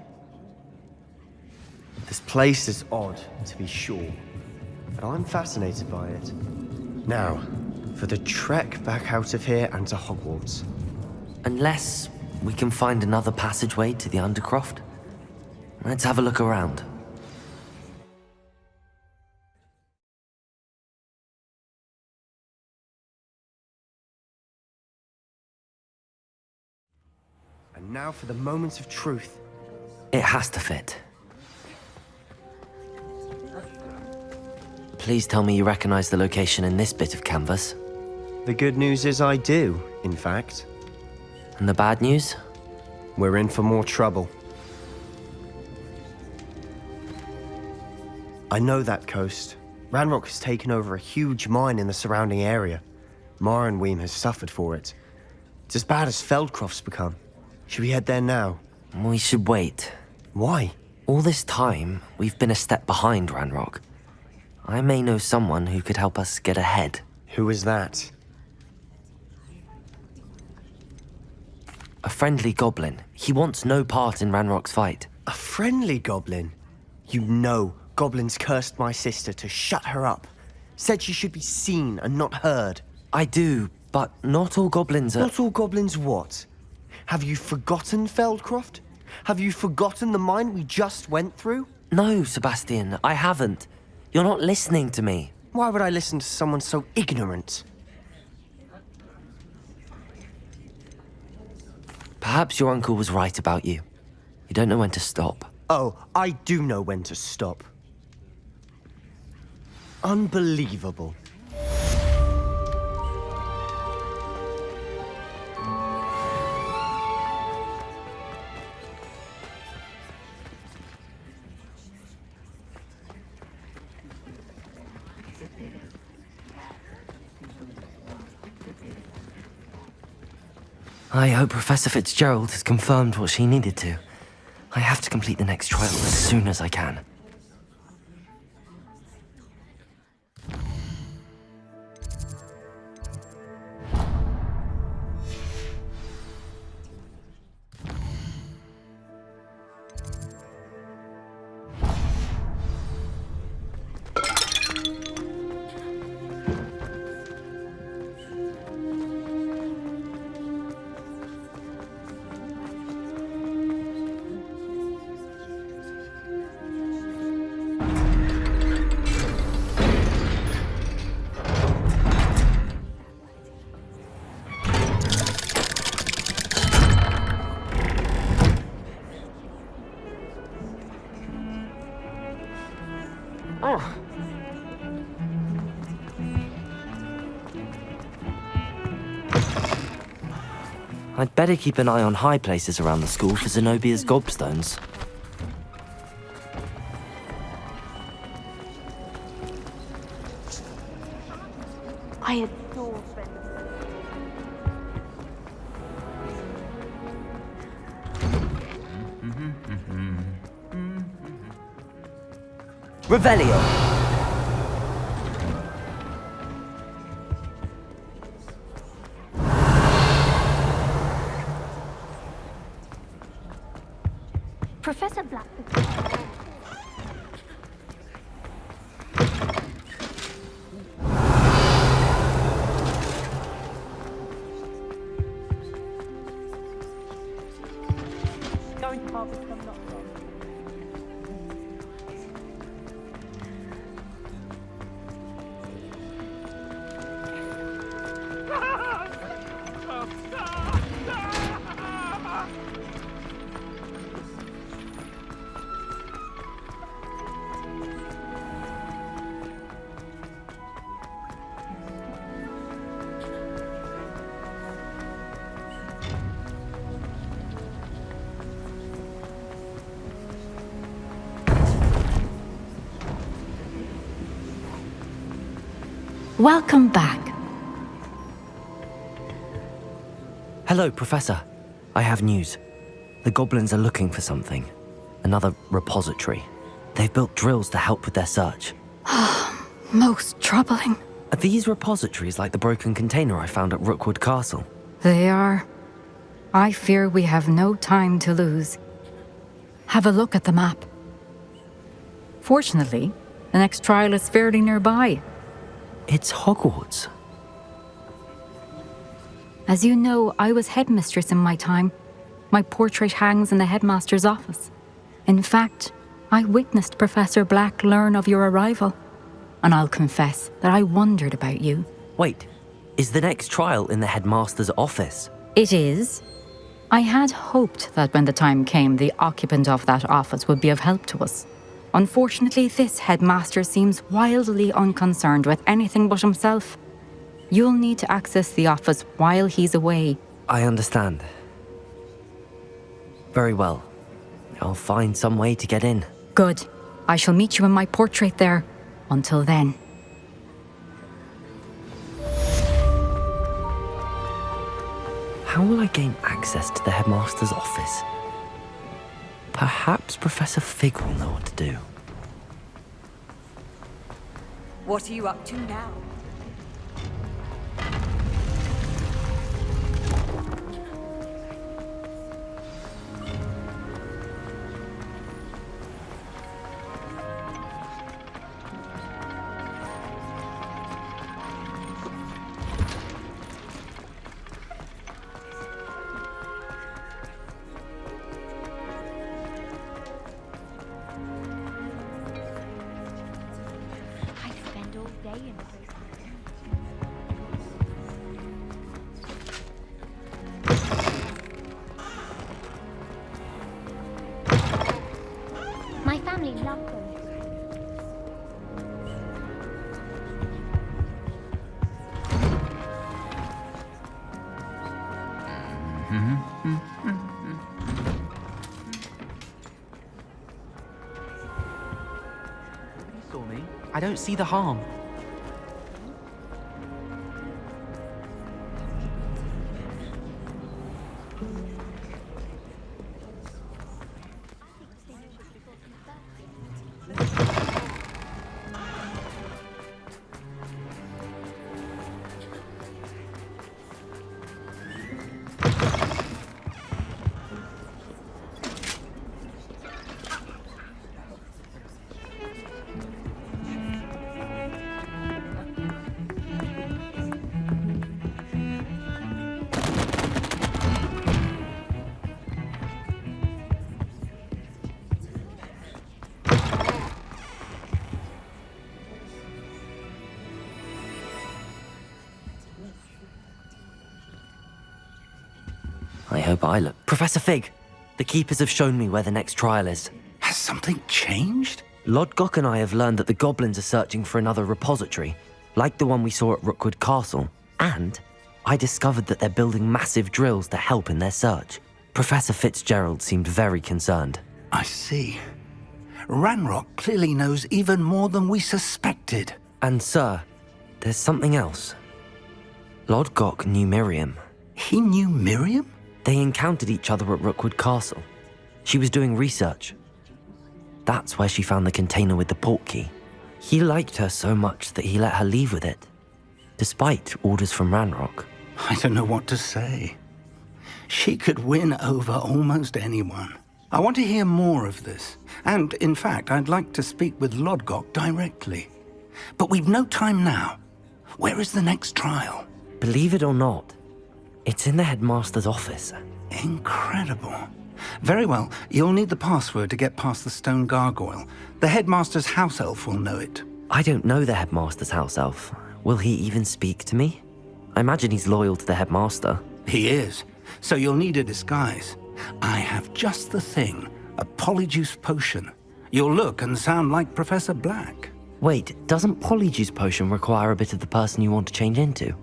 This place is odd, to be sure, but I'm fascinated by it. Now, for the trek back out of here and to Hogwarts. Unless we can find another passageway to the Undercroft. Let's have a look around. And now for the moment of truth. It has to fit. Please tell me you recognize the location in this bit of canvas. The good news is I do, in fact. And the bad news? We're in for more trouble. I know that coast. Ranrock has taken over a huge mine in the surrounding area. Morrowind has suffered for it. It's as bad as Feldcroft's become. Should we head there now? We should wait. Why? All this time, we've been a step behind Ranrock. I may know someone who could help us get ahead. Who is that? A friendly goblin. He wants no part in Ranrock's fight. A friendly goblin? You know, goblins cursed my sister to shut her up. Said she should be seen and not heard. I do, but not all goblins are... Not all goblins what? Have you forgotten Feldcroft? Have you forgotten the mine we just went through? No, Sebastian, I haven't. You're not listening to me. Why would I listen to someone so ignorant? Perhaps your uncle was right about you. You don't know when to stop. Oh, I do know when to stop. Unbelievable. I hope Professor Fitzgerald has confirmed what she needed to. I have to complete the next trial as soon as I can. I'd better keep an eye on high places around the school for Zenobia's gobstones. I adore Revelio! Professor Black. Going to harvest them, not wrong. Welcome back. Hello, Professor. I have news. The goblins are looking for something. Another repository. They've built drills to help with their search. Most troubling. Are these repositories like the broken container I found at Rookwood Castle? They are. I fear we have no time to lose. Have a look at the map. Fortunately, the next trial is fairly nearby. It's Hogwarts. As you know, I was headmistress in my time. My portrait hangs in the headmaster's office. In fact, I witnessed Professor Black learn of your arrival. And I'll confess that I wondered about you. Wait, is the next trial in the headmaster's office? It is. I had hoped that when the time came, the occupant of that office would be of help to us. Unfortunately, this headmaster seems wildly unconcerned with anything but himself. You'll need to access the office while he's away. I understand. Very well. I'll find some way to get in. Good. I shall meet you in my portrait there. Until then. How will I gain access to the headmaster's office? Perhaps Professor Fig will know what to do. What are you up to now? My family loved them. You saw me. I don't see the harm. I hope I look. Professor Fig, the keepers have shown me where the next trial is. Has something changed? Lodgok and I have learned that the goblins are searching for another repository, like the one we saw at Rookwood Castle. And I discovered that they're building massive drills to help in their search. Professor Fitzgerald seemed very concerned. I see. Ranrock clearly knows even more than we suspected. And sir, there's something else. Lodgok knew Miriam. He knew Miriam? They encountered each other at Rookwood Castle. She was doing research. That's where she found the container with the portkey. He liked her so much that he let her leave with it, despite orders from Ranrock. I don't know what to say. She could win over almost anyone. I want to hear more of this. And, in fact, I'd like to speak with Lodgok directly. But we've no time now. Where is the next trial? Believe it or not, it's in the headmaster's office. Incredible. Very well. You'll need the password to get past the stone gargoyle. The headmaster's house elf will know it. I don't know the headmaster's house elf. Will he even speak to me? I imagine he's loyal to the headmaster. He is. So you'll need a disguise. I have just the thing. A polyjuice potion. You'll look and sound like Professor Black. Wait, doesn't polyjuice potion require a bit of the person you want to change into?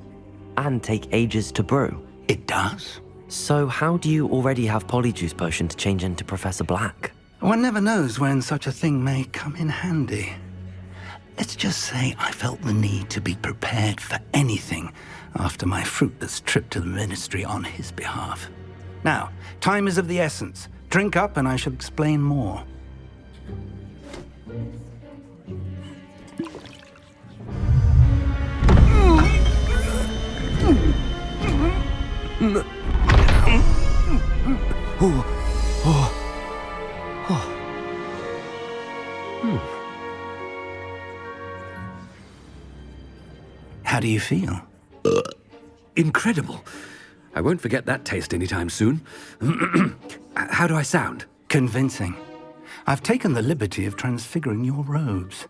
And take ages to brew? It does. So how do you already have polyjuice potion to change into Professor Black? One never knows when such a thing may come in handy. Let's just say I felt the need to be prepared for anything after my fruitless trip to the ministry on his behalf. Now, time is of the essence. Drink up and I shall explain more. How do you feel? Incredible. I won't forget that taste anytime soon. How do I sound? Convincing. I've taken the liberty of transfiguring your robes.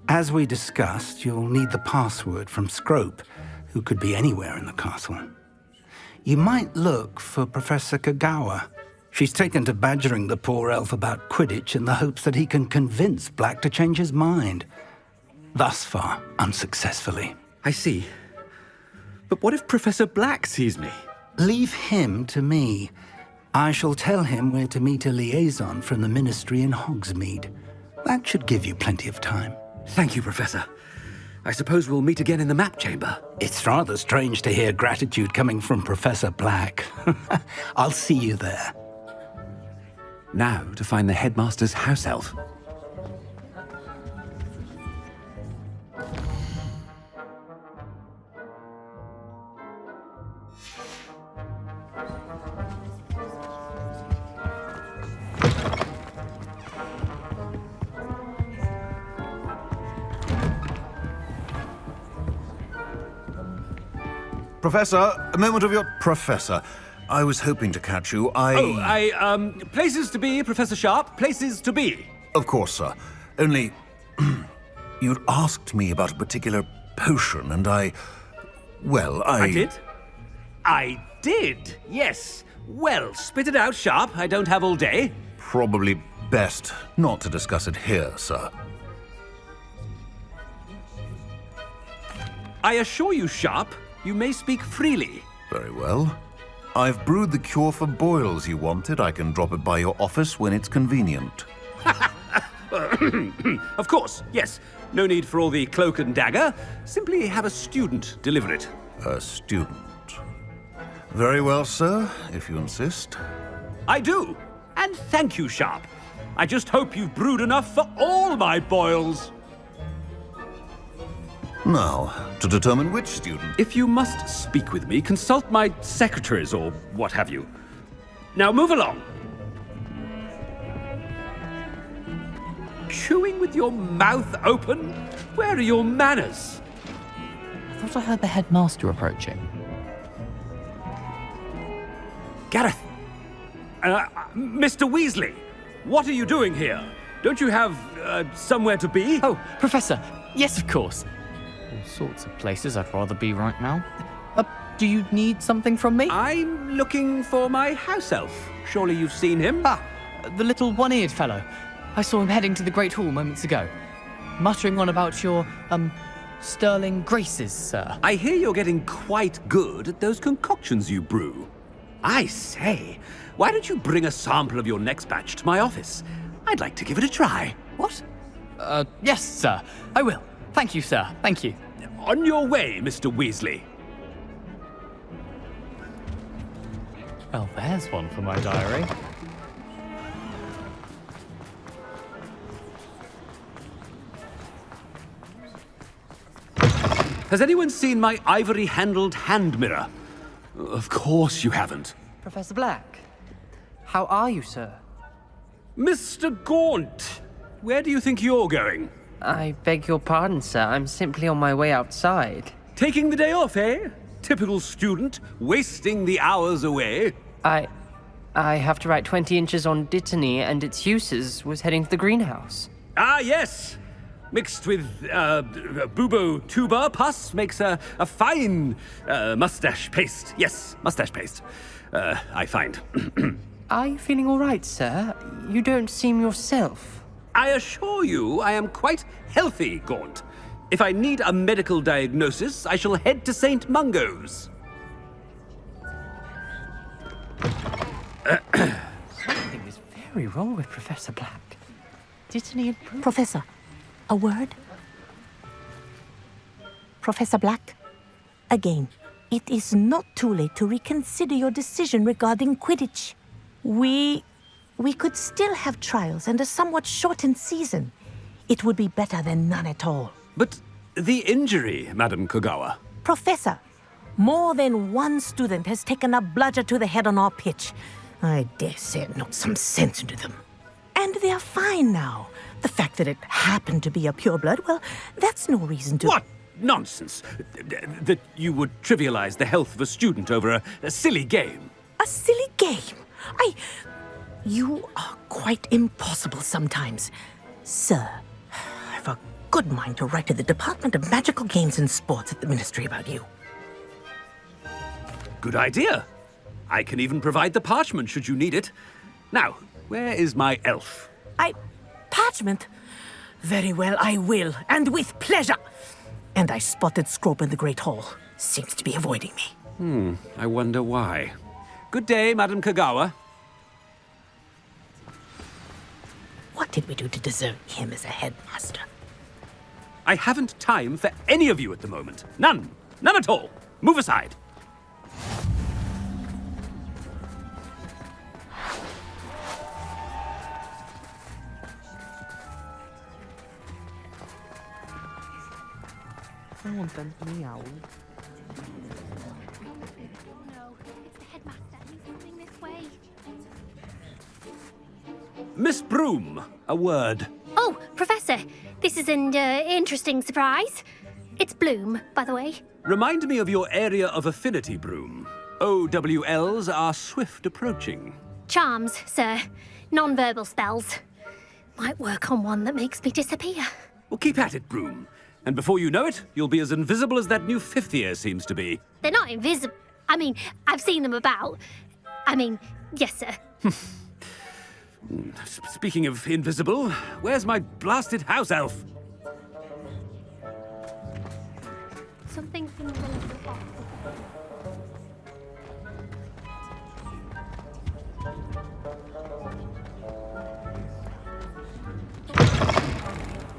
As we discussed, you'll need the password from Scrope, who could be anywhere in the castle. You might look for Professor Kagawa. She's taken to badgering the poor elf about Quidditch in the hopes that he can convince Black to change his mind. Thus far, unsuccessfully. I see. But what if Professor Black sees me? Leave him to me. I shall tell him where to meet a liaison from the ministry in Hogsmeade. That should give you plenty of time. Thank you, Professor. I suppose we'll meet again in the map chamber. It's rather strange to hear gratitude coming from Professor Black. I'll see you there. Now to find the headmaster's house elf. Professor, a moment of your... Professor, I was hoping to catch you. Places to be, Professor Sharp, places to be. Of course, sir. Only... you'd asked me about a particular potion, and I did? I did, yes. Well, spit it out, Sharp. I don't have all day. Probably best not to discuss it here, sir. I assure you, Sharp, you may speak freely. Very well. I've brewed the cure for boils you wanted. I can drop it by your office when it's convenient. Of course, yes. No need for all the cloak and dagger. Simply have a student deliver it. A student? Very well, sir, if you insist. I do. And thank you, Sharp. I just hope you've brewed enough for all my boils. Now, to determine which student... If you must speak with me, consult my secretaries or what have you. Now move along. Chewing with your mouth open? Where are your manners? I thought I heard the headmaster approaching. Gareth! Mr. Weasley, what are you doing here? Don't you have somewhere to be? Oh, Professor, yes, of course. All sorts of places I'd rather be right now. Do you need something from me? I'm looking for my house elf. Surely you've seen him? Ah, the little one-eared fellow. I saw him heading to the Great Hall moments ago, muttering on about your, sterling graces, sir. I hear you're getting quite good at those concoctions you brew. I say, why don't you bring a sample of your next batch to my office? I'd like to give it a try. What? Yes, sir. I will. Thank you, sir. Thank you. On your way, Mr. Weasley. Well, there's one for my diary. Has anyone seen my ivory-handled hand mirror? Of course you haven't. Professor Black, how are you, sir? Mr. Gaunt, where do you think you're going? I beg your pardon, sir. I'm simply on my way outside. Taking the day off, eh? Typical student, wasting the hours away. I have to write 20 inches on Dittany and its uses. Was heading to the greenhouse. Ah, yes. Mixed with bubo tuber pus makes a fine mustache paste. Yes, mustache paste. I find. Are you feeling all right, sir? You don't seem yourself. I assure you I am quite healthy, Gaunt. If I need a medical diagnosis, I shall head to St. Mungo's. Something is very wrong with Professor Black. Dittany and Professor, a word? Professor Black, again, it is not too late to reconsider your decision regarding Quidditch. We could still have trials and a somewhat shortened season. It would be better than none at all. But the injury, Madam Kogawa. Professor, more than one student has taken a bludger to the head on our pitch. I dare say it knocked some sense into them. And they're fine now. The fact that it happened to be a pureblood, well, that's no reason to... What nonsense! That you would trivialize the health of a student over a silly game. A silly game? You are quite impossible sometimes. Sir, I've a good mind to write to the Department of Magical Games and Sports at the Ministry about you. Good idea. I can even provide the parchment should you need it. Now, where is my elf? Parchment? Very well, I will, and with pleasure. And I spotted Scrope in the Great Hall. Seems to be avoiding me. I wonder why. Good day, Madam Kogawa. What did we do to deserve him as a headmaster? I haven't time for any of you at the moment. None. None at all. Move aside. No one sends me out. Miss Broom, a word. Oh, Professor, this is an interesting surprise. It's Bloom, by the way. Remind me of your area of affinity, Broom. OWLs are swift approaching. Charms, sir. Non-verbal spells. Might work on one that makes me disappear. Well, keep at it, Broom. And before you know it, you'll be as invisible as that new fifth year seems to be. They're not invisible. I mean, I've seen them about. I mean, yes, sir. Speaking of invisible, where's my blasted house elf? Something invisible.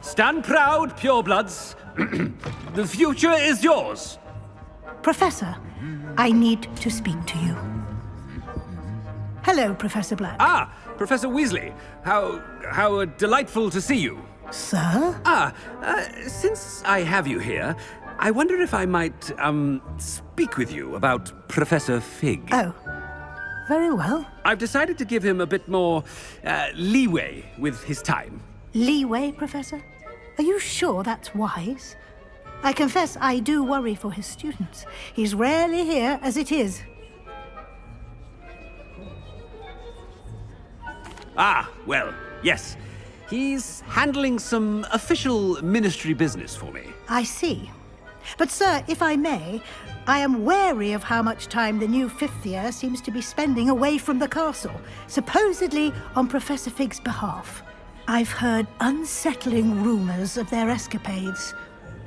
Stand proud, purebloods. The future is yours. Professor, I need to speak to you. Hello, Professor Black. Ah, Professor Weasley. How delightful to see you. Sir? Since I have you here, I wonder if I might, speak with you about Professor Fig. Oh, very well. I've decided to give him a bit more, leeway with his time. Leeway, Professor? Are you sure that's wise? I confess I do worry for his students. He's rarely here as it is. Ah, well, yes. He's handling some official ministry business for me. I see. But, sir, if I may, I am wary of how much time the new fifth year seems to be spending away from the castle, supposedly on Professor Fig's behalf. I've heard unsettling rumors of their escapades.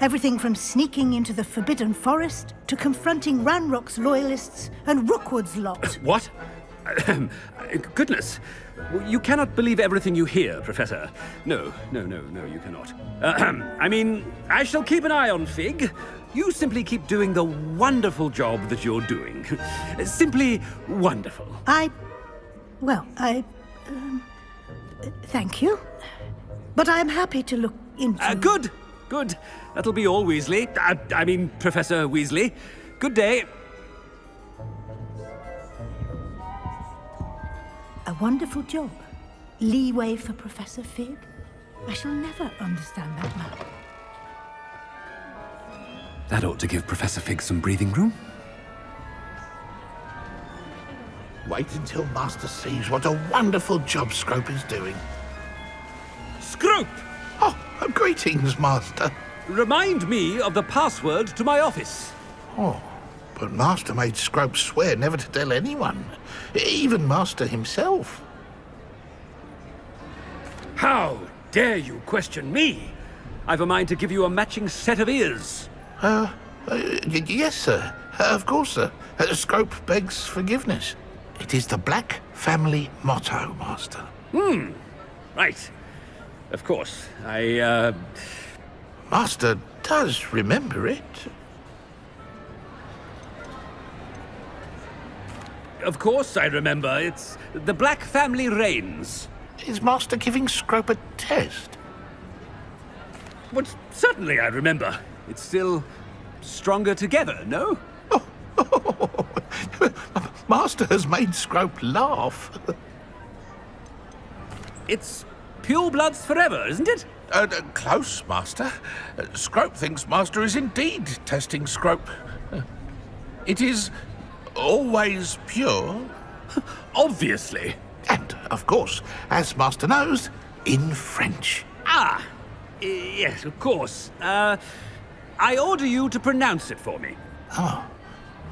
Everything from sneaking into the Forbidden Forest to confronting Ranrock's loyalists and Rookwood's lot. What? Goodness. You cannot believe everything you hear, Professor. No, you cannot. I mean, I shall keep an eye on Fig. You simply keep doing the wonderful job that you're doing. Simply wonderful. Thank you. But I'm happy to look into... Good. That'll be all, Weasley. I mean, Professor Weasley. Good day. A wonderful job. Leeway for Professor Fig. I shall never understand that man. That ought to give Professor Fig some breathing room. Wait until Master sees what a wonderful job Scrope is doing. Scrope! Oh, greetings, Master. Remind me of the password to my office. Oh, but Master made Scrope swear never to tell anyone, even Master himself. How dare you question me? I've a mind to give you a matching set of ears. Yes, sir. Of course, sir. Scrope begs forgiveness. It is the Black family motto, Master. Right. Of course. Master does remember it. Of course I remember. It's the Black family reigns. Is Master giving Scrope a test? But certainly I remember. It's still stronger together, no? Master has made Scrope laugh. It's purebloods forever, isn't it? Close, Master. Scrope thinks Master is indeed testing Scrope. It is always pure. Obviously. And, of course, as Master knows, in French. Yes, of course. I order you to pronounce it for me. Oh,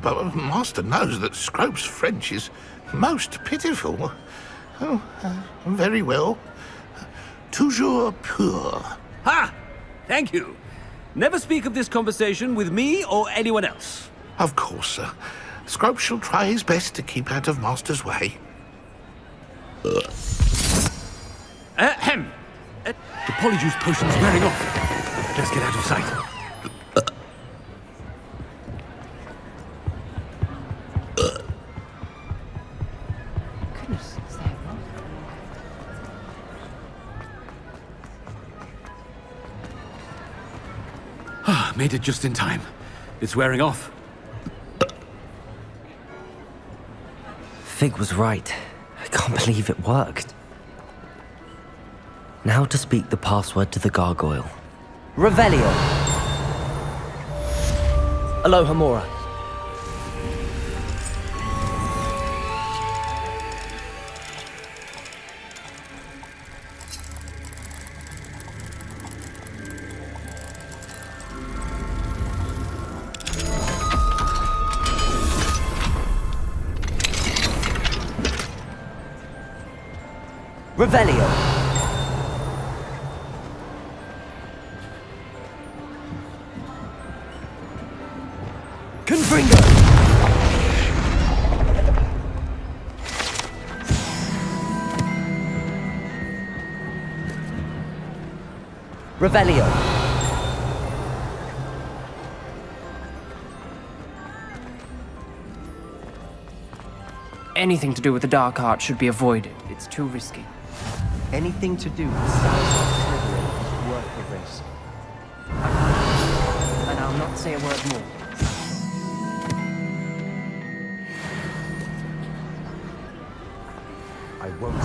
but Master knows that Scrope's French is most pitiful. Oh, very well. Toujours pur. Ha! Thank you. Never speak of this conversation with me or anyone else. Of course, sir. Scrope shall try his best to keep out of Master's way. The Polyjuice potion's wearing off. I'd best get out of sight. Goodness, is there one? Made it just in time. It's wearing off. Fig was right. I can't believe it worked. Now to speak the password to the gargoyle. Revelio. Alohomora. Revelio. Confringo. Revelio. Anything to do with the dark art should be avoided. It's too risky. Anything to do with Salazar Slytherin is worth the risk. And I'll not say a word more. I won't.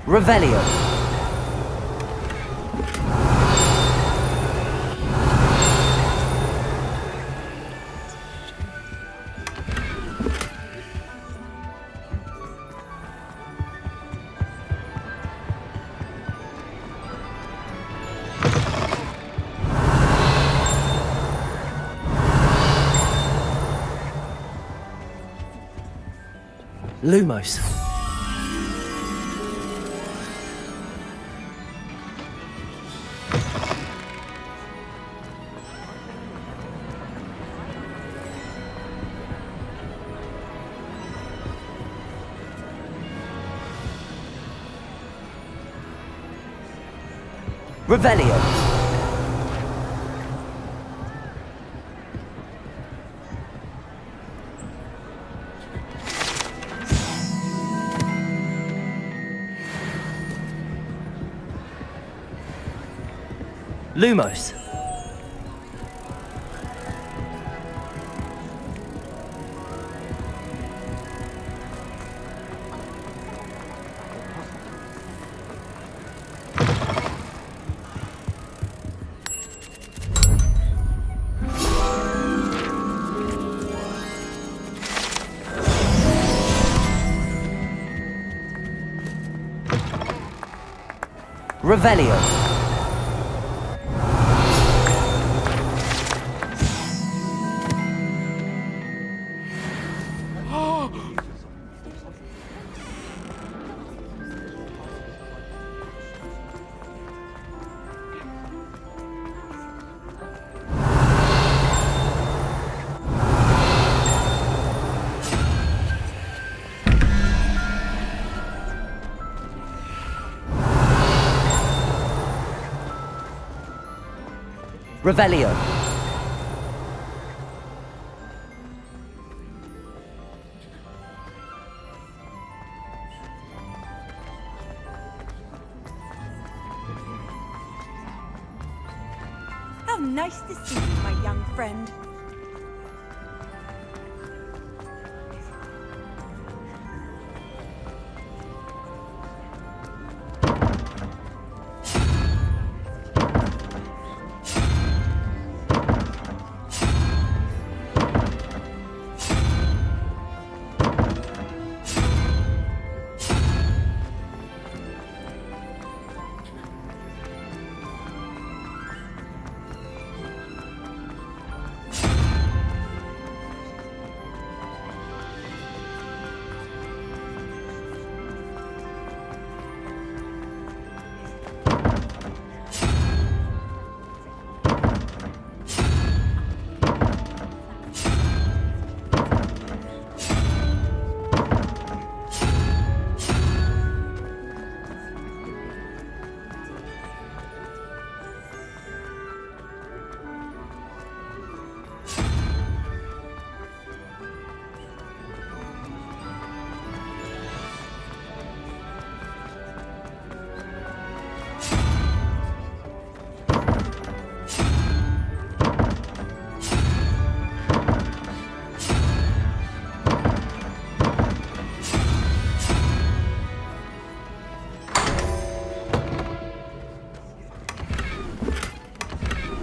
Revelio. Lumos. Revelio. Lumos. Revelio. Revelio. How nice to see you, my young friend.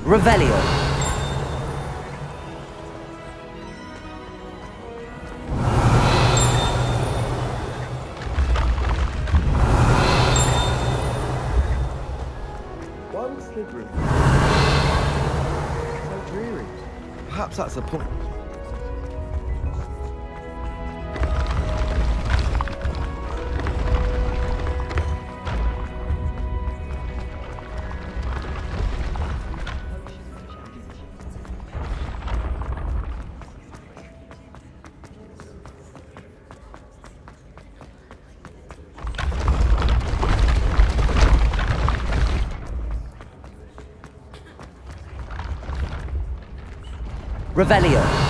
Revelio. Why would Slytherin? So dreary. Perhaps that's the point. Revelio.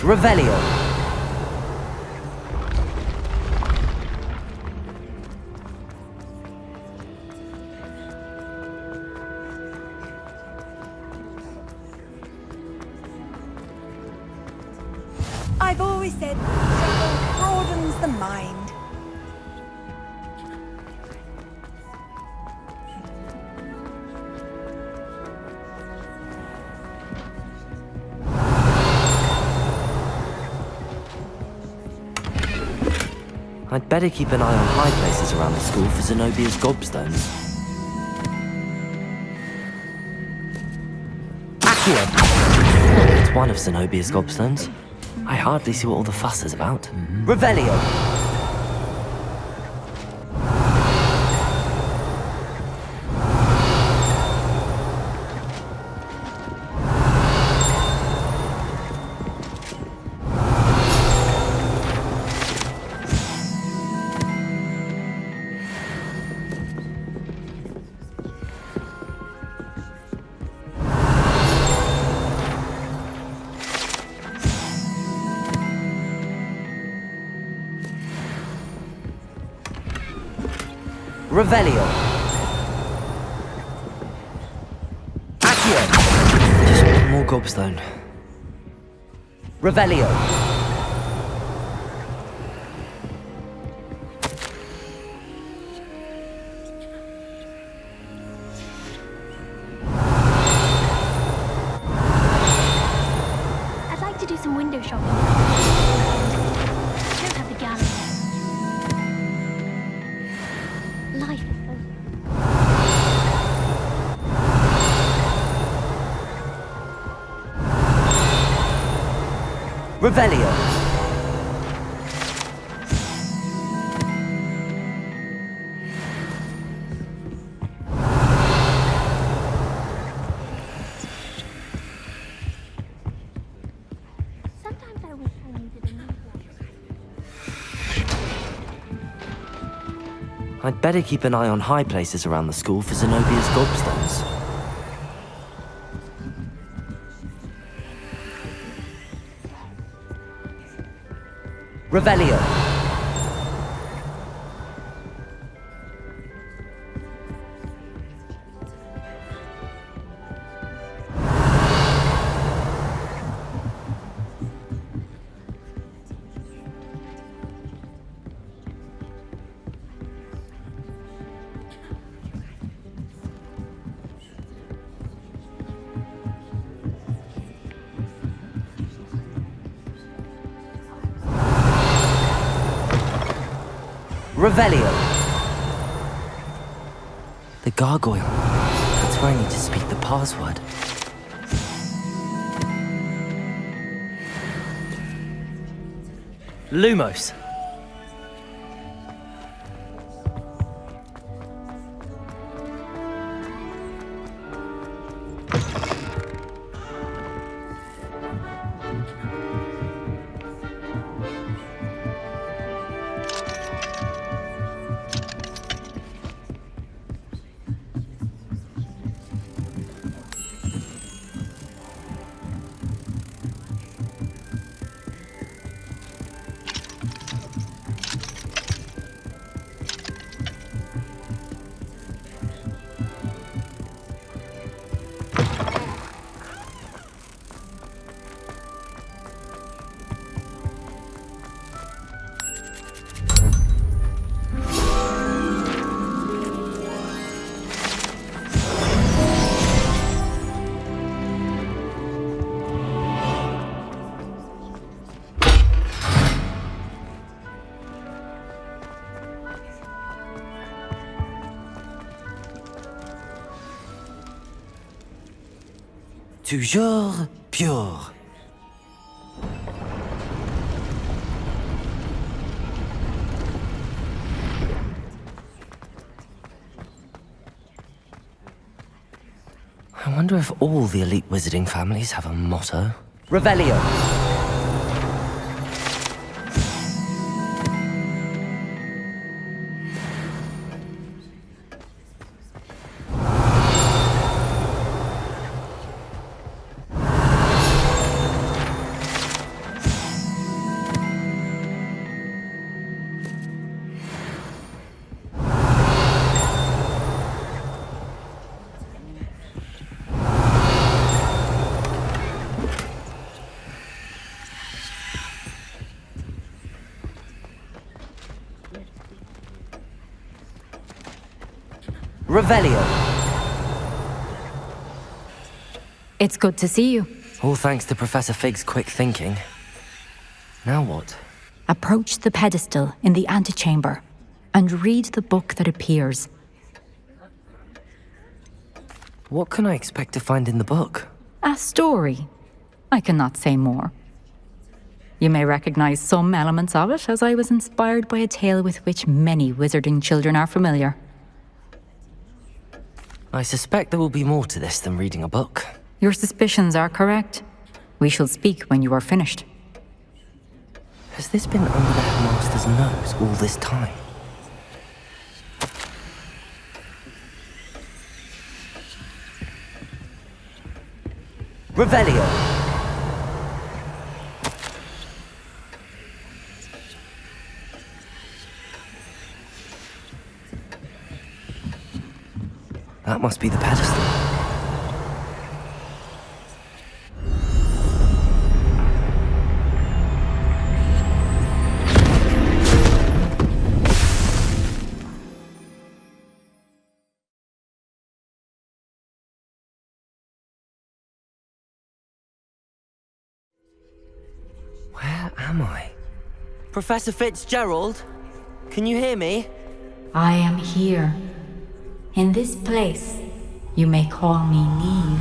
Revelio. I've always said travel broadens the mind. I'd better keep an eye on high places around the school for Zenobia's gobstones. Accio! It's one of Zenobia's gobstones. I hardly see what all the fuss is about. Revelio! Revelio. Accio. Just one more gobstone. Revelio. I'd like to do some window shopping. I don't have the gallery. Life is Revelio. I'd better keep an eye on high places around the school for Zenobia's gobstones. Revelio! Revelio! The gargoyle. That's where I need to speak the password. Lumos. Toujours pure. I wonder if all the elite wizarding families have a motto. Revelio. Revelio. It's good to see you. All thanks to Professor Fig's quick thinking. Now what? Approach the pedestal in the antechamber and read the book that appears. What can I expect to find in the book? A story. I cannot say more. You may recognize some elements of it, as I was inspired by a tale with which many wizarding children are familiar. I suspect there will be more to this than reading a book. Your suspicions are correct. We shall speak when you are finished. Has this been under the headmaster's nose all this time? Revelio! That must be the pedestal. Where am I? Professor Fitzgerald? Can you hear me? I am here. In this place, you may call me Neve.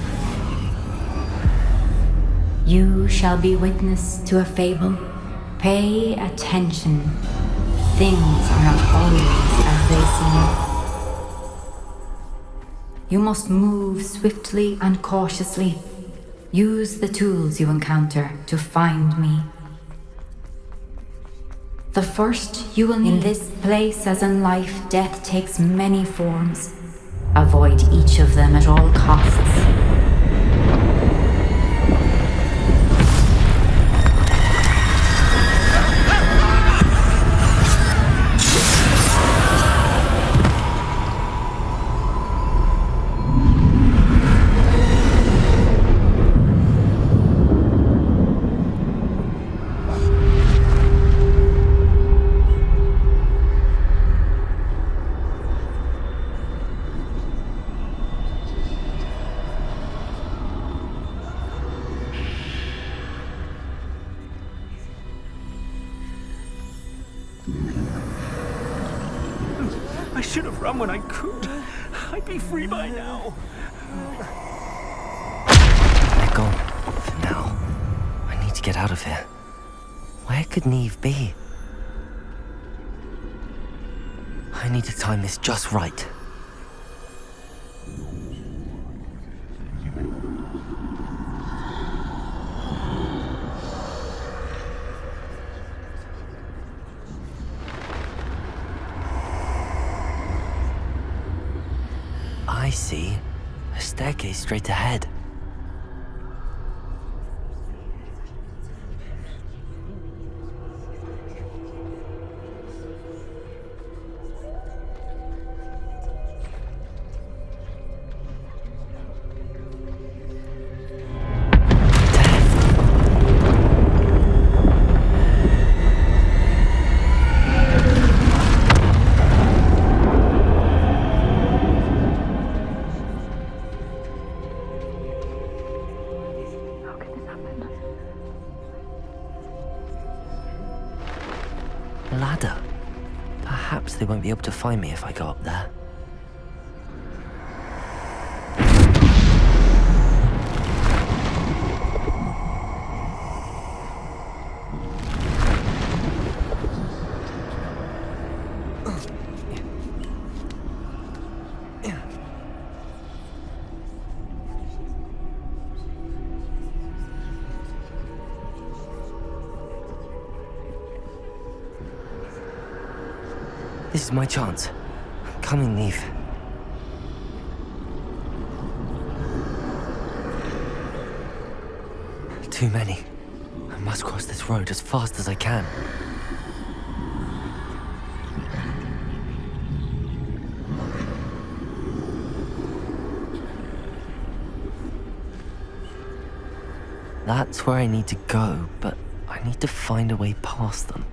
You shall be witness to a fable. Pay attention. Things are not always as they seem. You must move swiftly and cautiously. Use the tools you encounter to find me. The first you will need. In this place, as in life, death takes many forms. Avoid each of them at all costs. I should have run when I could. I'd be free by now. They're gone. For now. I need to get out of here. Where could Neve be? I need to time this just right. I see. A staircase straight ahead. Ladder. Perhaps they won't be able to find me if I go up there. This is my chance. I'm coming, Neve. Too many. I must cross this road as fast as I can. That's where I need to go, but I need to find a way past them.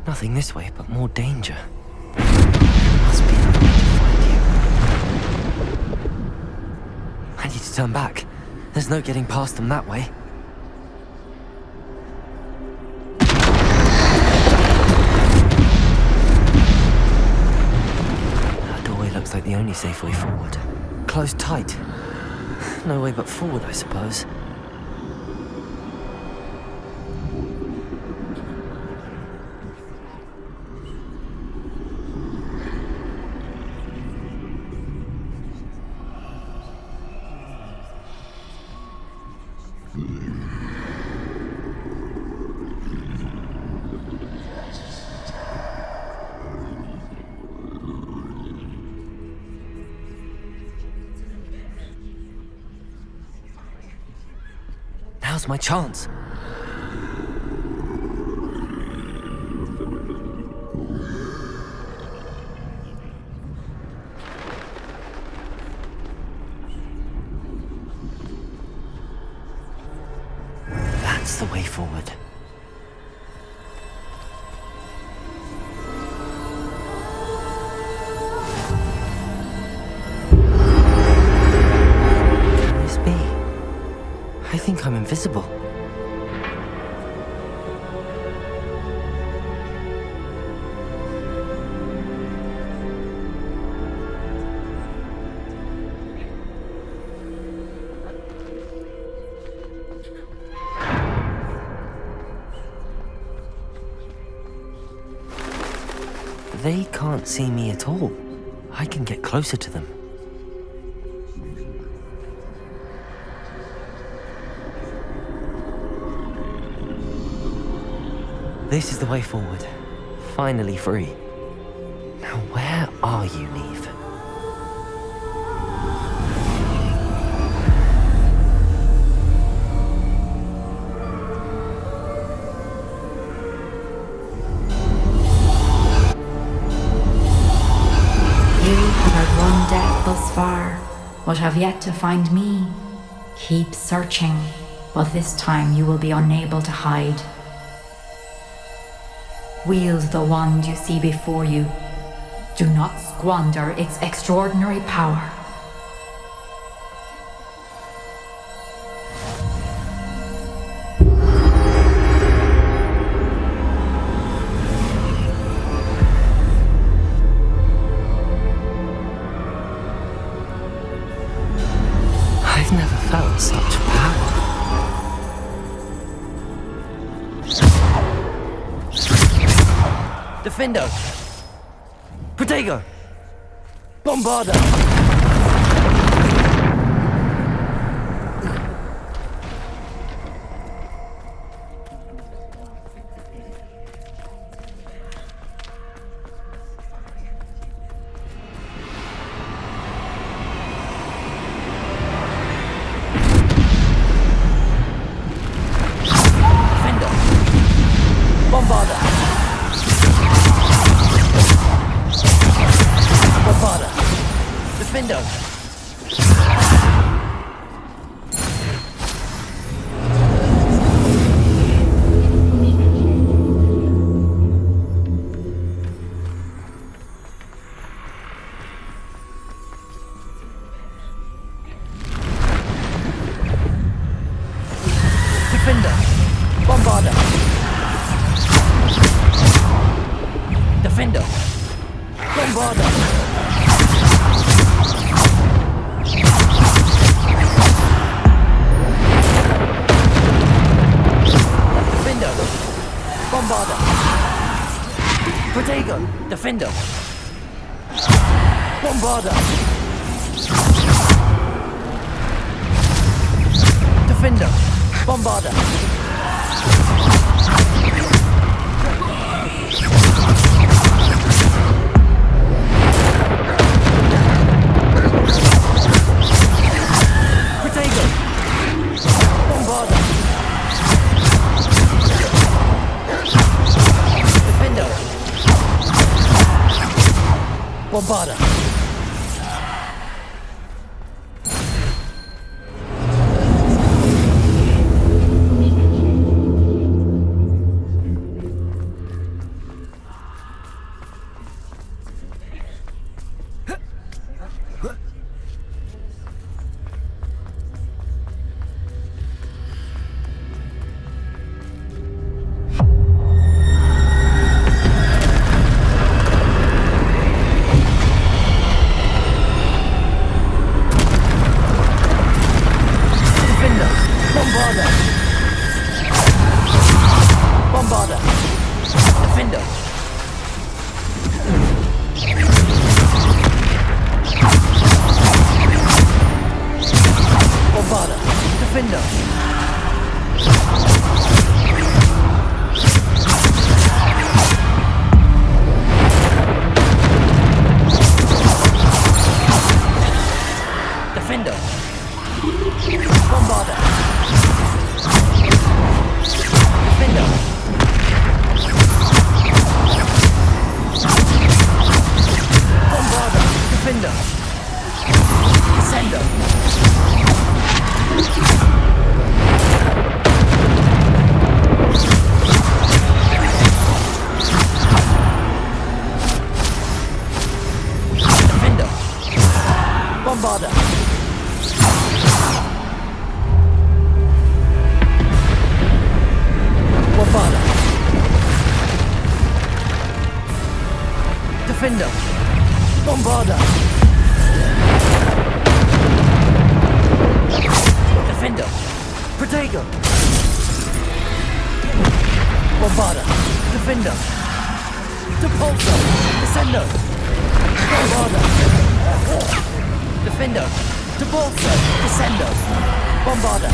Nothing this way, but more danger. There must be another way to find you. I need to turn back. There's no getting past them that way. That doorway looks like the only safe way forward. Closed tight. No way but forward, I suppose. Now's my chance. That's the way forward. I think I'm invisible. They can't see me at all. I can get closer to them. This is the way forward. Finally free. Now where are you, Neve? One death thus far, but have yet to find me. Keep searching, but this time you will be unable to hide. Wield the wand you see before you. Do not squander its extraordinary power. I've never felt such power. Defendo! Protego! Bombarda! Defendo! Bombarda! Defendo! Bombarda! Protego! Bombarda! Defendo! Bombarda! Defender. Bombarder. Defender. Protagonist. Bombarder. Defender. Depulsor. Descender. Bombarder. Defender. Depulsor. Descender. Bombarder.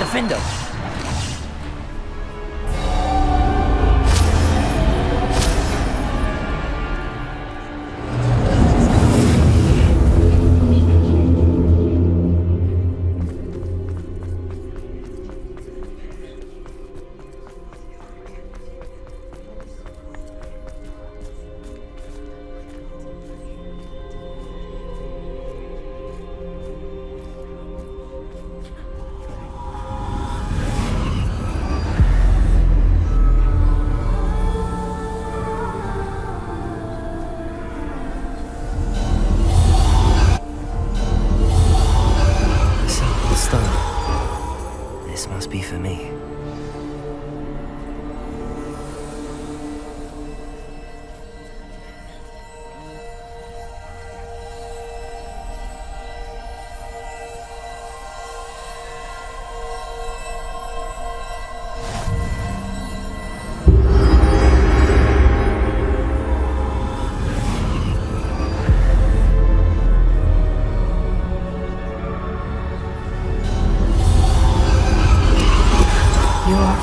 Defender. Be for me.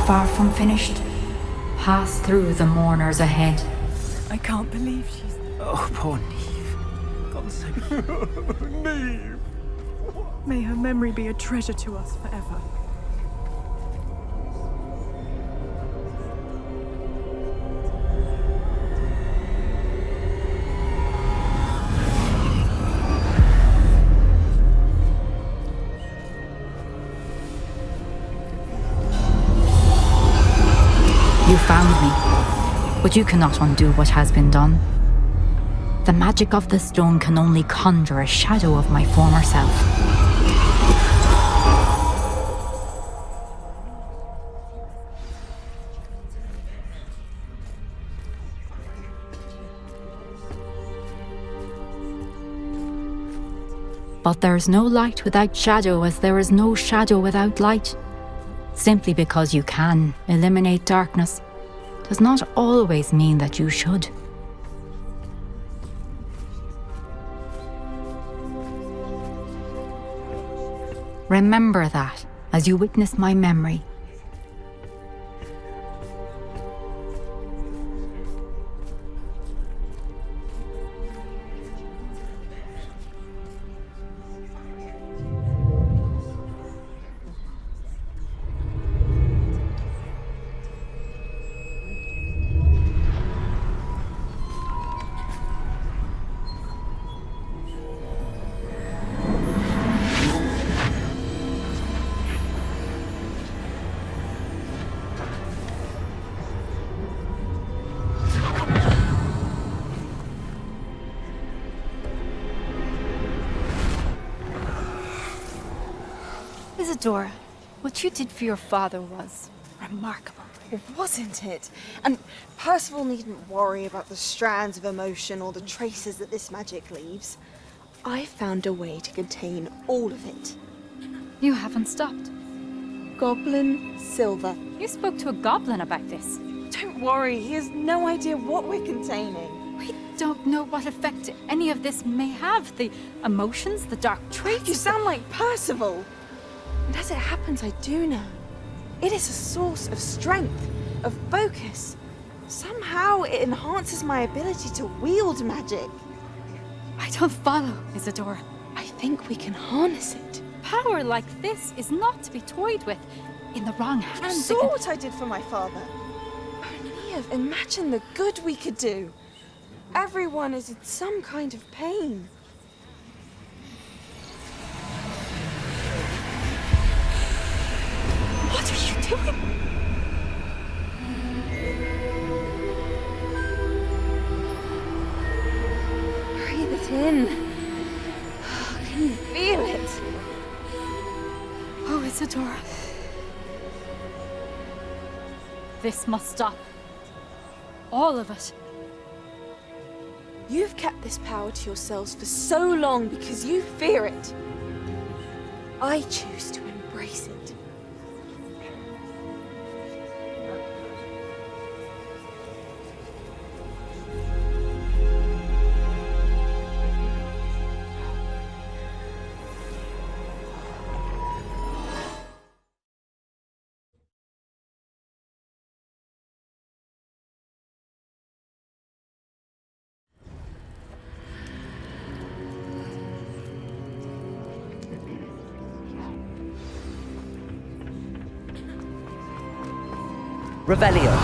Far from finished. Pass through the mourners ahead. I can't believe she's... Oh, poor Neve. God's sake. Neve! May her memory be a treasure to us forever. You found me, but you cannot undo what has been done. The magic of the stone can only conjure a shadow of my former self. But there's no light without shadow, as there is no shadow without light. Simply because you can eliminate darkness does not always mean that you should. Remember that as you witness my memory. Isadora, what you did for your father was remarkable. Wasn't it? And Percival needn't worry about the strands of emotion or the traces that this magic leaves. I found a way to contain all of it. You haven't stopped. Goblin Silver. You spoke to a goblin about this. Don't worry, he has no idea what we're containing. We don't know what effect any of this may have. The emotions, the dark traits. You sound like Percival. And as it happens, I do know. It is a source of strength, of focus. Somehow it enhances my ability to wield magic. I don't follow, Isadora. I think we can harness it. Power like this is not to be toyed with. In the wrong hands. You saw what I did for my father. O'Neill, imagine the good we could do. Everyone is in some kind of pain. What are you doing? This must stop. All of it. You've kept this power to yourselves for so long because you fear it. I choose to embrace it. Revelio.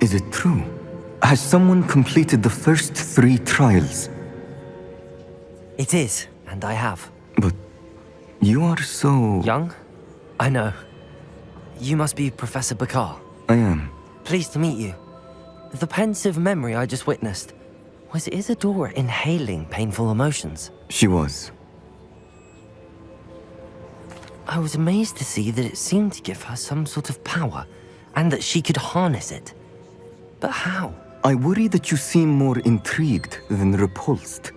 Is it true? Has someone completed the first 3 trials? It is, and I have. But you are so... Young? I know. You must be Professor Bakar. I am. Pleased to meet you. The pensive memory I just witnessed, was Isadora inhaling painful emotions? She was. I was amazed to see that it seemed to give her some sort of power, and that she could harness it. But how? I worry that you seem more intrigued than repulsed.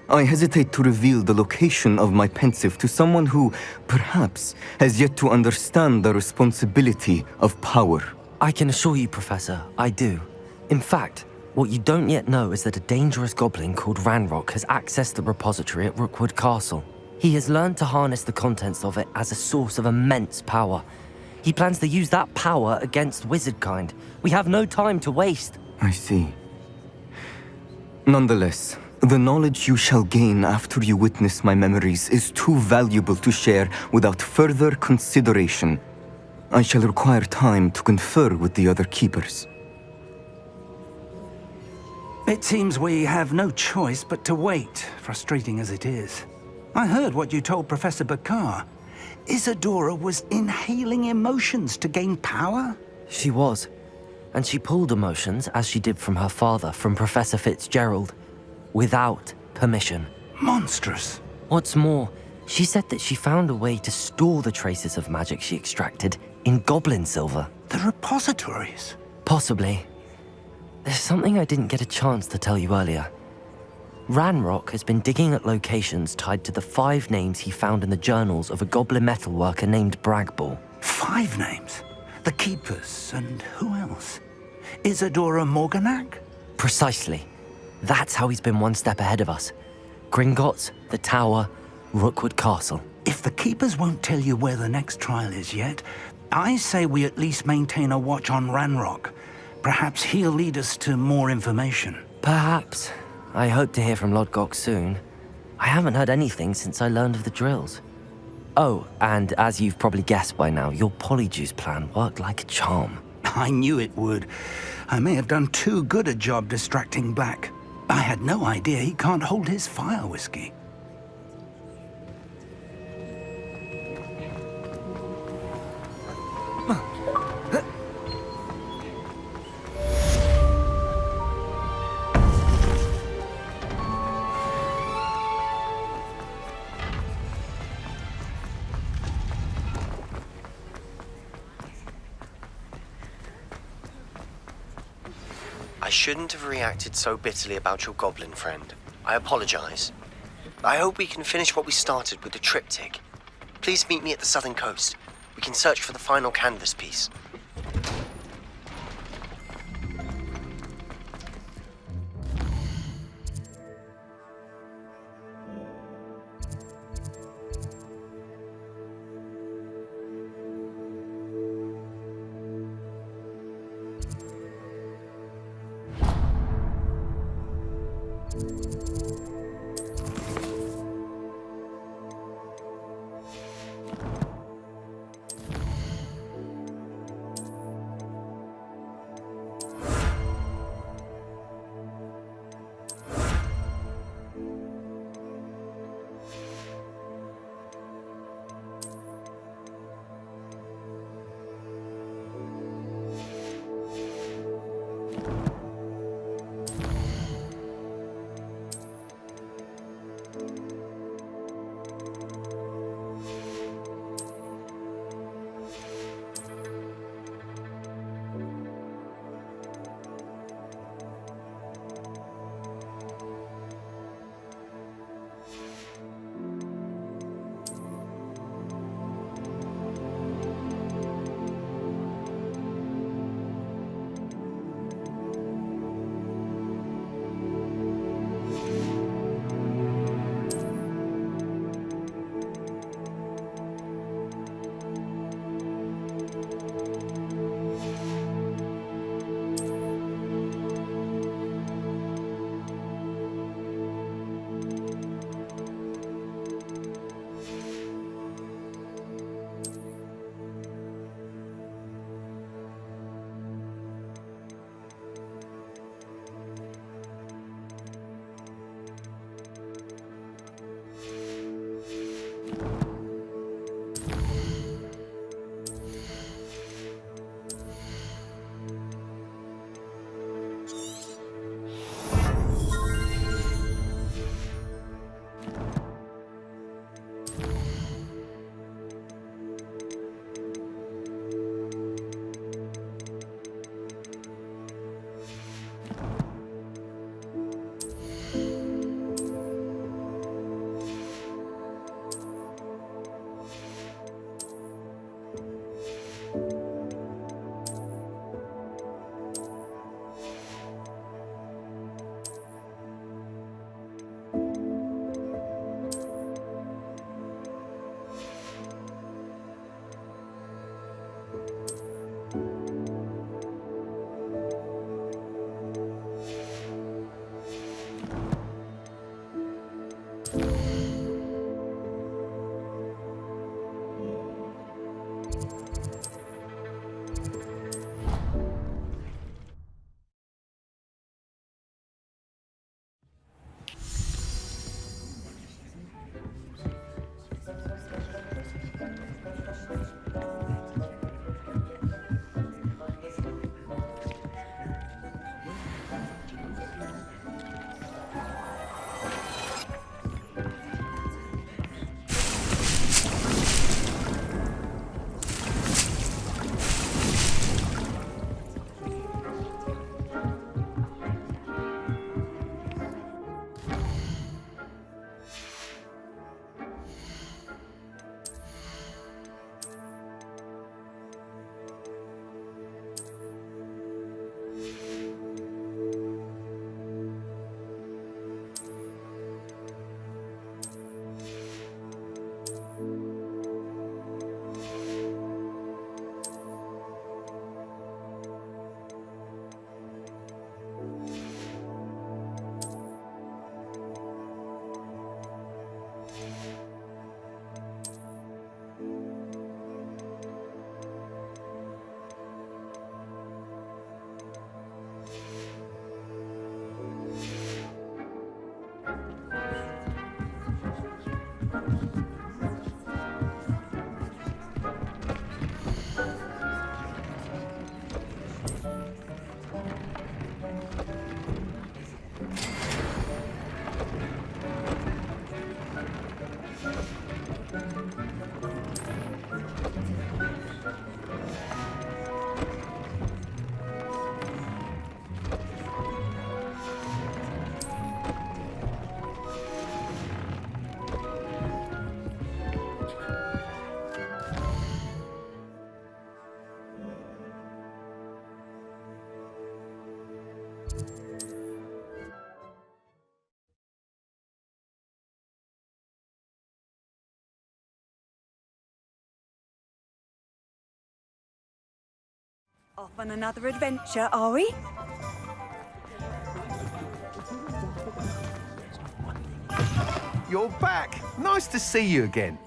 I hesitate to reveal the location of my pensive to someone who, perhaps, has yet to understand the responsibility of power. I can assure you, Professor, I do. In fact, what you don't yet know is that a dangerous goblin called Ranrock has accessed the repository at Rookwood Castle. He has learned to harness the contents of it as a source of immense power. He plans to use that power against wizardkind. We have no time to waste. I see. Nonetheless, the knowledge you shall gain after you witness my memories is too valuable to share without further consideration. I shall require time to confer with the other keepers. It seems we have no choice but to wait, frustrating as it is. I heard what you told Professor Bakar. Isadora was inhaling emotions to gain power? She was. And she pulled emotions, as she did from her father, from Professor Fitzgerald, without permission. Monstrous. What's more, she said that she found a way to store the traces of magic she extracted in goblin silver. The repositories? Possibly. There's something I didn't get a chance to tell you earlier. Ranrock has been digging at locations tied to the 5 names he found in the journals of a goblin metalworker named Bragball. 5 names? The Keepers, and who else? Isadora Morganac? Precisely. That's how he's been one step ahead of us. Gringotts, the Tower, Rookwood Castle. If the Keepers won't tell you where the next trial is yet, I say we at least maintain a watch on Ranrock. Perhaps he'll lead us to more information. Perhaps. I hope to hear from Lodgok soon. I haven't heard anything since I learned of the drills. Oh, and as you've probably guessed by now, your Polyjuice plan worked like a charm. I knew it would. I may have done too good a job distracting Black. I had no idea he can't hold his fire whiskey. I shouldn't have reacted so bitterly about your goblin friend. I apologize. I hope we can finish what we started with the triptych. Please meet me at the southern coast. We can search for the final canvas piece. Off on another adventure, are we? You're back. Nice to see you again.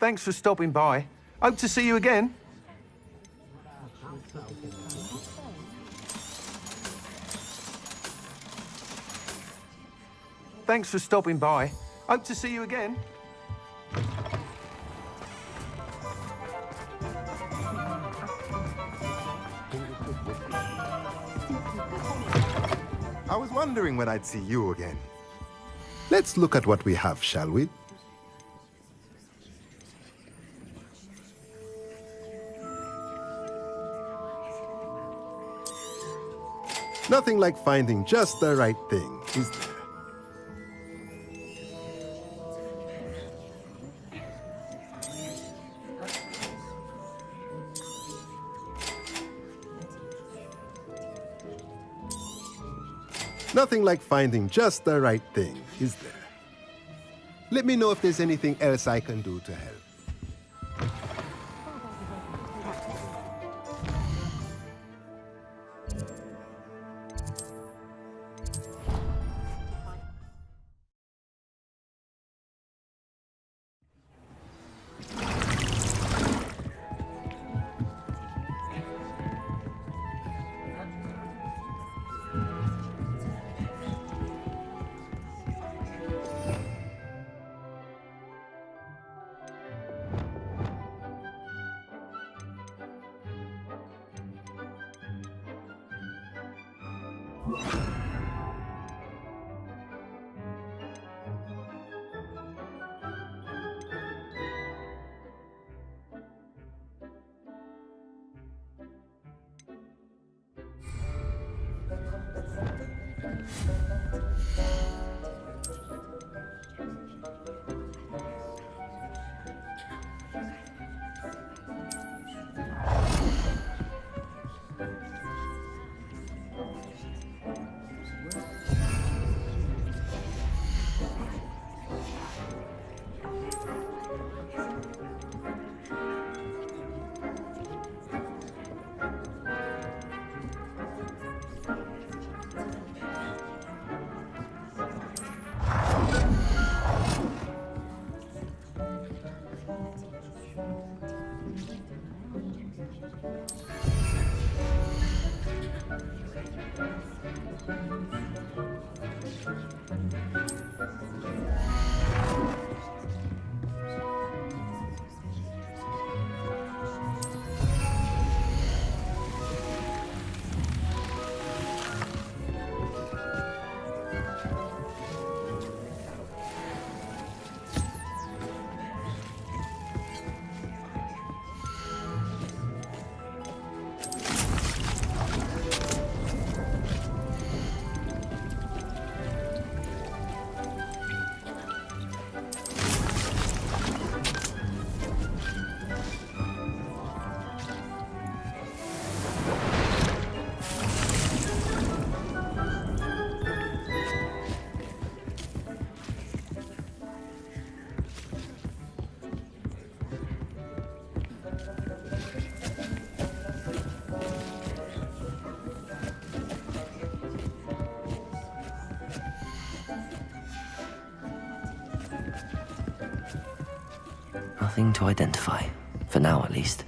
Thanks for stopping by. Hope to see you again. Thanks for stopping by. Hope to see you again. I was wondering when I'd see you again. Let's look at what we have, shall we? Nothing like finding just the right thing, is there? Nothing like finding just the right thing, is there? Let me know if there's anything else I can do to help. Nothing to identify, for now at least.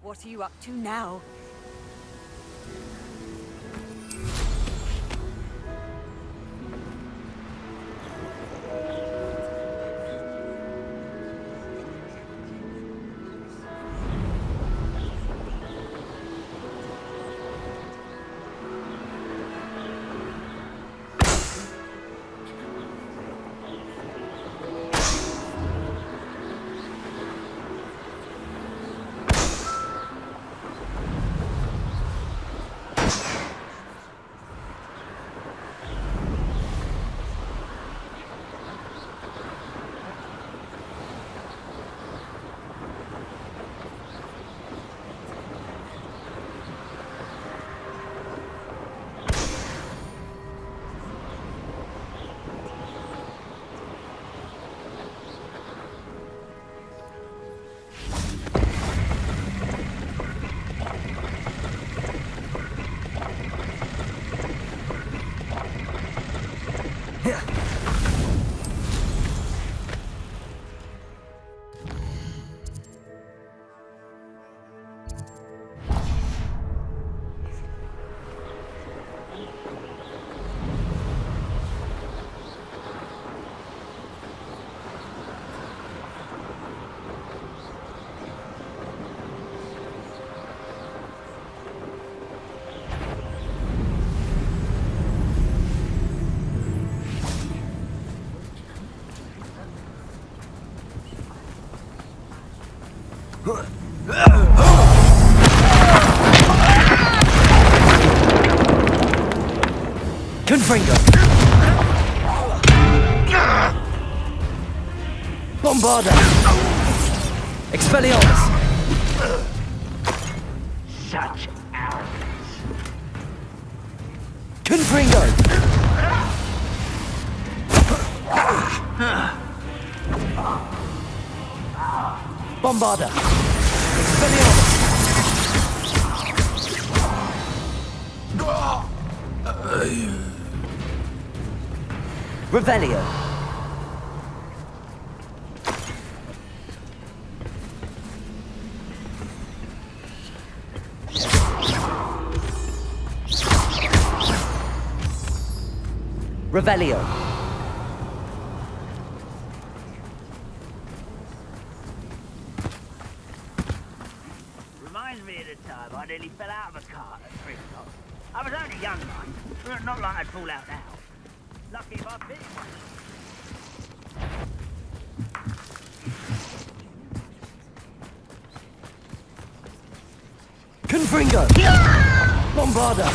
What are you up to now? Confringo! Bombarda! Expelliarmus! Such arrogance. Confringo! Bombarda! Expelliarmus! Revelio! Revelio! Reminds me of the time I nearly fell out of a cart at 3 o'clock. I was only young, mind. Not like I'd fall out now. Lucky if I finished one. Confringo! Bombarda!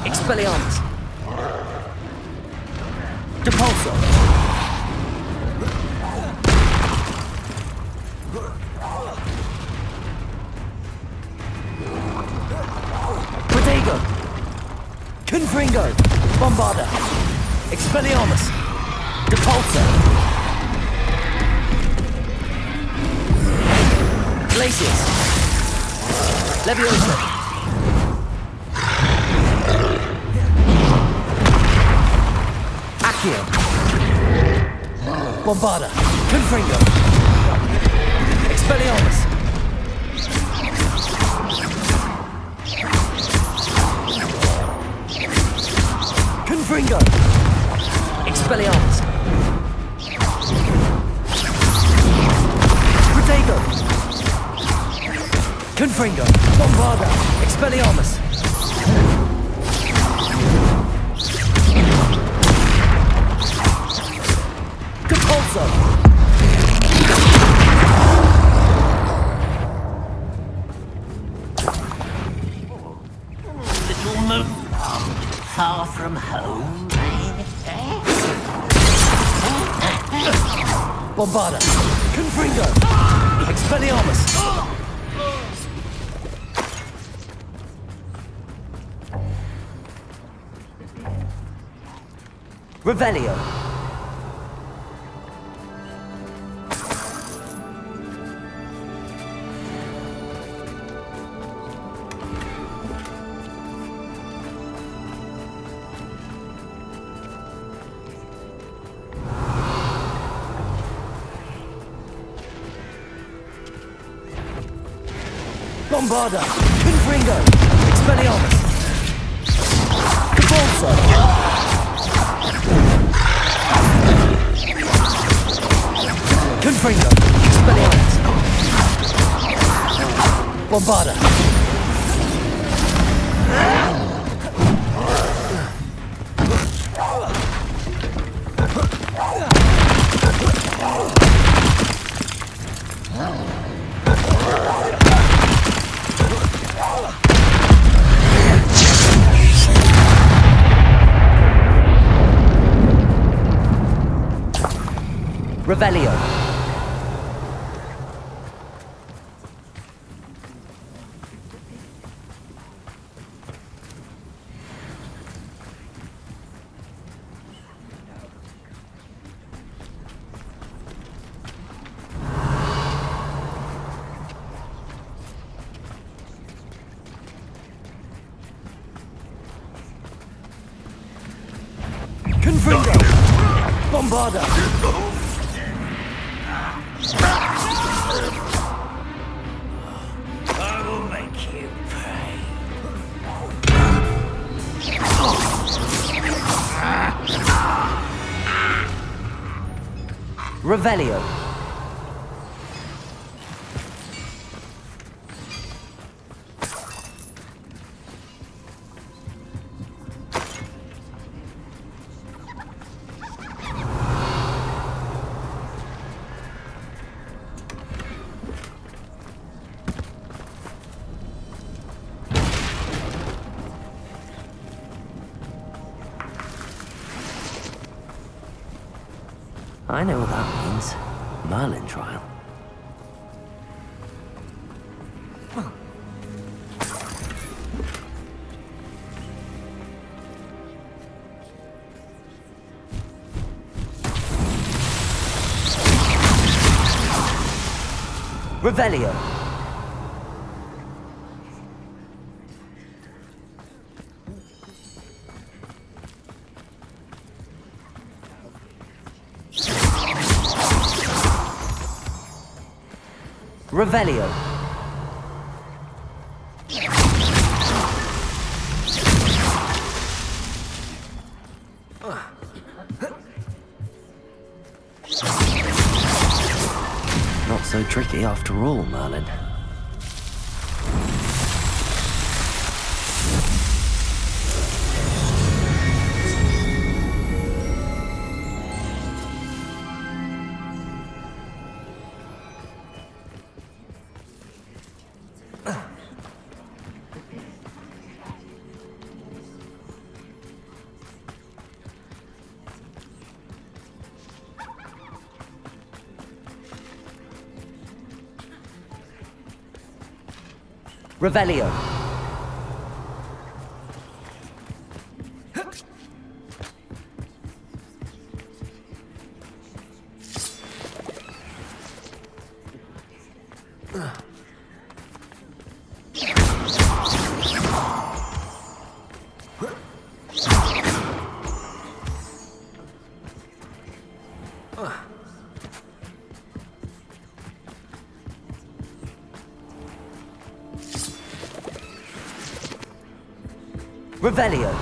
Expelliarmus! Depulso! Protego! Confringo! Bombarda! Expelliarmus! Depulso! Glacius! Levioso! Accio! Bombarda! Confringo! Expelliarmus! Confringo! Expelliarmus! Protego! Confringo! Bombarda! Expelliarmus! Compulso! Little moon, far from home. Bombarda! Confringo! Expelliarmus! Revelio! Bombarda! Confringo! Expelliarmus! Repulsor! Confringo! Expelliarmus! Bombarda! Revelio. Confringo. Bombarda. I will make you pay. Revelio. I know what that means. Merlin trial. Revelio. Revelio. Not so tricky after all, Merlin. Revelio. Revelio.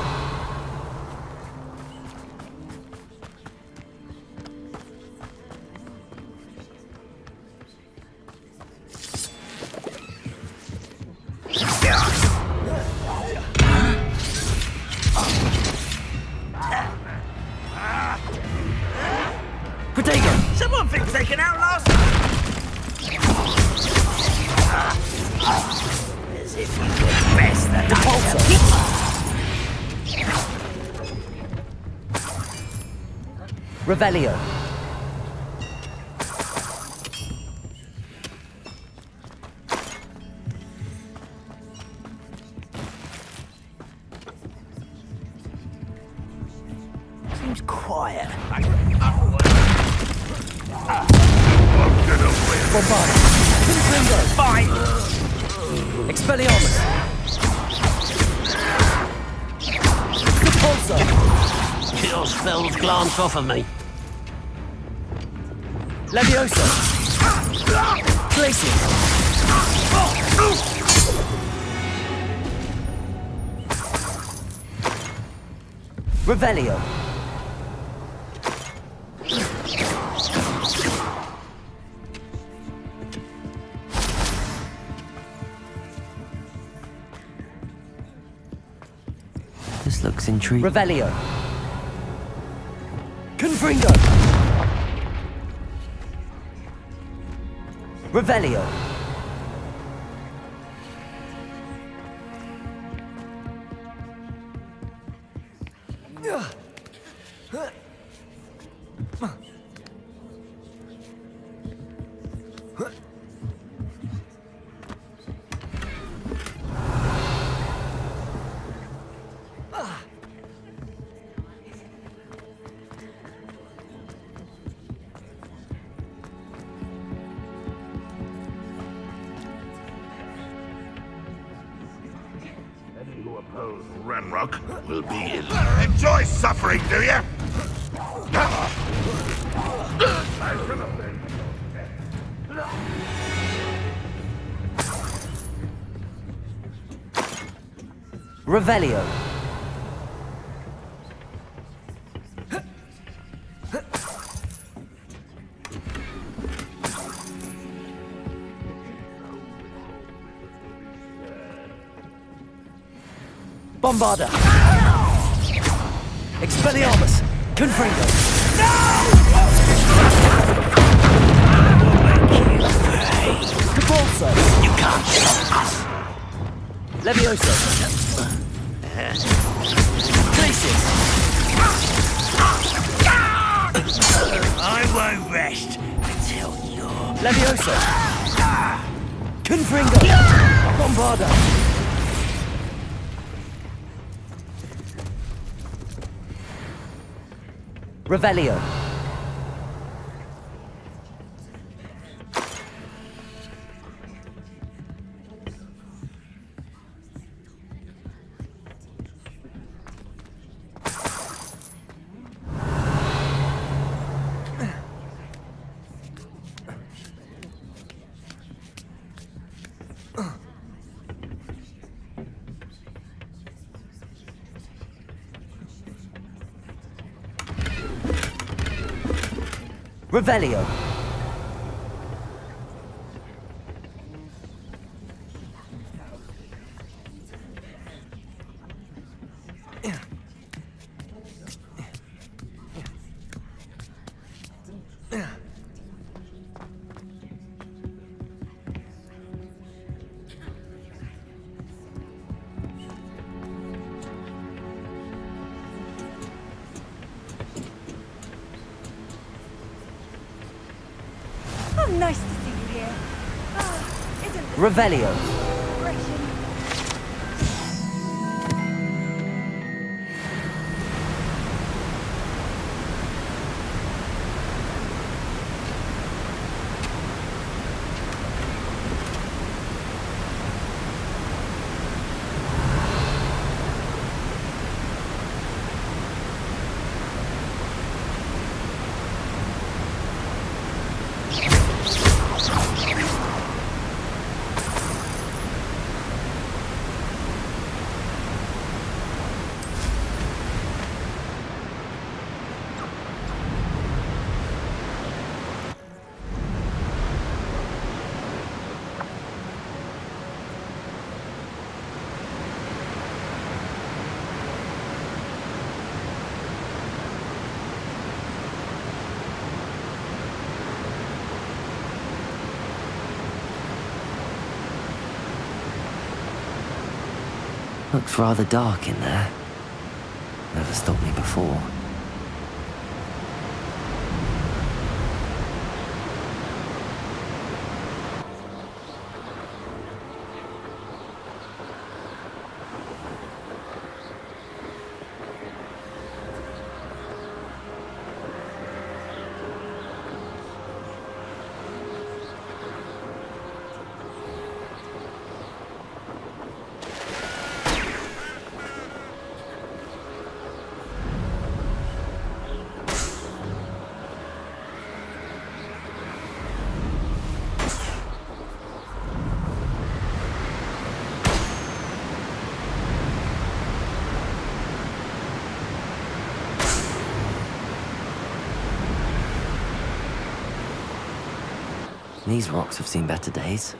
Protagonist. Someone thinks they can outlast us. As if you were best that Revelio. Seems quiet. Bombard. Confringo. Fight. Expelliarmus. Repulsor. Your spells glance off of me. Leviosa. Glacier. Revelio. This looks intriguing. Revelio. Confringo. Revelio. Ranrock will be in. Enjoy suffering, do you? Revelio. Bombarda. Expelliarmus. Confringo. Cabalso. You can't stop us. Levioso. Places. I won't rest until you're... Levioso. Confringo. Bombarda. Revelio. Revelio. Oh, nice to see you here. Isn't this Revelio. refreshing? Looks rather dark in there. Never stopped me before. These rocks have seen better days.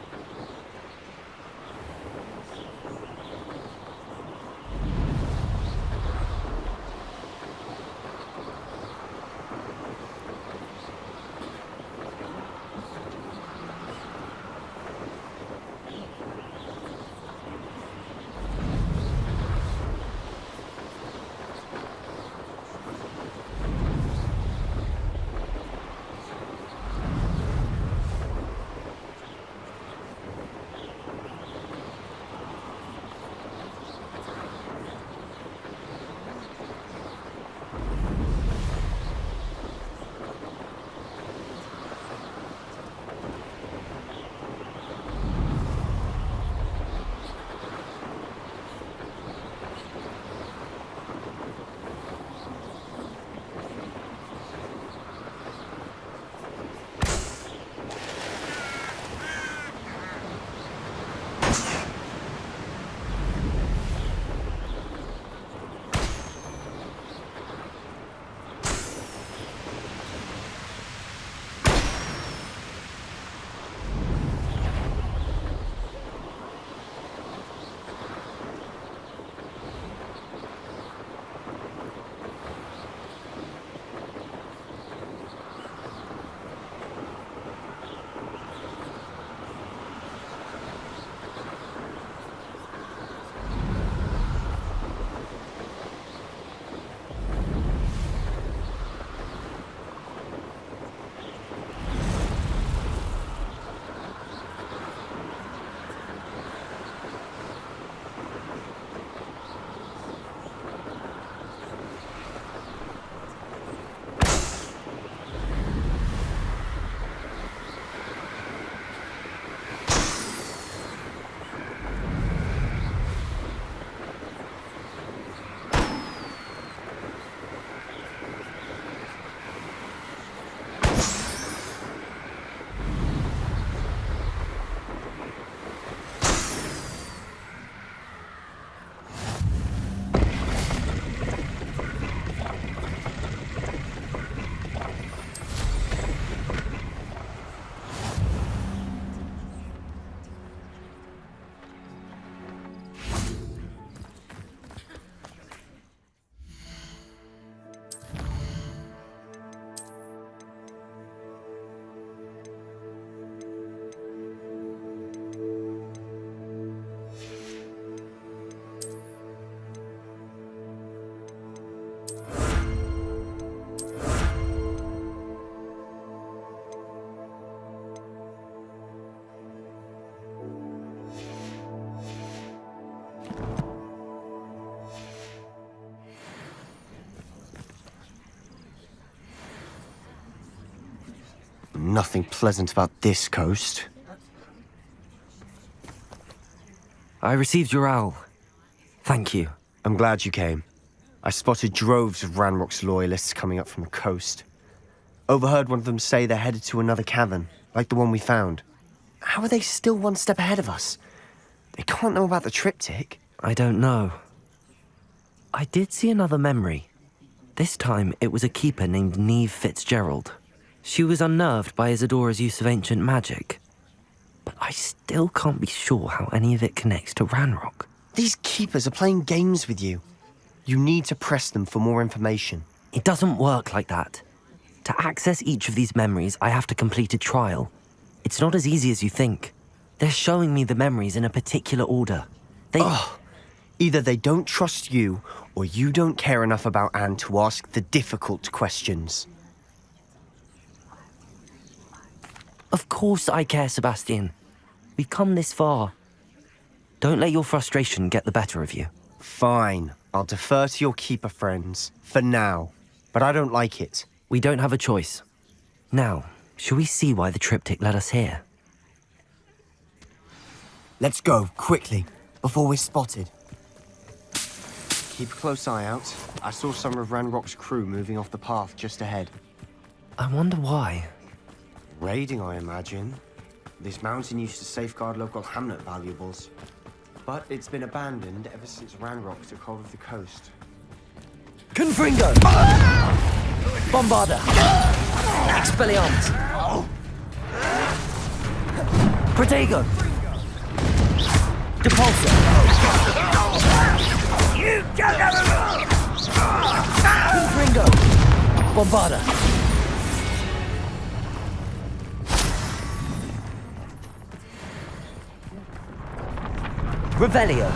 Nothing pleasant about this coast. I received your owl. Thank you. I'm glad you came. I spotted droves of Ranrock's loyalists coming up from the coast. Overheard one of them say they're headed to another cavern, like the one we found. How are they still one step ahead of us? They can't know about the triptych. I don't know. I did see another memory. This time, it was a keeper named Neve Fitzgerald. She was unnerved by Isadora's use of ancient magic. But I still can't be sure how any of it connects to Ranrock. These keepers are playing games with you. You need to press them for more information. It doesn't work like that. To access each of these memories, I have to complete a trial. It's not as easy as you think. They're showing me the memories in a particular order. Either they don't trust you, or you don't care enough about Anne to ask the difficult questions. Of course I care, Sebastian. We've come this far. Don't let your frustration get the better of you. Fine. I'll defer to your keeper friends, for now. But I don't like it. We don't have a choice. Now, shall we see why the triptych led us here? Let's go, quickly, before we're spotted. Keep a close eye out. I saw some of Ranrock's crew moving off the path just ahead. I wonder why. Raiding, I imagine. This mountain used to safeguard local hamlet valuables. But it's been abandoned ever since Ranrock took hold of the coast. Confringo! Bombarda! Expelliarmus! Protego! Depulsor! You don't have Ringo! Bombarda! Revelio!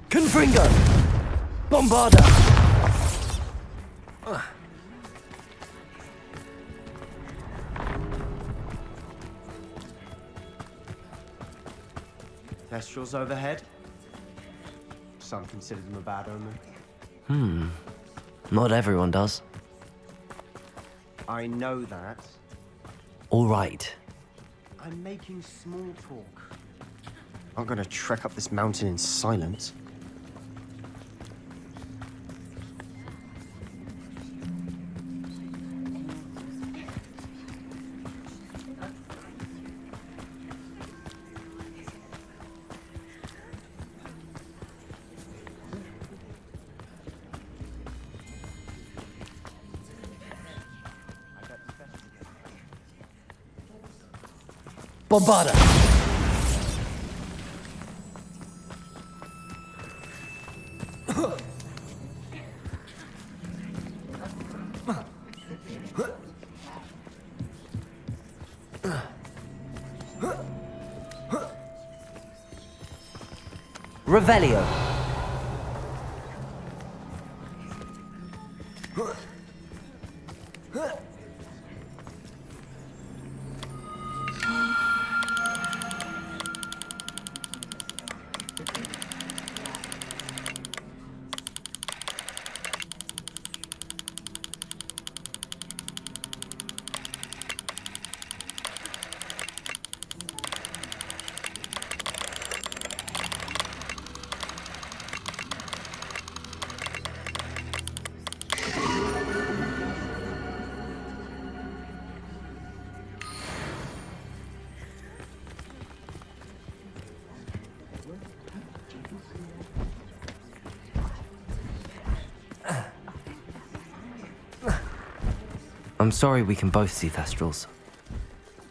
Confringo! Bombarda! Kestrels overhead? Some consider them a bad omen. Not everyone does. I know that. All right. I'm making small talk. I'm gonna trek up this mountain in silence. Bombarda! Revelio! I'm sorry we can both see Thestrals.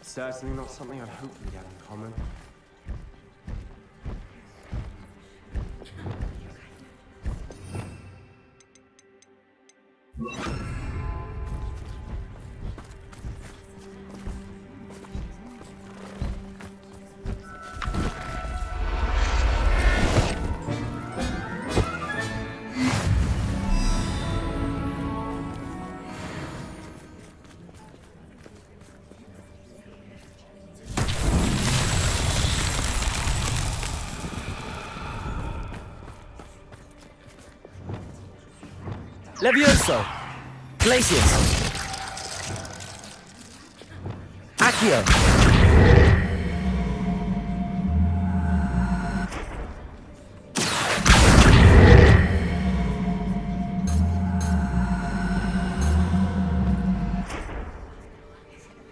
Certainly not something I'd hoped we'd have in common. Levioso! Glacius! Accio!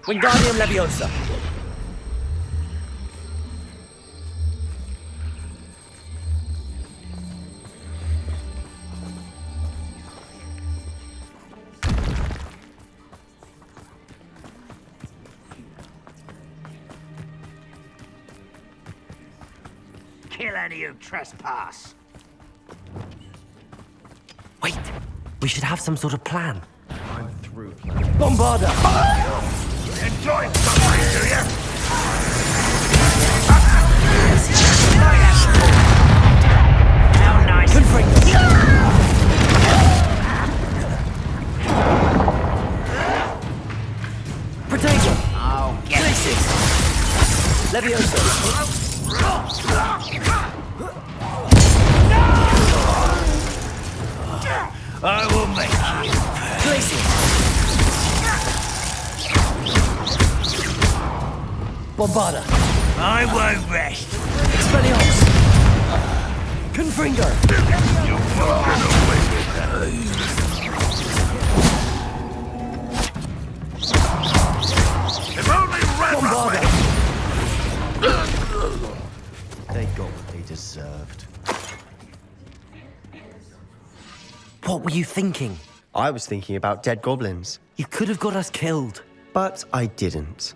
Wingardium Leviosa! Kill any who trespass. Wait! We should have some sort of plan. I'm through. Bombarda! Enjoy something, do you? How nice. Protego! Oh, get Glacius! Levioso! I will make you. Glacius! Bombarda! I won't rest. Expelliarmus! Confringo! You're walking away with that. They got what they deserved. What were you thinking? I was thinking about dead goblins. You could have got us killed. But I didn't.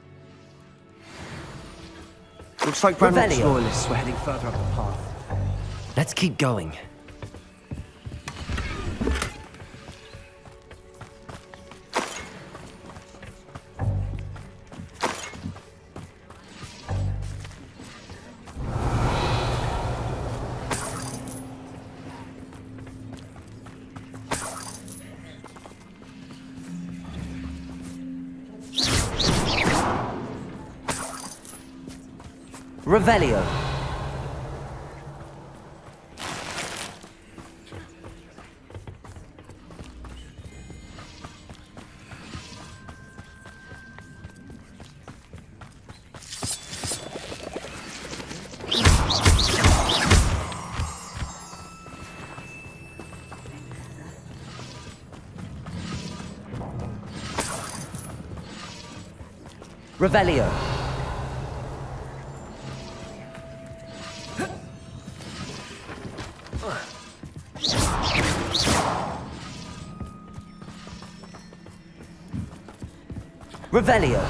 Looks like Ranrock's Revelio. loyalists were heading further up the path. Let's keep going. Revelio. Revelio. Revelio.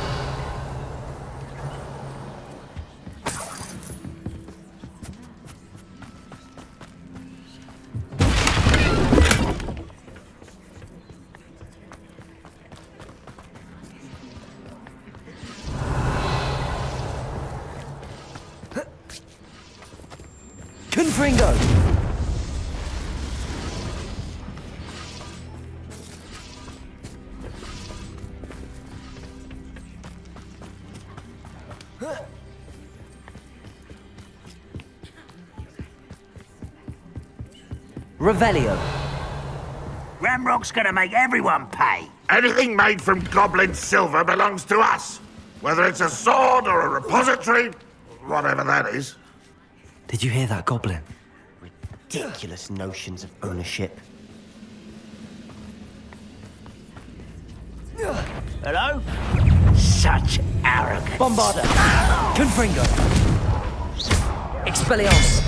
Confringo. Revelio. Ramrock's gonna make everyone pay. Anything made from goblin silver belongs to us. Whether it's a sword or a repository, whatever that is. Did you hear that, Goblin? Ridiculous notions of ownership. Hello? Such arrogance. Bombarda. Confringo. Expelliarmus.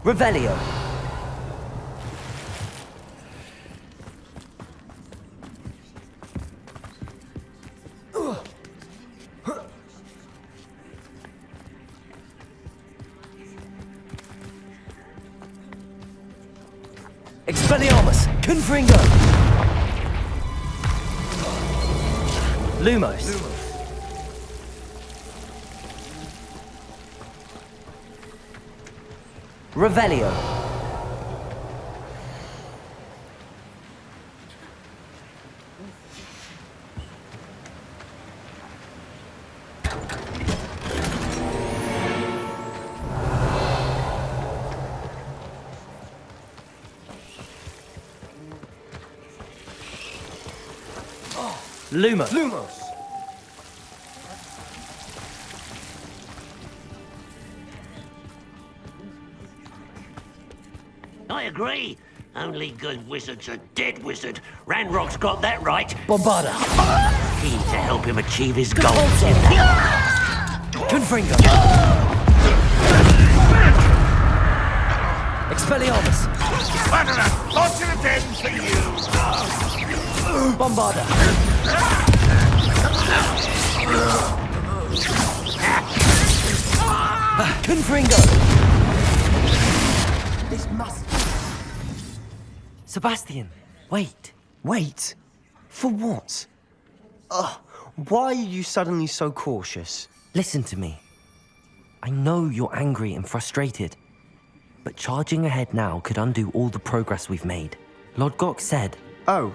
Revelio. Expelliarmus. Confringo. Lumos. Revelio. Lumos. I agree. Only good wizard's a dead wizard. Ranrock's got that right. Bombarda. Keen to help him achieve his goals. Confringo. Expelliarmus. What an unfortunate end for you! Bombarda. Confringo. This must... Sebastian, wait. Wait? For what? Why are you suddenly so cautious? Listen to me. I know you're angry and frustrated, but charging ahead now could undo all the progress we've made. Lord Gok said... Oh,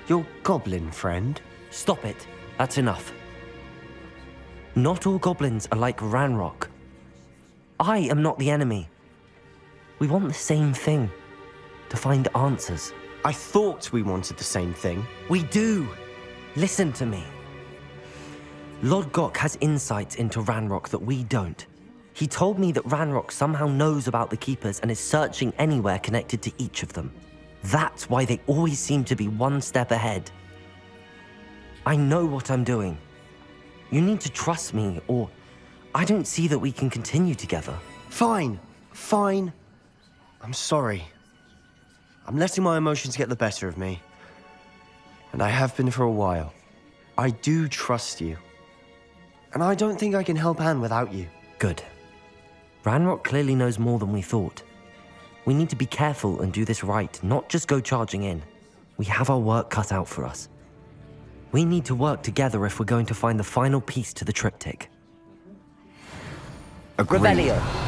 your goblin friend? Stop it. That's enough. Not all goblins are like Ranrock. I am not the enemy. We want the same thing. To find answers. I thought we wanted the same thing. We do. Listen to me. Lord Gok has insights into Ranrock that we don't. He told me that Ranrock somehow knows about the Keepers and is searching anywhere connected to each of them. That's why they always seem to be one step ahead. I know what I'm doing. You need to trust me, or I don't see that we can continue together. Fine. I'm sorry. I'm letting my emotions get the better of me. And I have been for a while. I do trust you. And I don't think I can help Anne without you. Good. Ranrock clearly knows more than we thought. We need to be careful and do this right, not just go charging in. We have our work cut out for us. We need to work together if we're going to find the final piece to the triptych. Agreed. Revelio.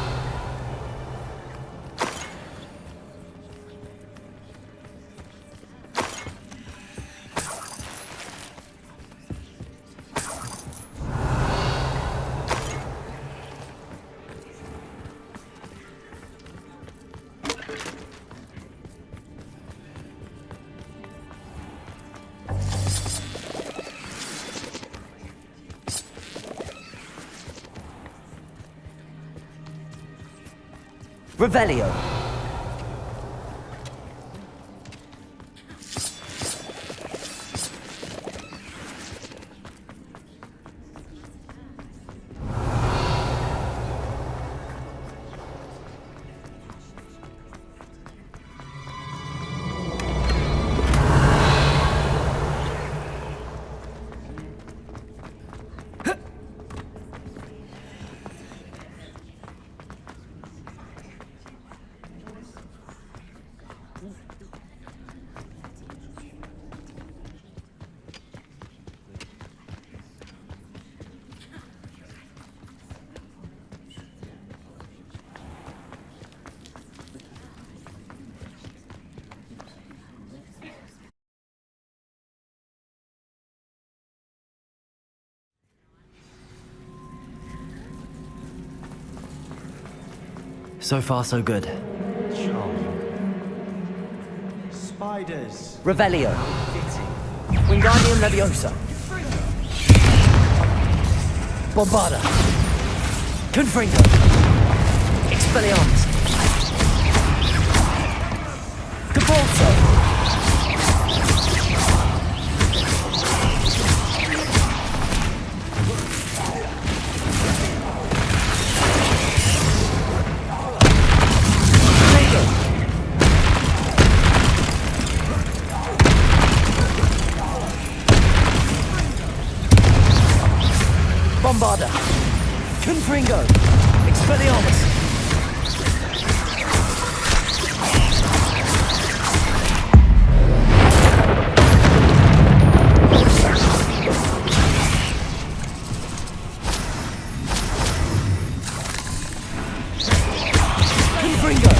Revelio. So far, so good. Charming. Spiders. Revelio. Wingardium Leviosa. Bombarda. Confringo. Expelliarmus. Cabalso. Bombarda. Confringo. Expelliarmus. Confringo.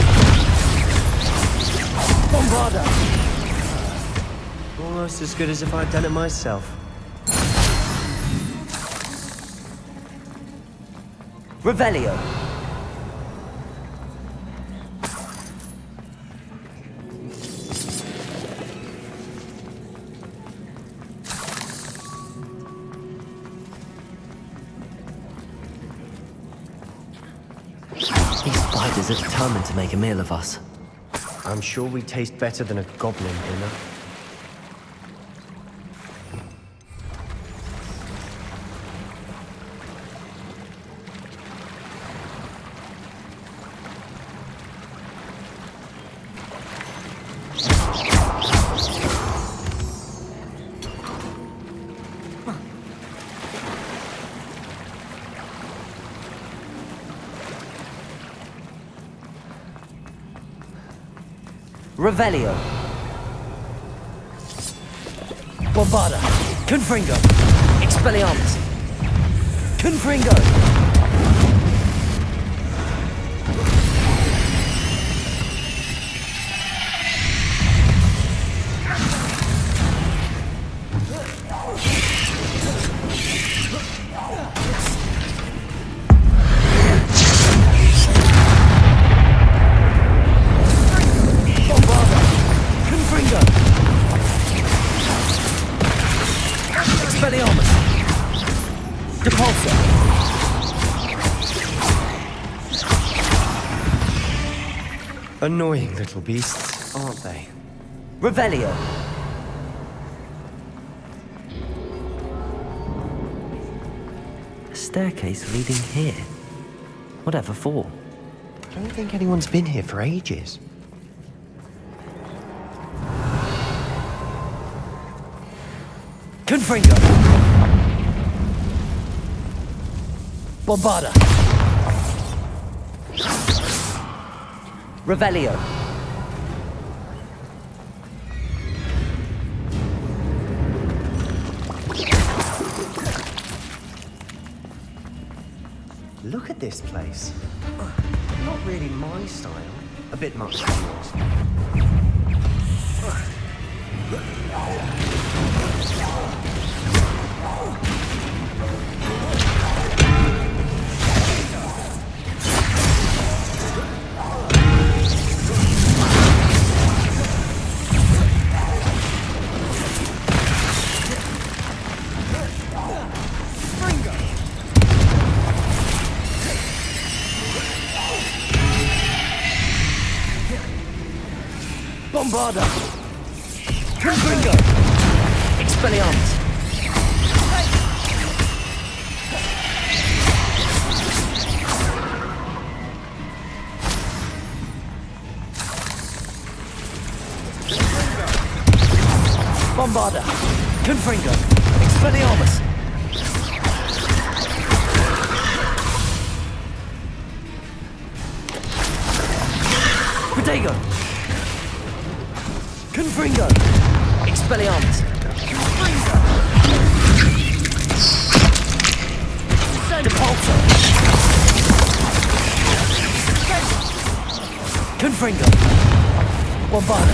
Bombarda. Almost as good as if I'd done it myself. Revelio. These spiders are determined to make a meal of us. I'm sure we taste better than a goblin dinner. Revelio. Bombarda. Confringo. Expelliarmus. Confringo. Annoying little beasts, aren't they? Revelio. staircase leading here. Whatever for? I don't think anyone's been here for ages. Confringo! Bombarda! Revelio! Look at this place. Not really my style. A bit much for yours. Bombarda! Confringo! Expelliarmus! Bombarda! Confringo! Expelliarmus! Protego! Confringo! Expelliarmus! Depulso! Confringo! Bombarda!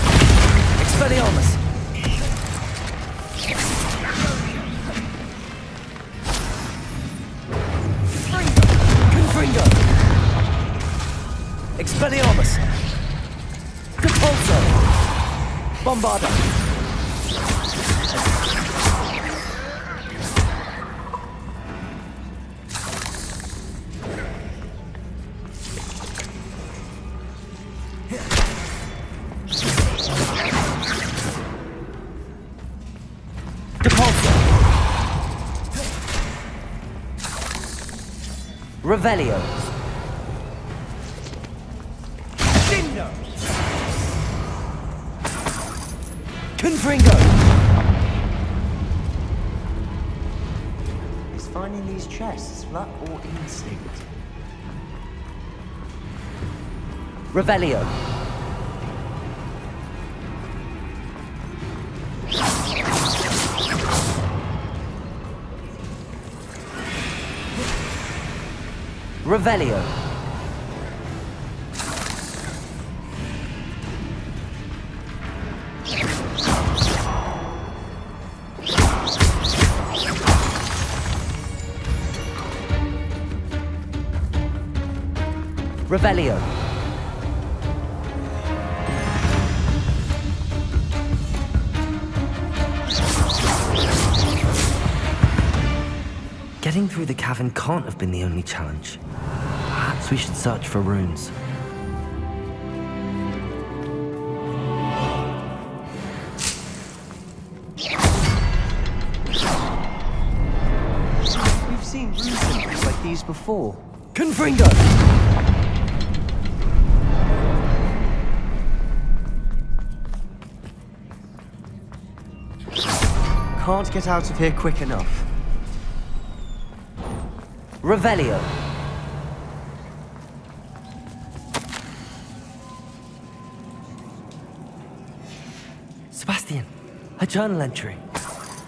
Expelliarmus! Confringo! Expelliarmus! Depulso! Bombarda! Depulso! Revelio! Confringo! Is finding these chests luck or instinct? Revelio! Revelio! Revelio! Getting through the cavern can't have been the only challenge. Perhaps we should search for runes. We've seen rune symbols like these before. Confringo! Can't get out of here quick enough. Revelio! Sebastian, a journal entry.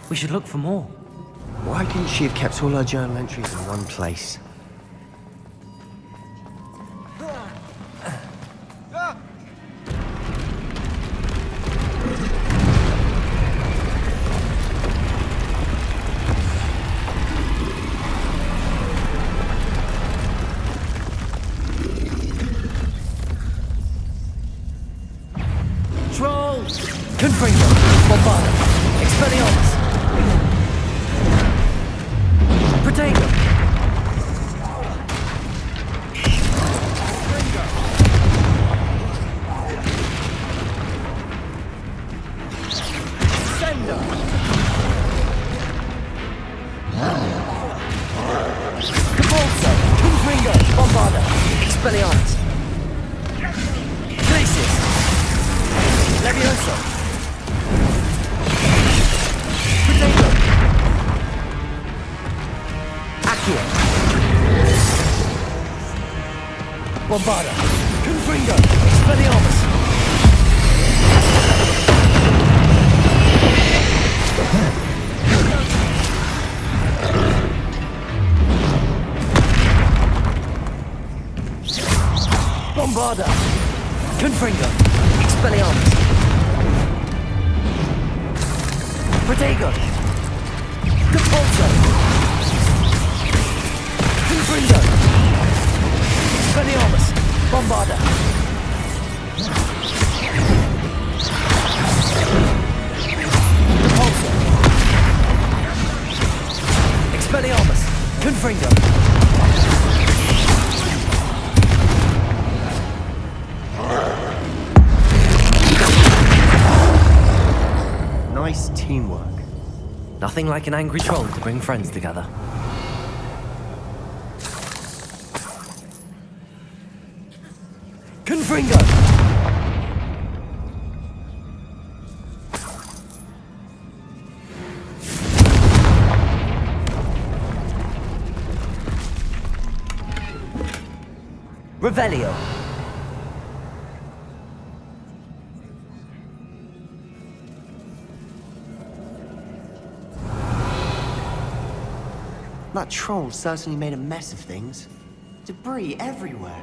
We should look for more. Why couldn't she have kept all her journal entries in one place? Confringo! Bombarda! Expelliarmus! Protego! Sendo! Capulso! Confringo! Bombarda! Expelliarmus! Glacius! Levioso! Potato! Accio! Bombarda! Confringo! Expelliarmus! Bombarda! Confringo! Expelliarmus! Protego! Capulso! Confringo! Expelliarmus! Bombarda! Capulso! Expelliarmus! Confringo! Nice teamwork. Nothing like an angry troll to bring friends together. Confringo! Revelio! That troll certainly made a mess of things. Debris everywhere.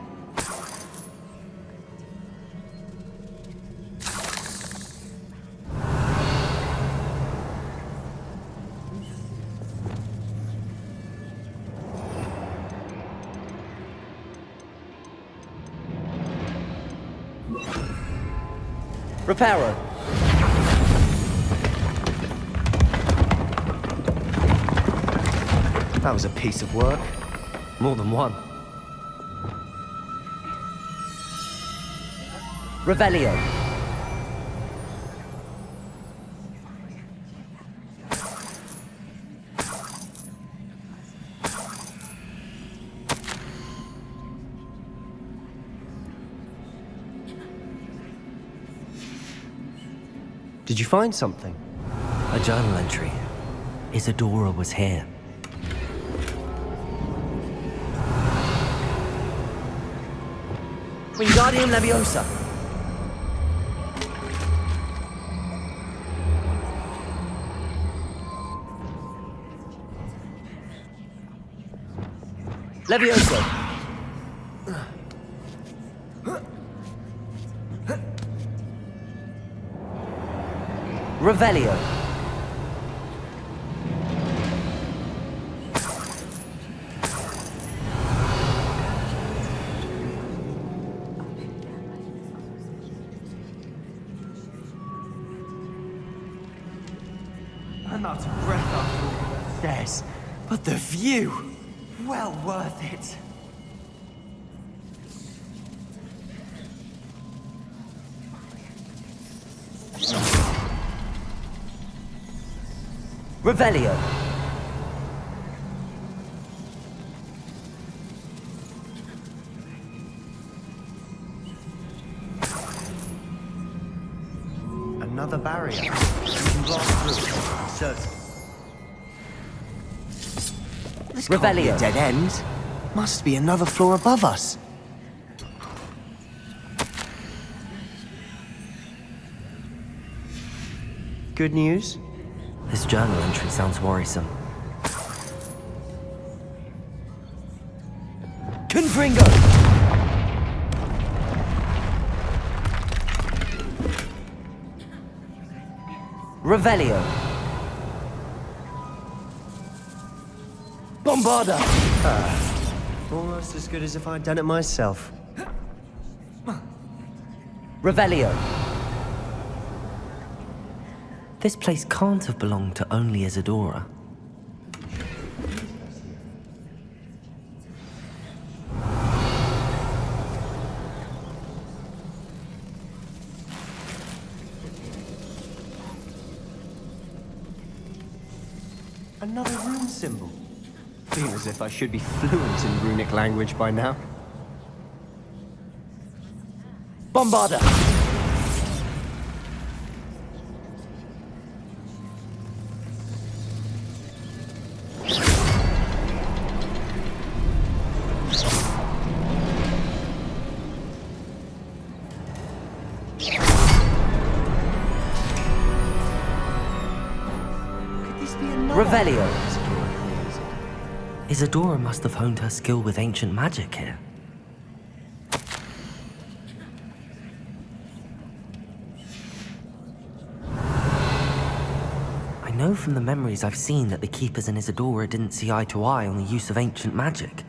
Reparo! That was a piece of work. More than one. Revelio! Did you find something? A journal entry. Isadora was here. Wingardium Leviosa! Levioso! Revelio! I'm out of breath after all the stairs, but the view, well worth it. Revelio! Another barrier. We can blast through. Certain. This can't be a dead end. Must be another floor above us. Good news? This journal entry sounds worrisome. Confringo! Revelio! Bombarda! Almost as good as if I'd done it myself. Revelio! This place can't have belonged to only Isadora. Another rune symbol. Feel as if I should be fluent in runic language by now. Bombarder! Revelio! Isadora must have honed her skill with ancient magic here. I know from the memories I've seen that the Keepers and Isadora didn't see eye to eye on the use of ancient magic.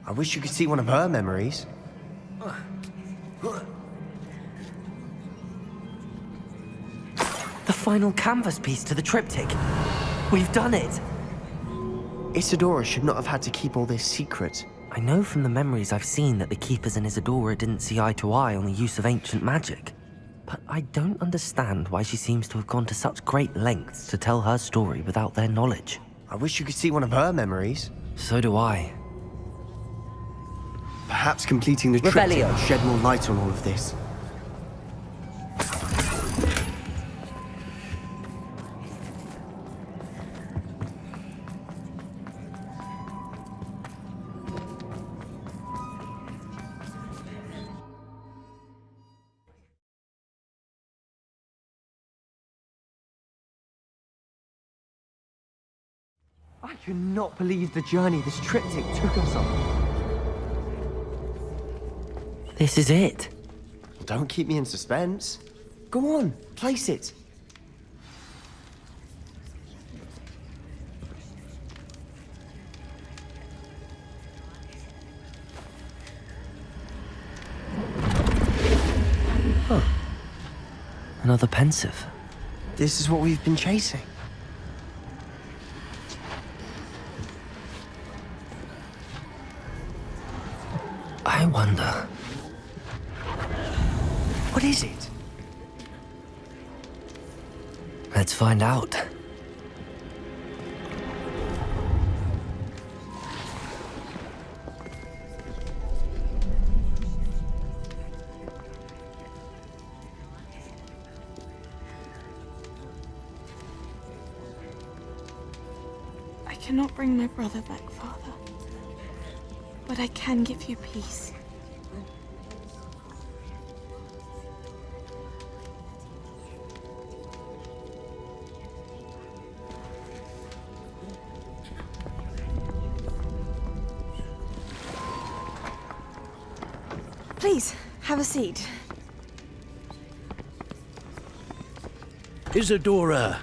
I wish you could see one of her memories. The final canvas piece to the triptych. We've done it! Isadora should not have had to keep all this secret. I know from the memories I've seen that the Keepers and Isadora didn't see eye to eye on the use of ancient magic. But I don't understand why she seems to have gone to such great lengths to tell her story without their knowledge. I wish you could see one of her memories. So do I. Perhaps completing the triptych will shed more light on all of this. I cannot believe the journey this triptych took us on. This is it. Don't keep me in suspense. Go on, place it. Huh. Another pensive. This is what we've been chasing. I wonder... What is it? Let's find out. I cannot bring my brother back, Father. But I can give you peace. Please, have a seat. Isadora,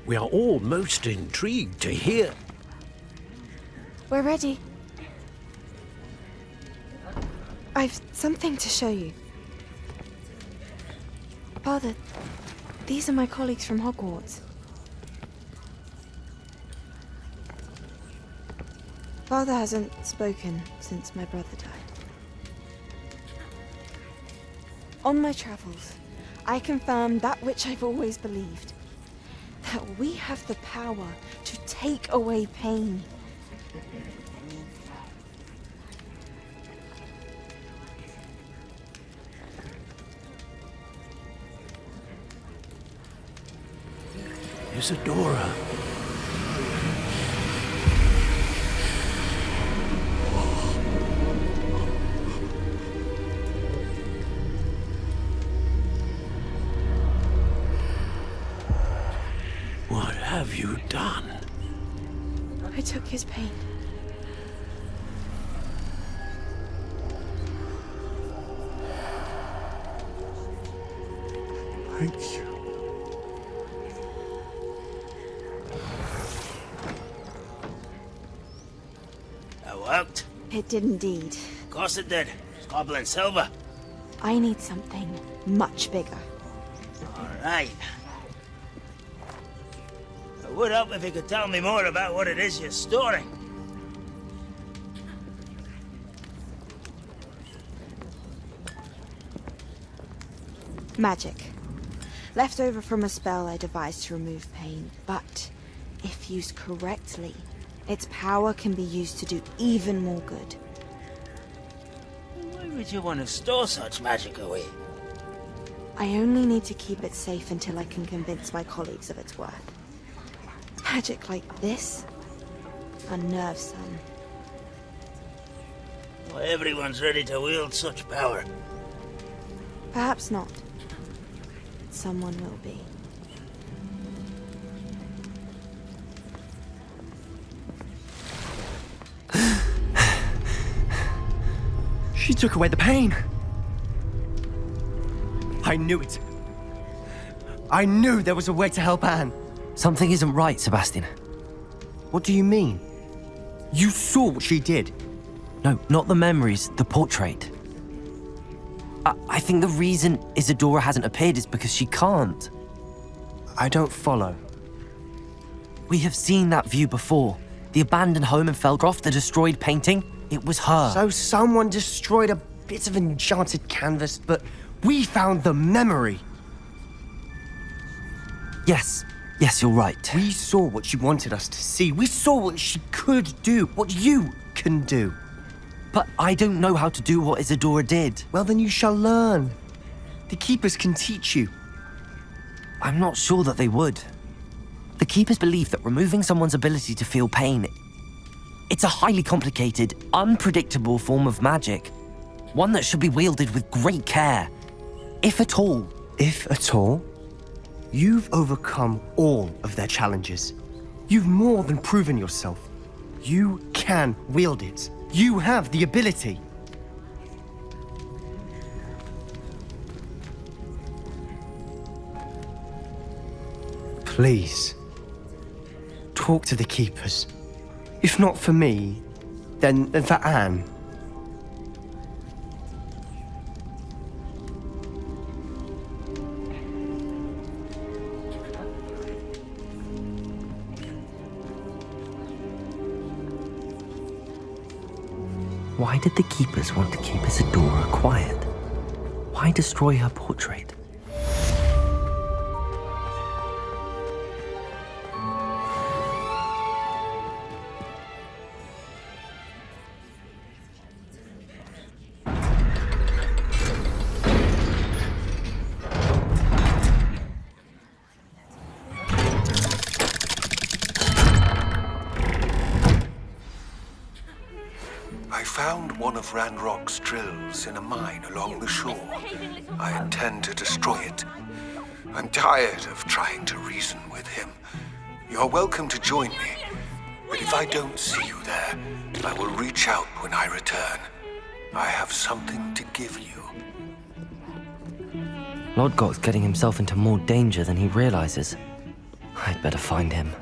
we are all most intrigued to hear. We're ready. I've something to show you. Father, these are my colleagues from Hogwarts. Father hasn't spoken since my brother died. On my travels, I confirmed that which I've always believed. That we have the power to take away pain. Isadora. What have you done? I took his pain. Thank you. That worked? It did indeed. Of course it did. It's goblin silver. I need something much bigger. All right. It would help if you could tell me more about what it is you're storing. Magic. Left over from a spell I devised to remove pain, but if used correctly, Its power can be used to do even more good. Why would you want to store such magic away? I only need to keep it safe until I can convince my colleagues of its worth. Magic like this unnerves some. Not everyone's ready to wield such power. Perhaps not. Someone will be. She took away the pain. I knew it. I knew there was a way to help Anne. Something isn't right, Sebastian. What do you mean? You saw what she did. No, not the memories, the portrait. I think the reason Isadora hasn't appeared is because she can't. I don't follow. We have seen that view before. The abandoned home in Feldroth, the destroyed painting. It was her. So someone destroyed a bit of enchanted canvas, but we found the memory. Yes, you're right. We saw what she wanted us to see. We saw what she could do, what you can do. But I don't know how to do what Isadora did. Well, then you shall learn. The Keepers can teach you. I'm not sure that they would. The Keepers believe that removing someone's ability to feel pain, it's a highly complicated, unpredictable form of magic. One that should be wielded with great care. If at all. If at all? You've overcome all of their challenges. You've more than proven yourself. You can wield it. You have the ability. Please, talk to the Keepers. If not for me, then for Anne. Why did the Keepers want to keep Isadora quiet? Why destroy her portrait? I found one of Ranrock's drills in a mine along the shore. I intend to destroy it. I'm tired of trying to reason with him. You're welcome to join me, but if I don't see you there, I will reach out when I return. I have something to give you. Lodgok's getting himself into more danger than he realizes. I'd better find him.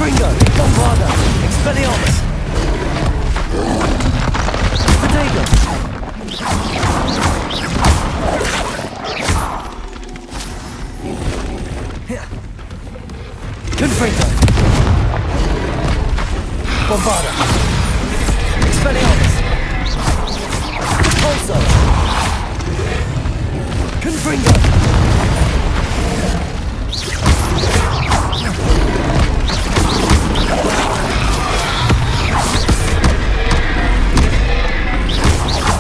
Confringo! Bombarda! Expelliarmus! Potato! Confringo! Bombarda! Expelliarmus! Pulso! Confringo!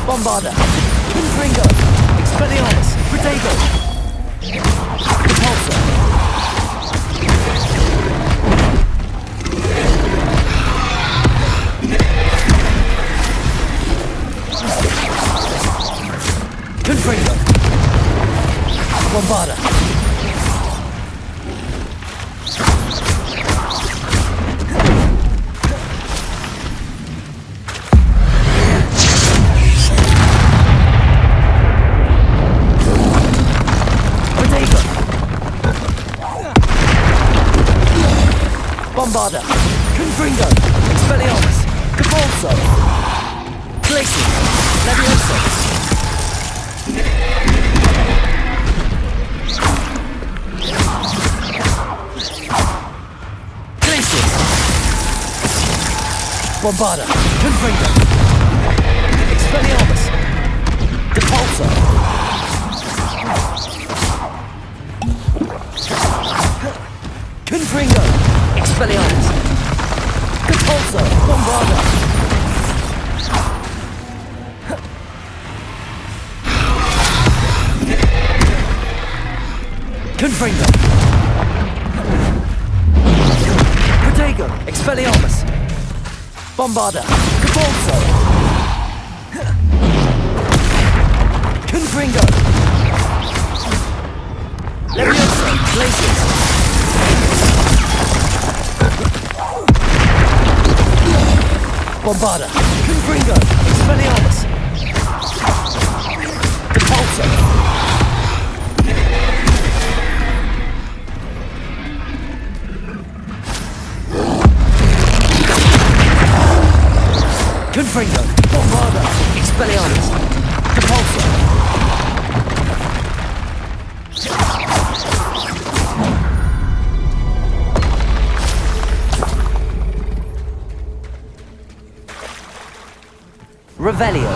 Bombarda! Confringo! Expelliarmus! Protego! Repulsor! Confringo! Bombarda! Bombarda! Confringo! Expelliarmus! Capulso! Glacier! Levioso! Glacier! Bombarda! Confringo! Expelliarmus! Capulso! Confringo! Expelliarmus! Capulso! Bombarda! Confringo! Protego! Expelliarmus! Bombarda! Capulso! Confringo! Levioso! Glaciers! Bombarda! Confringo! Expelliarmus! Capulso! Confringo! Bombarda! Expelliarmus! Capulso! Revelio.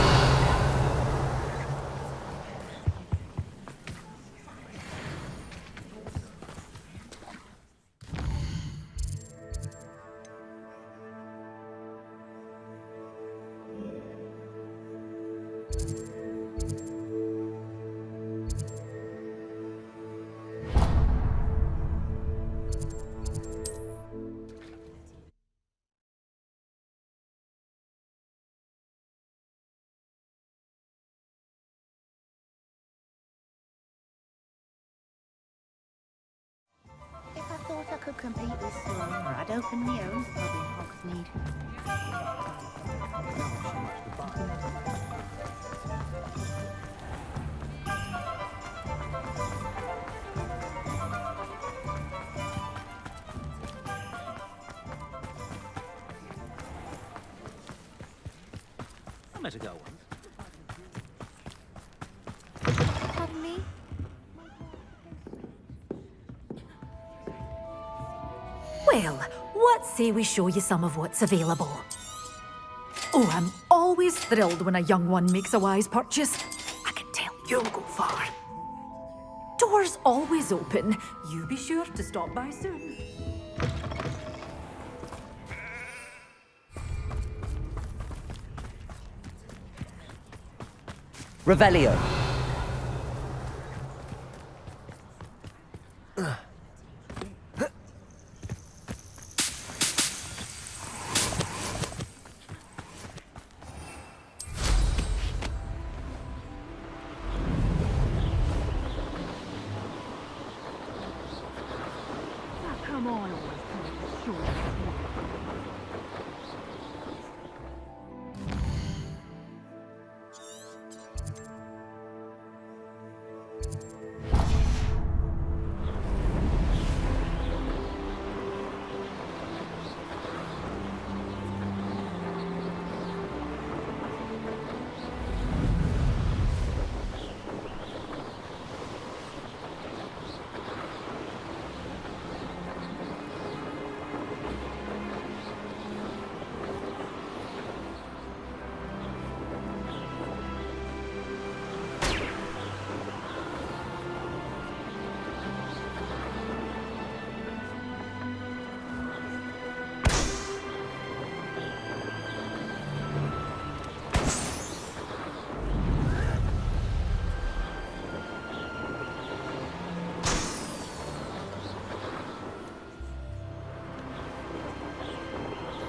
If I thought I could compete with Slaughter, I'd open my own pub in Hogsmeade. I met a girl once. Pardon me? Well, what say we show you some of what's available? Oh, I'm always thrilled when a young one makes a wise purchase. I can tell you'll go far. Doors always open. You be sure to stop by soon. Revelio. Come on,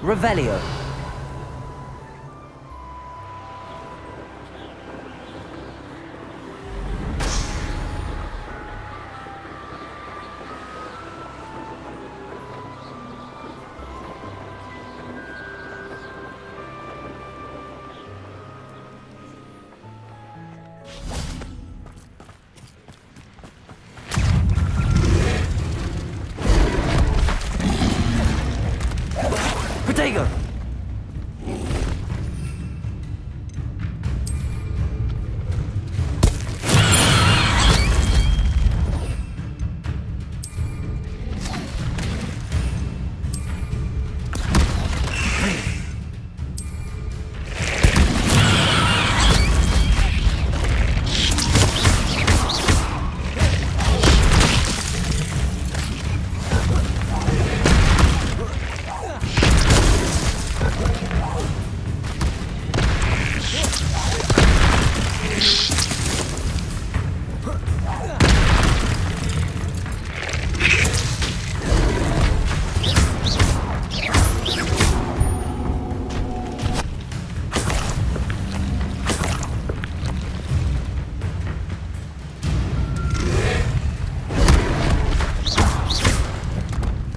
Revelio. Protego!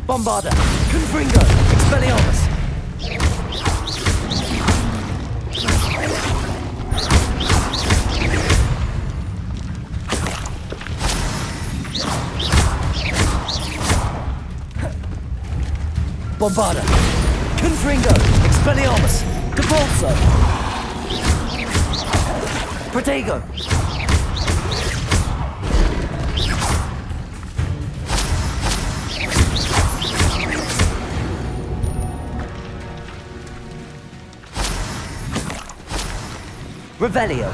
Bombarda! Confringo! Expelliarmus! Bombarda! Confringo! Expelliarmus! Depulso! Protego! Revelio.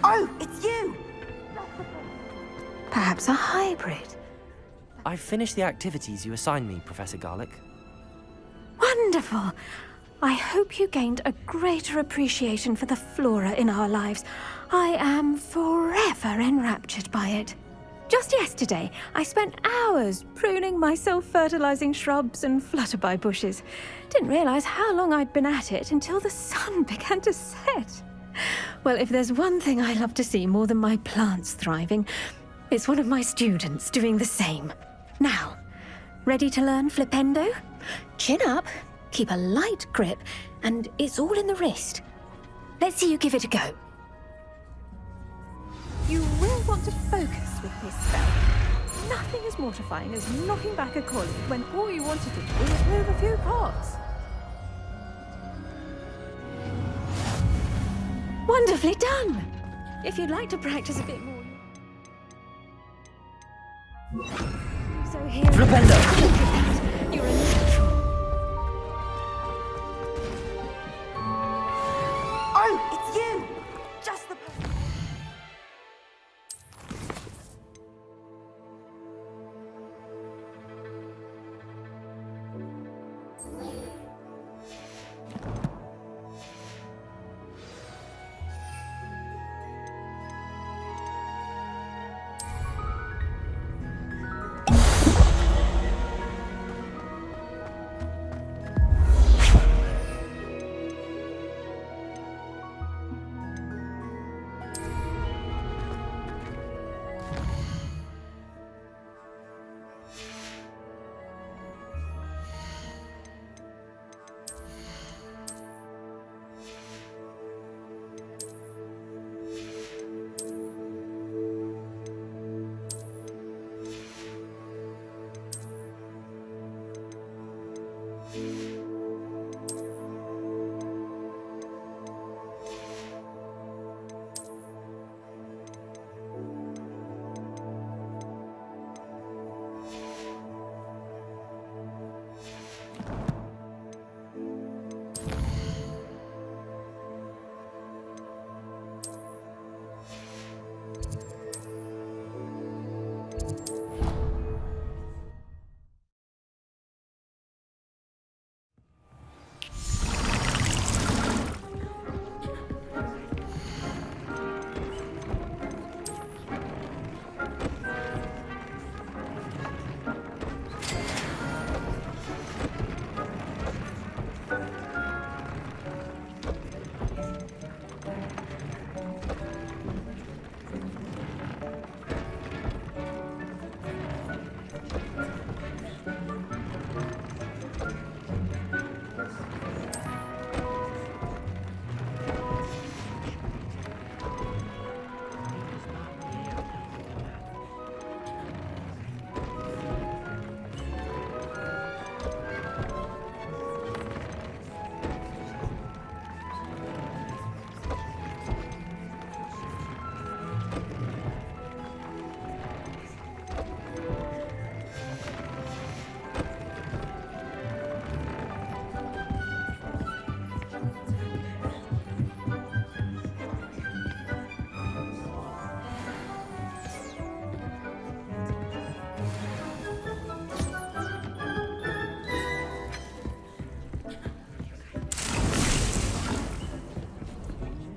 Oh, it's you! Perhaps a hybrid. I've finished the activities you assigned me, Professor Garlick. Wonderful. I hope you gained a greater appreciation for the flora in our lives. I am forever enraptured by it. Just yesterday, I spent hours pruning my self-fertilizing shrubs and flutterby bushes. Didn't realize how long I'd been at it until the sun began to set. Well, if there's one thing I love to see more than my plants thriving, it's one of my students doing the same. Now, ready to learn Flipendo? Chin up, keep a light grip, and it's all in the wrist. Let's see you give it a go. You will want to focus with this spell. Nothing as mortifying as knocking back a colleague when all you wanted to do was move a few parts. Wonderfully done! If you'd like to practice a bit more... So here... Flipendo! Look at that! You're a natural. Oh, it's you! Just the...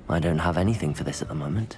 I don't have anything for this at the moment.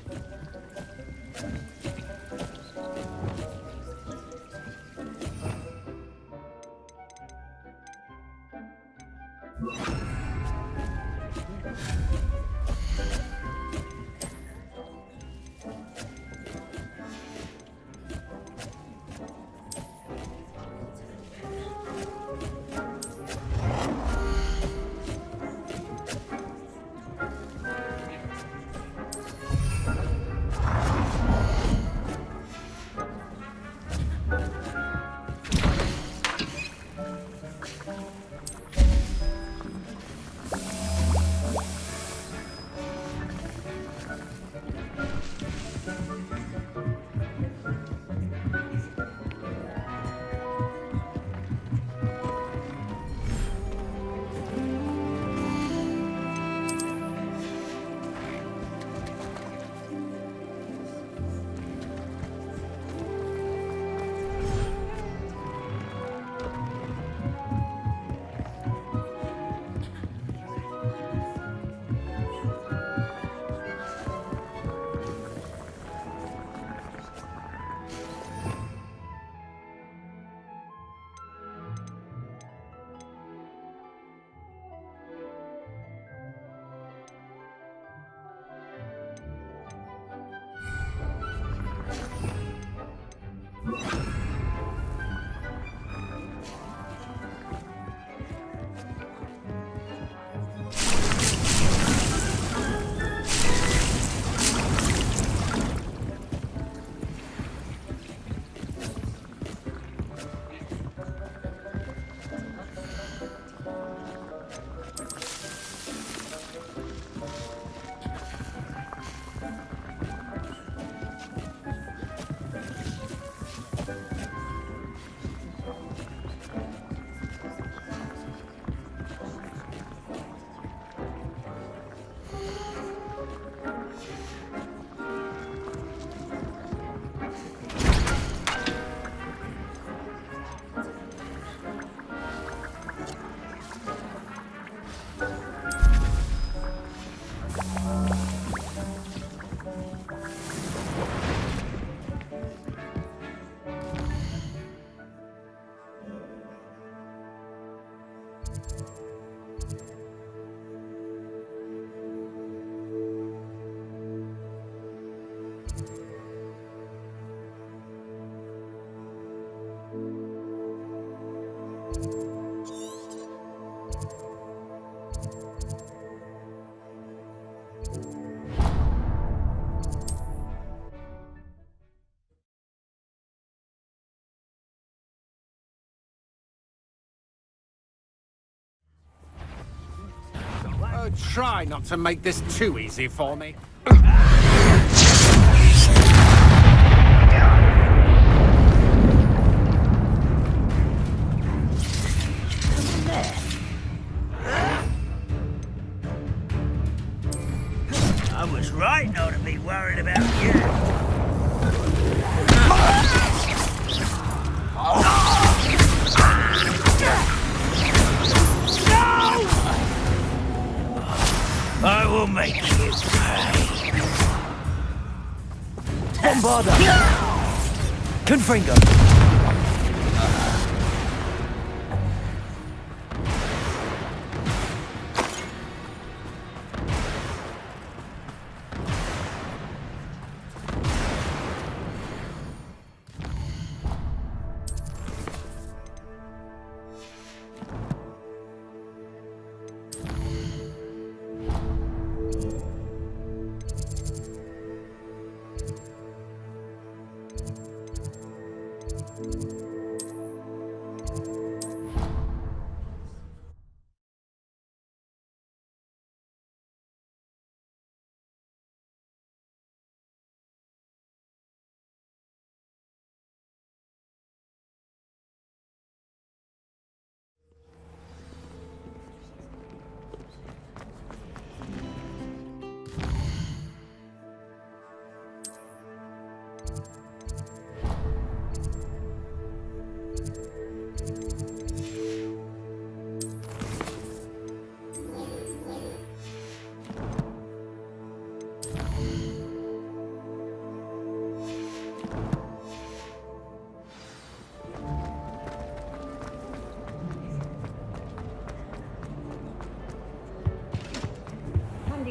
Oh, try not to make this too easy for me. I was right not to be worried about you. I will make you pay. Bombarda! Confringo!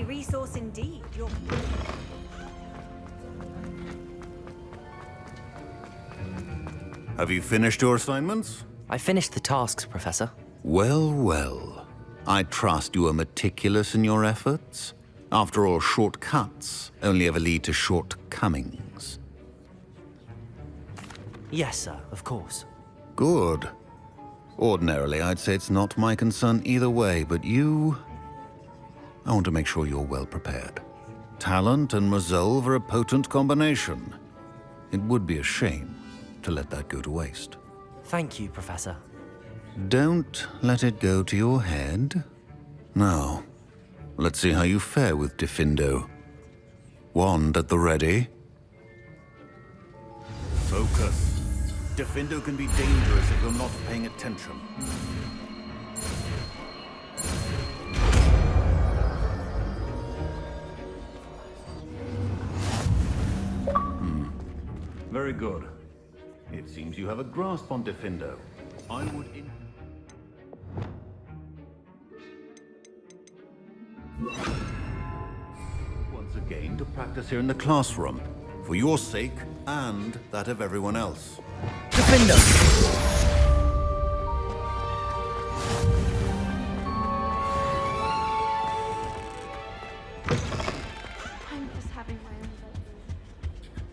Resource indeed. Have you finished your assignments? I finished the tasks, Professor. Well, well. I trust you are meticulous in your efforts. After all, shortcuts only ever lead to shortcomings. Yes, sir, of course. Good. Ordinarily, I'd say it's not my concern either way, but you... I want to make sure you're well prepared. Talent and resolve are a potent combination. It would be a shame to let that go to waste. Thank you, Professor. Don't let it go to your head. Now, let's see how you fare with Diffindo. Wand at the ready. Focus. Diffindo can be dangerous if you're not paying attention. Very good. It seems you have a grasp on Diffindo. I would once again to practice here in the classroom, for your sake and that of everyone else. Diffindo! I'm just having my own bedroom.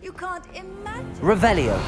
You can't imagine. Revelio.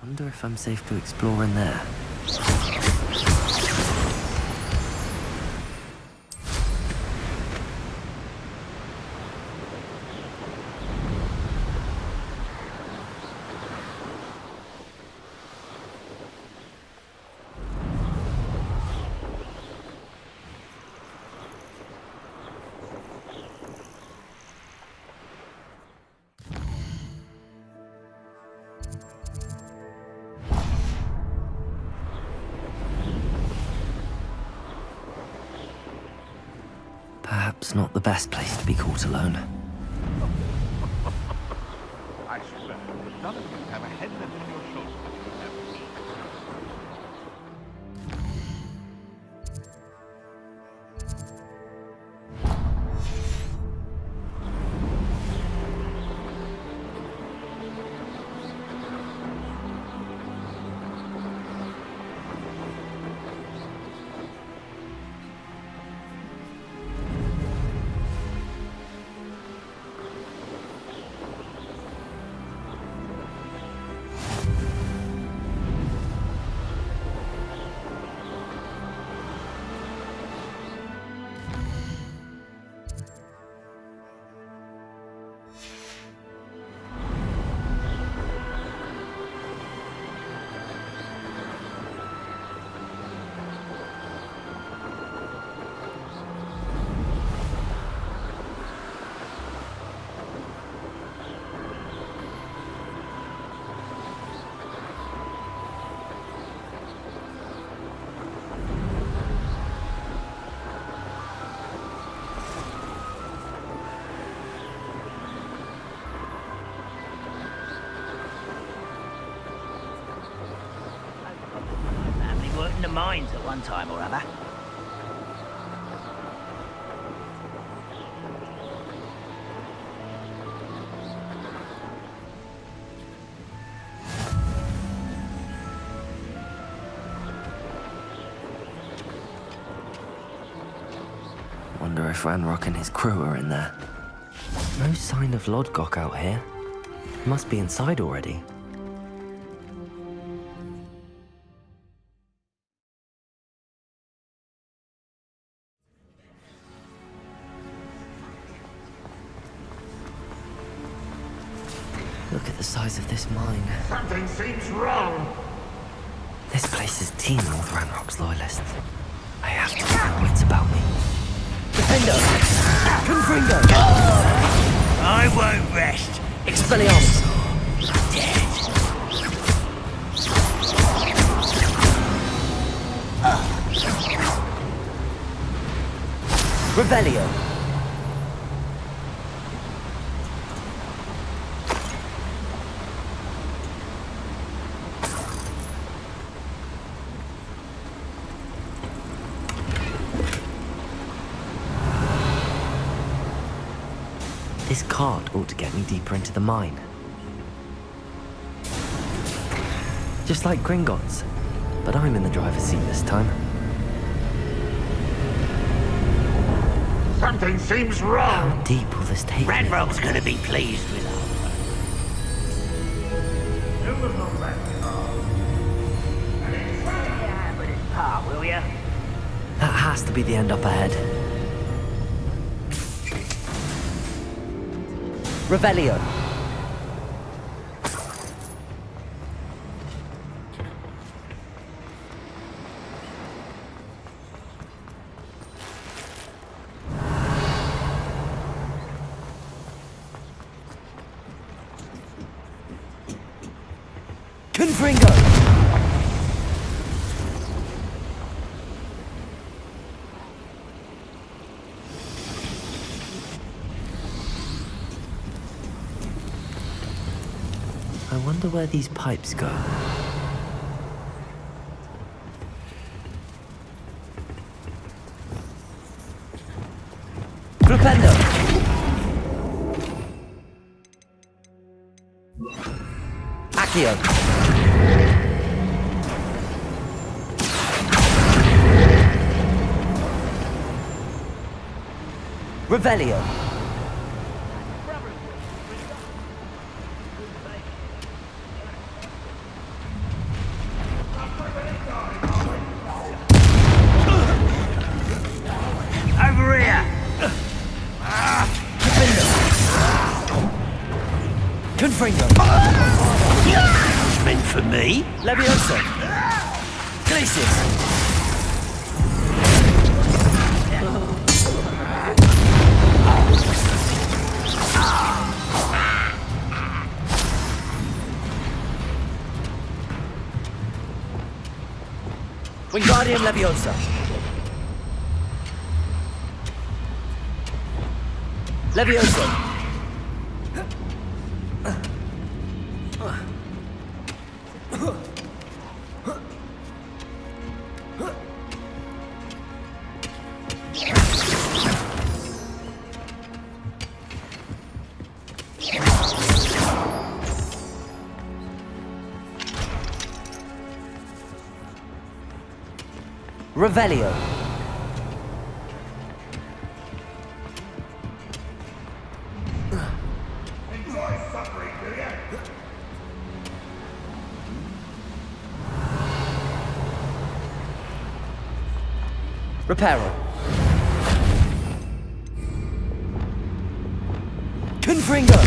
Wonder if I'm safe to explore in there. Perhaps not the best place to be caught alone. I swear, none of you have a head left on your shoulders that you have me. Worked in the mines at one time or other. Wonder if Ranrock and his crew are in there. No sign of Lodgok out here. Must be inside already. Look at the size of this mine. Something seems wrong. This place is teeming with Ranrock's loyalists. I have to keep my wits about me. Defender! Confringo! I won't rest. Expelliarmus! Dead. Revelio! This cart ought to get me deeper into the mine. Just like Gringotts, but I'm in the driver's seat this time. Something seems wrong. How deep will this take me? Ranrock's gonna be pleased with us. With his part, will ya? That has to be the end up ahead. Revelio. Confringo! I wonder where these pipes go. Flipendo! Accio! Revelio! Over here! Confringo! It's meant for me. Leviosa! Glacius! Wingardium Leviosa! Levioso! Revelio. Reparo. Confringo.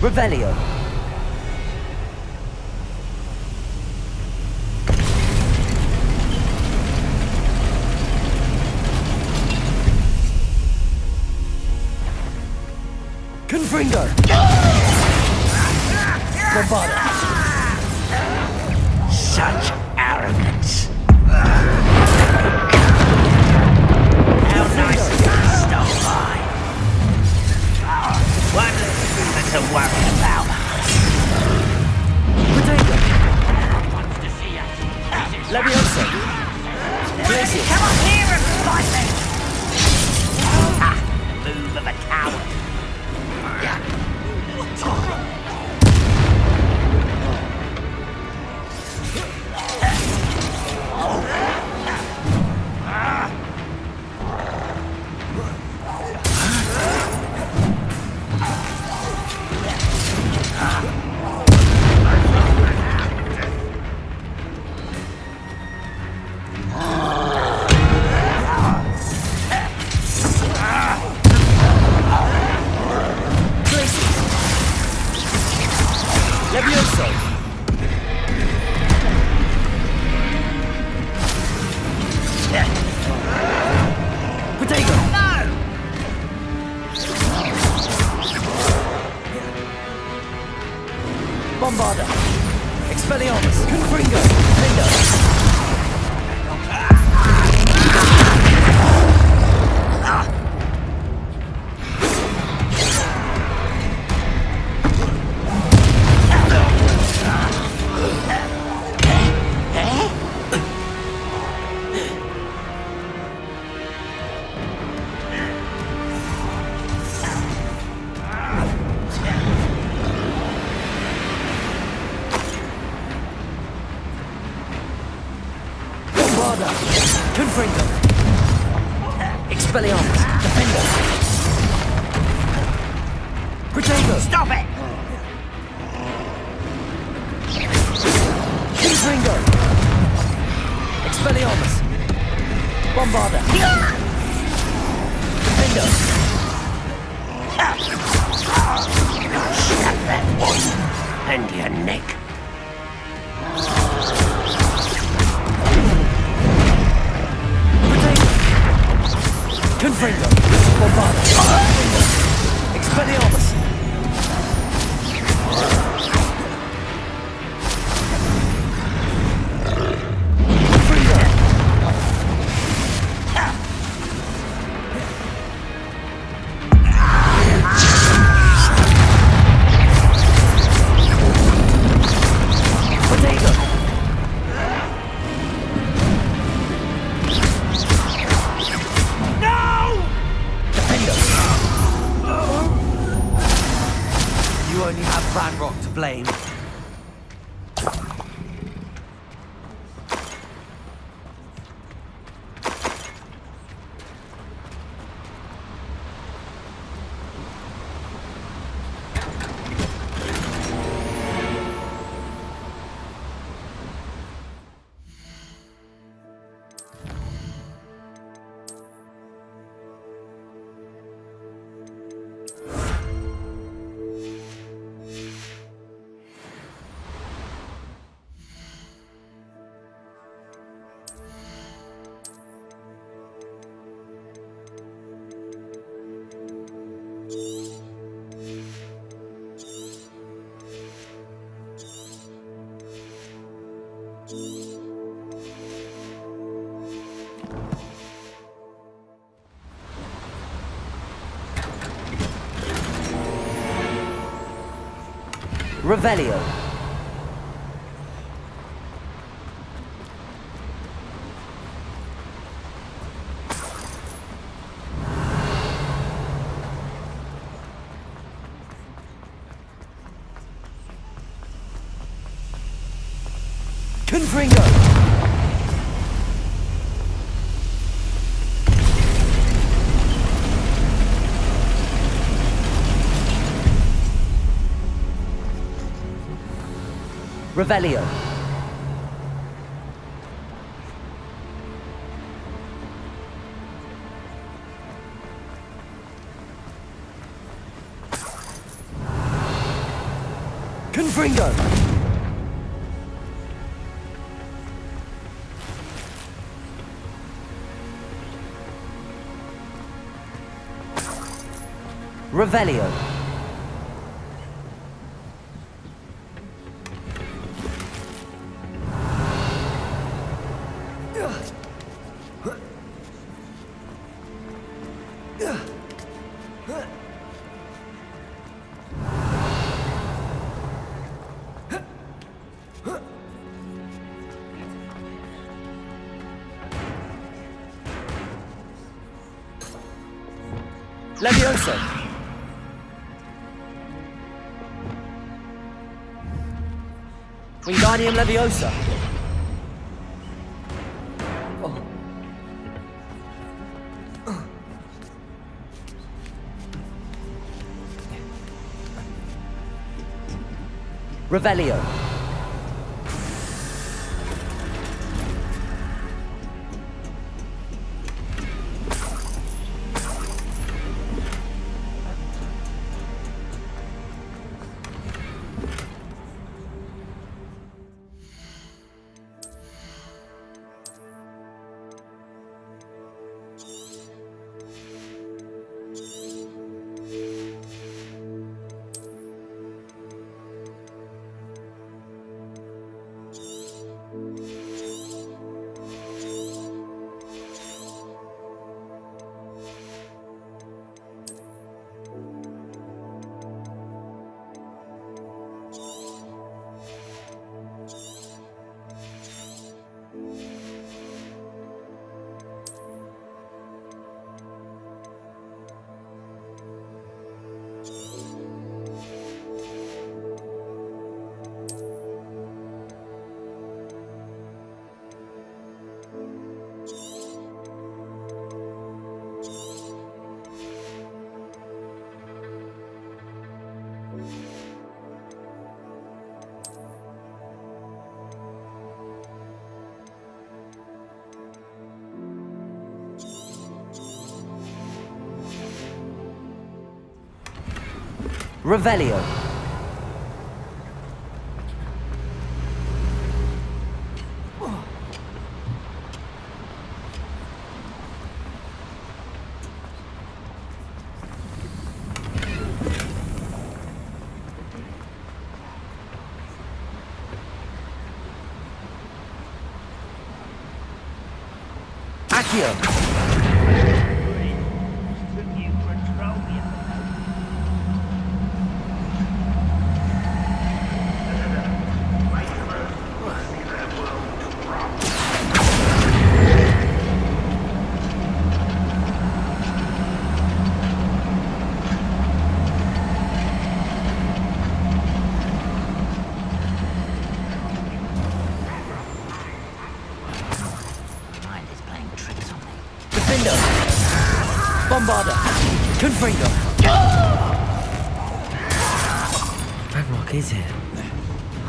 Revelio. Confringo. Bombarda. Such arrogance. How nice of you to stop by. One less mover to worry about. Potato. Wants to see us. Levioso. Glacius. Come on here and fight me. Ah, move of a coward. Levioso. Potato. No! Bombarda. Expelliarmus. Confringo. Lindo. Bombarda. Confringo. Expelliarmus. Defender. Protego. Stop it! Confringo. Expelliarmus. Bombarda. Defender. Snap that one and your neck. Confringo. Bombarda. Expelliarmus. Confringo. Potato. You only have Ranrock to blame. Revelio. Confringo. Revelio. Confringo. Revelio. Leviosa. Wingardium Leviosa. Oh. Revelio. Revelio. Accio. Bombarda! Confringo! Ranrock is here.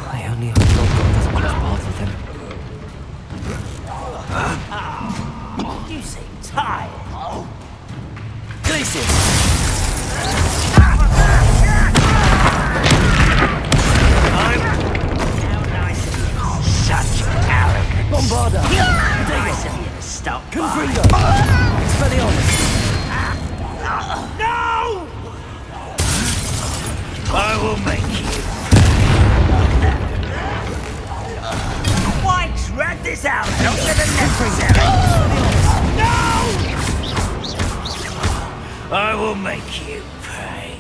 I only hope God doesn't cross paths with him. You seem tired. Glacius! Such arrogance. Bombarda! Nice of you to stop. Confringo! Expelliarmus! No! I will make you. Why drag this out longer than necessary? No! I will make you pay.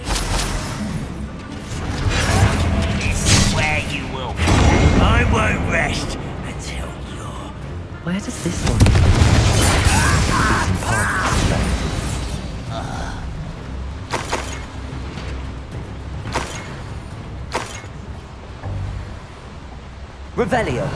Where does this one go? It's in part of Revelio.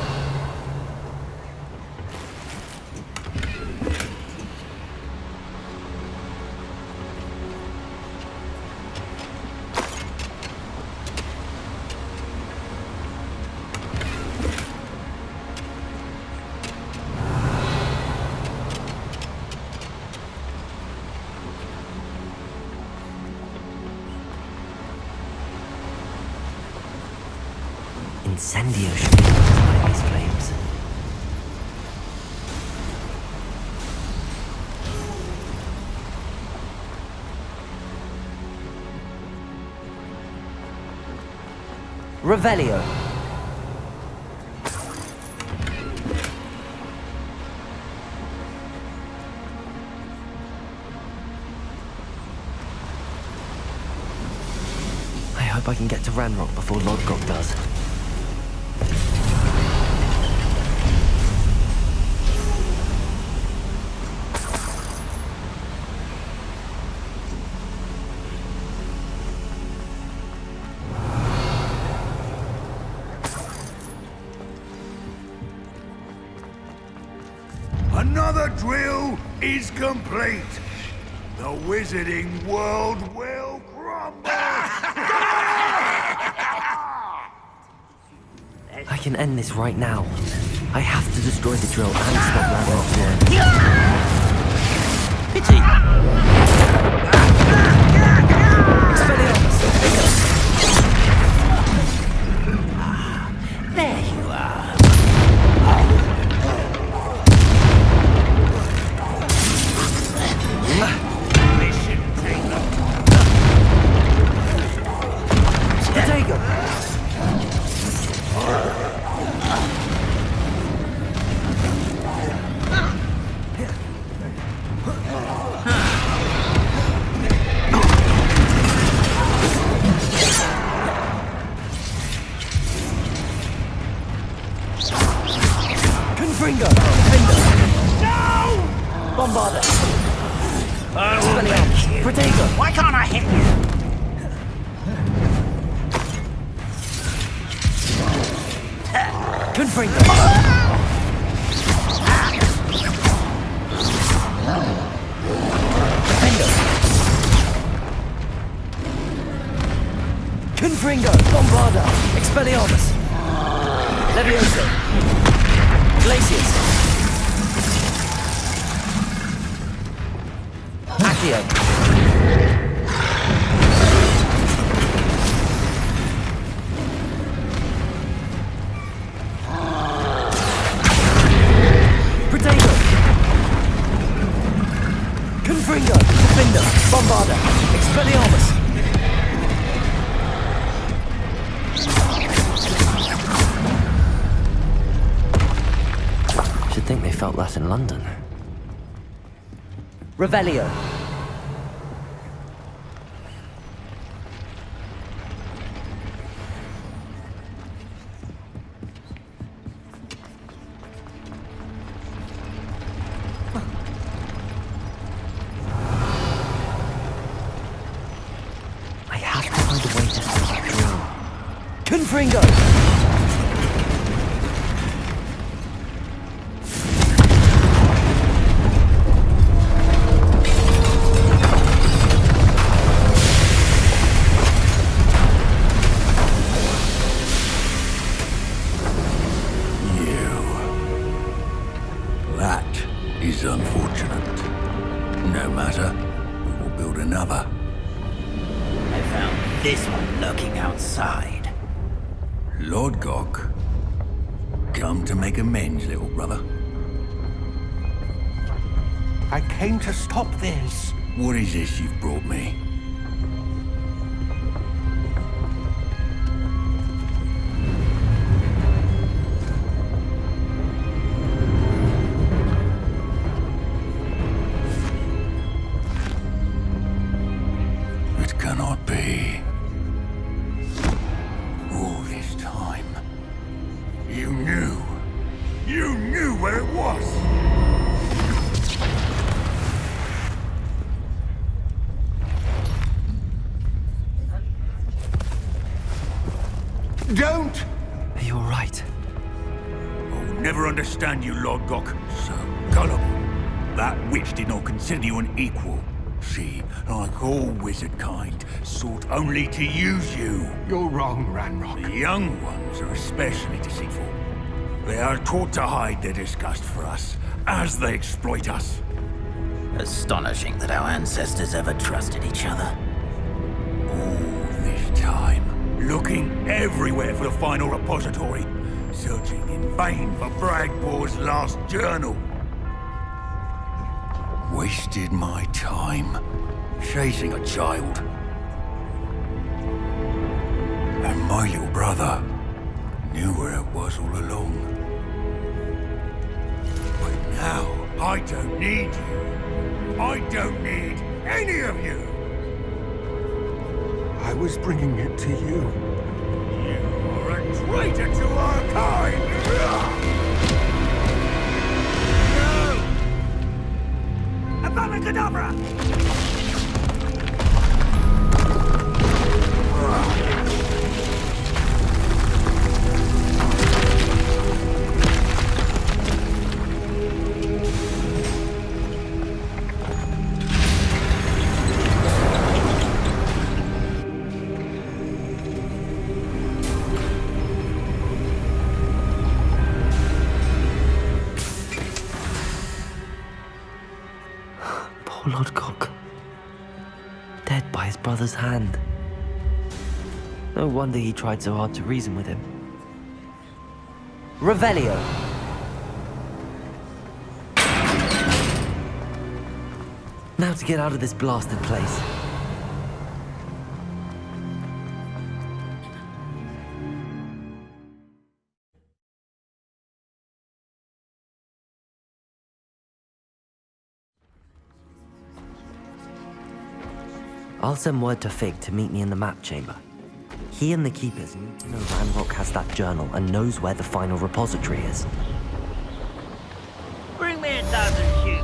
Incendio should be able to light these flames. Revelio. I hope I can get to Ranrock before Lodgok does. Another drill is complete. The wizarding world will crumble. I can end this right now. I have to destroy the drill and stop Ranrock's work. Pity! There you are. Mission taken. Potato! Confringo! Defender! No! Bombarder! Potato! Why can't I hit you? Confringo! Defender! Confringo! Bombarder! Expelliarmus! Levioso! Glacius! Accio! Potato! Confringo! Defender! Bombarder! Expelliarmus! Should think they felt that in London. Revelio. I have to find a way to stop that drill. Confringo! Unfortunate. No matter, we will build another. I found this one lurking outside. Lord Gok, come to make amends, little brother. I came to stop this. What is this you've brought me? Cannot be. All this time, you knew where it was. Don't! Are you alright? I'll never understand you, Lord Gok. So gullible. That witch did not consider you an equal. She, like all wizard kind, sought only to use you. You're wrong, Ranrock. The young ones are especially deceitful. They are taught to hide their disgust for us, as they exploit us. Astonishing that our ancestors ever trusted each other. All this time, looking everywhere for the final repository, searching in vain for Bragbor's last journal. Wasted my time chasing a child. And my little brother knew where it was all along. But now, I don't need you. I don't need any of you. I was bringing it to you. You are a traitor to our kind! Abracadabra! Lord Gok. Dead by his brother's hand. No wonder he tried so hard to reason with him. Revelio! Now to get out of this blasted place. I'll send word to Fig to meet me in the map chamber. He and the Keepers need to know Ranrock has that journal and knows where the final repository is. Bring me a dozen shoes.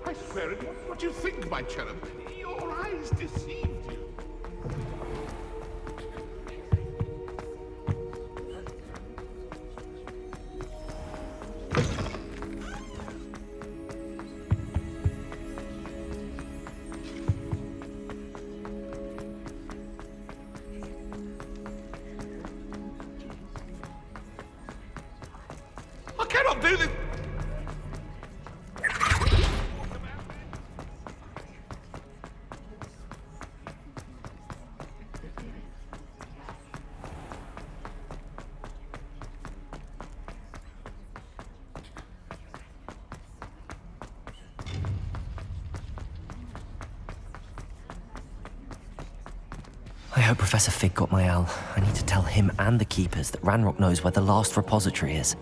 I swear it wasn't what you think, my cherub. Your eyes deceived you. I cannot do this. I hope Professor Fig got my owl. I need to tell him and the Keepers that Ranrock knows where the last repository is.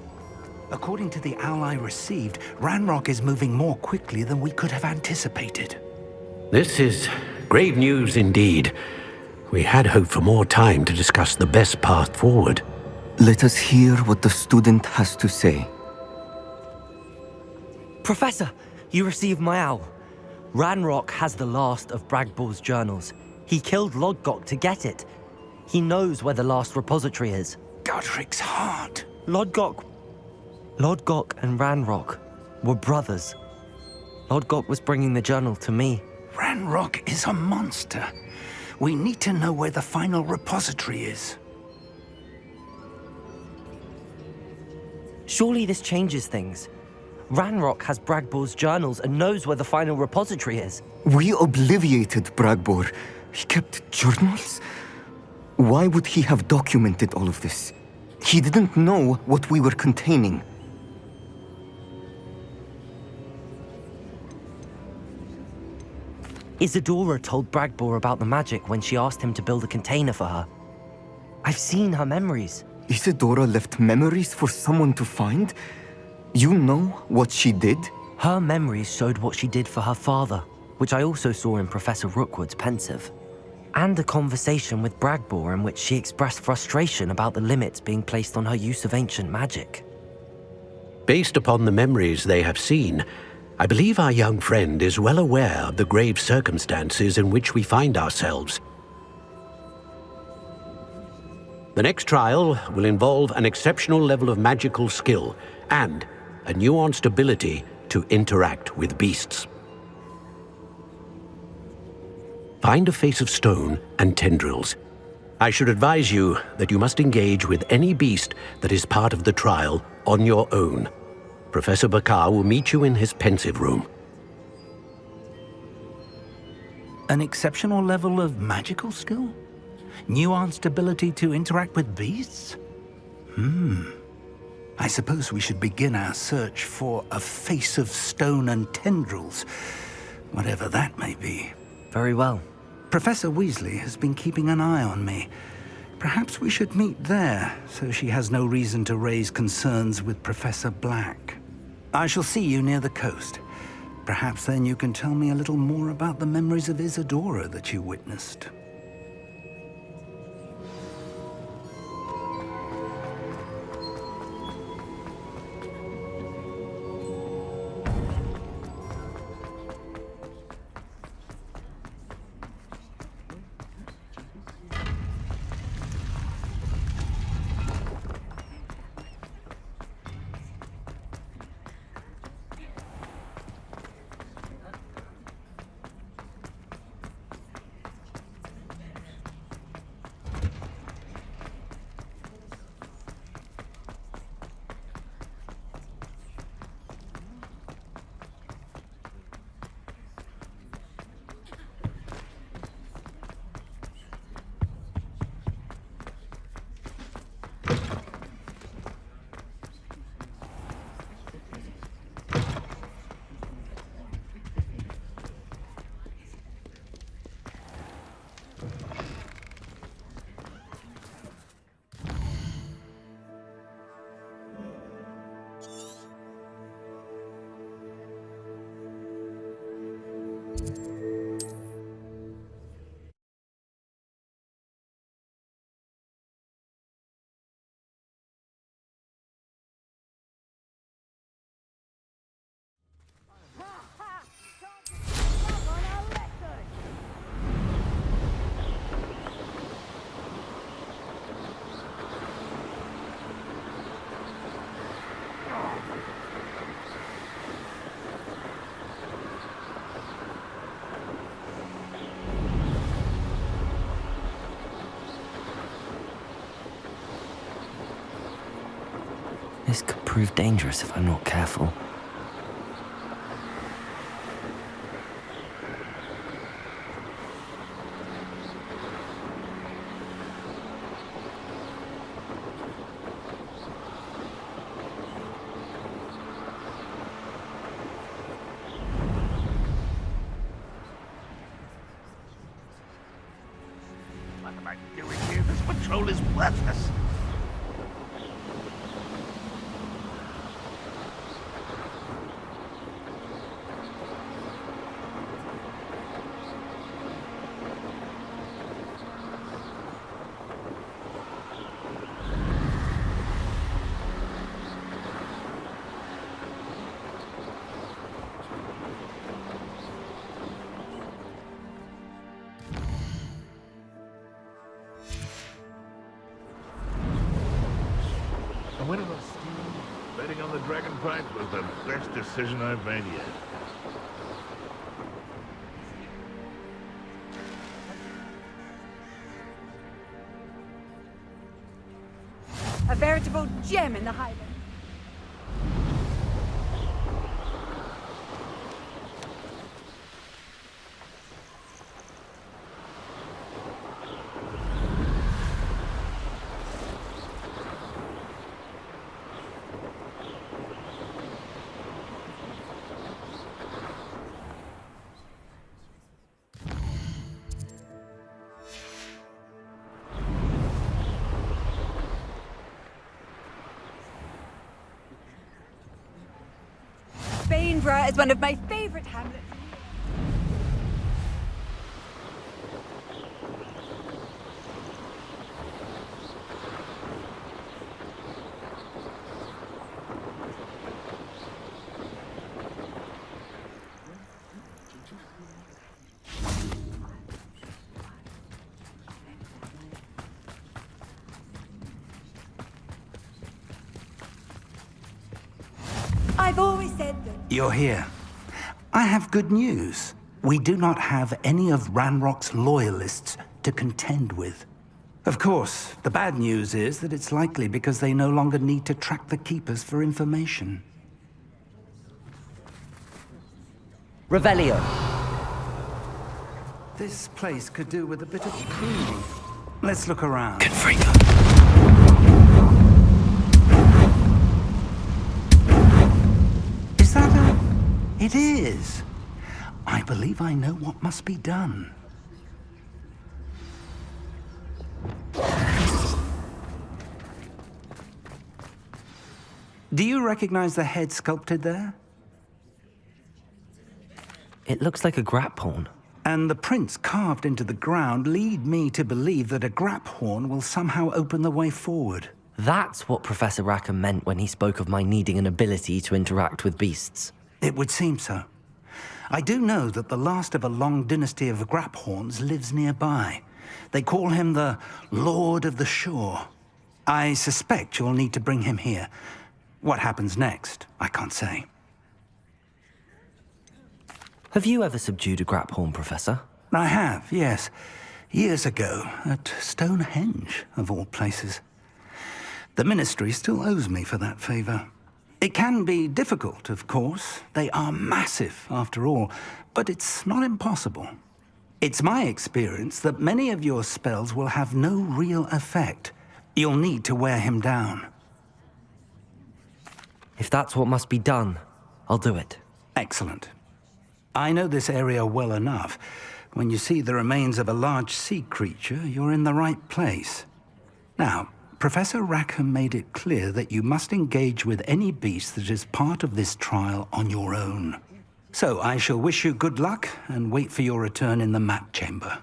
According to the owl I received, Ranrock is moving more quickly than we could have anticipated. This is grave news indeed. We had hoped for more time to discuss the best path forward. Let us hear what the student has to say. Professor, you received my owl. Ranrock has the last of Bragbor's journals. He killed Lodgok to get it. He knows where the last repository is. Godric's heart. Lodgok and Ranrock were brothers. Lodgok was bringing the journal to me. Ranrock is a monster. We need to know where the final repository is. Surely this changes things. Ranrock has Bragbor's journals and knows where the final repository is. We obliviated Bragbor. He kept journals? Why would he have documented all of this? He didn't know what we were containing. Isadora told Bragbor about the magic when she asked him to build a container for her. I've seen her memories. Isadora left memories for someone to find? You know what she did? Her memories showed what she did for her father, which I also saw in Professor Rookwood's pensive. And a conversation with Bragbor in which she expressed frustration about the limits being placed on her use of ancient magic. Based upon the memories they have seen, I believe our young friend is well aware of the grave circumstances in which we find ourselves. The next trial will involve an exceptional level of magical skill and a nuanced ability to interact with beasts. Find a face of stone and tendrils. I should advise you that you must engage with any beast that is part of the trial on your own. Professor Bakar will meet you in his pensive room. An exceptional level of magical skill? Nuanced ability to interact with beasts? I suppose we should begin our search for a face of stone and tendrils, whatever that may be. Very well. Professor Weasley has been keeping an eye on me. Perhaps we should meet there, so she has no reason to raise concerns with Professor Black. I shall see you near the coast. Perhaps then you can tell me a little more about the memories of Isadora that you witnessed. This could prove dangerous if I'm not careful. I'm winning on Steve. Betting on the Dragon Pipes was the best decision I've made yet. A veritable gem in the Highlands. Bainborough is one of my favorite hamlets. I've always said that. You're here. I have good news. We do not have any of Ranrock's loyalists to contend with. Of course, the bad news is that it's likely because they no longer need to track the Keepers for information. Revelio. This place could do with a bit of pruning. Let's look around. Is that a... It is. I believe I know what must be done. Do you recognize the head sculpted there? It looks like a grap horn. And the prints carved into the ground lead me to believe that a grap horn will somehow open the way forward. That's what Professor Rackham meant when he spoke of my needing an ability to interact with beasts. It would seem so. I do know that the last of a long dynasty of grap horns lives nearby. They call him the Lord of the Shore. I suspect you'll need to bring him here. What happens next, I can't say. Have you ever subdued a grap horn, Professor? I have, yes. Years ago, at Stonehenge, of all places. The Ministry still owes me for that favor. It can be difficult, of course. They are massive, after all, but it's not impossible. It's my experience that many of your spells will have no real effect. You'll need to wear him down. If that's what must be done, I'll do it. Excellent. I know this area well enough. When you see the remains of a large sea creature, you're in the right place. Now, Professor Rackham made it clear that you must engage with any beast that is part of this trial on your own. So I shall wish you good luck and wait for your return in the map chamber.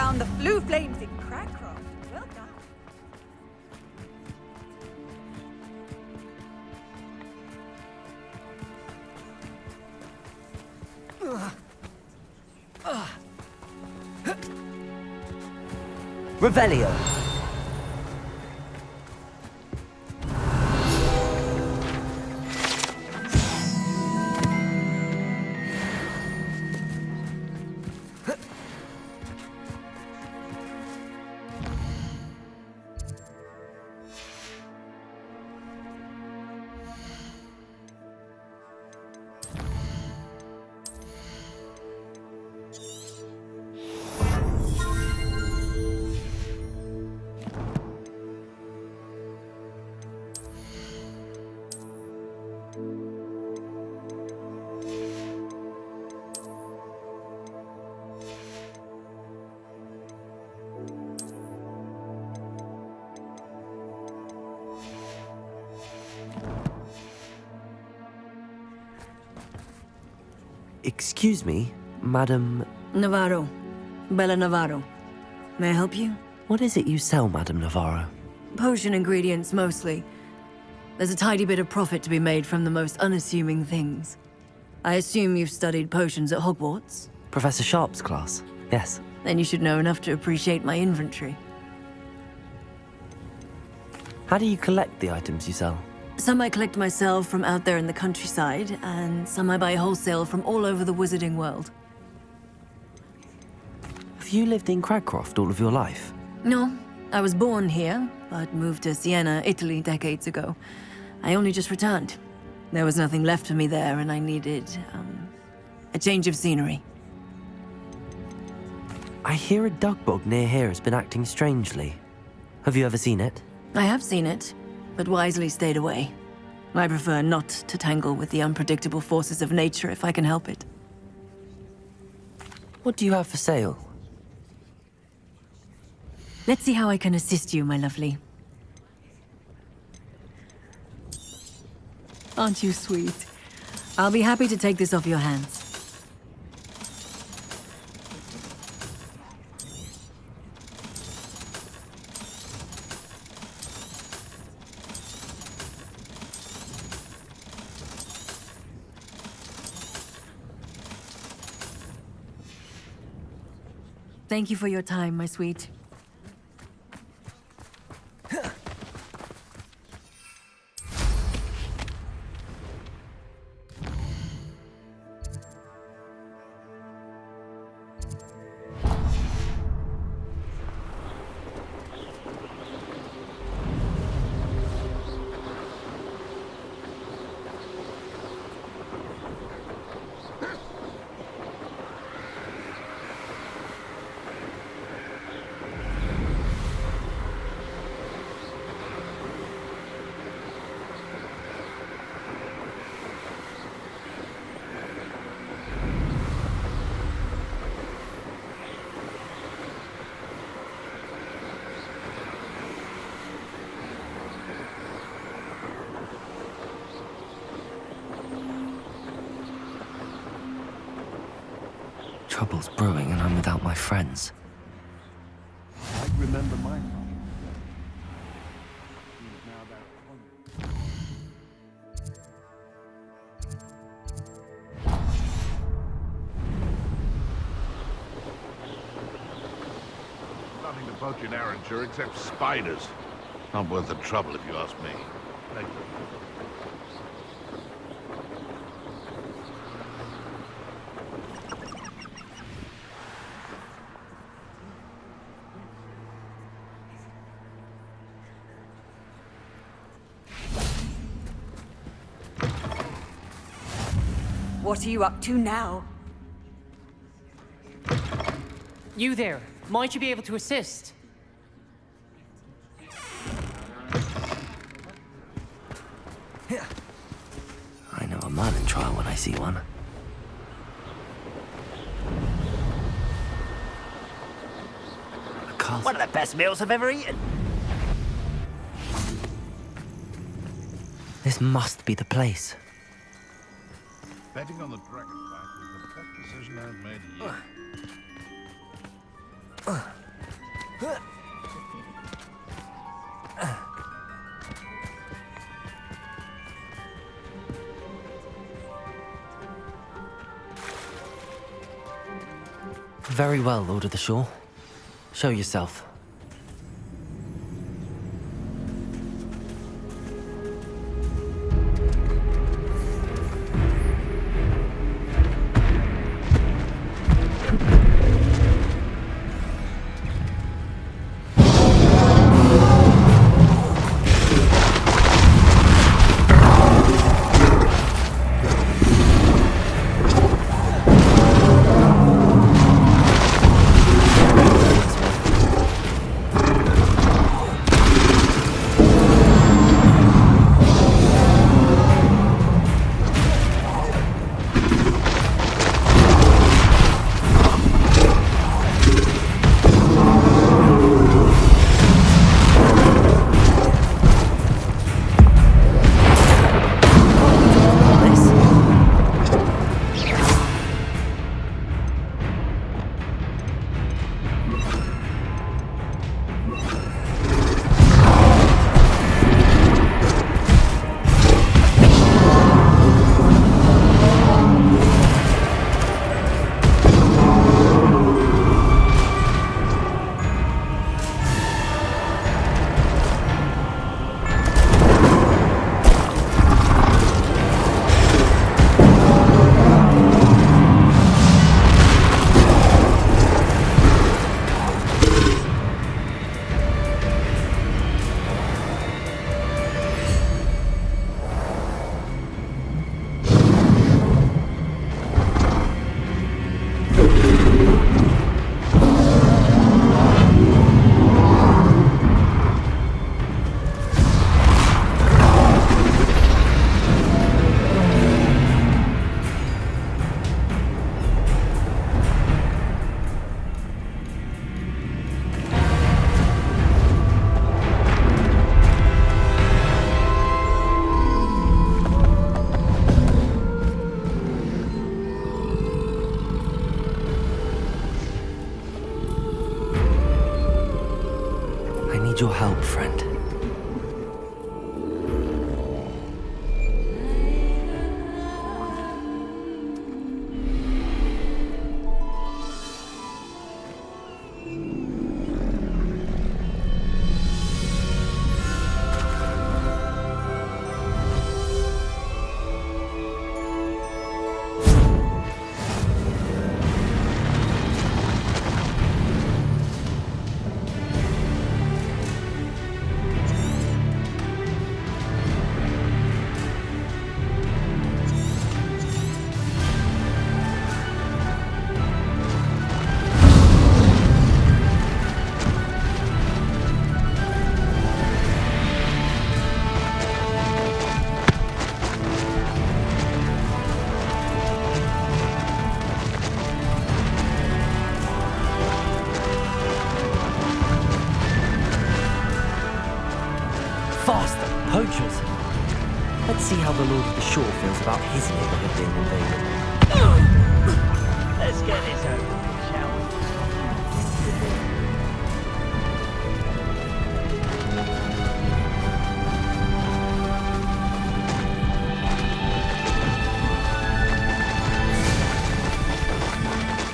down the blue flames in Crackcroft. Well done. Revelio. Excuse me, Madam... Navarro. Bella Navarro. May I help you? What is it you sell, Madam Navarro? Potion ingredients, mostly. There's a tidy bit of profit to be made from the most unassuming things. I assume you've studied potions at Hogwarts? Professor Sharp's class, yes. Then you should know enough to appreciate my inventory. How do you collect the items you sell? Some I collect myself from out there in the countryside, and some I buy wholesale from all over the wizarding world. Have you lived in Crackcroft all of your life? No, I was born here, but moved to Siena, Italy decades ago. I only just returned. There was nothing left for me there, and I needed, a change of scenery. I hear a dugbog near here has been acting strangely. Have you ever seen it? I have seen it, but wisely stayed away. I prefer not to tangle with the unpredictable forces of nature if I can help it. What do you have for sale? Let's see how I can assist you, my lovely. Aren't you sweet? I'll be happy to take this off your hands. Thank you for your time, my sweet. Trouble's brewing and I'm without my friends. I remember my father. Nothing to poach in Arranger except spiders. Not worth the trouble if you ask me. Thank you. What are you up to now? You there. Might you be able to assist? I know a Merlin trial when I see one. One of the best meals I've ever eaten. This must be the place. Betting on the dragon fight was the best decision I've made in years. Very well, Lord of the Shore. Show yourself. Need your help, friend. Poachers. Let's see how the Lord of the Shore feels about his neighborhood being invaded. Let's get this over with, shall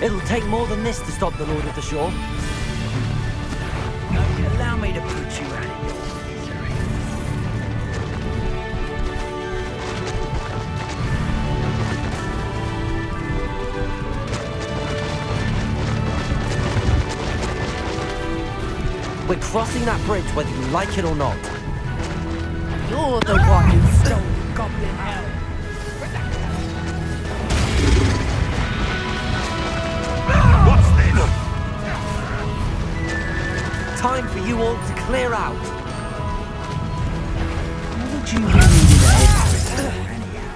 It'll take more than this to stop the Lord of the Shore. Don't you allow me to put you out of your misery. We're crossing that bridge whether you like it or not. You're the one who stole Goblin Hell. What's this? Time for you all to clear out. What would you really need a head for anyhow?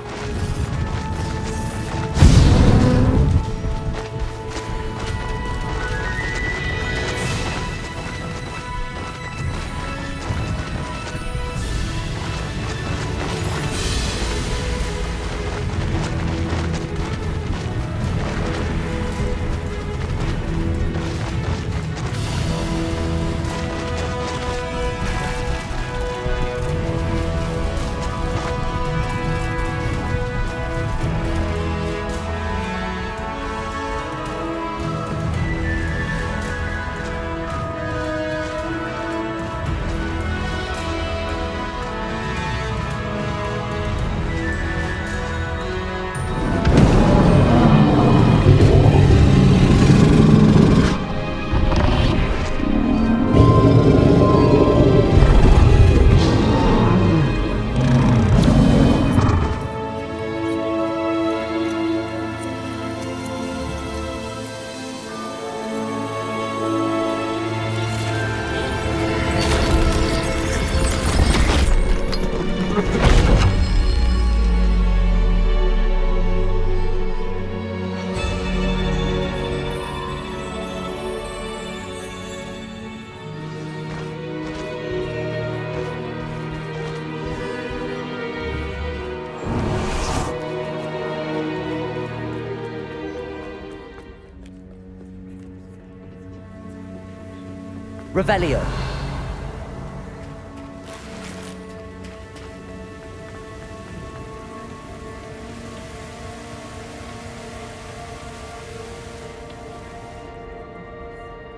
Revelio.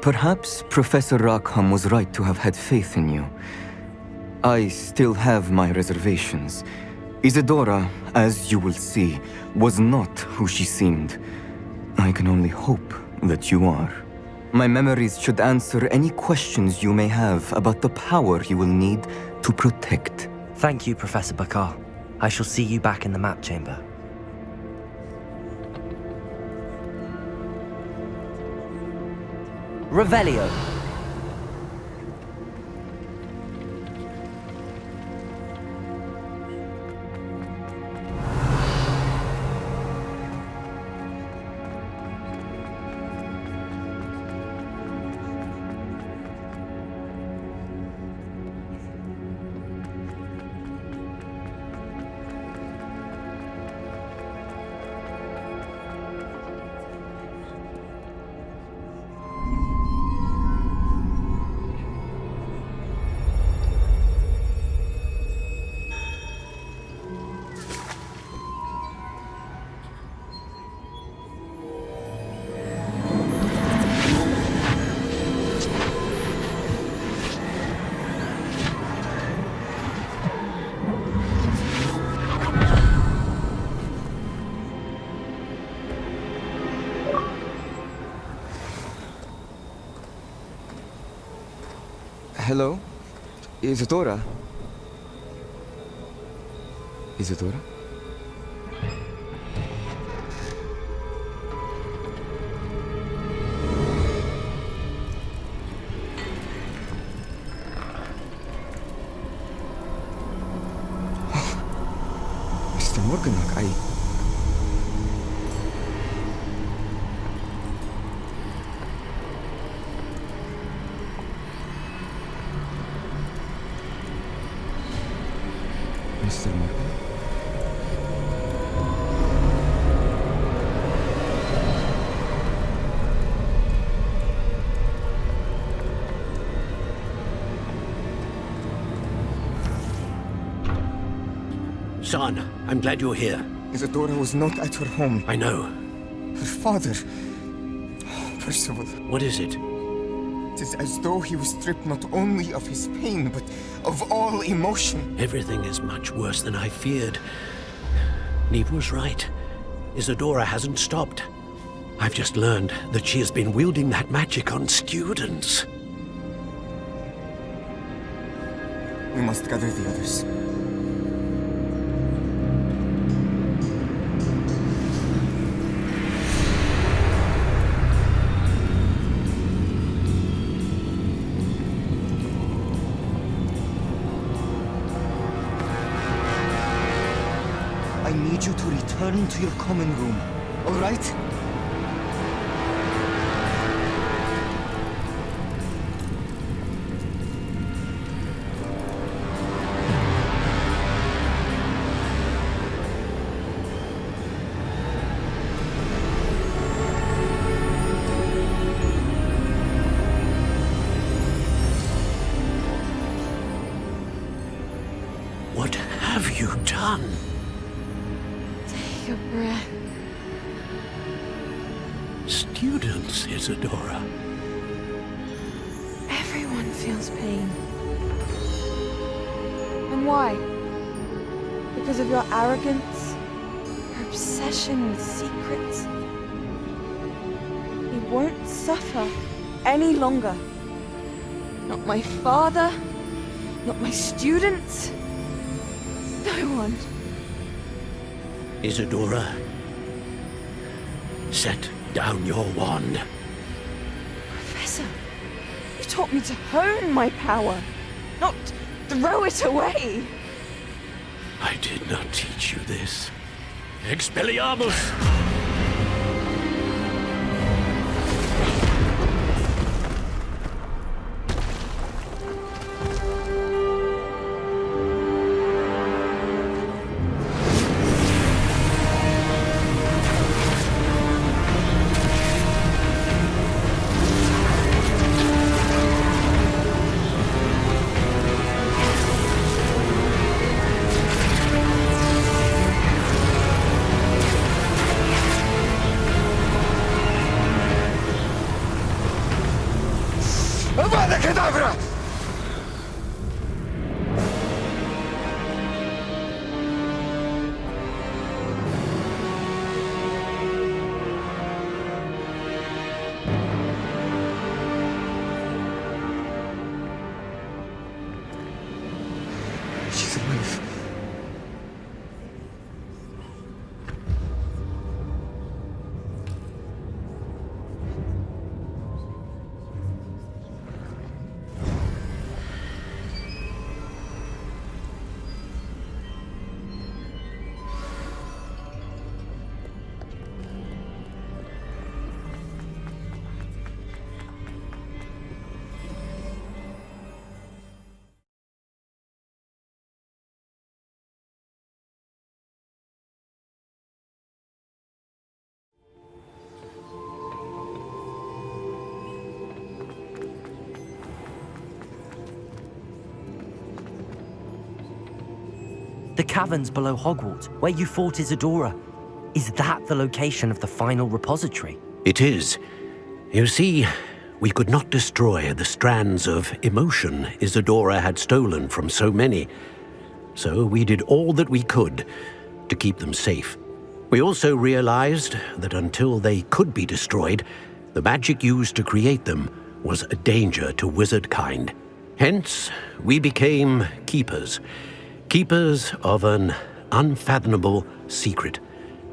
Perhaps Professor Rackham was right to have had faith in you. I still have my reservations. Isadora, as you will see, was not who she seemed. I can only hope that you are. My memories should answer any questions you may have about the power you will need to protect. Thank you, Professor Bakar. I shall see you back in the map chamber. Revelio. Hello? Isadora? Isadora? Mr. Morganach, Mr. Morgan? Son, I'm glad you're here. Isadora was not at her home. I know. Her father... Percival. What is it? It is as though he was stripped not only of his pain, but of all emotion. Everything is much worse than I feared. Neve was right. Isadora hasn't stopped. I've just learned that she has been wielding that magic on students. We must gather the others. I need you to return to your common room, all right? What have you done? Take a breath. Students, Isadora. Everyone feels pain. And why? Because of your arrogance? Your obsession with secrets? He won't suffer any longer. Not my father, not my students, no one. Isadora, set down your wand. Professor, you taught me to hone my power, not throw it away. I did not teach you this. Expelliarmus! Avada Kedavra! She's alive. The caverns below Hogwarts, where you fought Isadora. Is that the location of the final repository? It is. You see, we could not destroy the strands of emotion Isadora had stolen from so many. So we did all that we could to keep them safe. We also realized that until they could be destroyed, the magic used to create them was a danger to wizard kind. Hence, we became keepers. Keepers of an unfathomable secret.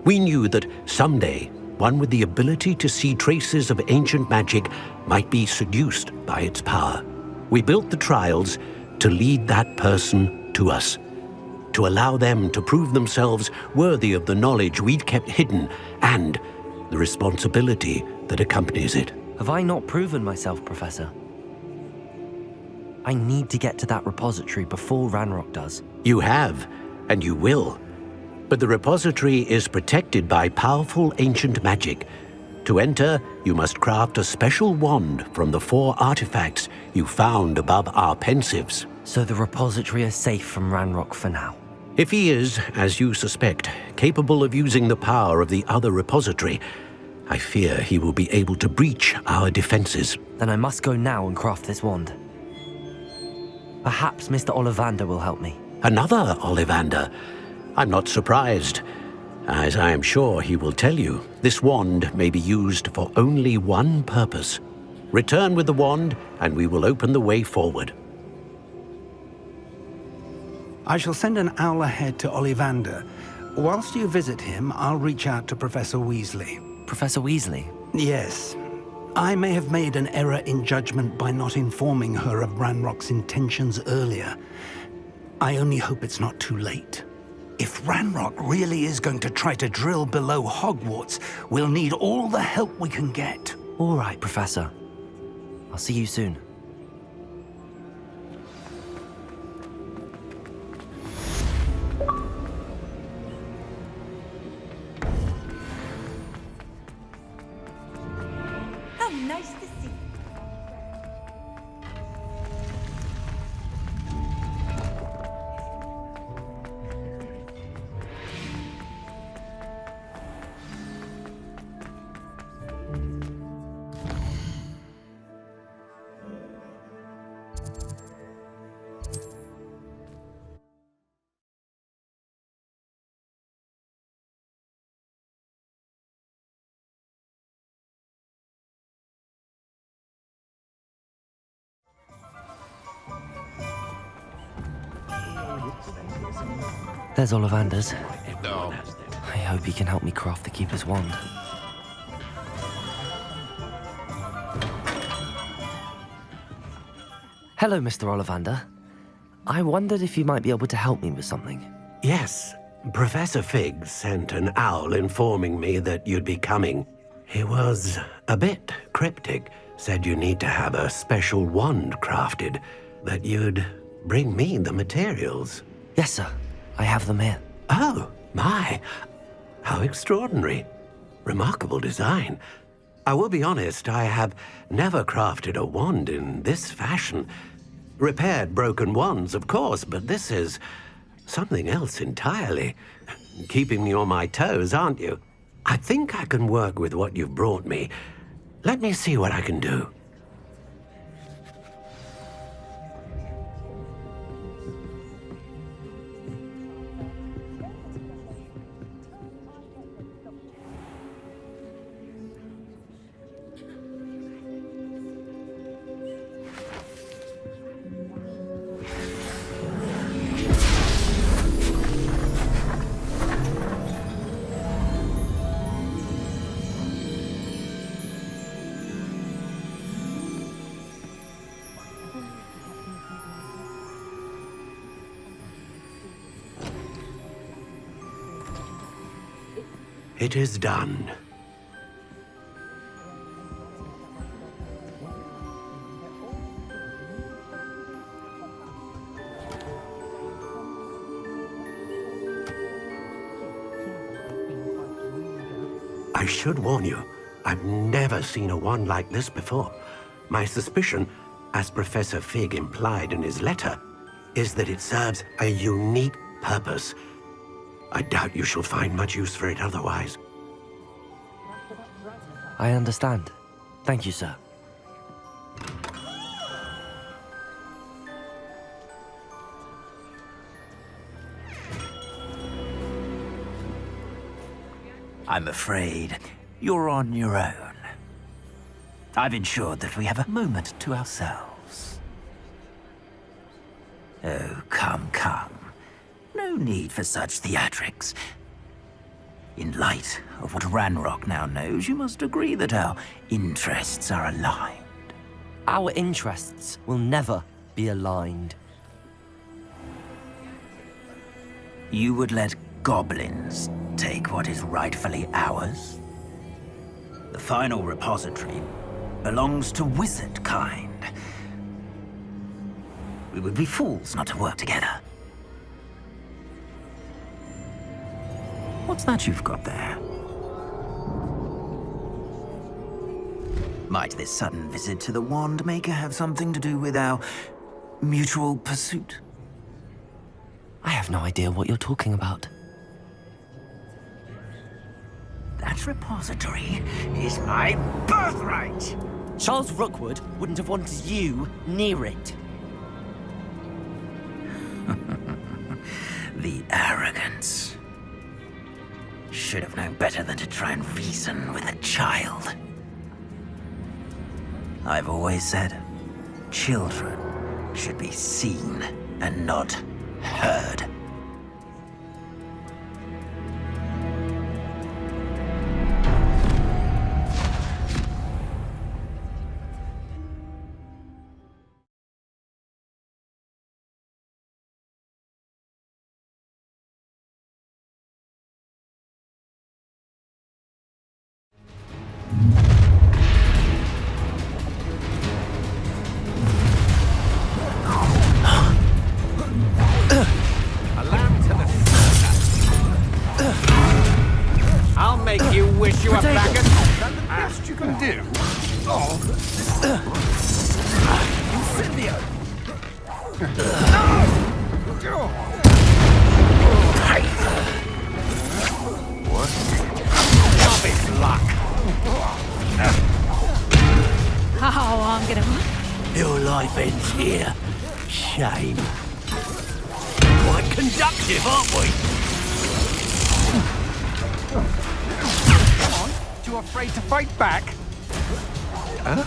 We knew that someday, one with the ability to see traces of ancient magic might be seduced by its power. We built the trials to lead that person to us, to allow them to prove themselves worthy of the knowledge we'd kept hidden and the responsibility that accompanies it. Have I not proven myself, Professor? I need to get to that repository before Ranrock does. You have, and you will. But the repository is protected by powerful ancient magic. To enter, you must craft a special wand from the 4 artifacts you found above our pensives. So the repository is safe from Ranrock for now? If he is, as you suspect, capable of using the power of the other repository, I fear he will be able to breach our defenses. Then I must go now and craft this wand. Perhaps Mr. Ollivander will help me. Another Ollivander? I'm not surprised. As I am sure he will tell you, this wand may be used for only one purpose. Return with the wand, and we will open the way forward. I shall send an owl ahead to Ollivander. Whilst you visit him, I'll reach out to Professor Weasley. Professor Weasley? Yes. I may have made an error in judgment by not informing her of Ranrock's intentions earlier. I only hope it's not too late. If Ranrock really is going to try to drill below Hogwarts, we'll need all the help we can get. All right, Professor. I'll see you soon. How nice to see you. There's Ollivander's. I hope he can help me craft the Keeper's wand. Hello, Mr. Ollivander. I wondered if you might be able to help me with something. Yes, Professor Fig sent an owl informing me that you'd be coming. He was a bit cryptic, said you need to have a special wand crafted, that you'd bring me the materials. Yes, sir. I have them here. Oh, my. How extraordinary. Remarkable design. I will be honest, I have never crafted a wand in this fashion. Repaired broken wands, of course, but this is something else entirely. Keeping me on my toes, aren't you? I think I can work with what you've brought me. Let me see what I can do. It is done. I should warn you, I've never seen a wand like this before. My suspicion, as Professor Fig implied in his letter, is that it serves a unique purpose. I doubt you shall find much use for it otherwise. I understand. Thank you, sir. I'm afraid you're on your own. I've ensured that we have a moment to ourselves. Oh, come, come. No need for such theatrics. In light of what Ranrock now knows, you must agree that our interests are aligned. Our interests will never be aligned. You would let goblins take what is rightfully ours? The final repository belongs to wizard kind. We would be fools not to work together. What's that you've got there? Might this sudden visit to the Wand Maker have something to do with our mutual pursuit? I have no idea what you're talking about. That repository is my birthright! Charles Rookwood wouldn't have wanted you near it. The arrogance. Should have known better than to try and reason with a child. I've always said, children should be seen and not heard. Your life ends here. Shame. Quite conductive, aren't we? Come on, too afraid to fight back? Huh?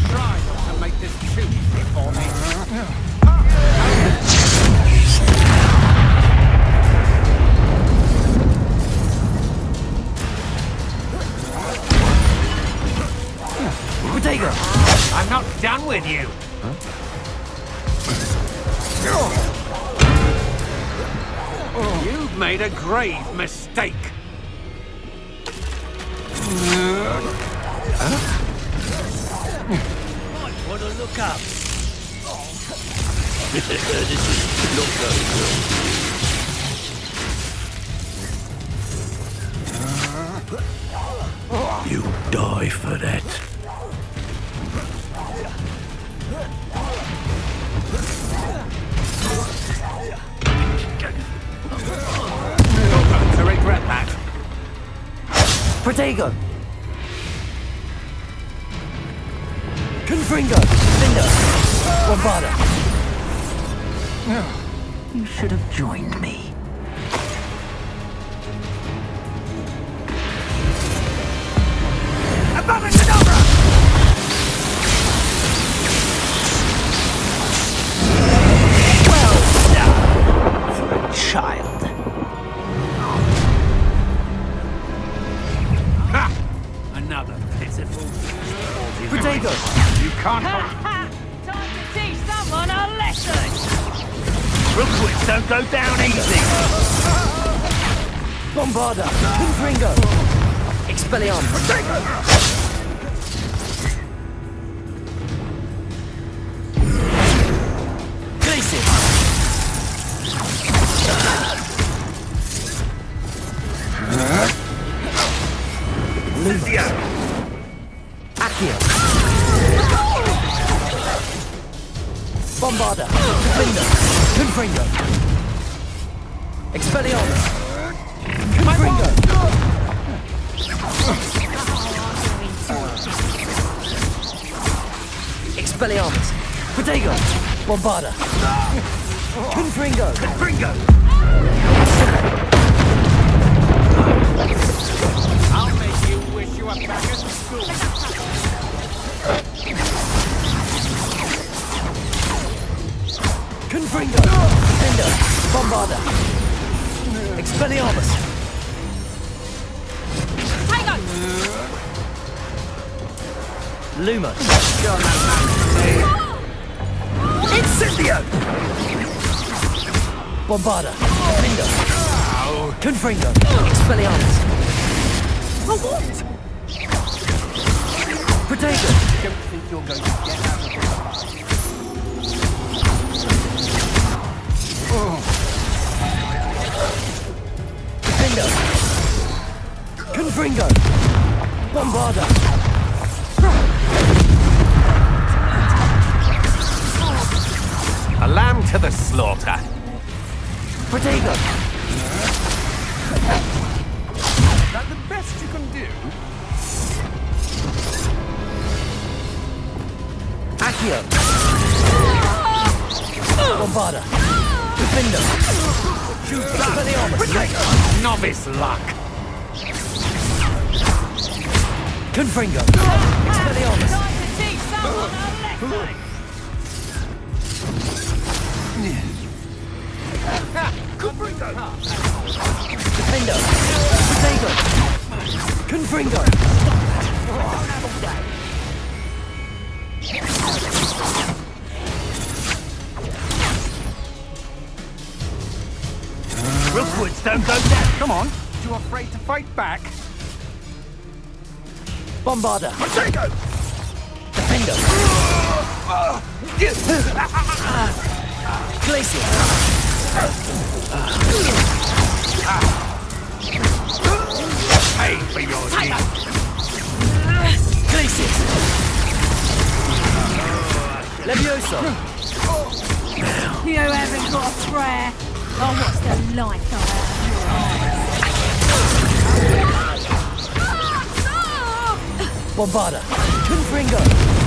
Try not to make this too easy for me. Protego! I'm not done with you. You've made a grave mistake. Might want to look up. This is not going well. You die for that. You're going to regret that. Protego! Confringo! Cinder! Bombarda! You should have joined me. Abominadabra! Well done for a child. Ha! Another pitiful. Protego! You can't. Time to teach someone a lesson! wits don't go down easy. Bombarda! Confringo! Expelliarmus! Glacius! Lucia! Accio! Bombarda! Defender! Confringo! Expelliarmus! Confringo! Expelliarmus! Protego! Bombarda! Confringo! Confringo! I'll make you wish you were back at school. Confringo! Defender! Bombarda! Expelliarmus! Luma! Incendio! Bombarda! Defender! Confringo! Expelliarmus! For what? Protego! Don't think you're going to get out of Defender! Confringo! Bombarda! A lamb to the slaughter. Protego! Is that the best you can do? Accio! Bombarda! Defender! Shoot Expelliarmus! Novice luck. Confringo! Expelliarmus! Defender! Protego! Confringo! Rookwoods don't go down. Come on. Too afraid to fight back? Bombarda! Protego! Defender! Glacius! Pay for your deeds. Glacius! Levioso! You haven't got a prayer. Oh, what's the light of Bombarda! Confringo!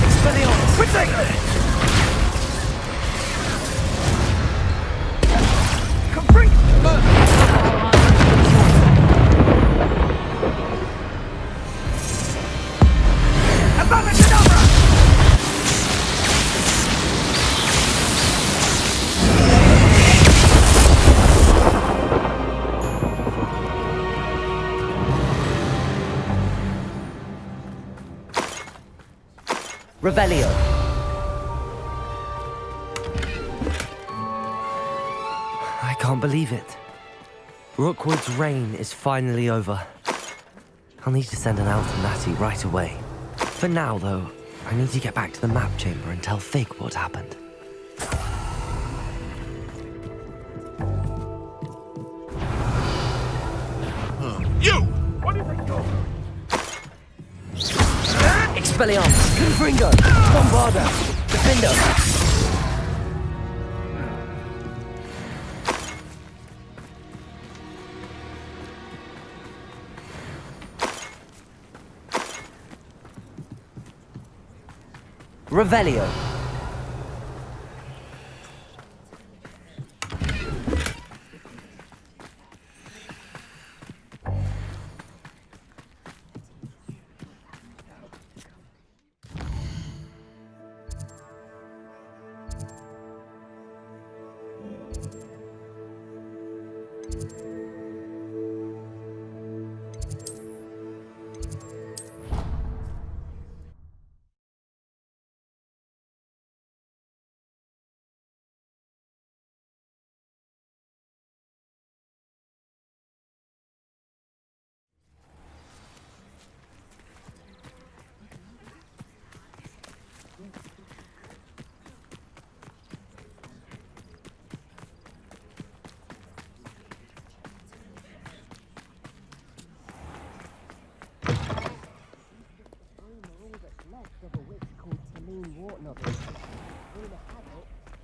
Expelliarmus! Protego! Revelio! I can't believe it. Rookwood's reign is finally over. I'll need to send an owl to Natty right away. For now, though, I need to get back to the map chamber and tell Fig what happened. You! What do you think you're... Expelliarmus! Confringo! Bombarda! Defender! Revelio!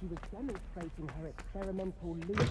she was demonstrating her experimental loop.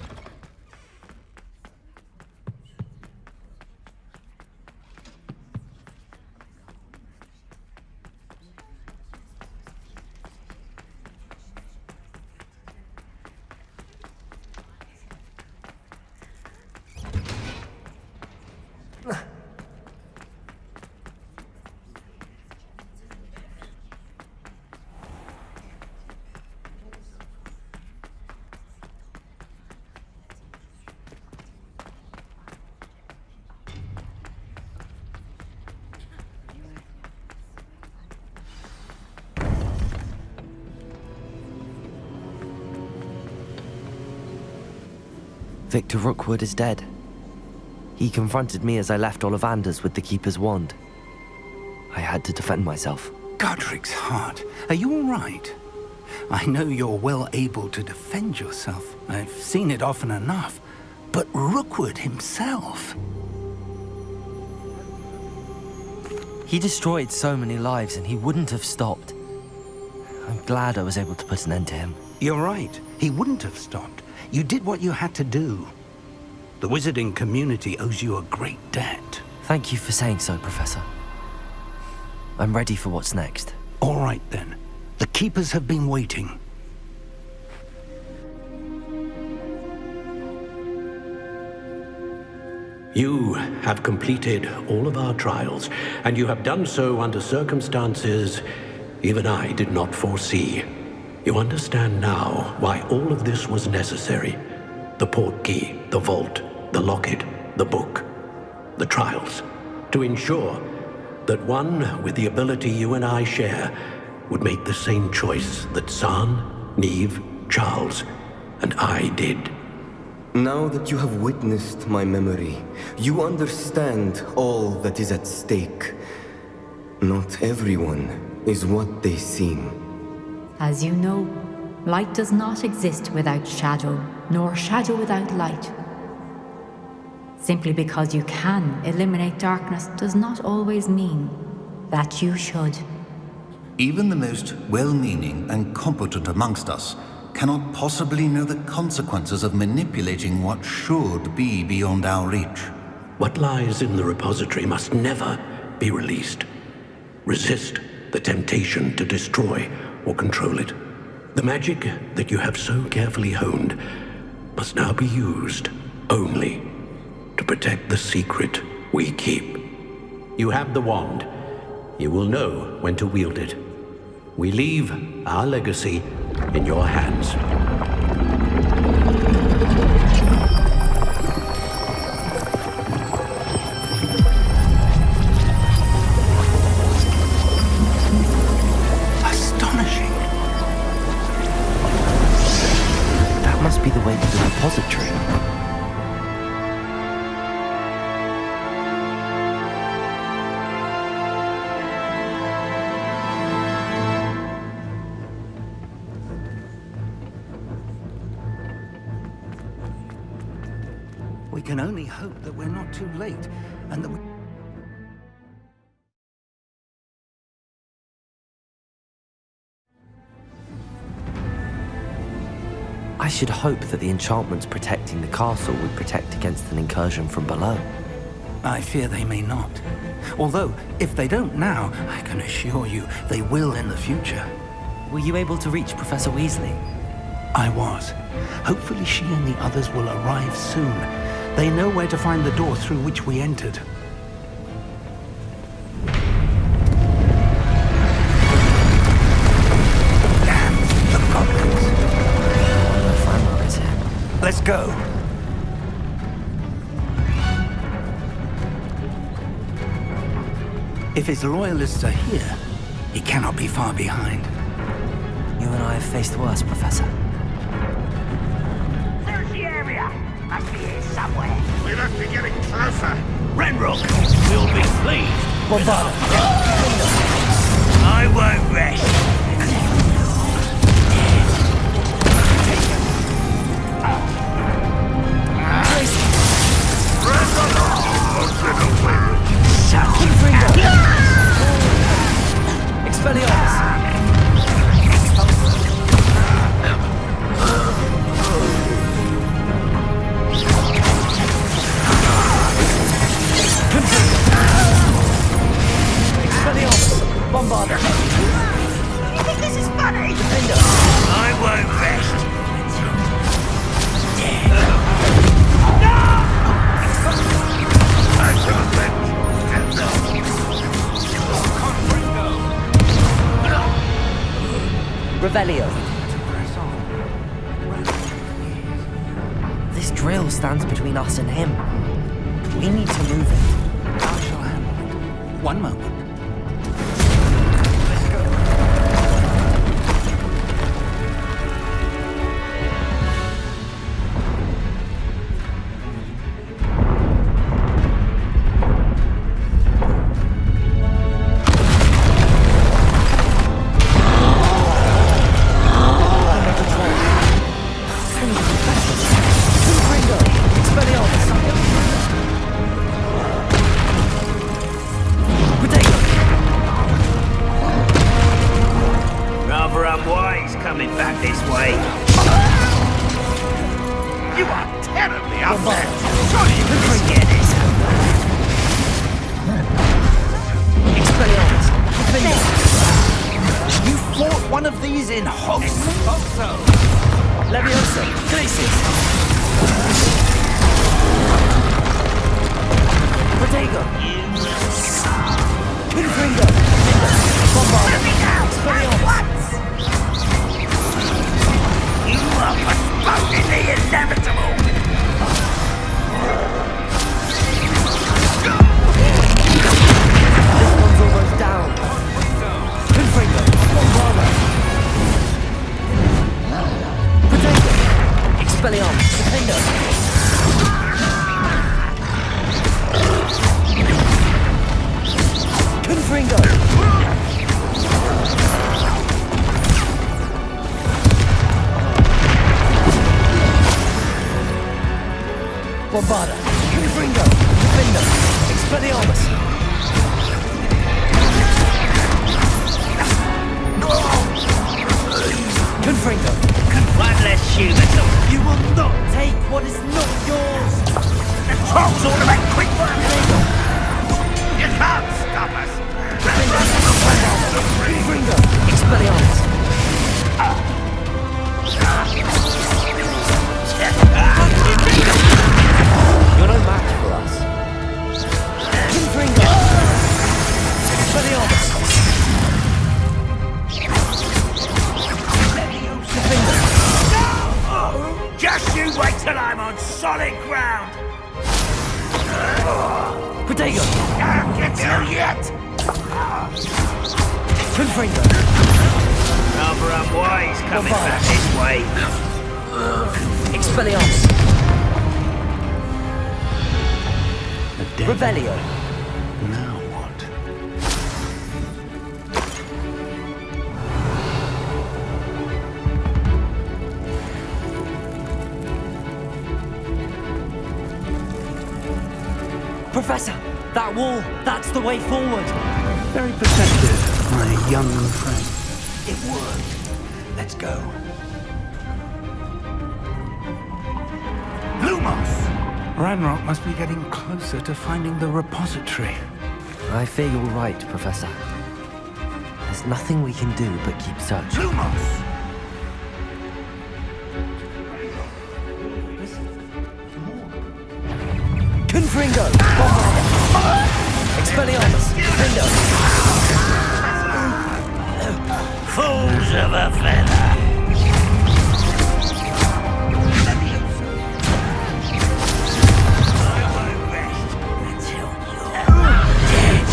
Victor Rookwood is dead. He confronted me as I left Ollivander's with the Keeper's wand. I had to defend myself. Godric's heart, are you all right? I know you're well able to defend yourself. I've seen it often enough. But Rookwood himself... He destroyed so many lives and he wouldn't have stopped. I'm glad I was able to put an end to him. You're right. He wouldn't have stopped. You did what you had to do. The wizarding community owes you a great debt. Thank you for saying so, Professor. I'm ready for what's next. All right, then. The Keepers have been waiting. You have completed all of our trials, and you have done so under circumstances even I did not foresee. You understand now why all of this was necessary. The portkey, the vault, the locket, the book, the trials. To ensure that one with the ability you and I share would make the same choice that San, Neve, Charles, and I did. Now that you have witnessed my memory, you understand all that is at stake. Not everyone is what they seem. As you know, light does not exist without shadow, nor shadow without light. Simply because you can eliminate darkness does not always mean that you should. Even the most well-meaning and competent amongst us cannot possibly know the consequences of manipulating what should be beyond our reach. What lies in the repository must never be released. Resist the temptation to destroy or control it. The magic that you have so carefully honed must now be used only to protect the secret we keep. You have the wand. You will know when to wield it. We leave our legacy in your hands. Must be the way to the repository. We can only hope that we're not too late, and that we... I should hope that the enchantments protecting the castle would protect against an incursion from below. I fear they may not. Although, if they don't now, I can assure you they will in the future. Were you able to reach Professor Weasley? I was. Hopefully she and the others will arrive soon. They know where to find the door through which we entered. Damn, the goblins. Let's go. If his loyalists are here, he cannot be far behind. You and I have faced worse, Professor. Search the area. Must be here somewhere. We must be getting closer. Renrook will be pleased. Bombada. I won't rest. Expelliarmus! drill stands between us and him. We need to move it. I shall handle it. One moment. Professor, that wall, that's the way forward. Very perceptive, my young friend. It worked. Let's go. Lumos! Ranrock must be getting closer to finding the repository. I fear you're right, Professor. There's nothing we can do but keep searching. Lumos! Confringo! Bombarda! Expelliarmus! Defendo! Fools of a feather! I won't rest until you're dead.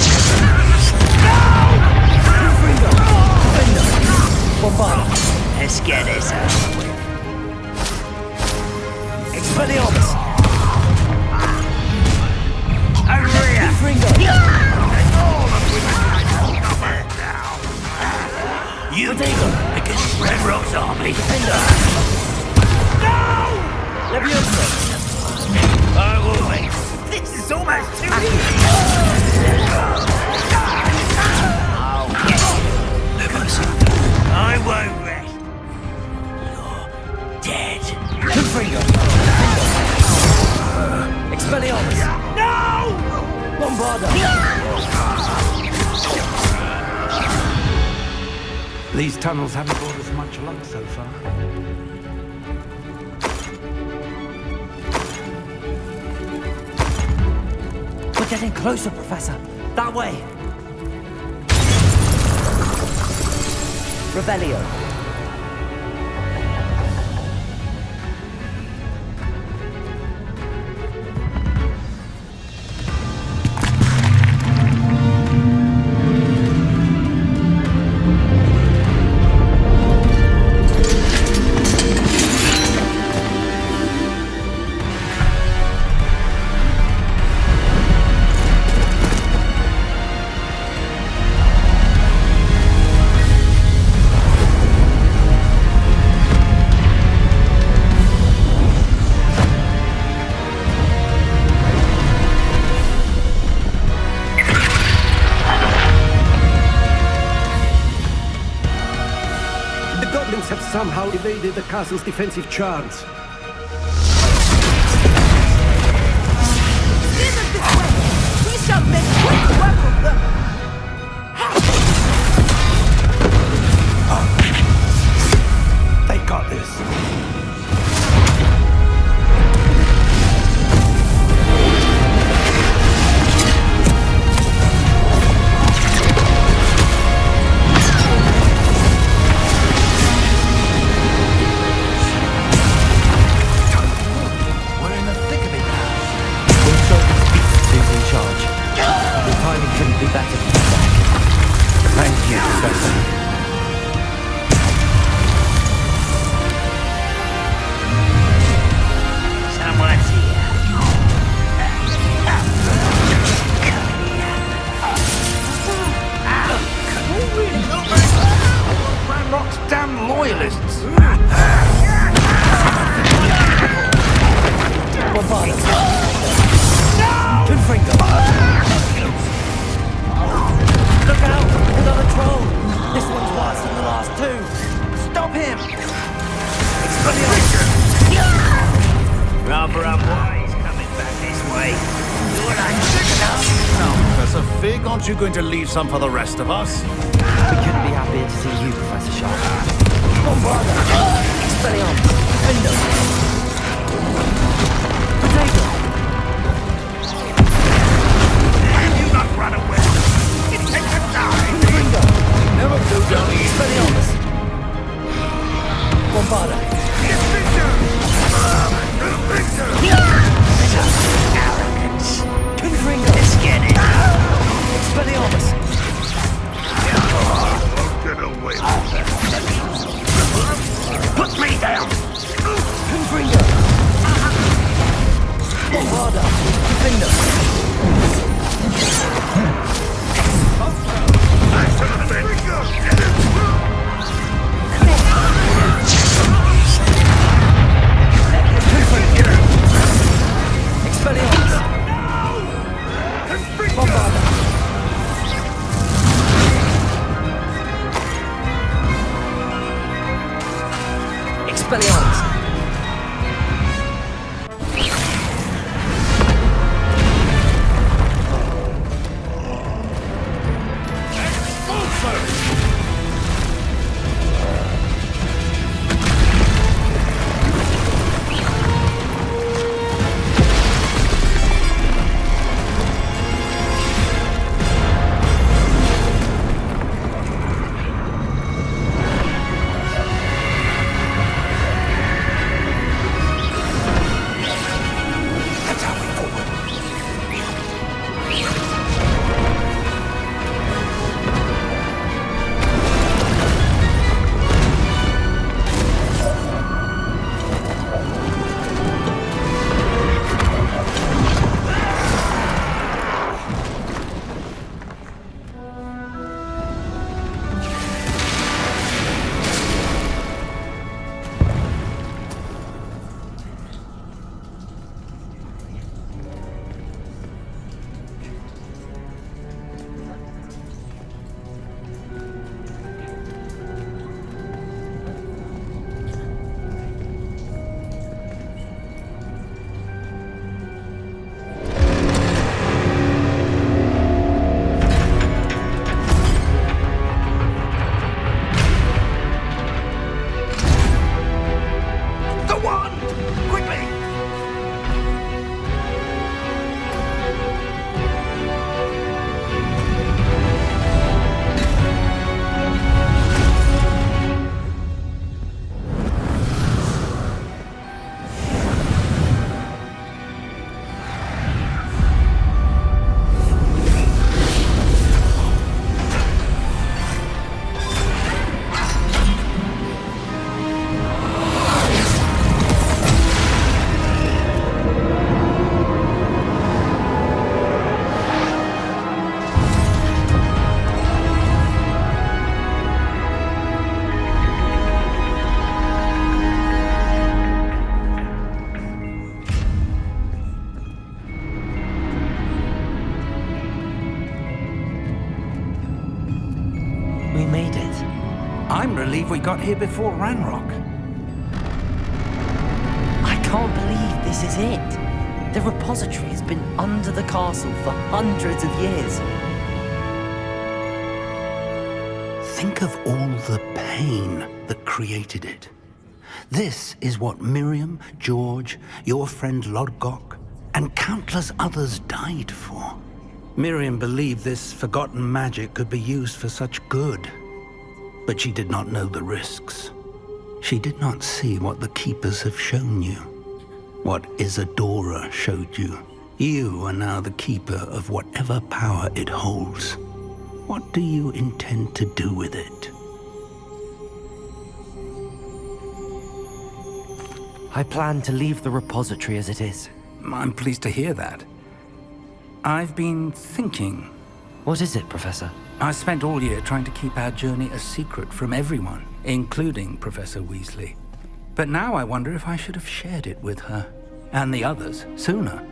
Confringo! Defendo! Bombarda! Let's get this over with. Expelliarmus! You against Ranrock's army. No! Leviosa! I will wait. This is almost too easy. I'll get you. I won't rest. You're dead. Confringo! Expelliarmus! No! Bombarda! These tunnels haven't brought us much luck so far. We're getting closer, Professor. That way. Revelio. somehow evaded the castle's defensive charms. We shall make quick work of them! They got this. We're in the thick of it now. We'll show these beasts who's in charge. The timing couldn't be better, Professor. Thank you, Professor. Someone's here. Ranrock's damn loyalists. Look out! Another troll! This one's worse than the last two! Stop him! Rather unwise coming back this way. You're like Now, Professor Fig, aren't you going to leave some for the rest of us? We couldn't be happier to see you, Professor Sharp. Expelliarmus! Endo! Potato! You not run away! It takes a time! Ringo! Never do, don't you? Expelliarmus! Bombarda! arrogance. Confringo! Let's get it. Expelliarmus! Won't get away with that. Put me down. Confringo! Bombarda! Defender! Expelliarmus! Bombarda! Expelliarmus! have we got here before Ranrock? I can't believe this is it. The repository has been under the castle for hundreds of years. Think of all the pain that created it. This is what Miriam, George, your friend Lodgok, and countless others died for. Miriam believed this forgotten magic could be used for such good, but she did not know the risks. She did not see what the Keepers have shown you, what Isadora showed you. You are now the Keeper of whatever power it holds. What do you intend to do with it? I plan to leave the repository as it is. I'm pleased to hear that. I've been thinking. What is it, Professor? I spent all year trying to keep our journey a secret from everyone, including Professor Weasley. But now I wonder if I should have shared it with her, and the others, sooner.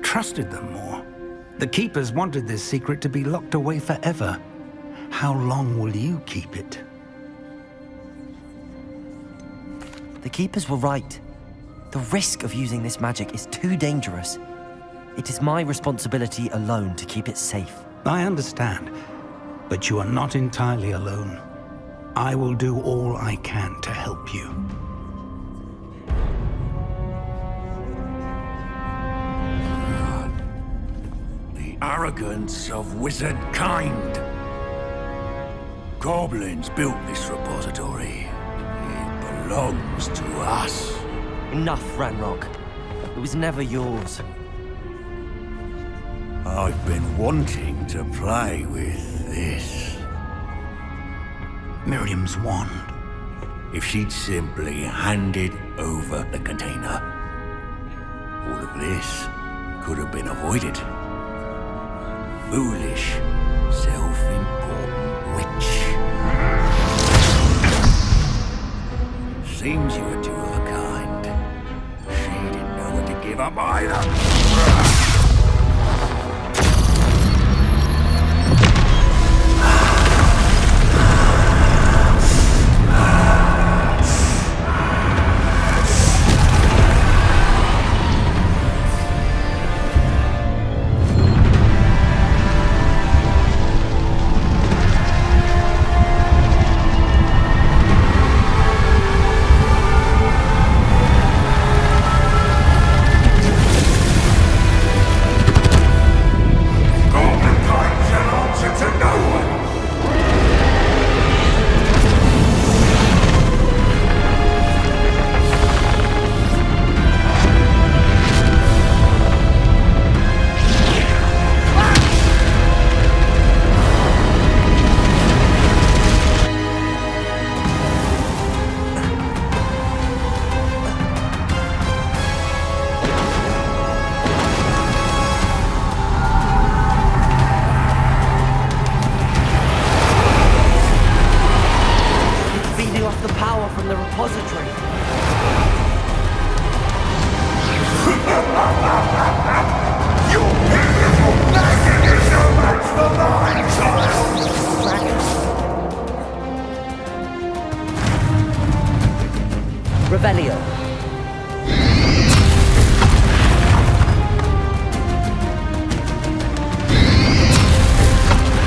Trusted them more. The Keepers wanted this secret to be locked away forever. How long will you keep it? The Keepers were right. The risk of using this magic is too dangerous. It is my responsibility alone to keep it safe. I understand, but you are not entirely alone. I will do all I can to help you. The arrogance of wizard kind. Goblins built this repository. It belongs to us. Enough, Ranrock. It was never yours. I've been wanting to play with this. Miriam's wand. If she'd simply handed over the container, all of this could have been avoided. Foolish, self-important witch. Seems you were two of a kind. She didn't know when to give up either. Revelio.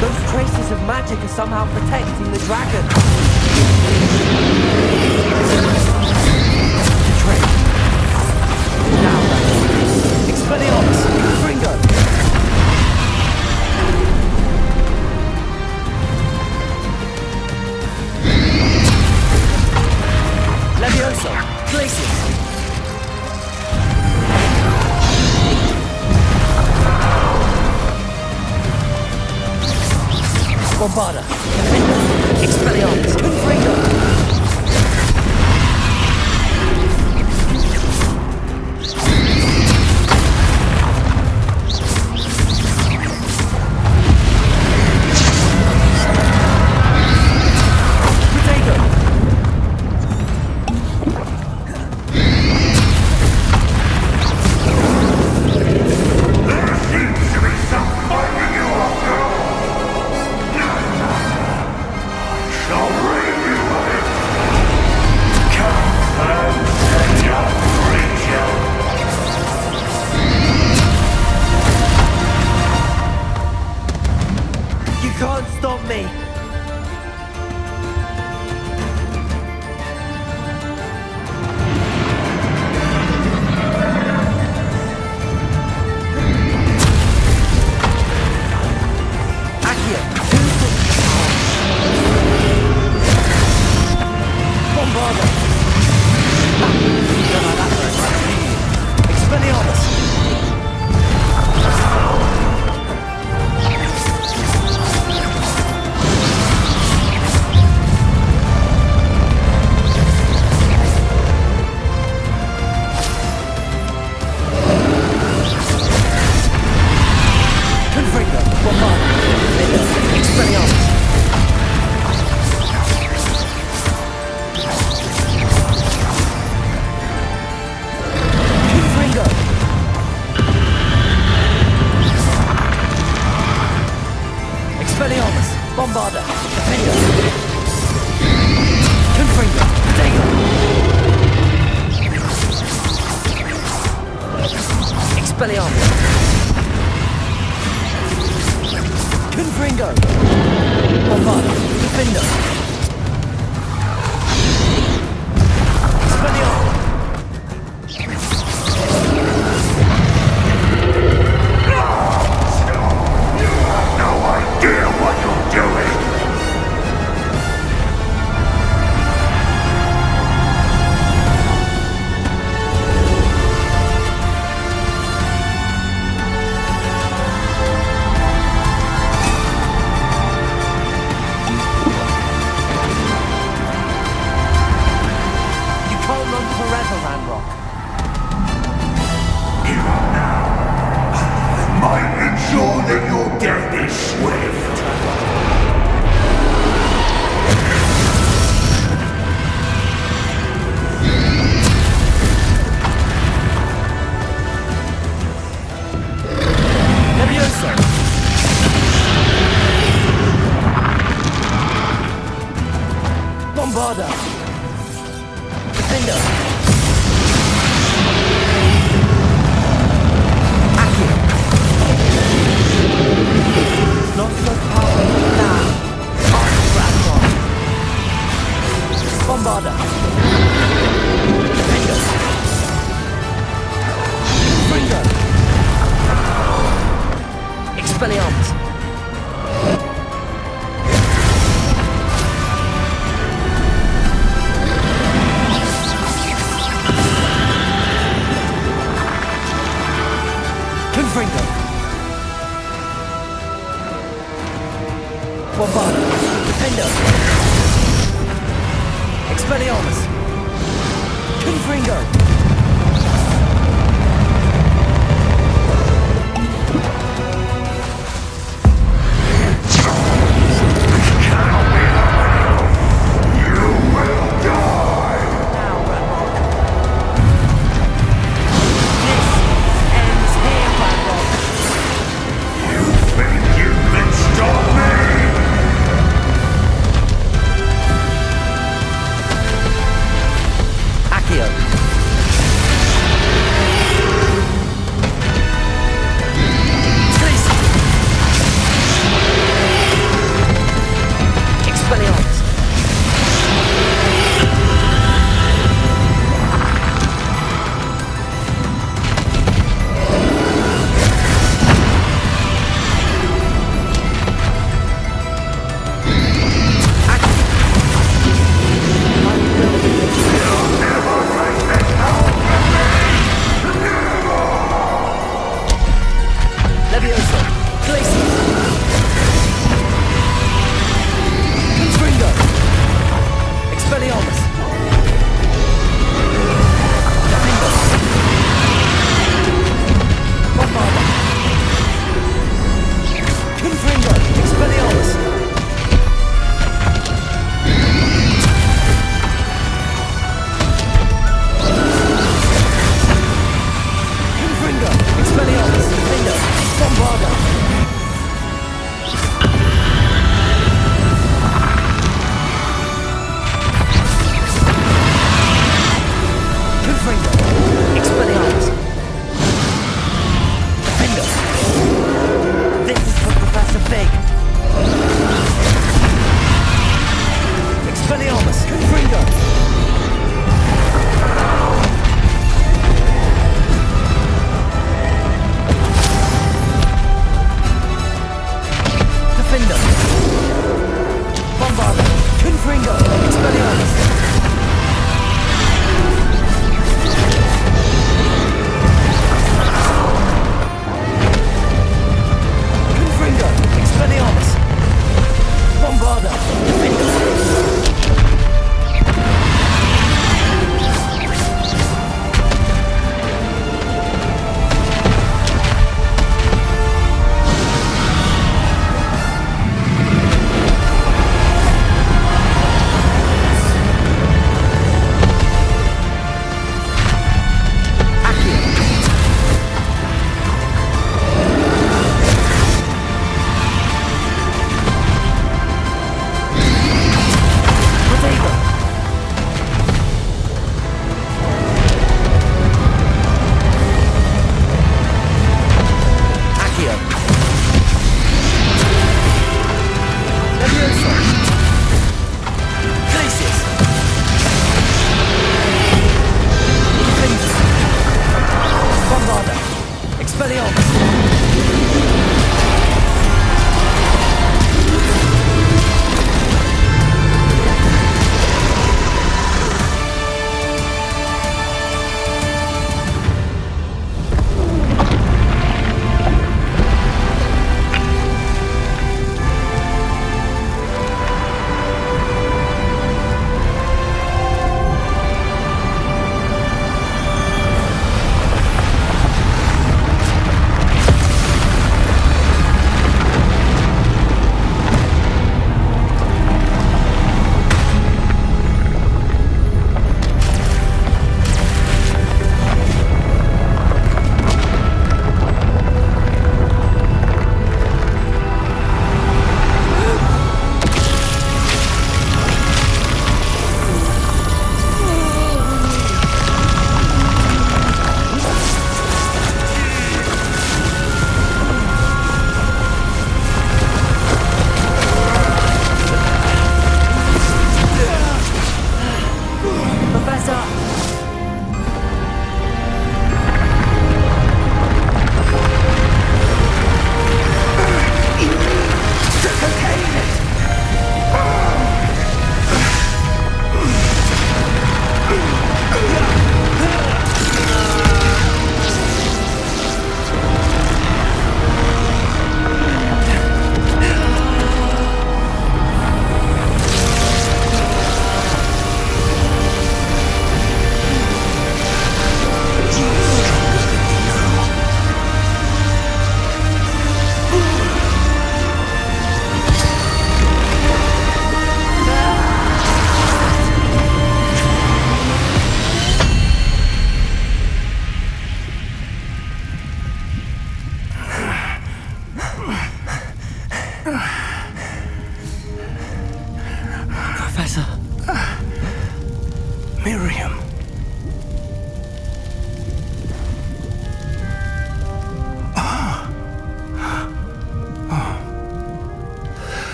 Those traces of magic are somehow protecting the dragon. Trick. Now, Expelliarmus, Fringo. Levioso, Glacius. Bombarda, Expelliarmus, Confringo. Shall Bombarder. Defender. Confringo. Dagger. Expelliarmus. Confringo. Bombarder. Defender. Expelliarmus. No idea what you're doing! You can't run forever, Ranrock. Give up now. I might ensure that your death is swift. Levioso. Bombarder. Defender. Accio. Not so powerful now. Ranrock. Bombarder. Defender. Confringo. Expelliarmus. Confringo. Bombarder. Defender. Expelliarmus. Confringo. Accio.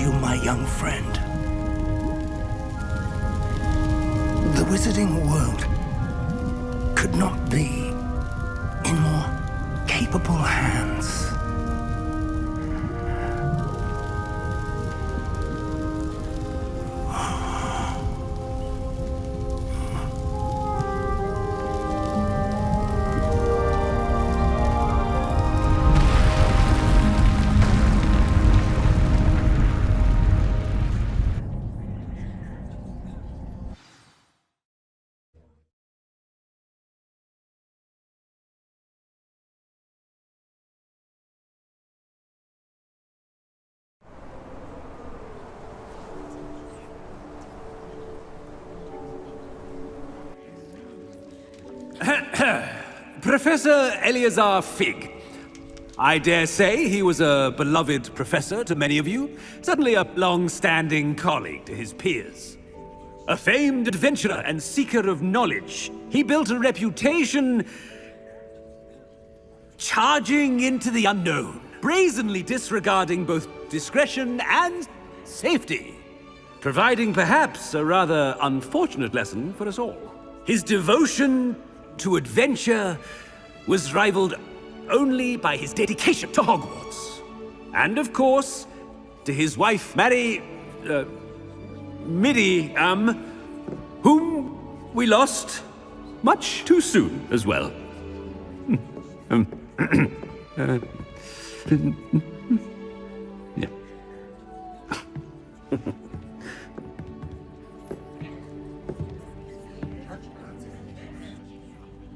you my young friend. The wizarding world could not be in more capable hands. Professor Eleazar Fig. I dare say he was a beloved professor to many of you, certainly a long-standing colleague to his peers. A famed adventurer and seeker of knowledge, he built a reputation charging into the unknown, brazenly disregarding both discretion and safety, providing perhaps a rather unfortunate lesson for us all. His devotion to adventure was rivaled only by his dedication to Hogwarts. And of course, to his wife, Midi, whom we lost much too soon as well. Yeah.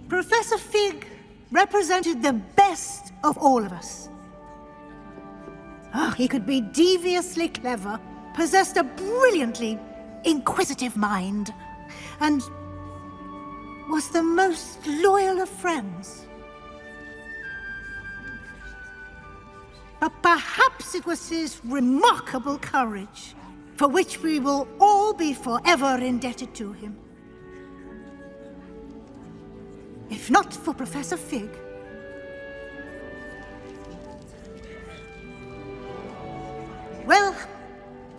Professor Fig represented the best of all of us. He could be deviously clever, possessed a brilliantly inquisitive mind, and was the most loyal of friends. But perhaps it was his remarkable courage, for which we will all be forever indebted to him. If not for Professor Fig, well,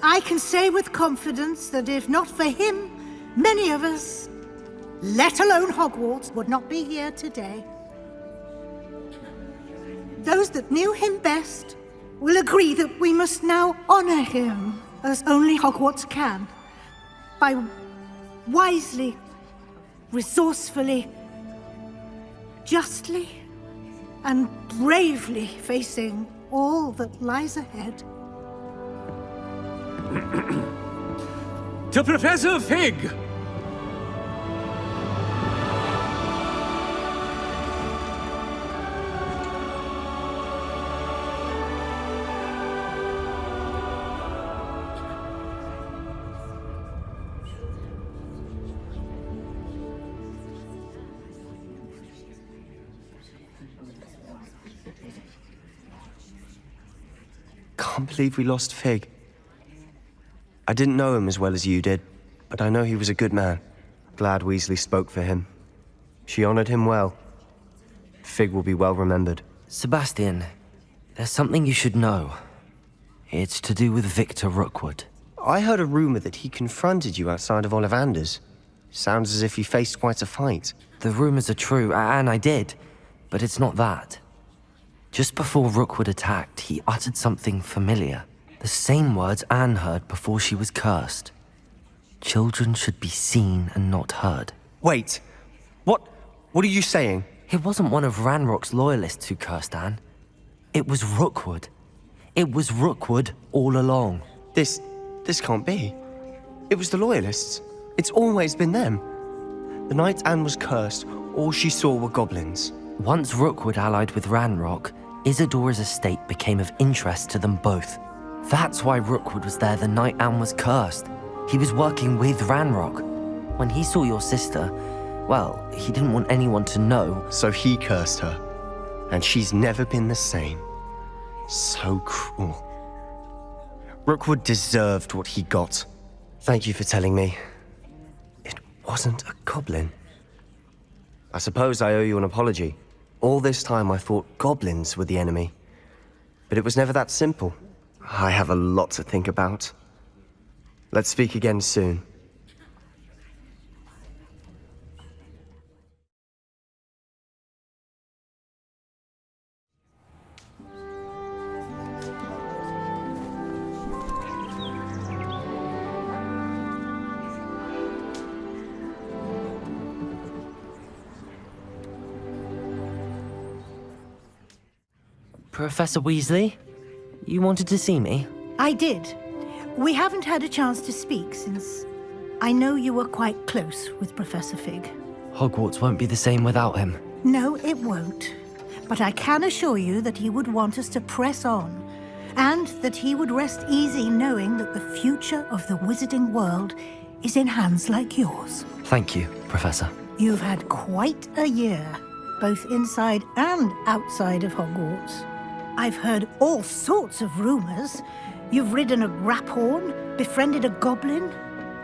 I can say with confidence that if not for him, many of us, let alone Hogwarts, would not be here today. Those that knew him best will agree that we must now honor him as only Hogwarts can, by wisely, resourcefully, justly, and bravely facing all that lies ahead. To Professor Fig! Can't believe we lost Fig. I didn't know him as well as you did, but I know he was a good man. Glad Weasley spoke for him. She honored him well. Fig will be well remembered. Sebastian, there's something you should know. It's to do with Victor Rookwood. I heard a rumor that he confronted you outside of Ollivander's. Sounds as if he faced quite a fight. The rumors are true, and I did, but it's not that. Just before Rookwood attacked, he uttered something familiar. The same words Anne heard before she was cursed. Children should be seen and not heard. Wait, what are you saying? It wasn't one of Ranrock's loyalists who cursed Anne. It was Rookwood. It was Rookwood all along. This can't be. It was the loyalists. It's always been them. The night Anne was cursed, all she saw were goblins. Once Rookwood allied with Ranrock, Isadora's estate became of interest to them both. That's why Rookwood was there the night Anne was cursed. He was working with Ranrock. When he saw your sister, well, he didn't want anyone to know. So he cursed her. And she's never been the same. So cruel. Rookwood deserved what he got. Thank you for telling me. It wasn't a goblin. I suppose I owe you an apology. All this time I thought goblins were the enemy. But it was never that simple. I have a lot to think about. Let's speak again soon. Professor Weasley, you wanted to see me? I did. We haven't had a chance to speak since I know you were quite close with Professor Fig. Hogwarts won't be the same without him. No, it won't. But I can assure you that he would want us to press on, and that he would rest easy knowing that the future of the wizarding world is in hands like yours. Thank you, Professor. You've had quite a year, both inside and outside of Hogwarts. I've heard all sorts of rumors. You've ridden a graphorn, befriended a goblin,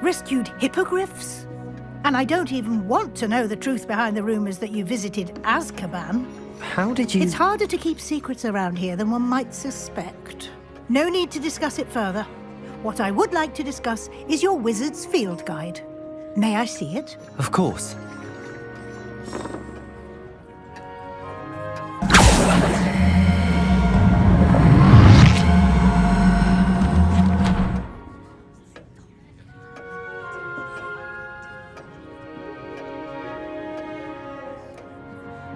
rescued hippogriffs. And I don't even want to know the truth behind the rumors that you visited Azkaban. How did you... It's harder to keep secrets around here than one might suspect. No need to discuss it further. What I would like to discuss is your wizard's field guide. May I see it? Of course.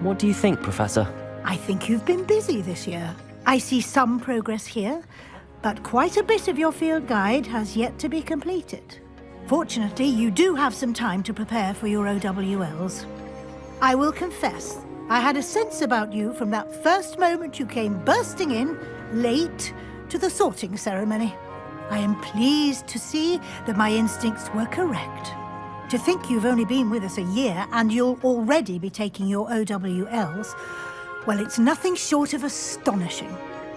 What do you think, Professor? I think you've been busy this year. I see some progress here, but quite a bit of your field guide has yet to be completed. Fortunately, you do have some time to prepare for your OWLs. I will confess, I had a sense about you from that first moment you came bursting in, late, to the sorting ceremony. I am pleased to see that my instincts were correct. To think you've only been with us a year and you'll already be taking your OWLs, well, it's nothing short of astonishing.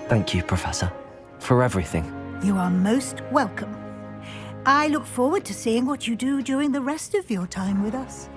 Thank you, Professor, for everything. You are most welcome. I look forward to seeing what you do during the rest of your time with us.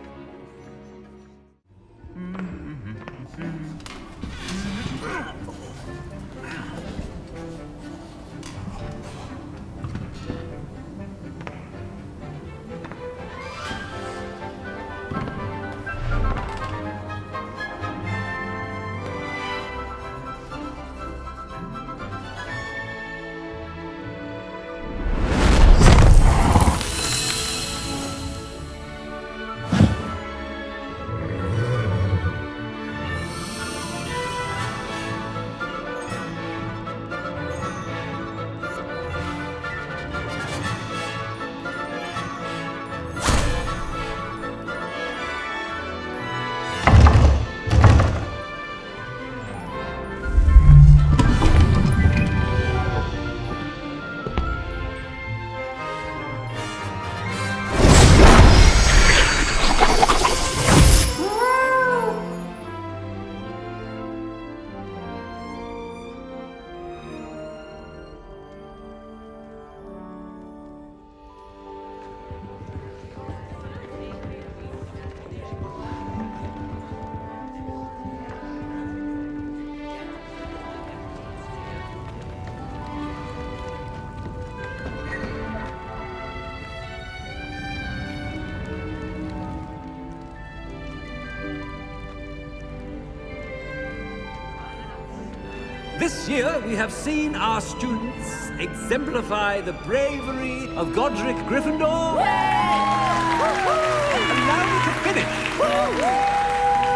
This year, we have seen our students exemplify the bravery of Godric Gryffindor. And now we can finish.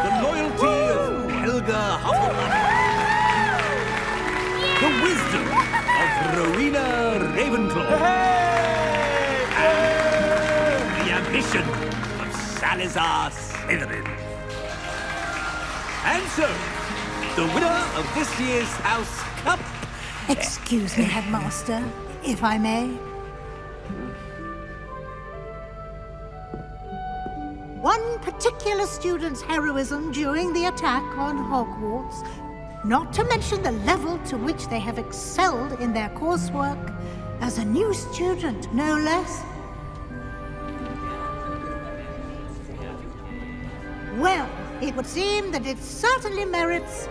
The loyalty of Helga Hufflepuff. The wisdom of Rowena Ravenclaw. And the ambition of Salazar Slytherin. And so, the winner of this year's House Cup... Excuse me, Headmaster, if I may. One particular student's heroism during the attack on Hogwarts, not to mention the level to which they have excelled in their coursework, as a new student, no less. Well, it would seem that it certainly merits,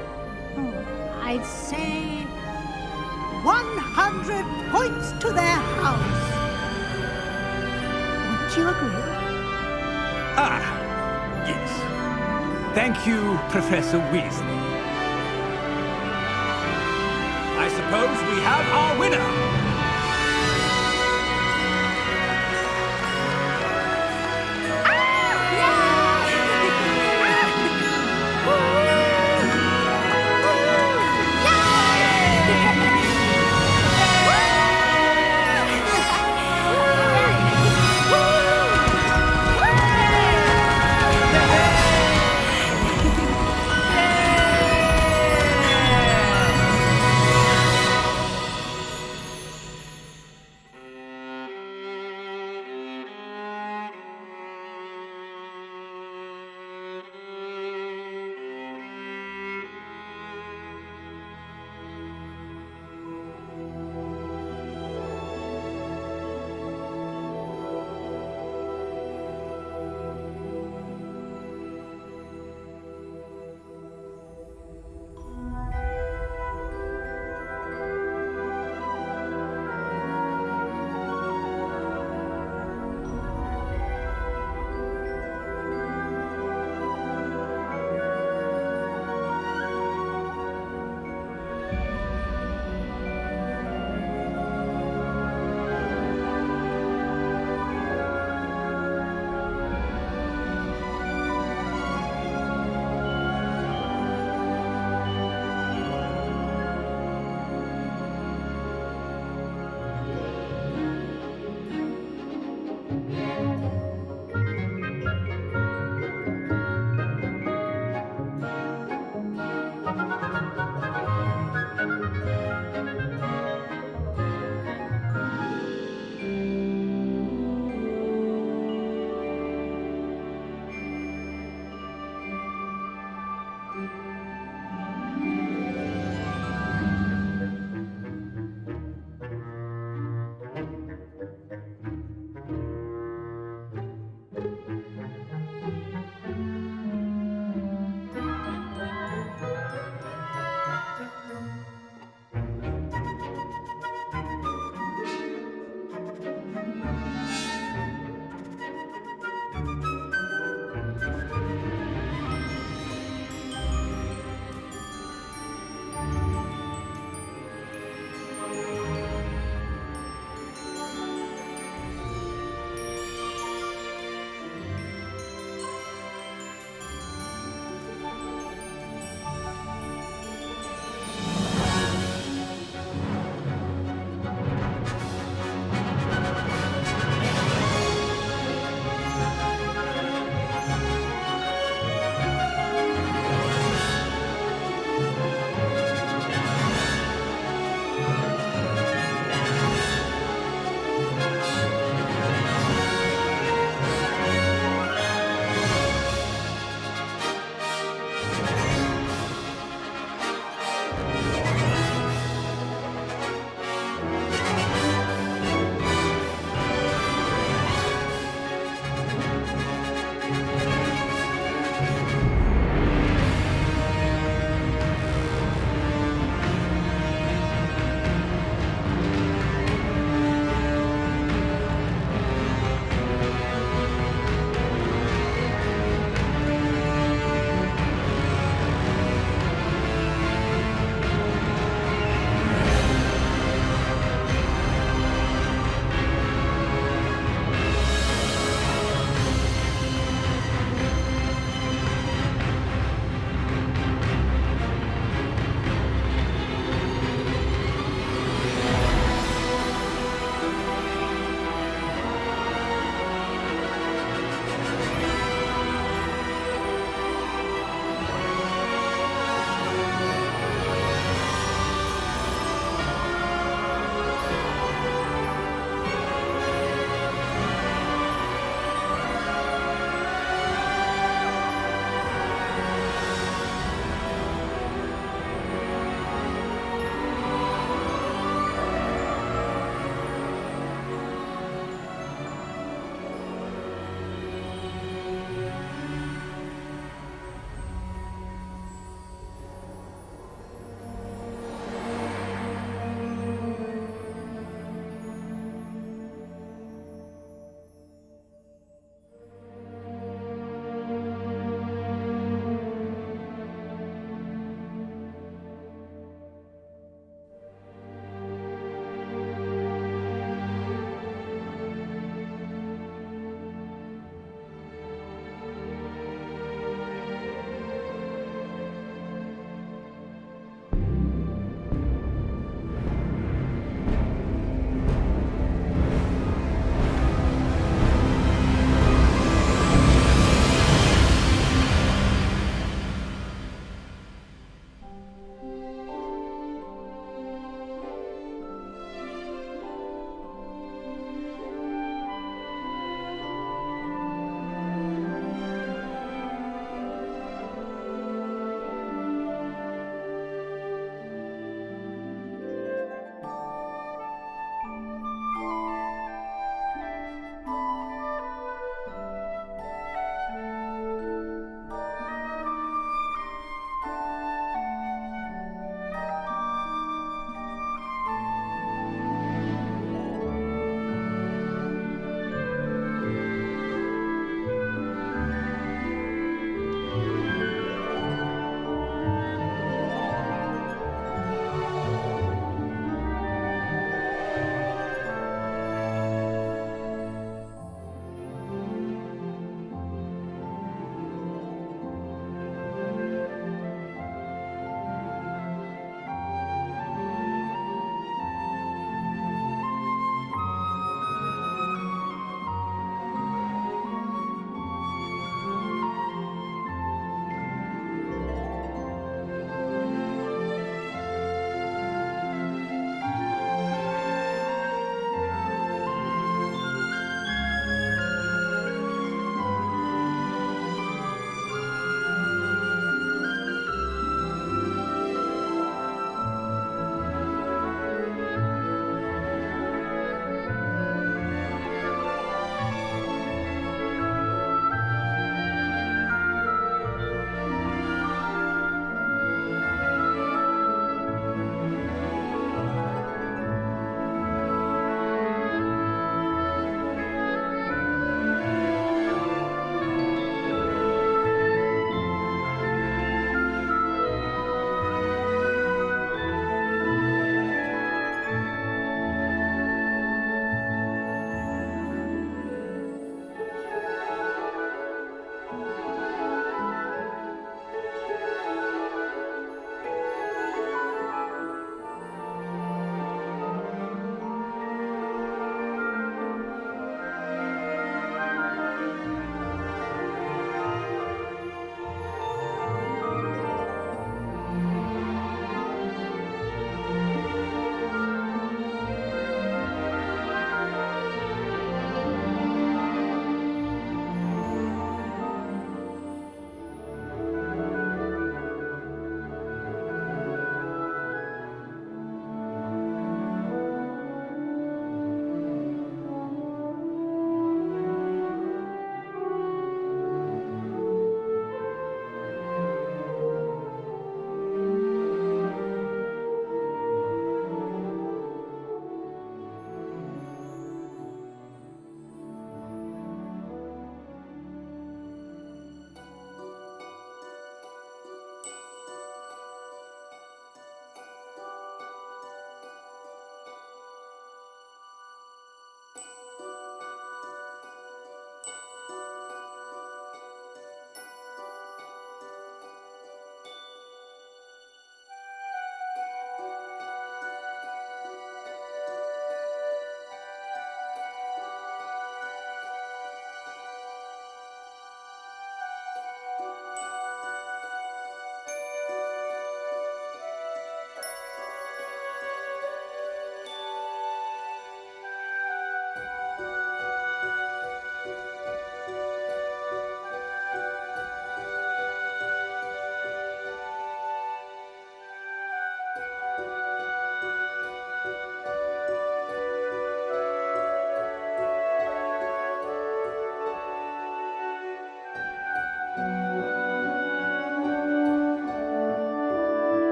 I'd say, 100 points to their house. Wouldn't you agree? Ah, yes. Thank you, Professor Weasley. I suppose we have our winner.